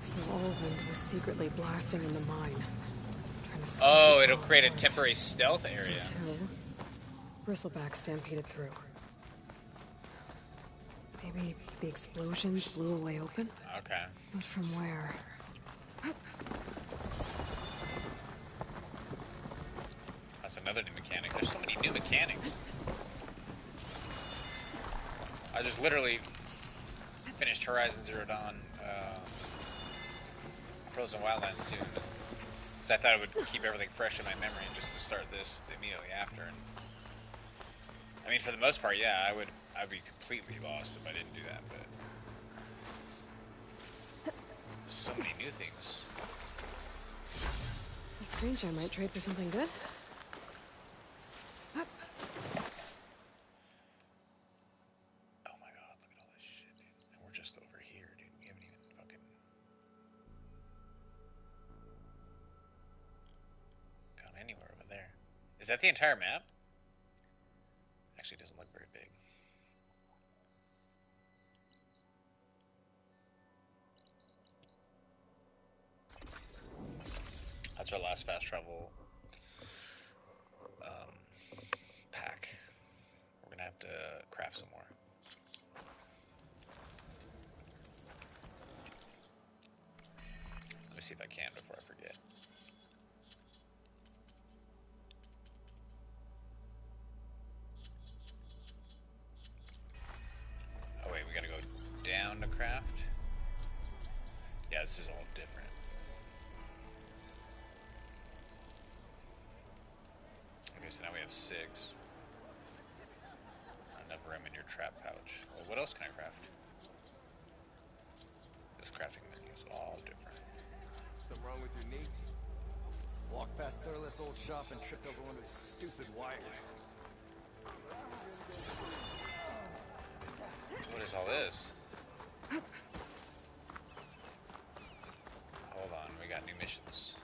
So Oland was secretly blasting in the mine. Trying to Oh, it'll create a temporary stealth area. Until Bristleback stampeded through. Maybe the explosions blew a way open? Okay. But from where? That's another new mechanic. There's so many new mechanics. I just literally finished Horizon Zero Dawn, Frozen Wildlands 2, because I thought it would keep everything fresh in my memory, and just to start this immediately after. And I mean, for the most part, yeah, I'd be completely lost if I didn't do that. But so many new things. The screen share might trade for something good. Just over here, dude. We haven't even fucking gone anywhere over there. Is that the entire map? Actually, it doesn't look very big. That's our last fast travel pack. We're gonna have to craft some more. Let me see if I can before I forget. Oh wait, we gotta go down to craft? Yeah, this is all different. Okay, so now we have 6. Not enough room in your trap pouch. Well, what else can I craft? This crafting menu is all different. Something wrong with your knee? Walked past Thurless old shop and tripped over one of his stupid wires. What is all this? Hold on, we got new missions.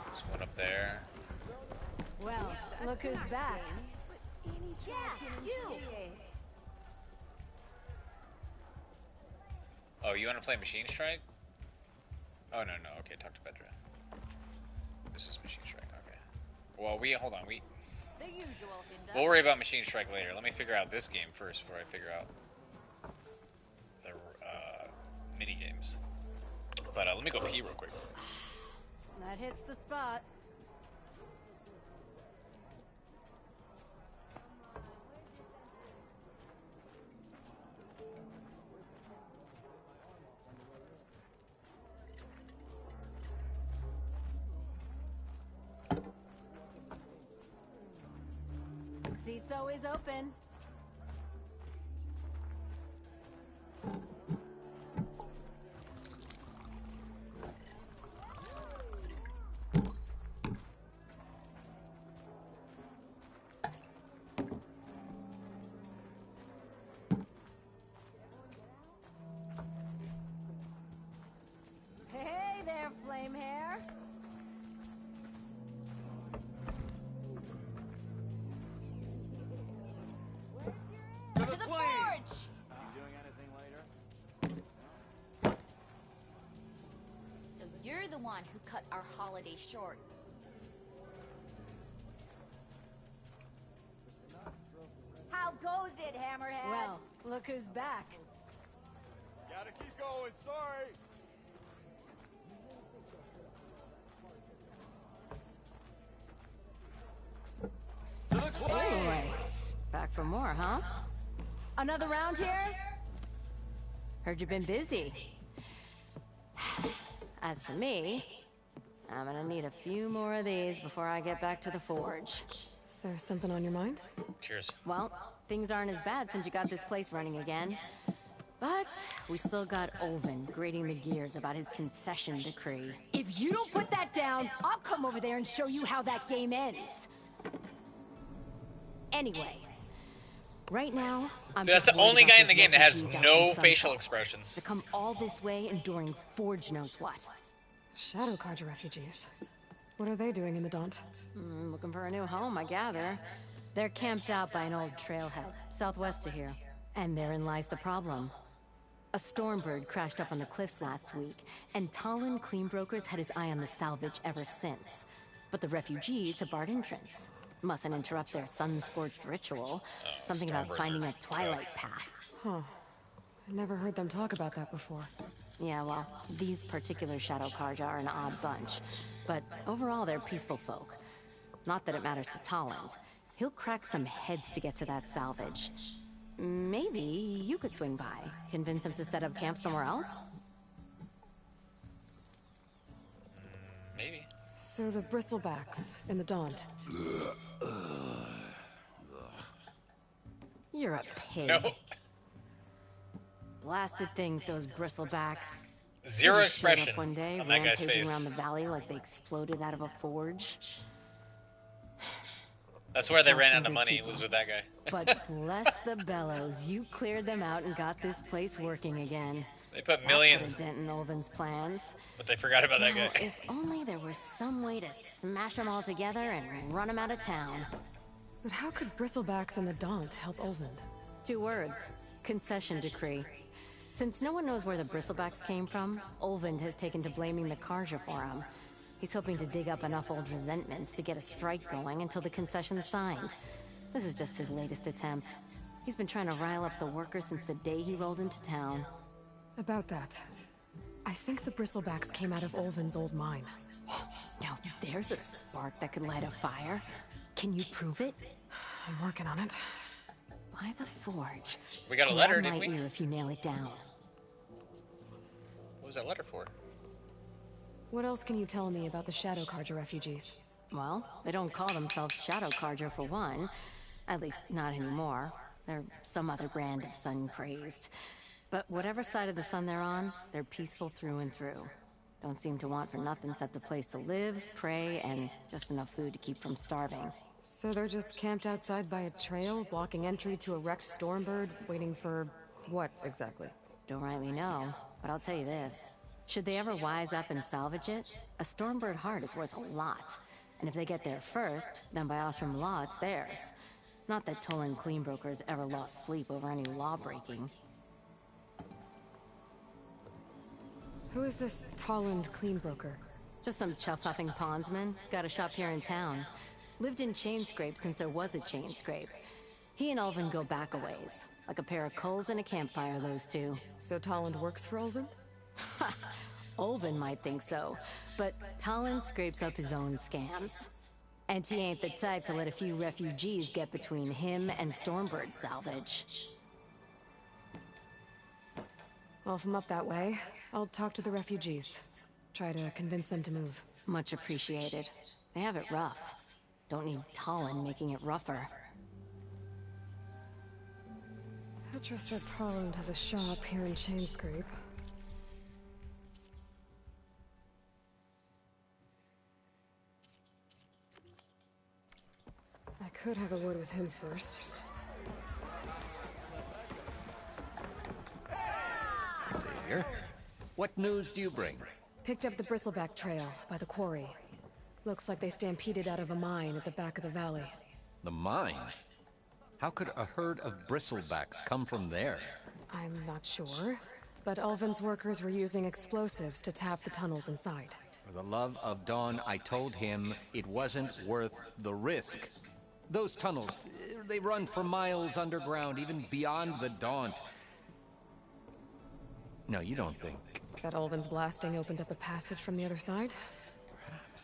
There's one up there. Well, look who's back. Yeah, you! Oh, you want to play Machine Strike? Oh, no. Okay, talk to Petra. This is Machine Strike, okay. Well, hold on, The usual, Hinda. we'll worry about Machine Strike later. Let me figure out this game first before I figure out the mini games. But let me go pee real quick. That hits the spot. Seat's always open. one who cut our holiday short. How goes it, Hammerhead? Well, look who's back. Gotta keep going, sorry. Anyway, back for more, huh? Another round here? Heard you've been busy. As for me, I'm gonna need a few more of these before I get back to the forge. Is there something on your mind? Cheers. Well, things aren't as bad since you got this place running again. But we still got Olvin grating the gears about his concession decree. If you don't put that down, I'll come over there and show you how that game ends. Anyway, right now, I'm Dude, that's just the worried only about guy in the those game that has refugees out no in facial Sunfall. expressions. To come all this way enduring Forge knows what. Shadow Carja refugees. What are they doing in the Daunt? Looking for a new home, I gather. They're camped out by an old trailhead, southwest of here. And therein lies the problem. A Stormbird crashed up on the cliffs last week, and Talon Cleanbrokers had his eye on the salvage ever since. But the refugees have barred entrance. Mustn't interrupt their sun-scorched ritual. Something about finding a twilight path. Huh. I never heard them talk about that before. Yeah, well, these particular Shadow Carja are an odd bunch. But overall, they're peaceful folk. Not that it matters to Talland. He'll crack some heads to get to that salvage. Maybe you could swing by, convince him to set up camp somewhere else? Maybe. So the Bristlebacks in the Daunt. You're a pig. No. Blasted things, those Bristlebacks. Zero They just showed expression up one day, on that guy's rampaging face. around the valley like they exploded out of a forge. That's where they ran Awesome out of good money, people. was with that guy. But bless the bellows, you cleared them out and got this place working again. They put That millions, put a dent in Olvin's plans. but they forgot about that Now, guy. if only there was some way to smash them all together and run them out of town. But how could Bristlebacks in the Daunt help Olvind? 2 words. Concession decree. Since no one knows where the Bristlebacks came from, Olvind has taken to blaming the Carja for him. He's hoping to dig up enough old resentments to get a strike going until the concession's signed. This is just his latest attempt. He's been trying to rile up the workers since the day he rolled into town. About that, I think the Bristlebacks came out of Olvin's old mine. Now there's a spark that could light a fire. Can you prove it? I'm working on it. By the forge. We got a Grab letter, my didn't we? ear if you nail it down. What was that letter for? What else can you tell me about the Shadow Carja refugees? Well, they don't call themselves Shadow Carja for one. At least, not anymore. They're some other brand of sun-crazed. But whatever side of the sun they're on, they're peaceful through and through. Don't seem to want for nothing except a place to live, pray, and just enough food to keep from starving. So they're just camped outside by a trail, blocking entry to a wrecked Stormbird, waiting for what exactly? Don't rightly know, but I'll tell you this. Should they ever wise up and salvage it, a Stormbird heart is worth a lot. And if they get there first, then by Ostrom law, it's theirs. Not that Tolan Cleanbrokers ever lost sleep over any law-breaking. Who is this Talland Cleanbroker? Just some chuff-huffing pondsman. Got a shop here in town. Lived in Chainscrape since there was a Chainscrape. He and Ulvin go back a ways. Like a pair of coals and a campfire, those two. So Talland works for Ulvin? Ulvin might think so, but Talon scrapes up his own scams. And he ain't the type to let a few refugees get between him and Stormbird salvage. Well, if I'm up that way, I'll talk to the refugees. Try to convince them to move. Much appreciated. They have it rough. Don't need Talon making it rougher. Petra said Talland has a shop here in Chainscrape. I could have a word with him first. Savior, what news do you bring? Picked up the Bristleback Trail by the quarry. Looks like they stampeded out of a mine at the back of the valley. The mine? How could a herd of bristlebacks come from there? I'm not sure, but Ulvin's workers were using explosives to tap the tunnels inside. For the love of Dawn, I told him it wasn't worth the risk. Those tunnels, they run for miles underground, even beyond the Daunt. No, you don't think. That Ulvin's blasting opened up a passage from the other side? Perhaps.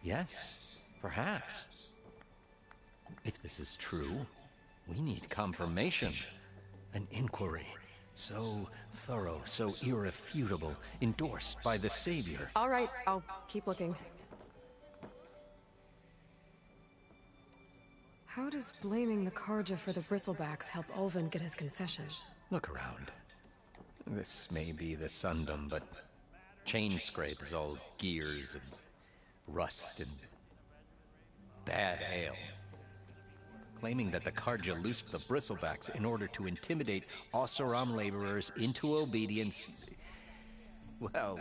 Yes, perhaps. If this is true, we need confirmation. An inquiry. So thorough, so irrefutable, endorsed by the Savior. All right, I'll keep looking. How does blaming the Karja for the Bristlebacks help Ulvin get his concession? Look around. This may be the Sundom, but Chain Scrape is all gears and rust and bad ale. Claiming that the Karja loosed the Bristlebacks in order to intimidate Oseram laborers into obedience. Well,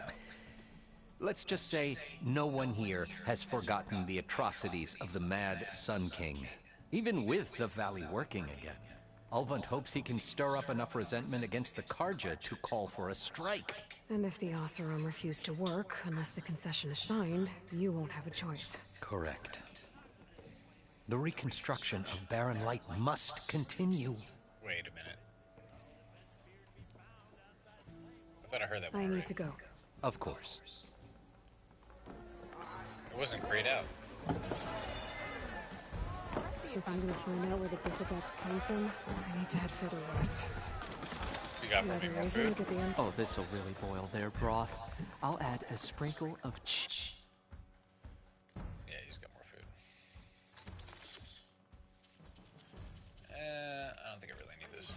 let's just say no one here has forgotten the atrocities of the Mad Sun King, even with the Valley working again. Ulvund hopes he can stir up enough resentment against the Karja to call for a strike. And if the Oseram refuse to work, unless the concession is signed, you won't have a choice. Correct. The reconstruction of Barren Light must continue. Wait a minute. I thought I heard that I one. need to go. Of course. It wasn't grayed out. If I'm gonna find out where the Bristlebacks came from, I need to head further west. You got Another me more reason food? to get the Oh, this'll really boil their broth. I'll add a sprinkle of ch. Yeah, he's got more food. I don't think I really need this.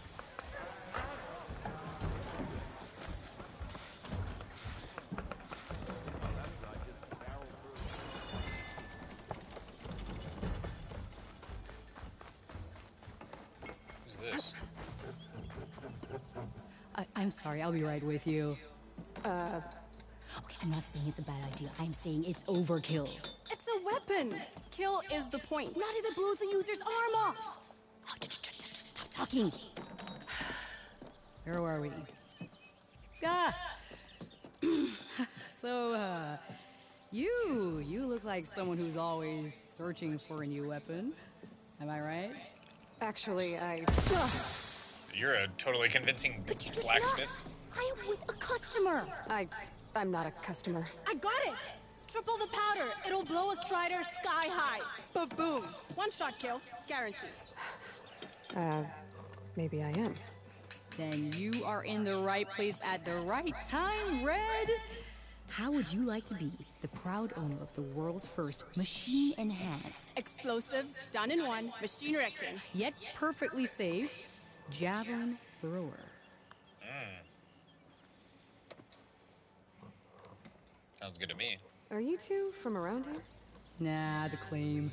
Who's this? I'm sorry, I'll be right with you. Okay, I'm not saying it's a bad idea. I'm saying it's overkill. It's a weapon! Kill is the point. Not if it blows the user's arm off! Oh, just stop talking. Where were we? Ah! So, you look like someone who's always searching for a new weapon. Am I right? Actually, You're a totally convincing blacksmith. I am with a customer. I'm not a customer. I got it! Triple the powder. It'll blow a Strider sky high. Ba-boom. One shot kill. Guaranteed. Maybe I am. Then you are in the right place at the right time, Red. How would you like to be the proud owner of the world's first machine-enhanced, Explosive, done in one, machine wrecking, yet perfectly safe, javelin thrower? Sounds good to me. Are you two from around here? Nah, the claim.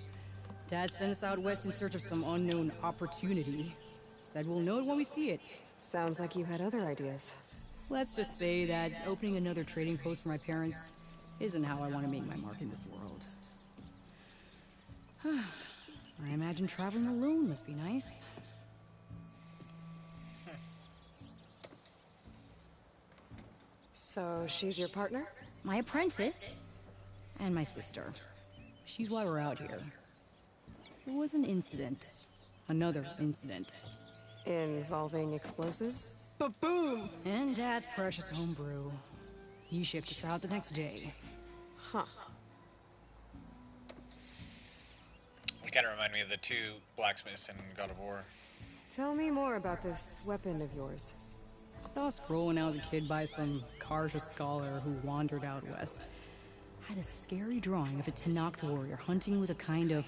Dad sent us out west in search of some unknown opportunity. Said we'll know it when we see it. Sounds like you had other ideas. Let's just say that opening another trading post for my parents isn't how I want to make my mark in this world. I imagine traveling alone must be nice. So she's your partner? My apprentice and my sister. She's why we're out here. There was an incident. Another incident. Involving explosives? Ba-boom! And Dad's precious homebrew. He shipped us out the next day. Huh. You kind of remind me of the two blacksmiths in God of War. Tell me more about this weapon of yours. I saw a scroll when I was a kid by some Karja scholar who wandered out west. Had a scary drawing of a Tenakth warrior hunting with a kind of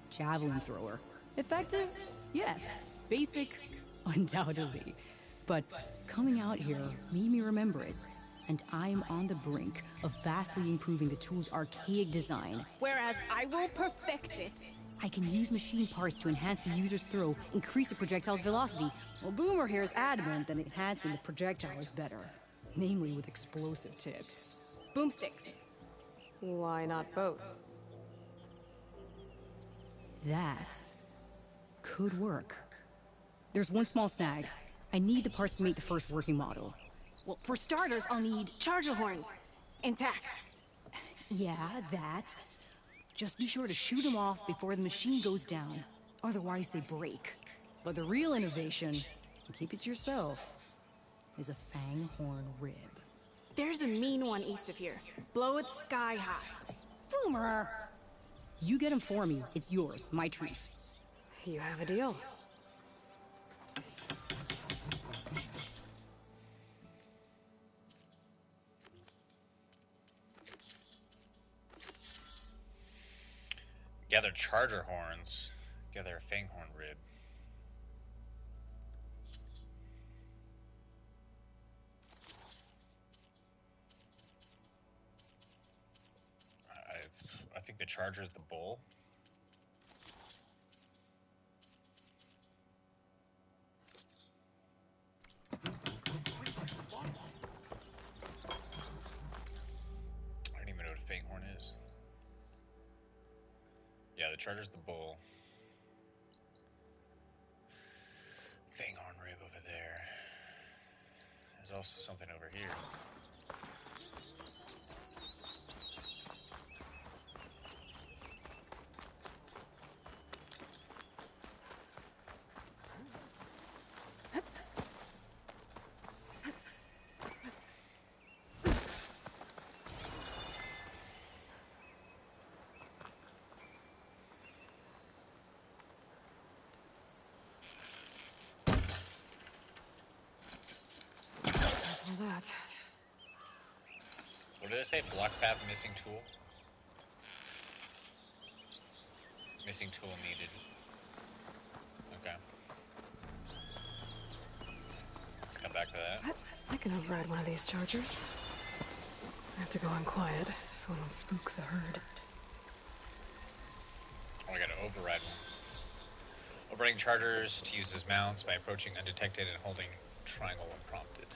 javelin thrower. Effective? Yes. Basic? Undoubtedly. But coming out here made me remember it. And I'm on the brink of vastly improving the tool's archaic design. Whereas I will perfect it. I can use machine parts to enhance the user's throw, increase the projectile's velocity. Well, Boomer here is adamant that enhancing the projectile is better. Namely with explosive tips. Boomsticks. Why not both? That could work. There's one small snag. I need the parts to make the first working model. Well, for starters, I'll need charger horns. Intact. Yeah, that. Just be sure to shoot them off before the machine goes down. Otherwise, they break. But the real innovation, and keep it to yourself, is a Fanghorn rib. There's a mean one east of here. Blow it sky high. Boomer! You get him for me. It's yours. My treat. You have a deal. Gather charger horns. Gather a fanghorn rib. I think the charger's the bull. I don't even know what a fanghorn is. Yeah, the charger's the bull. Fanghorn rib over there. There's also something over here. All that. What did I say? Block path missing tool? Missing tool needed. Okay. Let's come back to that. I can override one of these chargers. I have to go on quiet, so I don't spook the herd. Oh, I gotta override one. Overriding chargers to use as mounts by approaching undetected and holding triangle when prompted.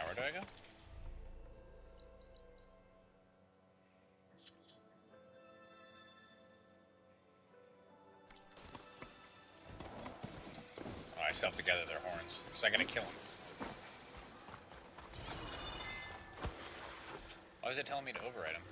Where do I go? Oh, I still have to gather their horns. So I gotta kill them. Why is it telling me to override them?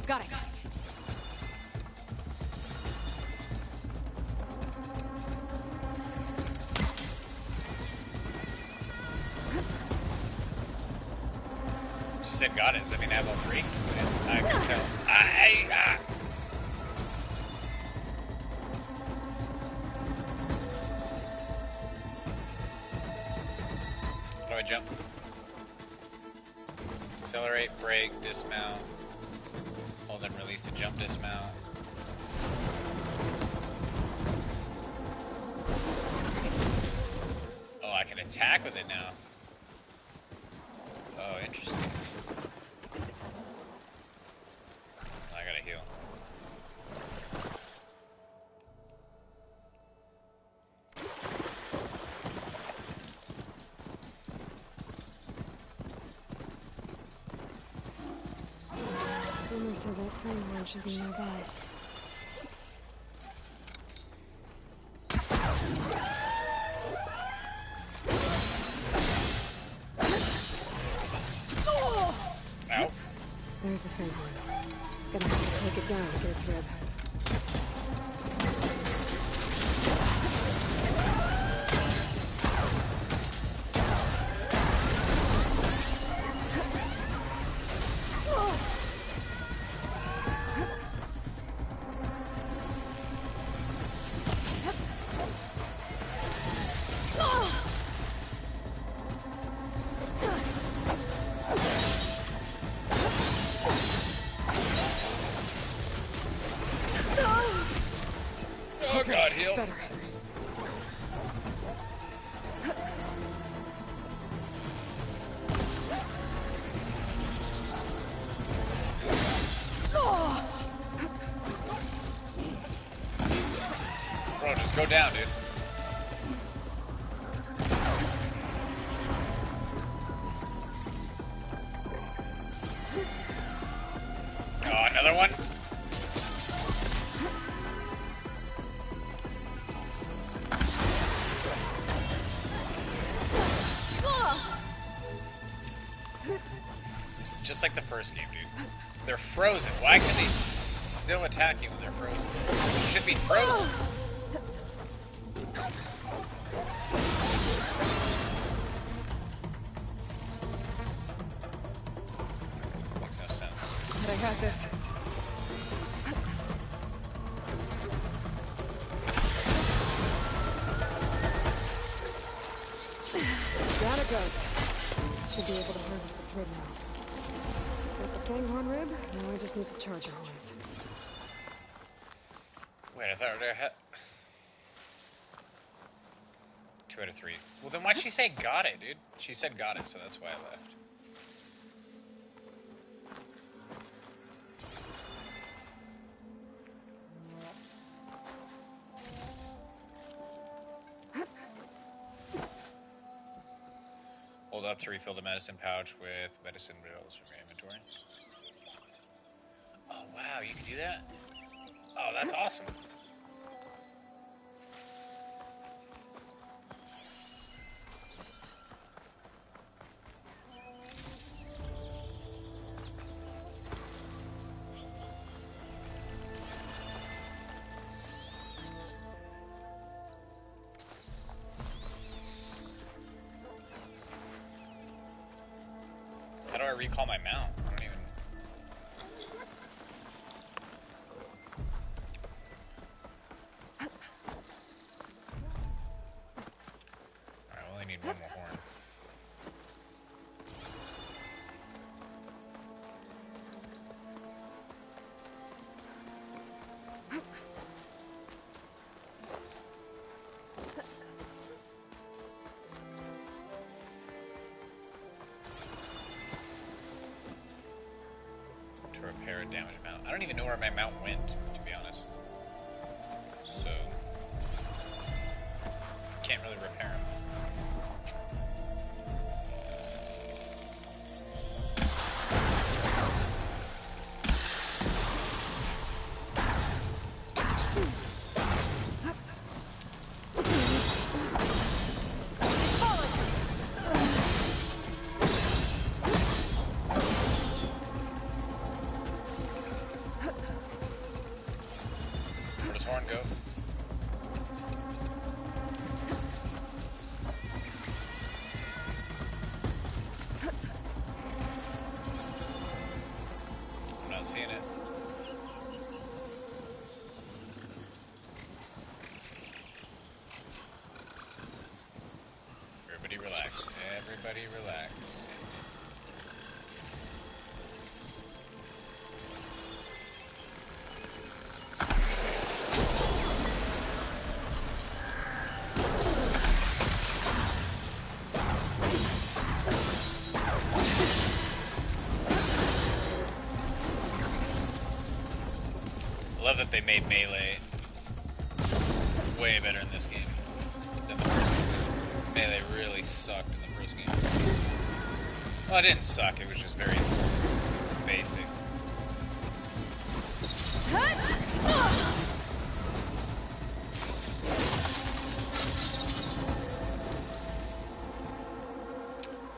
Got it. She said got it. Does that mean I have all three? I can tell. How do I jump? Accelerate, brake, dismount. Hold and release to jump, dismount. Oh, I can attack with it now. Oh, interesting. I gotta heal. Boomer said that Fanghorn should be nearby. There's the Fanghorn. Gonna have to take it down to get its rib. Oh god, heal. Better. Bro, just go down, dude. Oh, another one? Just like the first game, dude. They're frozen. Why can they still attack you when they're frozen? They should be frozen. Makes no sense. But I got this. Down it goes. Should be able to harvest its rib now. Got the Fanghorn rib, now I just need the Charger horns. Wait, I thought I had 2 out of 3. Well, then why'd she say got it, dude? She said got it, so that's why I left. Hold up to refill the medicine pouch with medicine pills from your inventory. Oh wow, you can do that? Oh, that's awesome. How do I recall my mount? I don't even... I only need one more horn. To repair a damaged mount. I don't even know where my mount went, to be honest. So... can't really repair him. Where does Horn go? I'm not seeing it. Everybody relax. Everybody relax. I love that they made melee way better in this game than the first game, because melee really sucked in the first game. Well, it didn't suck, it was just very basic.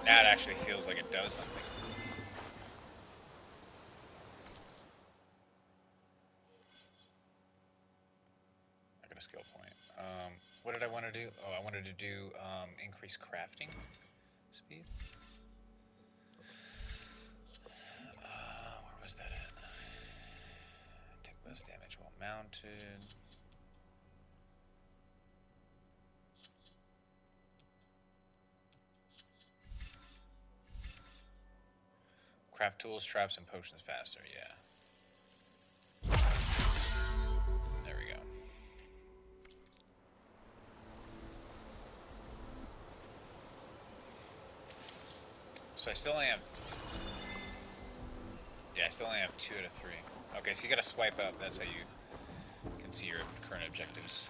Now it actually feels like it does something. to do? Oh, I wanted to do increase crafting speed. Where was that at? Take less damage while mounted. Craft tools, traps, and potions faster, yeah. There we go. So I still only have... Yeah, I still only have 2 out of 3. Okay, so you gotta swipe up, that's how you can see your current objectives.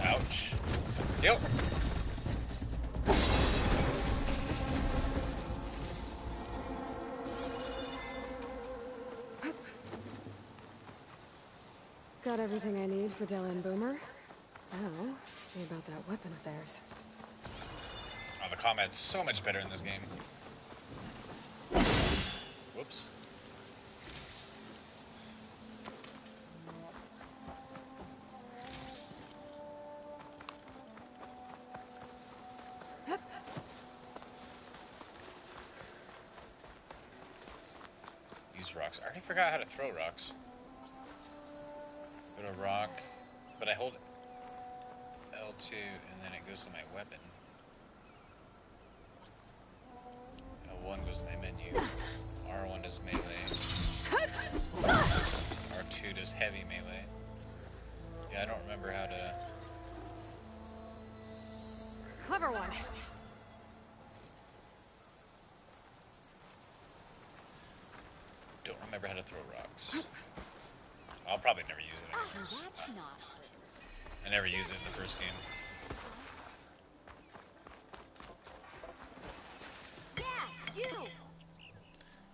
Ouch. Yep. Got everything I need for Della and Boomer. Now, to see about that weapon of theirs. Oh, the combat's so much better in this game. Whoops. Use rocks. I already forgot how to throw rocks. Go to rock, but I hold L2 and then it goes to my weapon. L1 goes to my menu. R1 does melee. R2 does heavy melee. Yeah, I don't remember how to... Clever one. Don't remember how to throw rocks. I'll probably never use it anyways. That's not. I never used it in the first game. Yeah, you.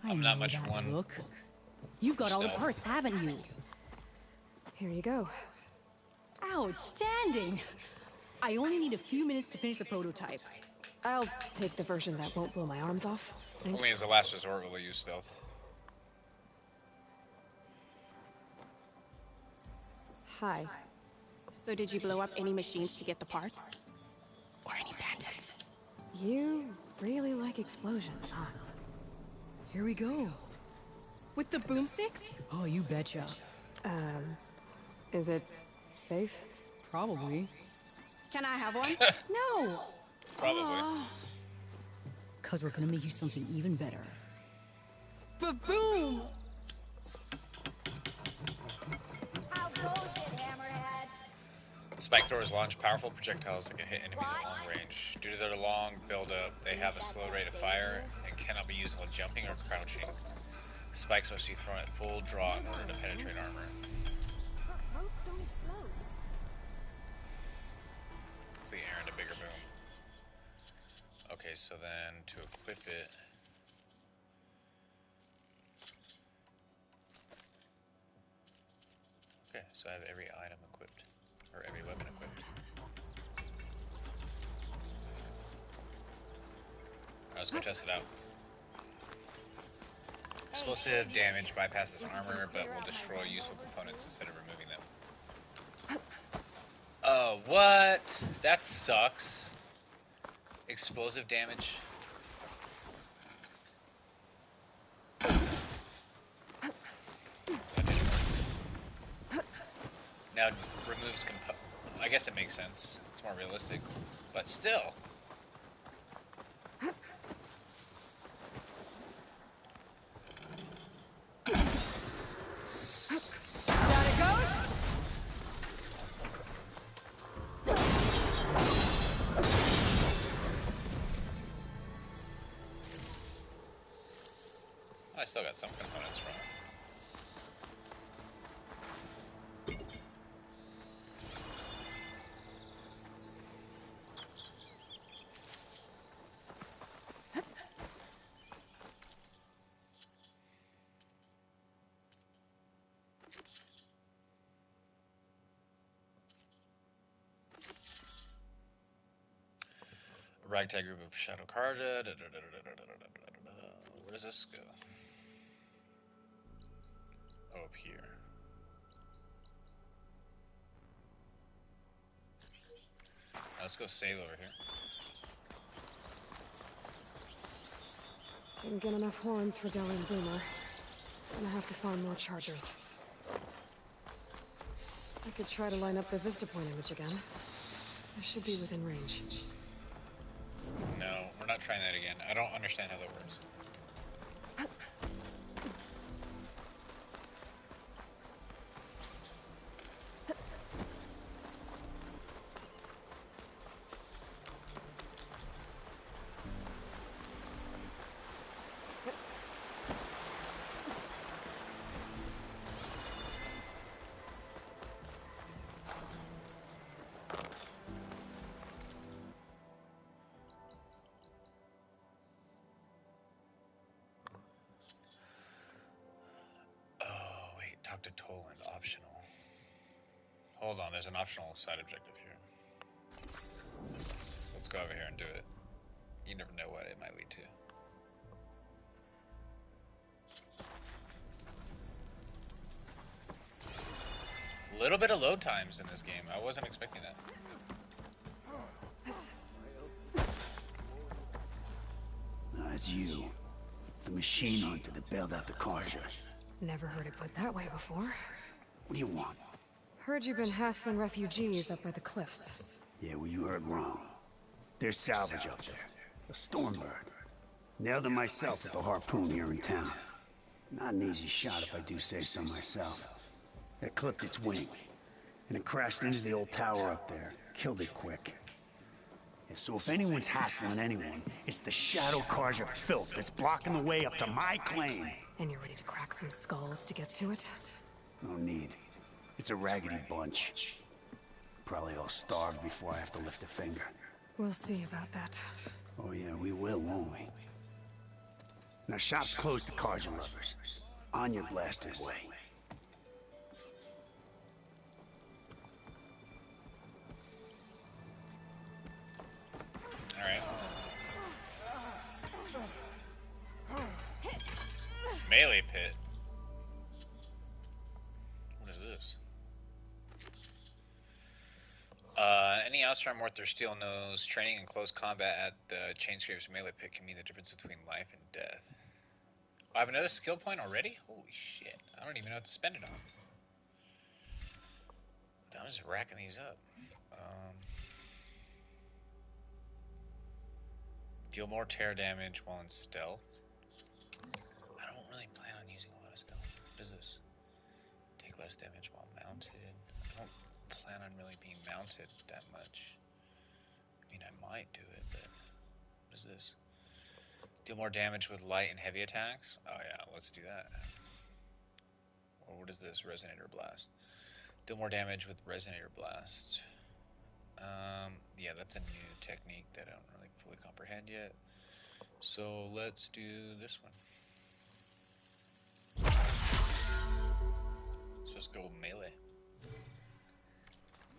I'm not much that one. Look. You've got all the Stealth. parts, haven't you? Here you go. Outstanding! I only need a few minutes to finish the prototype. I'll take the version that won't blow my arms off. Thanks. Only as a last resort will I use stealth. Hi. So did you blow up any machines to get the parts? Or any bandits? You really like explosions, huh? Here we go. With the boomsticks? Oh, you betcha. Is it safe? Probably. Can I have one? No! Probably. Cause we're gonna make you something even better. Ba-boom! How goes it, Hammerhead? Spike throwers launch powerful projectiles that can hit enemies at long range. Due to their long build-up, they have a slow rate of fire and cannot be used while jumping or crouching. Spikes must be thrown at full draw in order to penetrate armor. Ropes don't explode. The air and a bigger boom. Okay, so then to equip it... Okay, so I have every item equipped. Or every weapon equipped. Alright, let's go test it out. Explosive damage bypasses armor, but will destroy useful components instead of removing them. Oh, what? That sucks. Explosive damage. That didn't work. Now removes I guess it makes sense. It's more realistic, but still. Down it goes. I still got some components from it. Ragtag group of Shadow Karja. Where does this go? Oh, up here. Let's go save over here. Didn't get enough horns for Deli and Boomer. Gonna have to find more chargers. I could try to line up the Vista Point image again. I should be within range. No, we're not trying that again. I don't understand how that works. Talk to Toland, optional. Hold on, there's an optional side objective here. Let's go over here and do it. You never know what it might lead to. A little bit of load times in this game. I wasn't expecting that. It's you. The machine hunter that bailed out the Karja. Never heard it put that way before. What do you want? Heard you've been hassling refugees up by the cliffs. Yeah, well, you heard wrong. There's salvage up there. A Stormbird. Nailed him myself with the harpoon here in town. Not an easy shot if I do say so myself. It clipped its wing, and it crashed into the old tower up there. Killed it quick. Yeah, so if anyone's hassling anyone, it's the Shadow Karja filth that's blocking the way up to my claim. And you're ready to crack some skulls to get to it? No need. It's a raggedy bunch. Probably all starved before I have to lift a finger. We'll see about that. Oh yeah, we will, won't we? Now shop's closed to Karja lovers. On your blasted way. Alright. Melee pit. What is this? Any Outstrom worth their steel knows training in close combat at the Chainscraper's melee pit can mean the difference between life and death. Oh, I have another skill point already? Holy shit. I don't even know what to spend it on. I'm just racking these up. Deal more tear damage while in stealth. I don't really plan on using a lot of stealth. What is this? Take less damage while mounted. I don't plan on really being mounted that much. I mean, I might do it, but what is this? Deal more damage with light and heavy attacks? Oh yeah, let's do that. Or what is this? Resonator Blast. Deal more damage with Resonator Blast. Yeah, that's a new technique that I don't really fully comprehend yet. So let's do this one. Let's just go melee.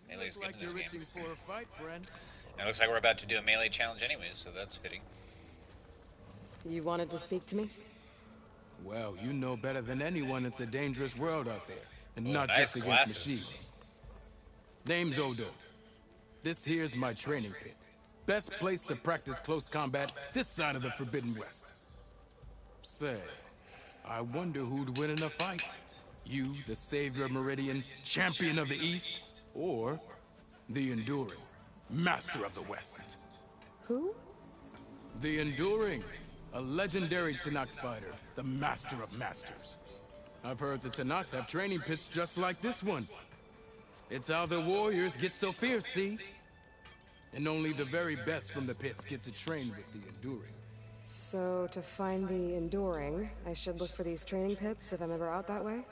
Melee's good in this game. For a fight, friend. And it looks like we're about to do a melee challenge anyways, so that's fitting. You wanted to speak to me? Well, you know better than anyone it's a dangerous world out there. And not nice just against glasses. machines. Name's Odo. This here's my training pit. Best place to practice close combat this side of the Forbidden West. Say, I wonder who'd win in a fight. You, the savior of Meridian, champion of the East, or the Enduring, master of the West. Who? The Enduring, a legendary Tenakth fighter, the master of masters. I've heard the Tenakth have training pits just like this one. It's how the warriors get so fierce, see? And only the very best from the pits get to train with the Enduring. So, to find the Enduring, I should look for these training pits if I'm ever out that way?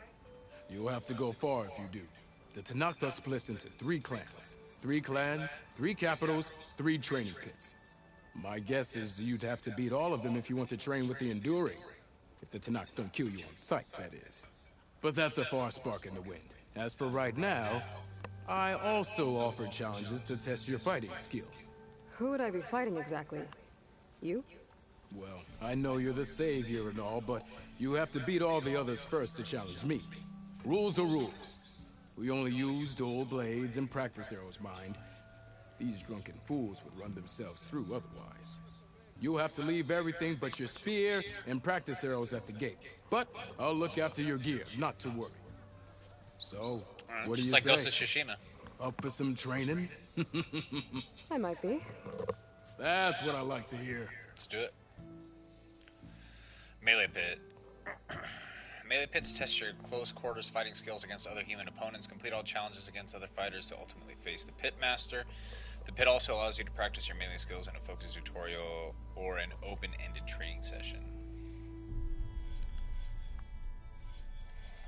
You'll have to go far if you do. The Tenakth are split into 3 clans. 3 clans, 3 capitals, 3 training pits. My guess is you'd have to beat all of them if you want to train with the Enduring. If the Tenakth don't kill you on sight, that is. But that's a far spark in the wind. As for right now, I also offer challenges to test your fighting skill. Who would I be fighting exactly? You? Well, I know you're the savior and all, but you have to beat all the others first to challenge me. Rules are rules. We only use dual blades and practice arrows, mind. These drunken fools would run themselves through otherwise. You'll have to leave everything but your spear and practice arrows at the gate. But I'll look after your gear, not to worry. So, what do you say? Just like Ghost of Tsushima. Up for some training? I might be. That's what I like to hear. Let's do it. Melee Pit. Melee Pits test your close quarters fighting skills against other human opponents. Complete all challenges against other fighters to ultimately face the Pit Master. The Pit also allows you to practice your melee skills in a focused tutorial or an open-ended training session.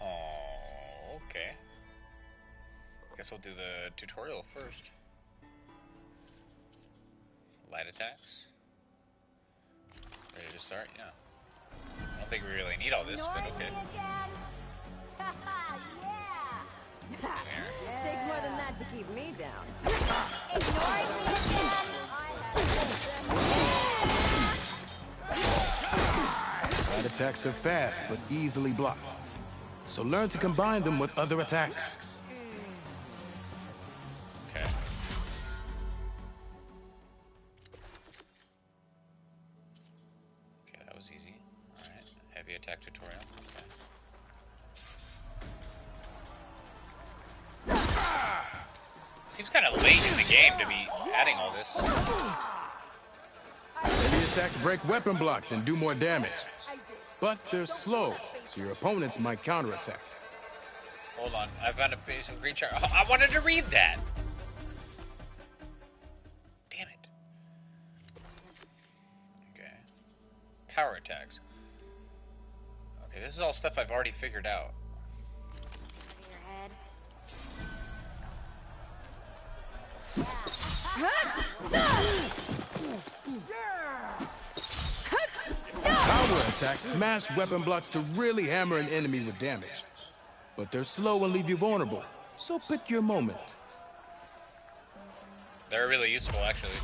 Oh, okay. Guess we'll do the tutorial first. Light attacks. Ready to start? Yeah. I don't think we really need all this, but okay. Takes more than that to keep me down. Light attacks are fast, but easily blocked. So learn to combine them with other attacks. Okay. Okay, that was easy. Alright, heavy attack tutorial. Okay. Seems kind of late in the game to be adding all this. Heavy attacks break weapon blocks and do more damage. But they're slow, so your opponents might counterattack. Hold on, I found a basic green chart. Oh, I wanted to read that! Damn it. Okay. Power attacks. Okay, this is all stuff I've already figured out. Power attacks smash weapon blocks to really hammer an enemy with damage. But they're slow and leave you vulnerable, so pick your moment. They're really useful, actually.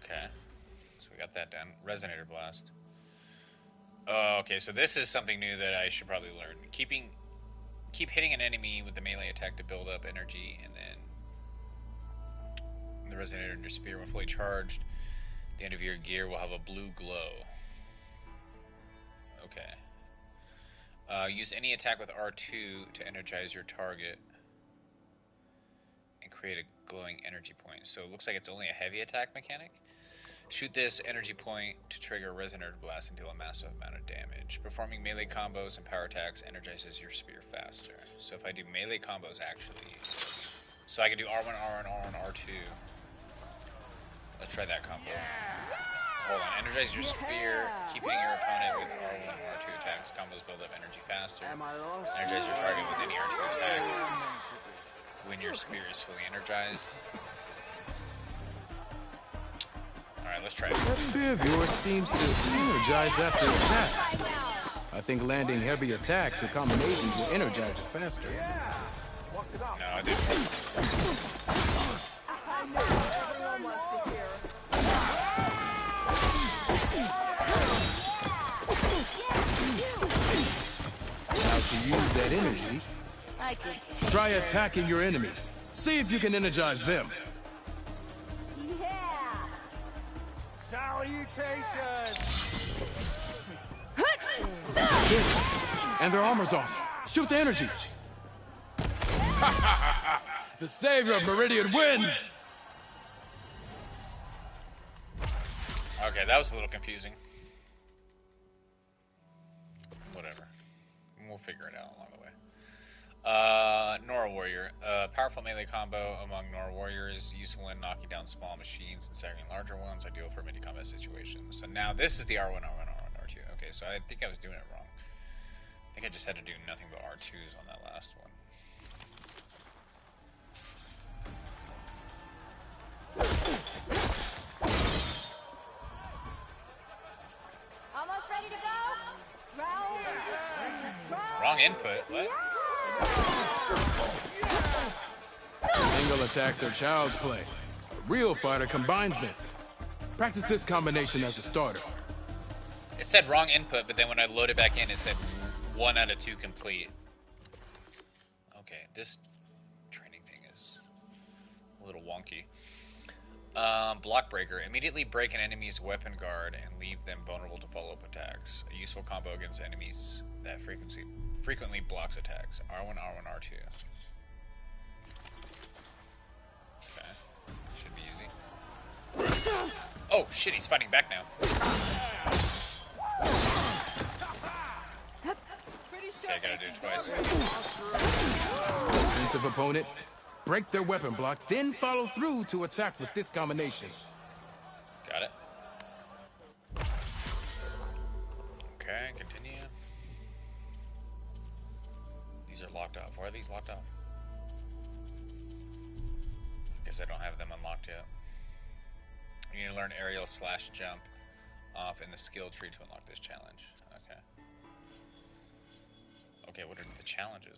Okay. So we got that done. Resonator Blast. Oh, okay, so this is something new that I should probably learn. Keep hitting an enemy with the melee attack to build up energy, and then the resonator in your spear, when fully charged, the end of your gear will have a blue glow. Okay. Use any attack with R2 to energize your target and create a glowing energy point. So it looks like it's only a heavy attack mechanic. Shoot this energy point to trigger a resonator blast and deal a massive amount of damage. Performing melee combos and power attacks energizes your spear faster. So if I do melee combos, actually, so I can do R1, R1, R1, R2. Let's try that combo. Hold on, energize your spear, keep hitting your opponent with R1 and R2 attacks. Combos build up energy faster. Energize your target with any R2 attack when your spear is fully energized. Alright, let's try it. That spear of yours seems to energize after attacks. I think landing heavy attacks or combinations will energize it faster. No, I didn't. Now to use that energy, try attacking your enemy. See if you can energize them. Salutations! And their armor's off. Shoot the energy. The savior of Meridian wins! Okay, that was a little confusing. Whatever. We'll figure it out along the way. Nora Warrior. Powerful melee combo among Nora Warriors, useful in knocking down small machines and staggering larger ones, ideal for many combat situations. So now this is the R1, R1, R1, R2. Okay, so I think I was doing it wrong. I think I just had to do nothing but R2s on that last one. Almost ready to go? Wrong input. What? Single attacks are child's play. real fighter combines them. Practice this combination as a starter. It said wrong input, but then when I loaded back in, it said 1 out of 2 complete. Okay, this training thing is a little wonky. Block breaker. Immediately break an enemy's weapon guard and leave them vulnerable to follow-up attacks. A useful combo against enemies that frequently blocks attacks. R1, R1, R2. Okay. Should be easy. Oh, shit, he's fighting back now. Okay, I gotta do it twice. Defensive opponent. Break their weapon block, then follow through to attack with this combination. Got it. Okay, continue. These are locked off. Why are these locked off? Guess I don't have them unlocked yet. You need to learn aerial / jump off in the skill tree to unlock this challenge. Okay. Okay, what are the challenges?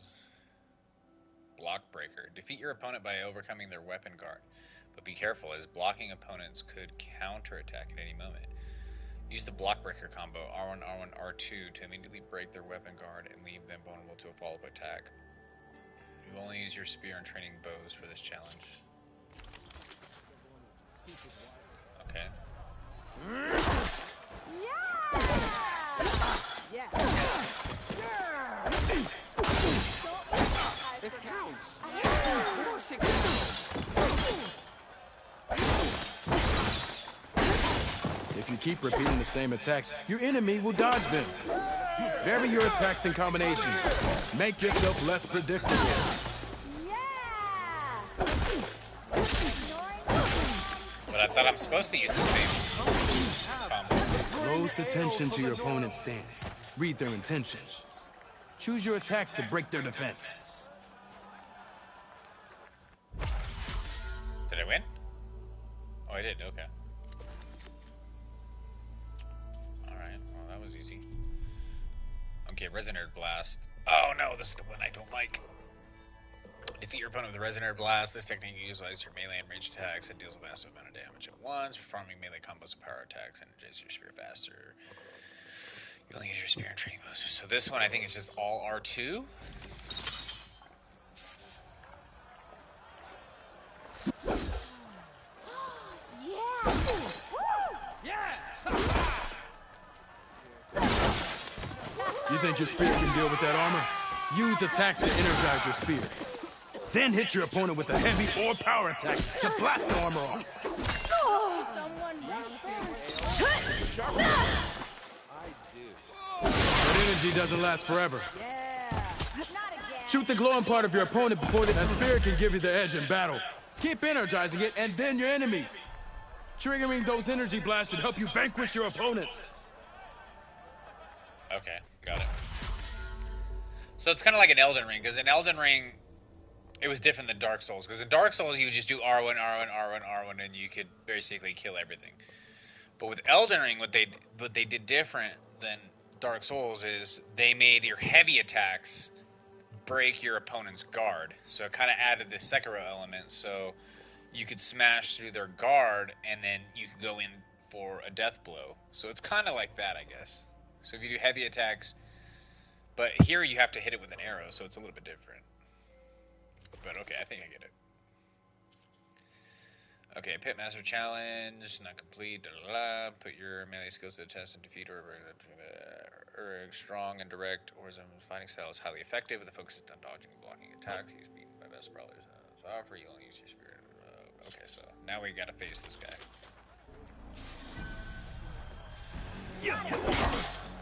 Block breaker. Defeat your opponent by overcoming their weapon guard. But be careful, as blocking opponents could counterattack at any moment. Use the block breaker combo R1, R1, R2 to immediately break their weapon guard and leave them vulnerable to a follow-up attack. You only use your spear and training bows for this challenge. Okay. It counts. If you keep repeating the same attacks, your enemy will dodge them. Vary your attacks and combinations. Make yourself less predictable. But I thought I'm supposed to use the same combo. Close attention to your opponent's stance. Read their intentions. Choose your attacks to break their defense. Did I win? Oh, I did. Okay. Alright, well, that was easy. Okay, Resonant Blast. Oh no, this is the one I don't like. Defeat your opponent with a Resonant Blast. This technique utilizes your melee and ranged attacks and deals a massive amount of damage at once. Performing melee combos and power attacks energizes your spear faster. You only use your spear and training boosters. So this one I think is just all R2. You think your spear can deal with that armor? Use attacks to energize your spear. Then hit your opponent with a heavy or power attack to blast the armor off. That energy doesn't last forever. Shoot the glowing part of your opponent before that spear can give you the edge in battle. Keep energizing it, and then your enemies. Triggering those energy blasts should help you vanquish your opponents. Okay, got it. So it's kind of like an Elden Ring, because in Elden Ring, it was different than Dark Souls. Because in Dark Souls, you would just do R1, R1, R1, R1, and you could basically kill everything. But with Elden Ring, what they did different than Dark Souls is they made your heavy attacks break your opponent's guard. So it kind of added this Sekiro element, so you could smash through their guard, and then you could go in for a death blow. So it's kind of like that, I guess. So if you do heavy attacks, but here you have to hit it with an arrow, so it's a little bit different. But okay, I think I get it. Okay, Pitmaster Challenge, not complete, blah, blah, blah. Put your melee skills to the test and defeat or strong and direct or some fighting style is highly effective with the focus on dodging and blocking attacks. Use beaten by best brawlers. Offer, you only use your spirit. Okay, so now we gotta face this guy.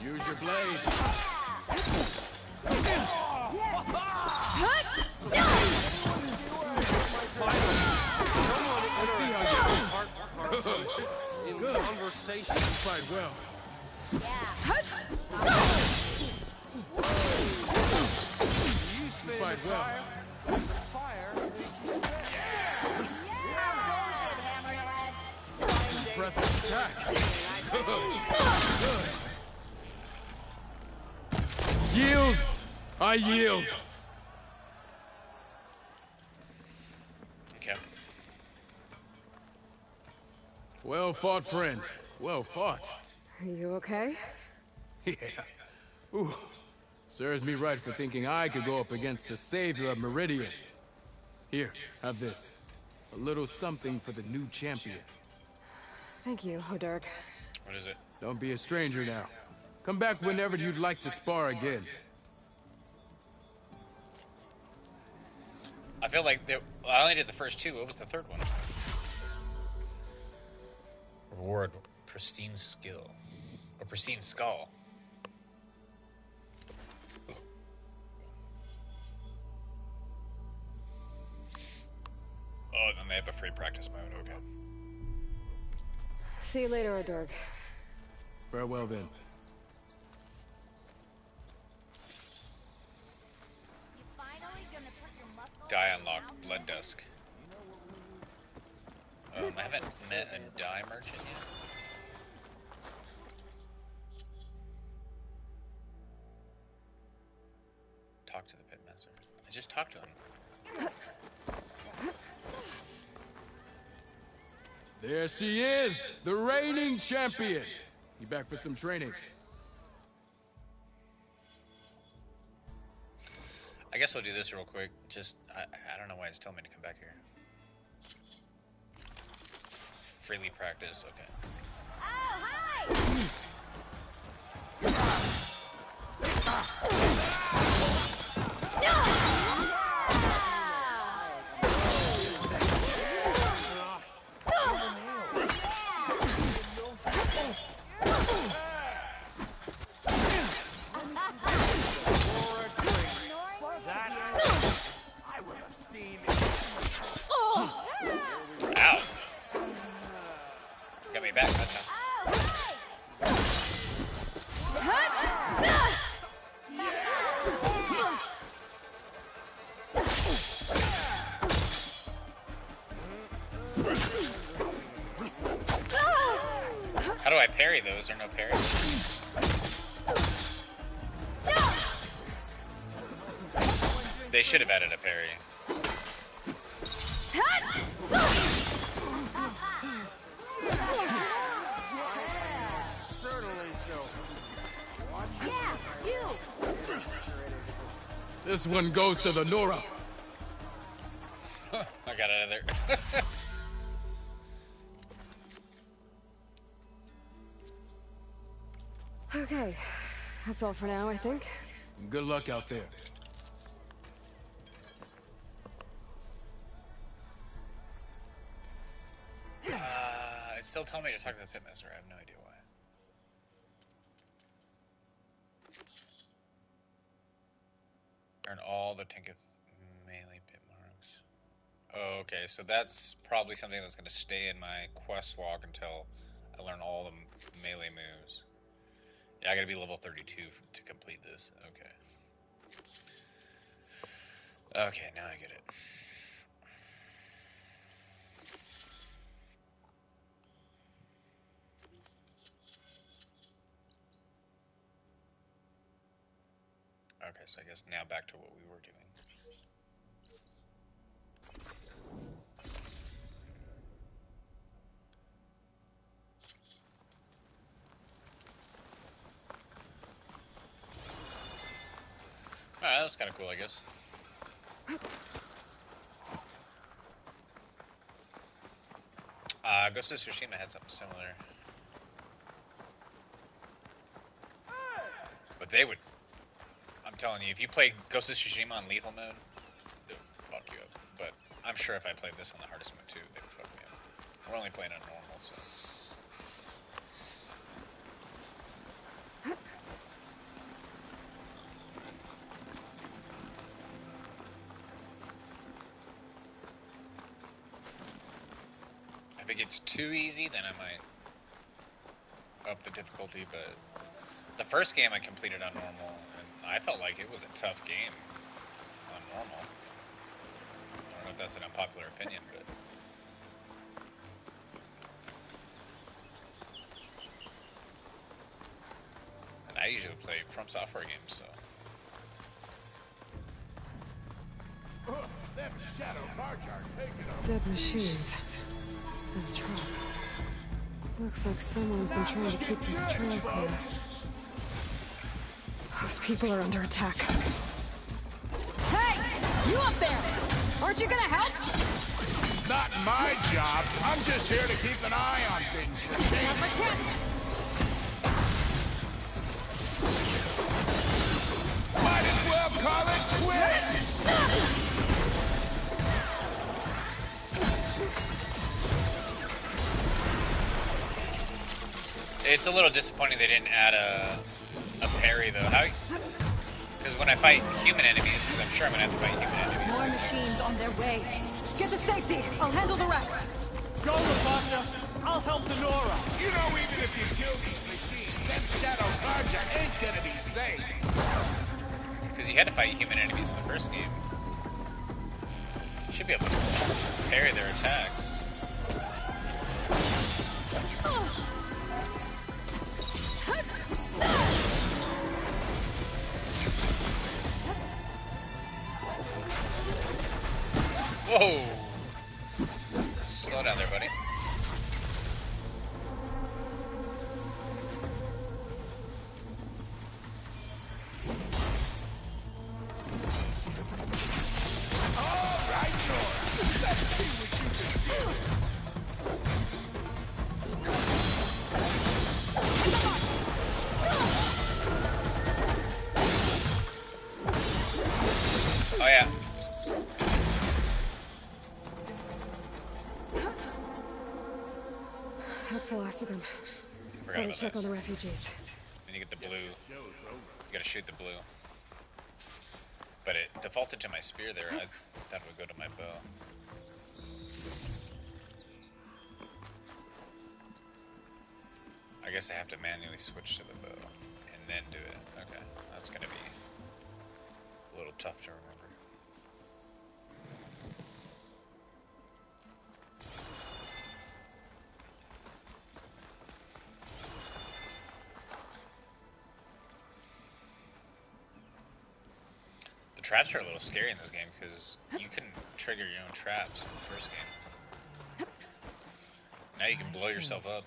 Use your blade. In conversation. Fight well. You spit Fight in the well. fire. The fire. Impressive attack. Good. Yield. I yield. Okay. Well fought, friend. Well fought. Are you okay? Yeah. Ooh. Serves me right for thinking I could go up against the savior of Meridian. Here, have this. A little something for the new champion. Thank you, Hodurk. What is it? Don't be a stranger now. Come back whenever you'd like to spar again. I feel like I only did the first two. What was the third one? Reward pristine skill. Or pristine skull. Oh, then they have a free practice mode, okay. See you later, Hodurk. Farewell then. Die unlocked, Blood Dusk. I haven't met a dye merchant yet. Talk to the Pitmaster. I just talked to him. There she is, the reigning champion. You back for some training? I guess I'll do this real quick. Just, I don't know why it's telling me to come back here. Freely practice, okay. Oh, hi! Ow! Got me back that time. How do I parry those? Or no parry? They should have added a parry. Yeah, you! This one goes to the Nora. I got out of there. Okay, that's all for now, I think. Good luck out there. It's still telling me to talk to the Pitmaster. I have no idea why. Earn all the Tinketh melee pit marks. Oh, okay, so that's probably something that's going to stay in my quest log until I learn all the melee moves. Yeah, I gotta be level 32 to complete this. Okay. Okay, now I get it. Okay, so I guess now back to what we were doing. Alright, that was kind of cool, I guess. Ghost of Tsushima had something similar. But they would... I'm telling you, if you play Ghost of Tsushima on lethal mode, they would fuck you up. But I'm sure if I played this on the hardest mode too, they would fuck me up. We're only playing on normal, so... If it gets too easy, then I might up the difficulty, but the first game I completed on normal, and I felt like it was a tough game on normal. I don't know if that's an unpopular opinion, but... And I usually play From Software games, so... Dead machines. And a truck. Looks like someone's been trying to keep this trail clear. Those people are under attack. Hey! You up there! Aren't you gonna help? Not my job. I'm just here to keep an eye on things for change. Have a chance! Might as well call it quits! It's a little disappointing they didn't add a parry though. How? Because when I fight human enemies, because I'm sure I'm gonna have to fight human enemies. More machines on their way. Get to safety. I'll handle the rest. Go, Natasha. I'll help the Nora. You know, even if you kill these machines, them Shadow Carja ain't gonna be safe. Because you had to fight human enemies in the first game. You should be able to parry their attacks. Whoa! Slow down there, buddy. Oh yeah. That's the last of them. Better check on the refugees. Then you get the blue. You gotta shoot the blue. But it defaulted to my spear there. I thought it would go to my bow. I guess I have to manually switch to the bow and then do it. Okay, that's gonna be a little tough to remember. The traps are a little scary in this game because you can trigger your own traps in the first game. Now you can blow yourself up.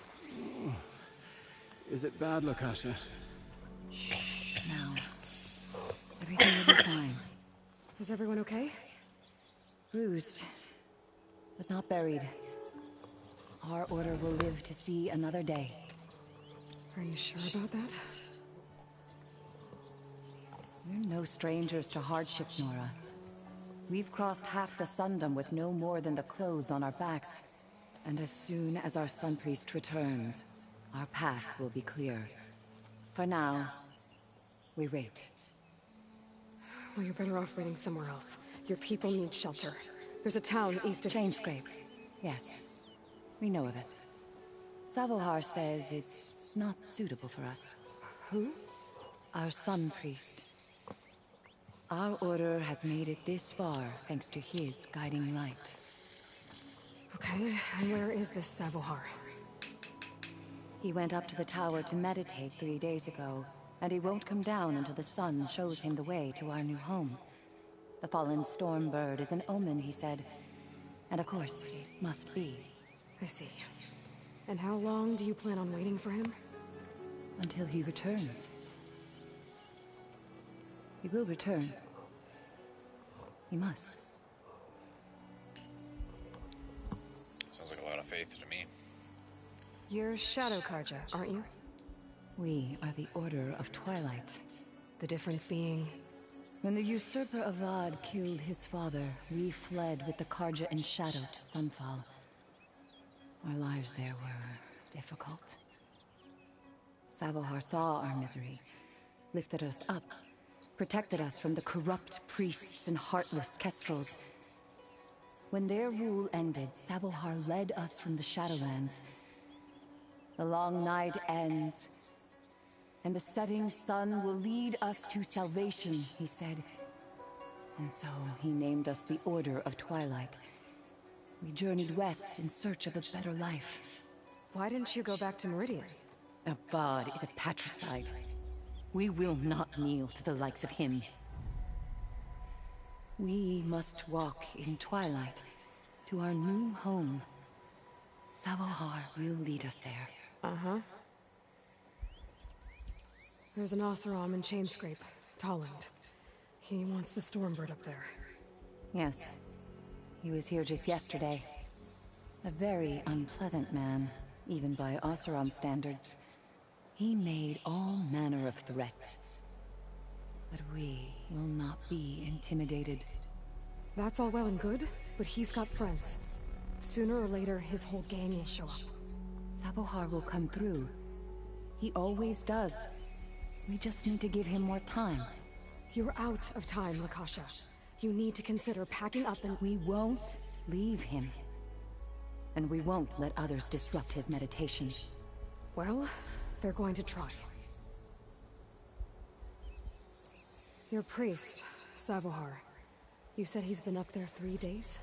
Is it bad, Lakasha? Shh, now. Everything will be fine. Is everyone okay? Bruised, but not buried. Our order will live to see another day. Are you sure about that? We're no strangers to hardship, Nora. We've crossed half the Sundom with no more than the clothes on our backs. And as soon as our Sun Priest returns, our path will be clear. For now, we wait. Well, you're better off waiting somewhere else. Your people need shelter. There's a town east of... Chainscrape. Yes. We know of it. Savohar says it's not suitable for us. Who? Our Sun Priest. Our order has made it this far thanks to his guiding light. Okay, and where is this Savohar? He went up to the tower to meditate 3 days ago, and he won't come down until the sun shows him the way to our new home. The fallen storm bird is an omen, he said. And of course, it must be. I see. And how long do you plan on waiting for him? Until he returns. He will return. He must. Sounds like a lot of faith to me. You're Shadow Carja, aren't you? We are the Order of Twilight. The difference being... When the usurper Avad killed his father, we fled with the Carja in shadow to Sunfall. Our lives there were difficult. Savohar saw our misery, lifted us up, protected us from the corrupt priests and heartless kestrels. When their rule ended, Savohar led us from the Shadowlands. The long night ends, and the setting sun will lead us to salvation, he said. And so he named us the Order of Twilight. We journeyed west in search of a better life. Why didn't you go back to Meridian? Avad is a patricide. We will not kneel to the likes of him. We must walk in twilight to our new home. Savohar will lead us there. Uh-huh. There's an Oseram in Chainscrape, Tolland. He wants the Stormbird up there. Yes. He was here just yesterday. A very unpleasant man, even by Oseram standards. He made all manner of threats. But we will not be intimidated. That's all well and good, but he's got friends. Sooner or later, his whole gang will show up. Savohar will come through. He always does. We just need to give him more time. You're out of time, Lakasha. You need to consider packing up and— We won't leave him. And we won't let others disrupt his meditation. Well, they're going to try. Your priest, Savohar. You said he's been up there 3 days?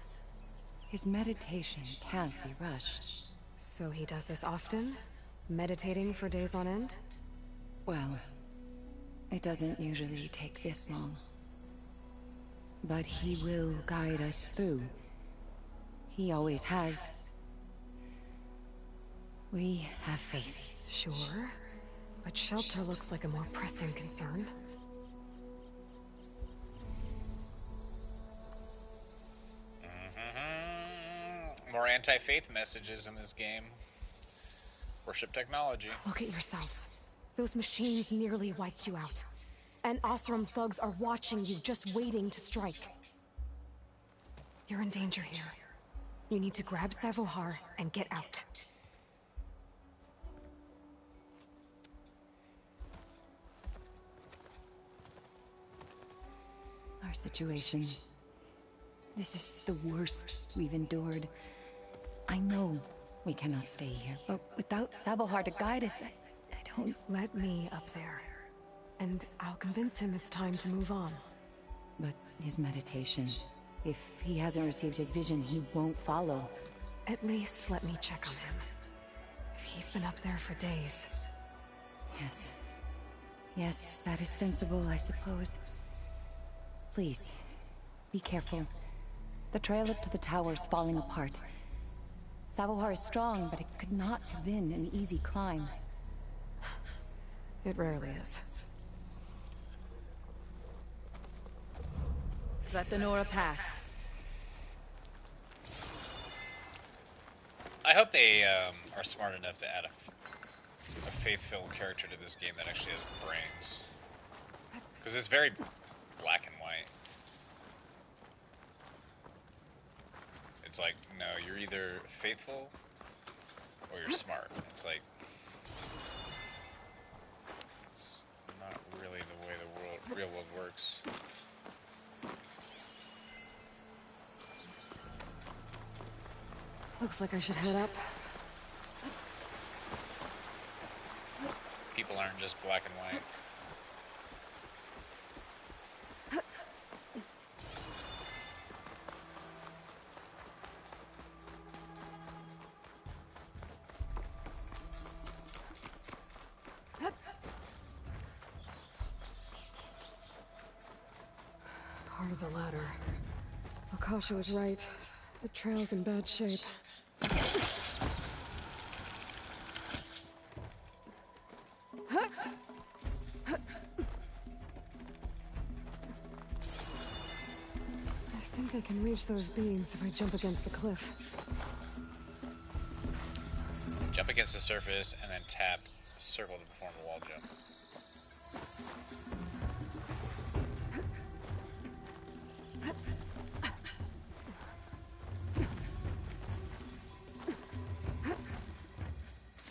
His meditation can't be rushed. So he does this often? Meditating for days on end? Well, it doesn't usually take this long. But he will guide us through. He always has. We have faith. Sure, but shelter looks like a more pressing concern. More anti-faith messages in this game. Worship technology. Look at yourselves. Those machines nearly wiped you out. And Oseram thugs are watching you, just waiting to strike. You're in danger here. You need to grab Savohar and get out. Our situation. This is the worst we've endured. I know we cannot stay here, but without Savohar to guide us, I don't... Let me up there. And I'll convince him it's time to move on. But his meditation... If he hasn't received his vision, he won't follow. At least let me check on him. If he's been up there for days. Yes. Yes, that is sensible, I suppose. Please, be careful. The trail up to the tower is falling apart. Savohar is strong, but it could not have been an easy climb. It rarely is. Let the Nora pass. I hope they are smart enough to add a faith-filled character to this game that actually has brains. Because it's very black and white. It's like, no, you're either faithful or you're smart. It's like, it's not really the way the real world works. Looks like I should head up. People aren't just black and white. Part of the ladder. Lakasha was right. The trail's in bad shape. I think I can reach those beams if I jump against the cliff. Jump against the surface and then tap circle to perform a wall jump.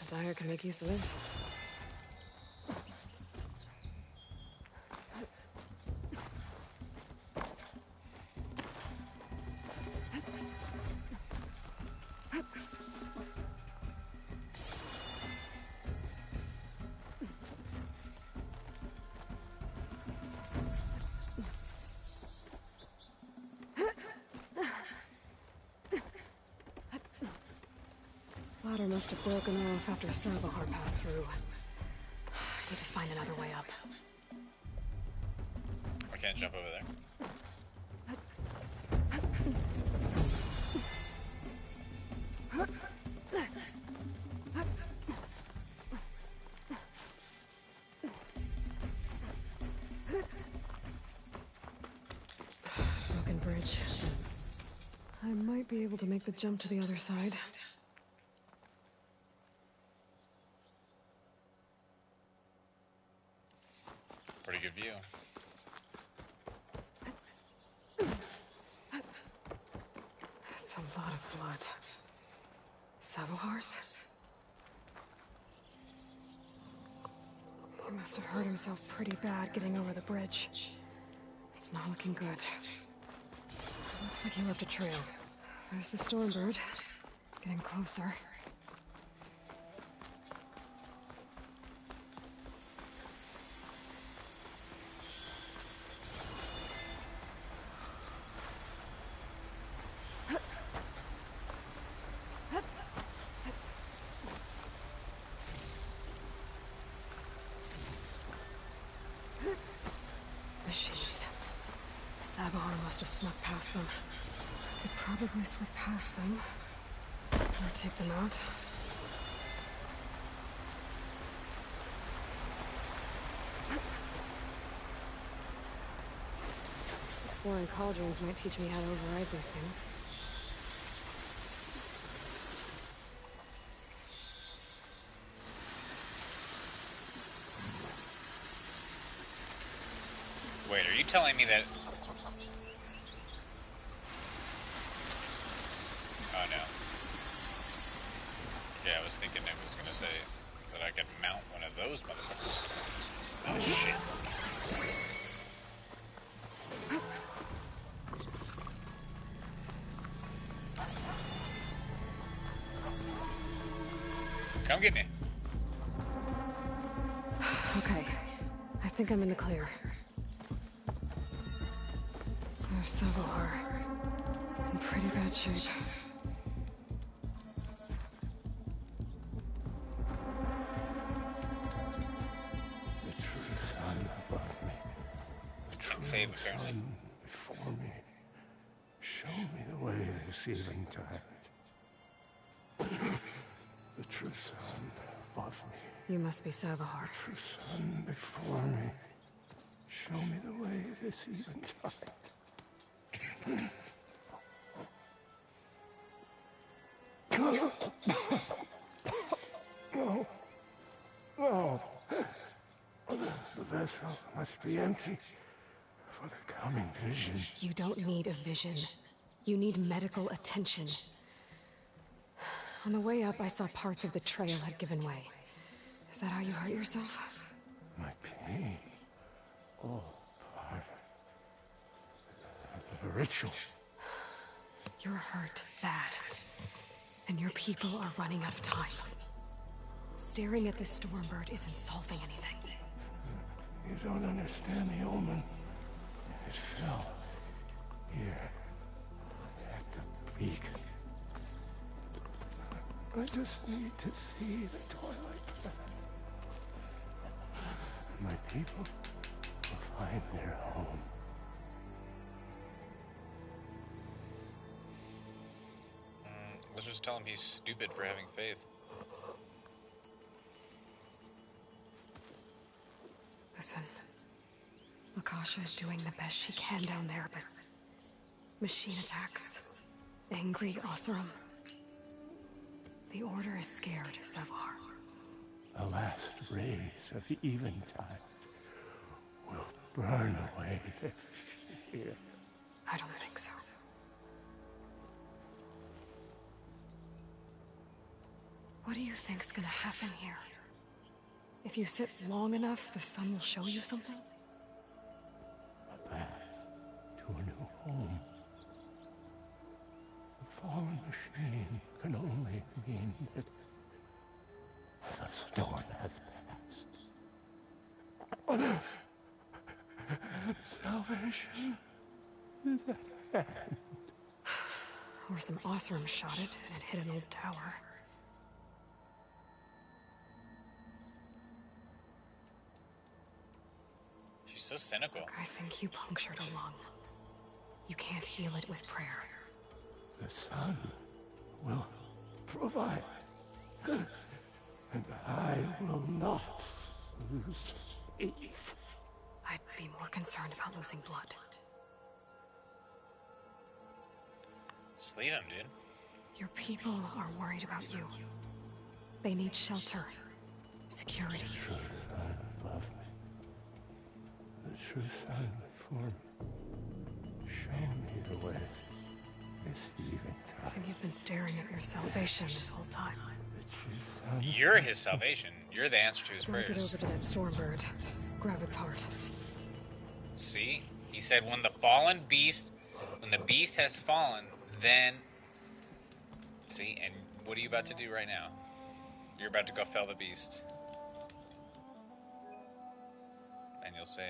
Dyer can make use of this. Ladder must have broken off after Savohar passed through. I need to find another way up. I can't jump over there. bridge. I might be able to make the jump to the other side. Pretty good view. That's a lot of blood. Savohars? He must have hurt himself pretty bad getting over the bridge. It's not looking good. Looks like he left a trail. There's the Stormbird. Getting closer. Machines. Savohar must have snuck past them. Could probably slip past them. Or take them out. Exploring cauldrons might teach me how to override these things. Wait, are you telling me that... Oh no. Yeah, I was thinking it was gonna say that I could mount one of those motherfuckers. Oh shit. Come get me. Okay. I think I'm in the clear. There's Savohar. In pretty bad shape. The true sun above me. The true Save, apparently. sun before me. Show me the way this eventide. The true sun above me. You must be Savohar. The true sun before me. Show me the way this eventide. No. No. The vessel must be empty for the coming vision. You don't need a vision. You need medical attention. On the way up, I saw parts of the trail had given way. Is that how you hurt yourself? My pain. All part of the ritual. You're hurt bad. And your people are running out of time. Staring at the Stormbird isn't solving anything. You don't understand the omen. It fell here at the peak. I just need to see the twilight planet. And my people will find their home. Let's just tell him he's stupid for having faith. Listen. Lakasha is doing the best she can down there, but... machine attacks. Angry Oseram. The Order is scared, Savohar. The last rays of eventide will burn away their fear. I don't think so. What do you think's gonna happen here? If you sit long enough, the sun will show you something? A path to a new home. The fallen machine can only mean that the storm has passed. Salvation is at hand. Or some Oseram shot it and it hit an old tower. She's so cynical. I think you punctured a lung. You can't heal it with prayer. The sun will provide. And I will not lose faith. I'd be more concerned about losing blood. Just leave him, dude. Your people are worried about you. They need shelter. Security. The true silent love me. The true silent for me. Show me the way. This evening I think you've been staring at your salvation this whole time. You're his salvation. You're the answer to his Gotta get prayers. over to that Stormbird. Grab its heart. See? He said when the beast has fallen, then... See? And what are you about to do right now? You're about to go fell the beast. And you'll say,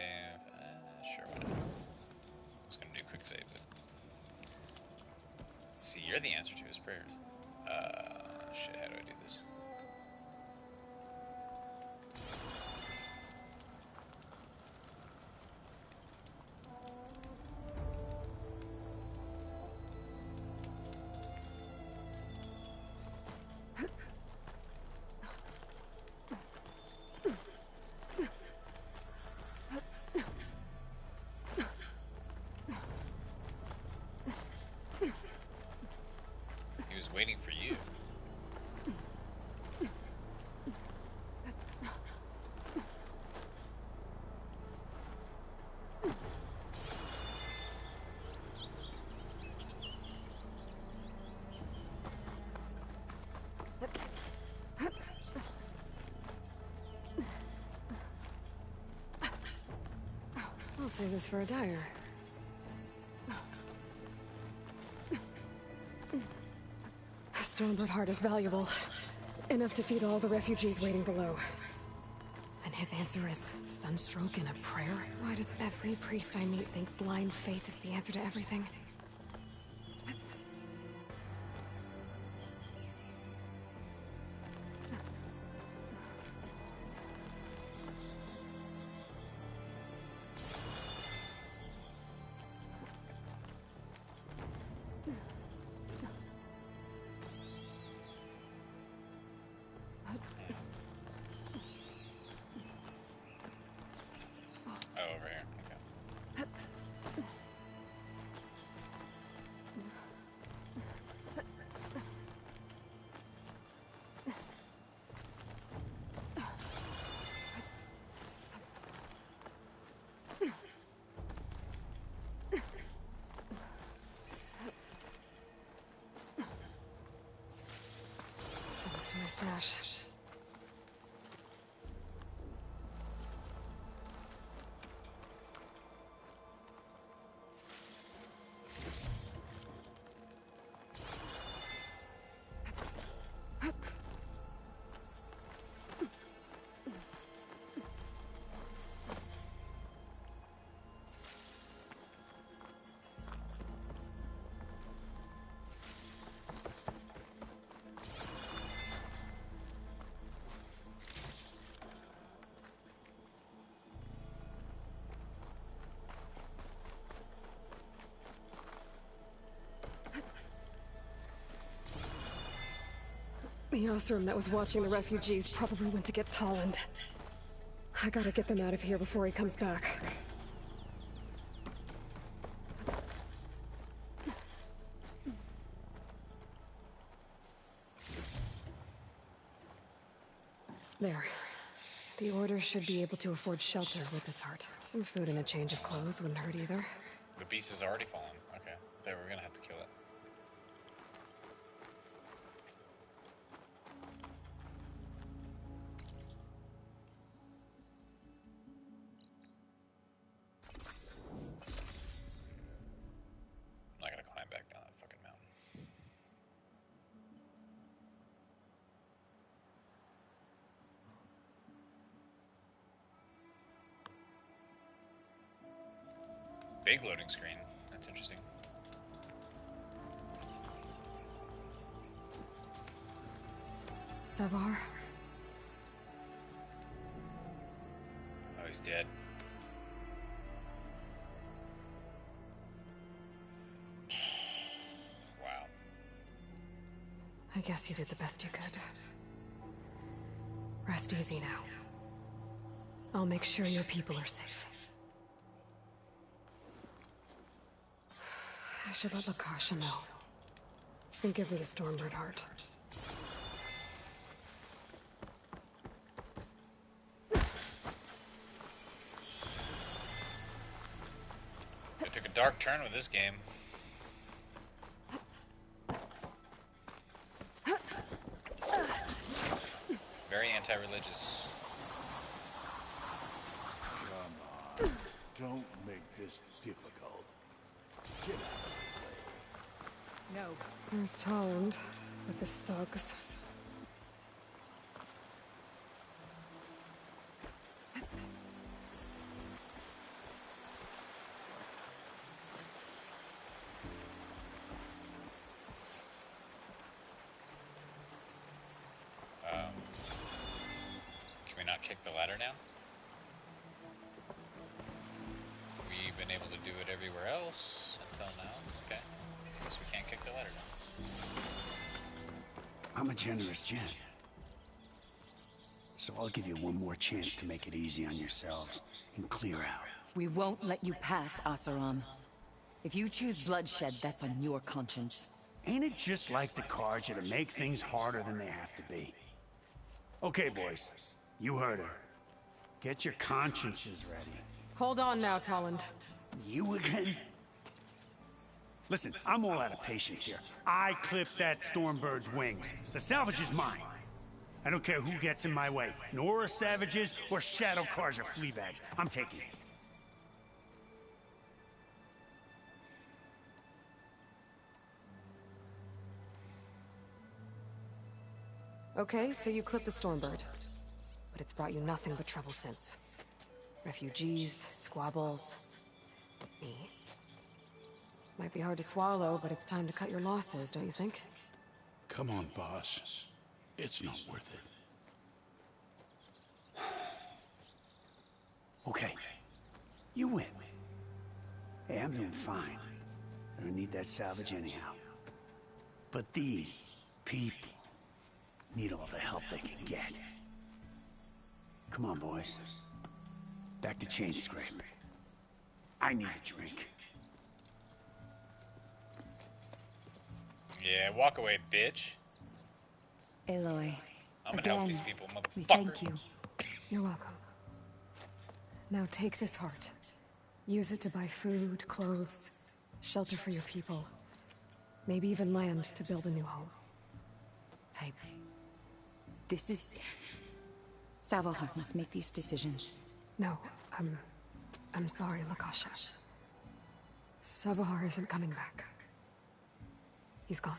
sure, why not? I was gonna do a quick save, but... See, you're the answer to his prayers. Shit, how do I do this? He was waiting for you. I'll save this for a dyer. Stormbird heart is valuable. Enough to feed all the refugees waiting below. And his answer is sunstroke and a prayer? Why does every priest I meet think blind faith is the answer to everything? Oh, over here. Okay. Send this to my stash. The Osram that was watching the refugees probably went to get Tolland. I gotta get them out of here before he comes back. There. The Order should be able to afford shelter with this heart. Some food and a change of clothes wouldn't hurt either. The beast has already fallen. Okay. They were gonna have to kill it. I'm not gonna climb back down that fucking mountain. Big loading screen. That's interesting. Savar? Oh, he's dead. Wow. I guess you did the best you could. Rest easy now. I'll make sure your people are safe. I should let Lakasha know. And give her the Stormbird heart. It took a dark turn with this game. Very anti-religious. Come on. Don't make this difficult. Get out of the way. No. There's Toland with his thugs. Can we not kick the ladder down? We've been able to do it everywhere else until now. Okay. I guess we can't kick the ladder down. I'm a generous gent. So I'll give you one more chance to make it easy on yourselves and clear out. We won't let you pass, Oseram. If you choose bloodshed, that's on your conscience. Ain't it just like the Carja to make things harder than they have to be? Okay, boys. You heard her. Get your consciences ready. Hold on now, Toland. You again? Listen, I'm all out of patience here. I clipped that Stormbird's wings. The salvage is mine. I don't care who gets in my way. Nora savages or Shadow Carja fleabags. I'm taking it. Okay, so you clipped the Stormbird. But it's brought you nothing but trouble since. Refugees, squabbles, me. Might be hard to swallow, but it's time to cut your losses, don't you think? Come on, boss. It's not worth it. Okay. You win. Hey, I'm doing fine. I don't need that salvage anyhow. But these people need all the help they can get. Come on, boys. Back to Chainscrape. I need a drink. Yeah, walk away, bitch. Aloy, I'm gonna help these people, motherfucker. we thank you. You're welcome. Now take this heart. Use it to buy food, clothes, shelter for your people. Maybe even land to build a new home. This is... Savahar must make these decisions. No, I'm sorry, Lakasha. Savahar isn't coming back. He's gone.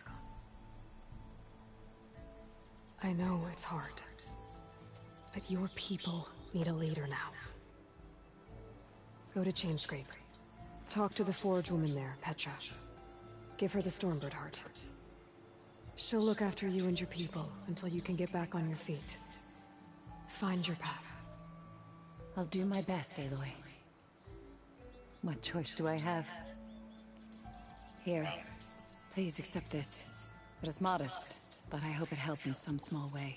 I know it's hard, but your people need a leader now. Go to Chainscrape. Talk to the Forge woman there, Petra. Give her the Stormbird heart. She'll look after you and your people until you can get back on your feet. Find your path. I'll do my best, Aloy. What choice do I have? Here, please accept this. It is modest, but I hope it helps in some small way.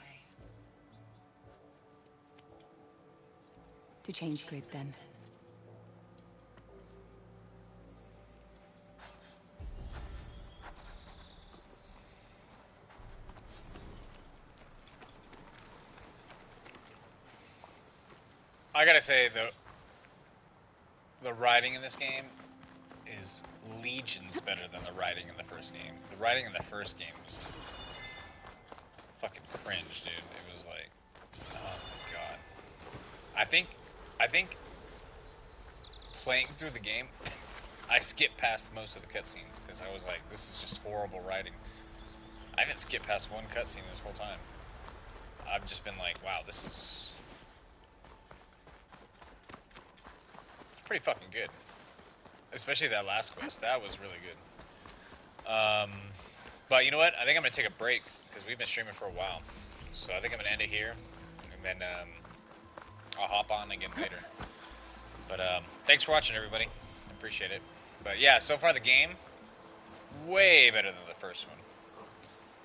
To Chainscrape, then. I gotta say, the writing in this game is legions better than the writing in the first game. The writing in the first game was fucking cringe, dude. It was like, oh my god. I think playing through the game, I skipped past most of the cutscenes because I was like, this is just horrible writing. I haven't skipped past one cutscene this whole time. I've just been like, wow, this is pretty fucking good. Especially that last quest. That was really good. But you know what? I think I'm going to take a break because we've been streaming for a while. So I think I'm going to end it here. And then I'll hop on again later. But thanks for watching, everybody. I appreciate it. But yeah, so far the game, way better than the first one.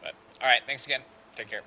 But alright, thanks again. Take care.